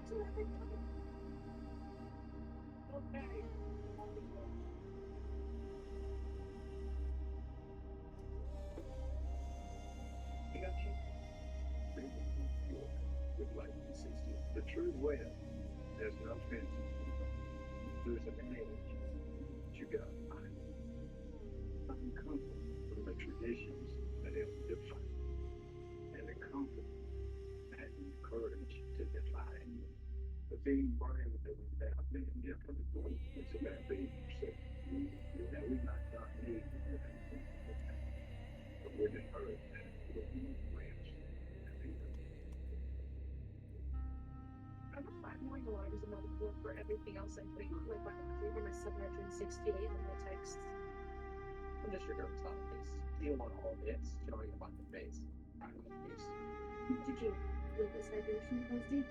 The true web has no fence. There's an age that you got to find comfort from the traditions that have defined, and the comfort that encourage to define. The being brave without being different. It's about being yourself. That we might not need but we've been hurt and we'll need rest. I'm a $5 million is another word for everything else I'm putting on my biography for my 768 on my texts. I'm just your girl's thought, please. You don't want all this showing up on the face. I don't know, please. Did you leave this vibration posted?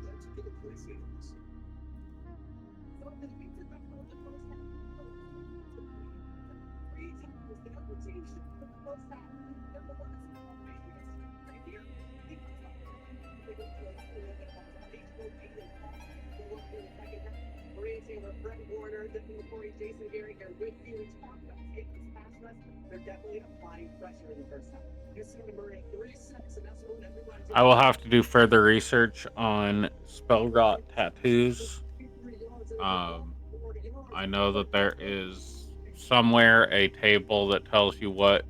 That's a good place it is. They're definitely applying pressure in the first half. Considering 3-6, and that's what everybody's. I will have to do further research on spell rot tattoos. I know that there is somewhere a table that tells you what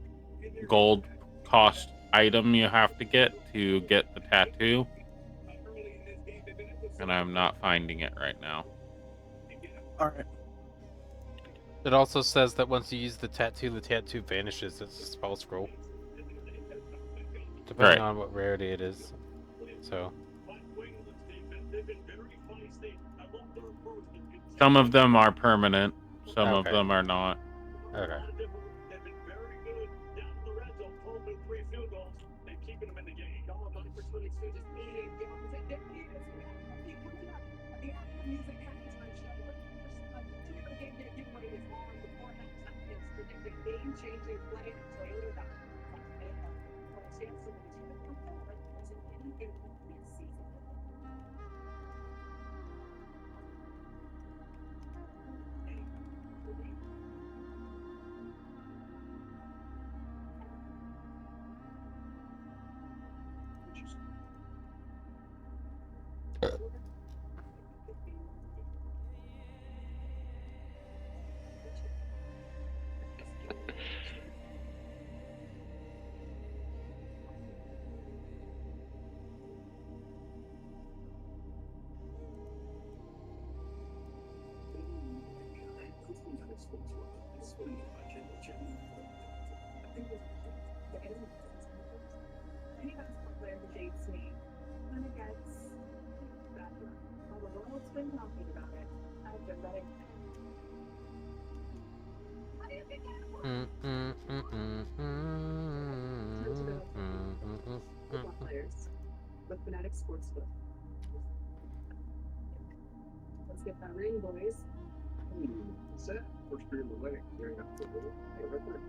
gold cost item you have to get the tattoo, and I'm not finding it right now. All right. It also says that once you use the tattoo vanishes. It's a spell scroll. Depending Right. on what rarity it is. So. Some of them are permanent, some of Okay. them are not. Okay. With Fanatic Sportsbook. Let's get that ring, boys. Set. First beer of the wedding. Very up the road. Hey, right there.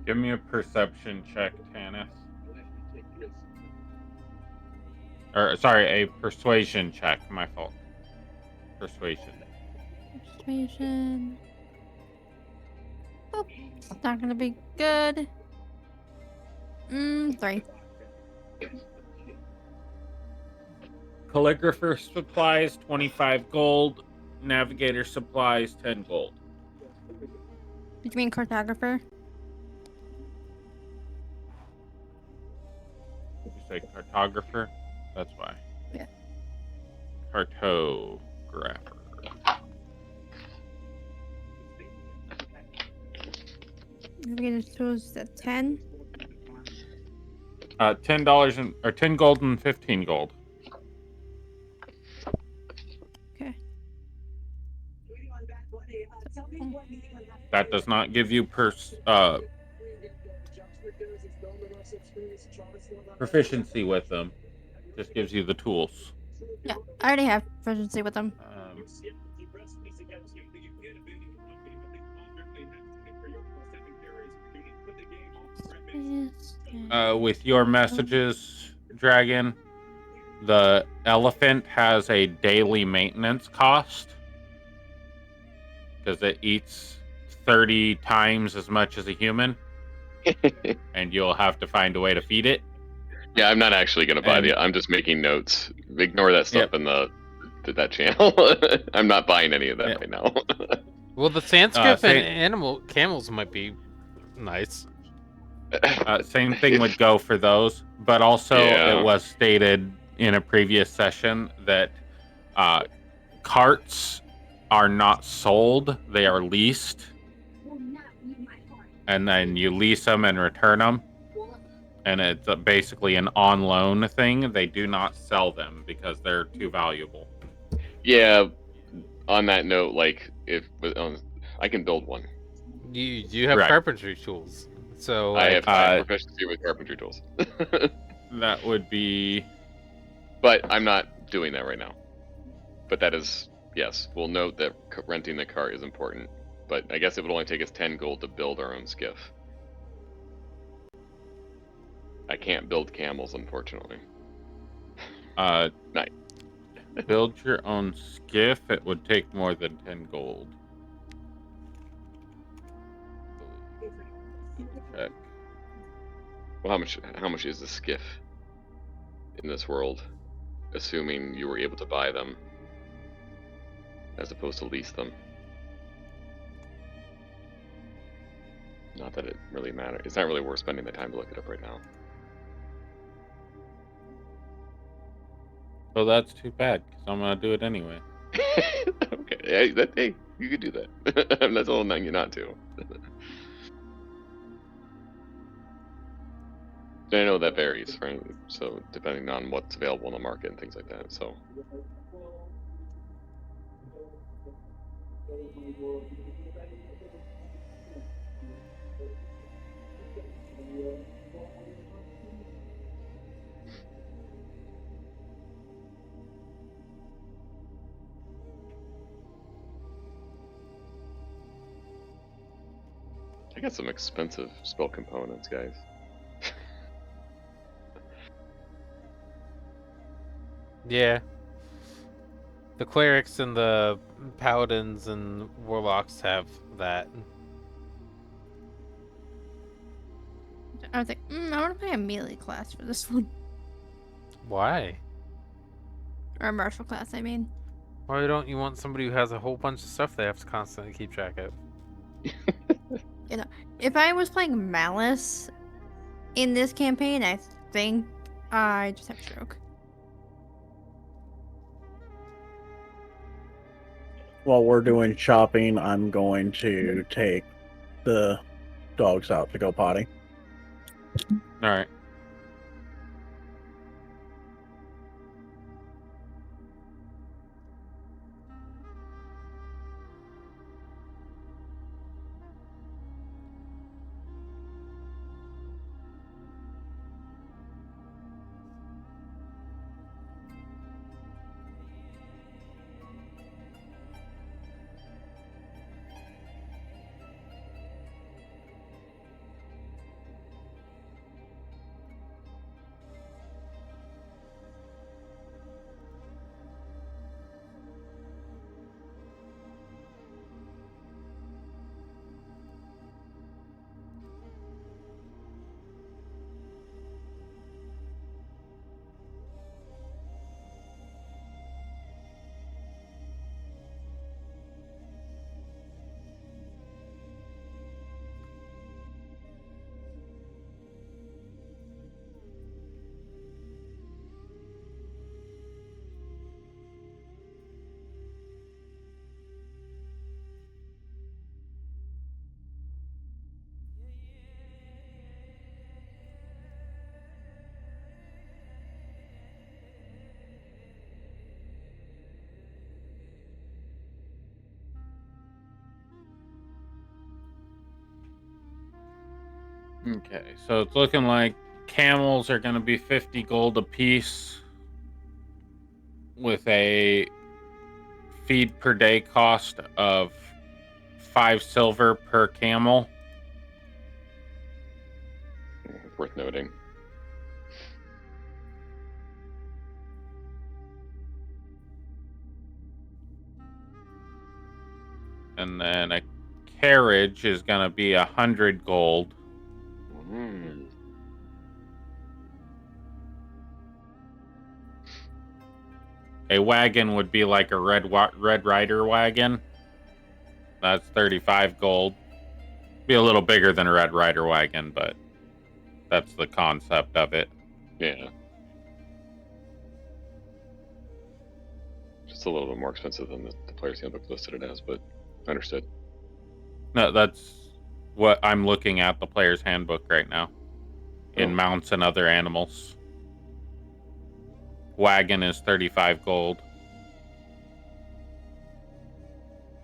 Give me a perception check, Tanith. Or, sorry, a persuasion check. My fault. Persuasion. Persuasion. Oh, it's not gonna be good. 3. Calligrapher supplies 25 gold. Navigator supplies 10 gold. Did you mean cartographer? Did you say cartographer? That's why. Yeah. cartographer. Navigator's tools at 10. $10 or 10 gold and 15 gold. Okay. That does not give you proficiency with them. Just gives you the tools. Yeah, I already have proficiency with them. With your messages, Dragon, the elephant has a daily maintenance cost because it eats 30 times as much as a human, and you'll have to find a way to feed it. Yeah, I'm not actually going to buy the. I'm just making notes. Ignore that stuff in that channel. I'm not buying any of that right now. Well, the Sanskrit and camels might be nice. Same thing would go for those, but also it was stated in a previous session that carts are not sold; they are leased, and then you lease them and return them. And it's basically an on-loan thing. They do not sell them because they're too valuable. Yeah. On that note, like if I can build one. You have carpentry tools, so I have proficiency with carpentry tools. That would be. But I'm not doing that right now. But that is yes. We'll note that renting the cart is important. But I guess it would only take us 10 gold to build our own skiff. I can't build camels, unfortunately. Nice. Build your own skiff. It would take more than 10 gold. Check. Well, how much is the skiff in this world? Assuming you were able to buy them, as opposed to lease them. Not that it really matters. It's not really worth spending the time to look it up right now. Well, that's too bad, because I'm going to do it anyway. Okay, hey, you could do that. I'm not telling you not to. I know that varies, right? So, depending on what's available in the market and things like that, so... I got some expensive spell components, guys. Yeah. The clerics and the paladins and warlocks have that. I was like, I want to play a melee class for this one. Why? Or a martial class, I mean. Why don't you want somebody who has a whole bunch of stuff they have to constantly keep track of? You know, if I was playing Malice in this campaign, I think I just have stroke. While we're doing shopping, I'm going to take the dogs out to go potty. All right. Okay, so it's looking like camels are going to be 50 gold apiece with a feed per day cost of 5 silver per camel. Worth noting. And then a carriage is going to be 100 gold. Mm. A wagon would be like a Red Rider wagon. That's 35 gold. Be a little bigger than a Red Rider wagon, but that's the concept of it. Yeah. Just a little bit more expensive than the player's handbook listed it as, but understood. No, that's what I'm looking at, the player's handbook right now. In Oh. mounts and other animals. Wagon is 35 gold.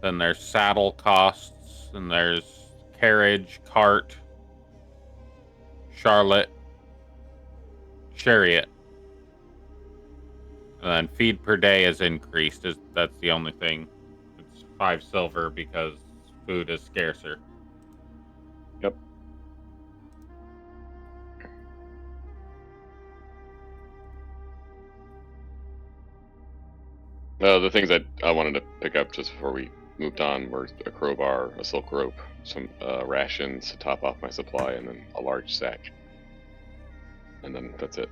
Then there's saddle costs, and there's carriage, cart, chariot. And then feed per day is increased. That's the only thing. It's 5 silver because food is scarcer. Yep. The things that I wanted to pick up just before we moved on were a crowbar, a silk rope, some rations to top off my supply, and then a large sack. And then that's it.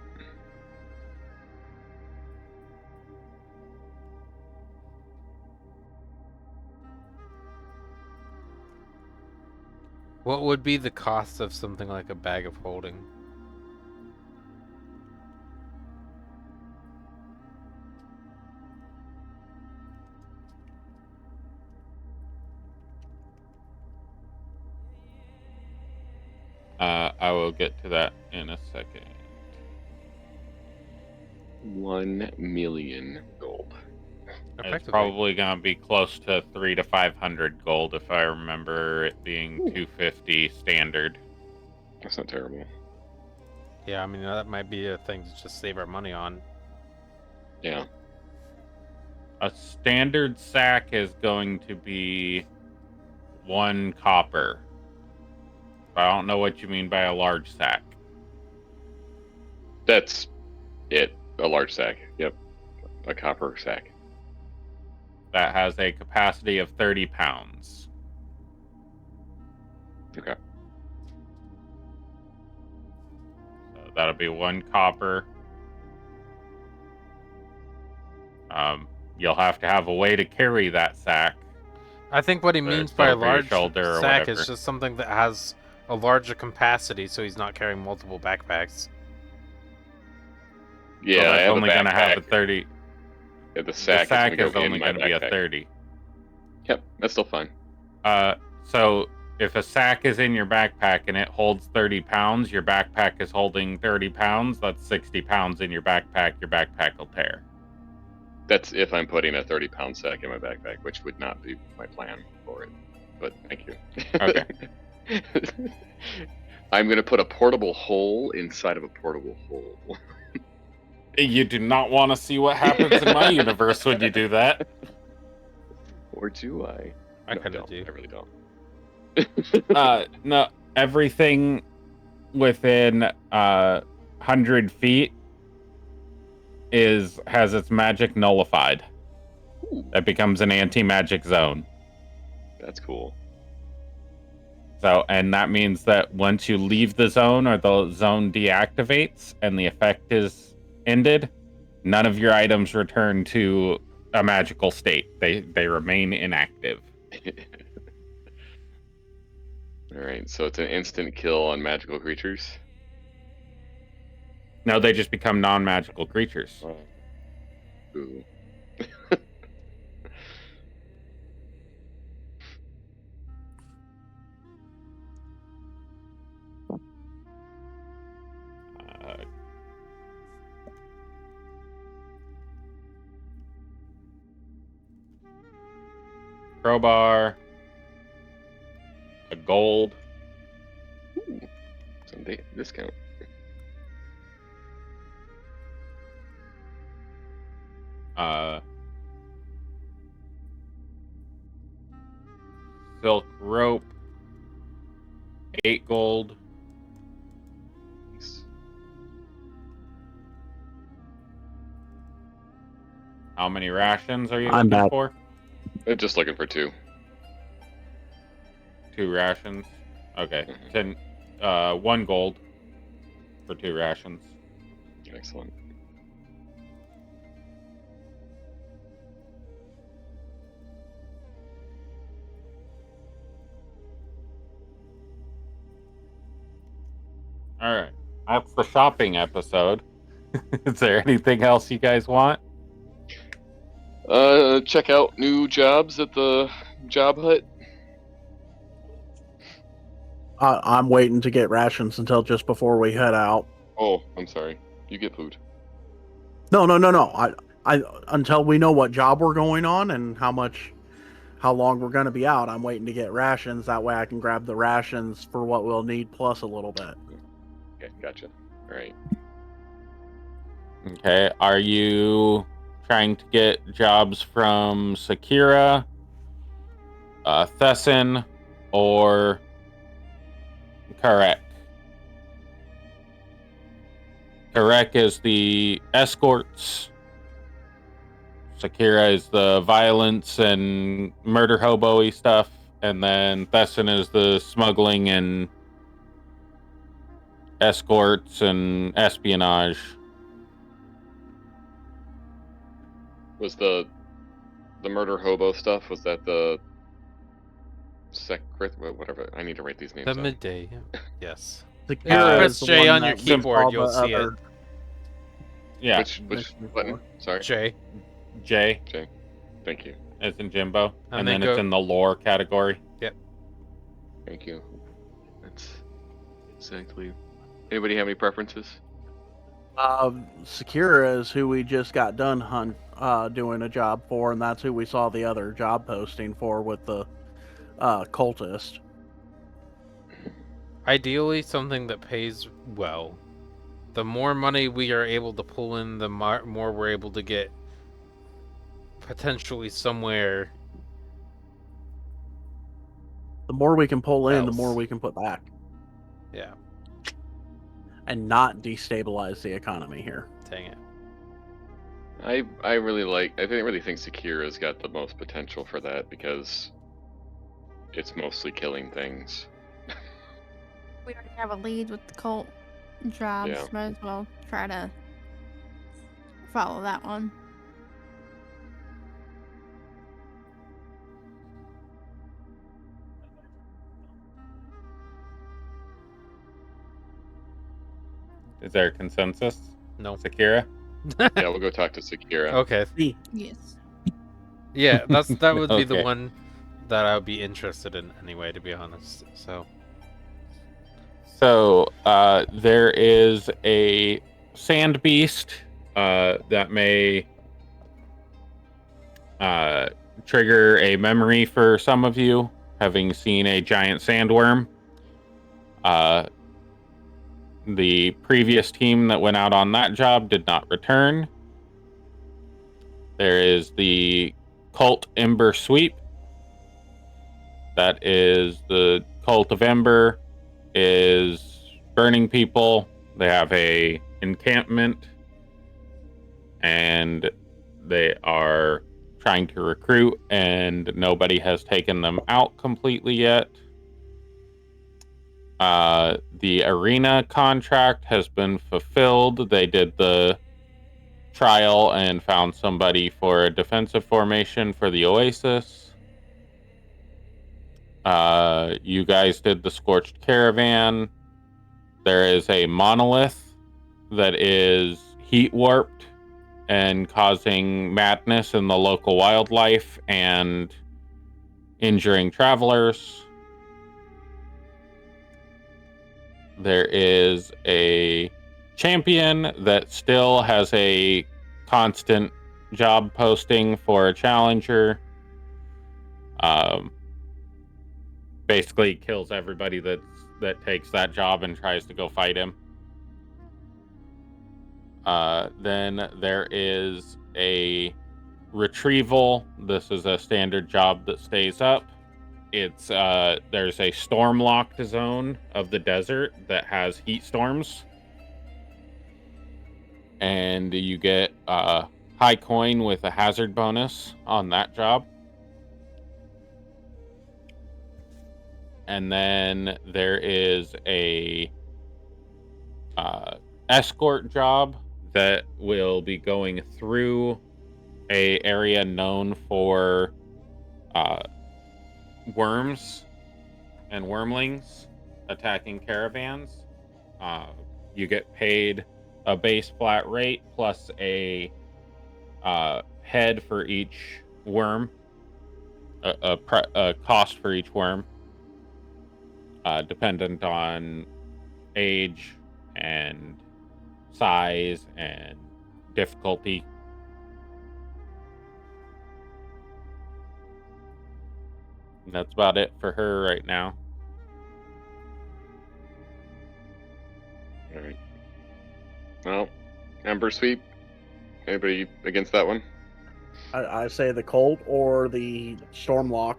What would be the cost of something like a bag of holding? I will get to that in a second. 1 million gold. It's Effectively. probably gonna be close to 300 to 500 gold if I remember it being 250 standard. That's not terrible. Yeah, I mean, that might be a thing to just save our money on. Yeah. A standard sack is going to be 1 copper. I don't know what you mean by a large sack. That's it. A large sack. Yep. A copper sack. That has a capacity of 30 pounds. Okay. So that'll be 1 copper. You'll have to have a way to carry that sack. I think what he Whether means it's by a over your large shoulder or sack whatever. is just something that has a larger capacity, so he's not carrying multiple backpacks. Yeah, So I that's have only a going to have a backpack. 30. Yeah, the The sack, sack is is going only to going to be a 30. Yep, that's still fine. So if a sack is in your backpack and it holds 30 pounds, your backpack is holding 30 pounds, that's 60 pounds in your backpack will tear. That's if I'm putting a 30-pound sack in my backpack, which would not be my plan for it. But thank you. Okay. I'm going to put a portable hole inside of a portable hole. You do not want to see what happens in my universe when you do that. Or do I? I No, kind of don't. do. I really don't. No, everything within 100 feet has its magic nullified. Ooh, That becomes an anti-magic zone. that's cool. So, and that means that once you leave the zone or the zone deactivates and the effect is ended, none of your items return to a magical state. They remain inactive. Alright, so it's an instant kill on magical creatures. No, they just become non-magical creatures. Ooh. Crowbar, a gold. Ooh. discount. Silk rope, 8 gold. Nice. How many rations are you I'm looking back. for? Just looking for 2. 2 rations. Okay. Mhm. 10, 1 gold for 2 rations. Excellent. All right. That's the shopping episode. Is there anything else you guys want? Check out new jobs at the job hut. I'm waiting to get rations until just before we head out. Oh, I'm sorry. You get food. No. I until we know what job we're going on and how long we're going to be out. I'm waiting to get rations. That way I can grab the rations for what we'll need plus a little bit. Okay, gotcha. All right. Okay. Are you trying to get jobs from Sakira, Thesson, or Karek? Karek is the escorts. Sakira is the violence and murder hobo-y stuff. And then Thesson is the smuggling and escorts and espionage. Was the murder hobo stuff? Was that the whatever? I need to write these names The down. midday. Yes. Sakira Press is the J one on your that we keyboard, saw you'll the see it. other Yeah. Which mission button? for. Sorry. J. J Thank you. is in Jimbo. And And then then it's go- in the lore category. Thank you. That's exactly. Anybody have any preferences? Sakira is who we just got done doing a job for, and that's who we saw the other job posting for with the cultist. Ideally, something that pays well. The more money we are able to pull in, the more we're able to get potentially somewhere. The more we can pull in, the more Else. we can put back, Yeah, and not destabilize the economy here. dang it. I really think Sakira's got the most potential for that because it's mostly killing things. We already have a lead with the cult jobs. Yeah. Might as well try to follow that one. Is there a consensus? No. Sakira? Yeah, we'll go talk to Sakira. Okay. Yes. Yeah, that would be the Okay. one that I would be interested in anyway, to be honest. So, there is a sand beast that may trigger a memory for some of you, having seen a giant sandworm. The previous team that went out on that job did not return. There is the Cult Ember Sweep. That is the Cult of Ember is burning people. They have a encampment and they are trying to recruit, and nobody has taken them out completely yet. The arena contract has been fulfilled. They did the trial and found somebody for a defensive formation for the Oasis. You guys did the Scorched Caravan. There is a monolith that is heat warped and causing madness in the local wildlife and injuring travelers. There is a champion that still has a constant job posting for a challenger. basically kills everybody that takes that job and tries to go fight him. Then there is a retrieval. This is a standard job that stays up. It's there's a storm locked zone of the desert that has heat storms, and you get high coin with a hazard bonus on that job. And then there is a escort job that will be going through a area known for worms and wormlings attacking caravans. You get paid a base flat rate plus a head for each worm, a cost for each worm, dependent on age and size and difficulty. And that's about it for her right now. All right. Well, Ember Sweep. Anybody against that one? I say the Colt or the Stormlock.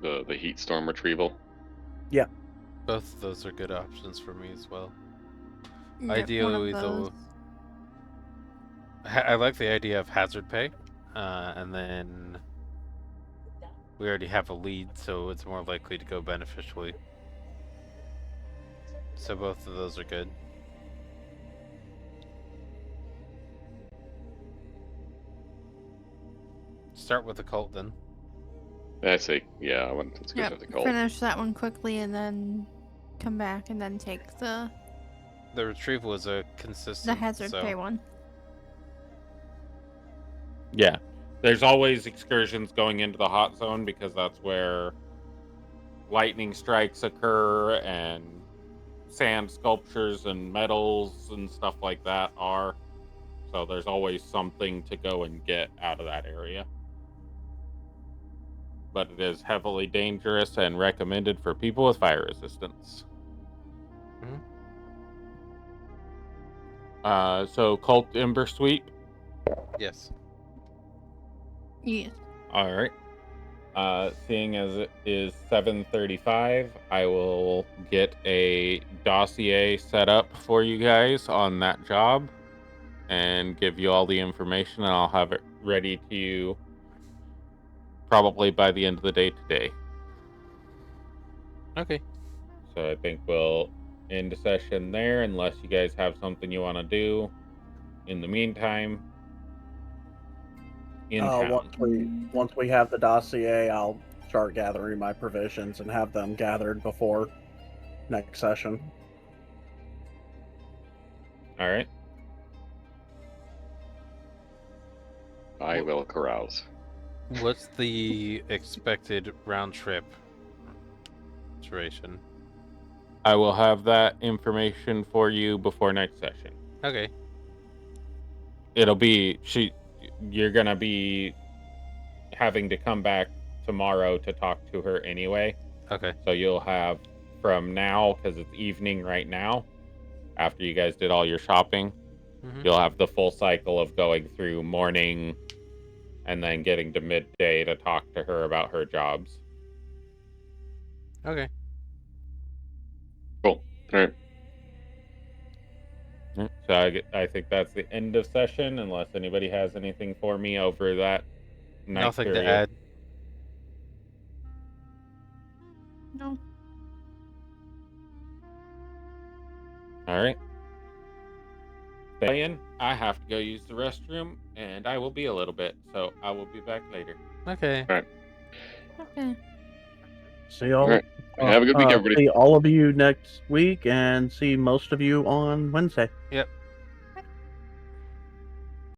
The heat storm retrieval. Both of those are good options for me as well. Yep, Ideally, one of though, those. I like the idea of hazard pay, and then we already have a lead, so it's more likely to go beneficially. So both of those are good. Start with the cult then. I say, yeah, let's go Yep, with the Colt. finish that one quickly and then come back and then take the The retrieval is a consistent. hazard so... pay one. Yeah. There's always excursions going into the hot zone because that's where lightning strikes occur and sand sculptures and metals and stuff like that are. So there's always something to go and get out of that area. But it is heavily dangerous and recommended for people with fire resistance. So Cult Ember Sweep. Yes. Yes. All right. Seeing as it is 7:35, I will get a dossier set up for you guys on that job and give you all the information, and I'll have it ready to you probably by the end of the day today. Okay. So I think we'll end the session there unless you guys have something you want to do in the meantime. In town. Once we have the dossier, I'll start gathering my provisions and have them gathered before next session. All right. I will carouse. What's the expected round trip duration? I will have that information for you before next session. Okay. It'll be you're gonna be having to come back tomorrow to talk to her anyway. Okay. So you'll have from now, because it's evening right now, after you guys did all your shopping, you'll have the full cycle of going through morning and then getting to midday to talk to her about her jobs. Okay. Cool. All right. So I think that's the end of session, unless anybody has anything for me over that night Nothing period. to add. No. All right. Ian, I have to go use the restroom, and I will be a little bit, so I will be back later. Okay. Okay. See y'all. All right. Have a good week, everybody. See all of you next week, and see most of you on Wednesday. Yep.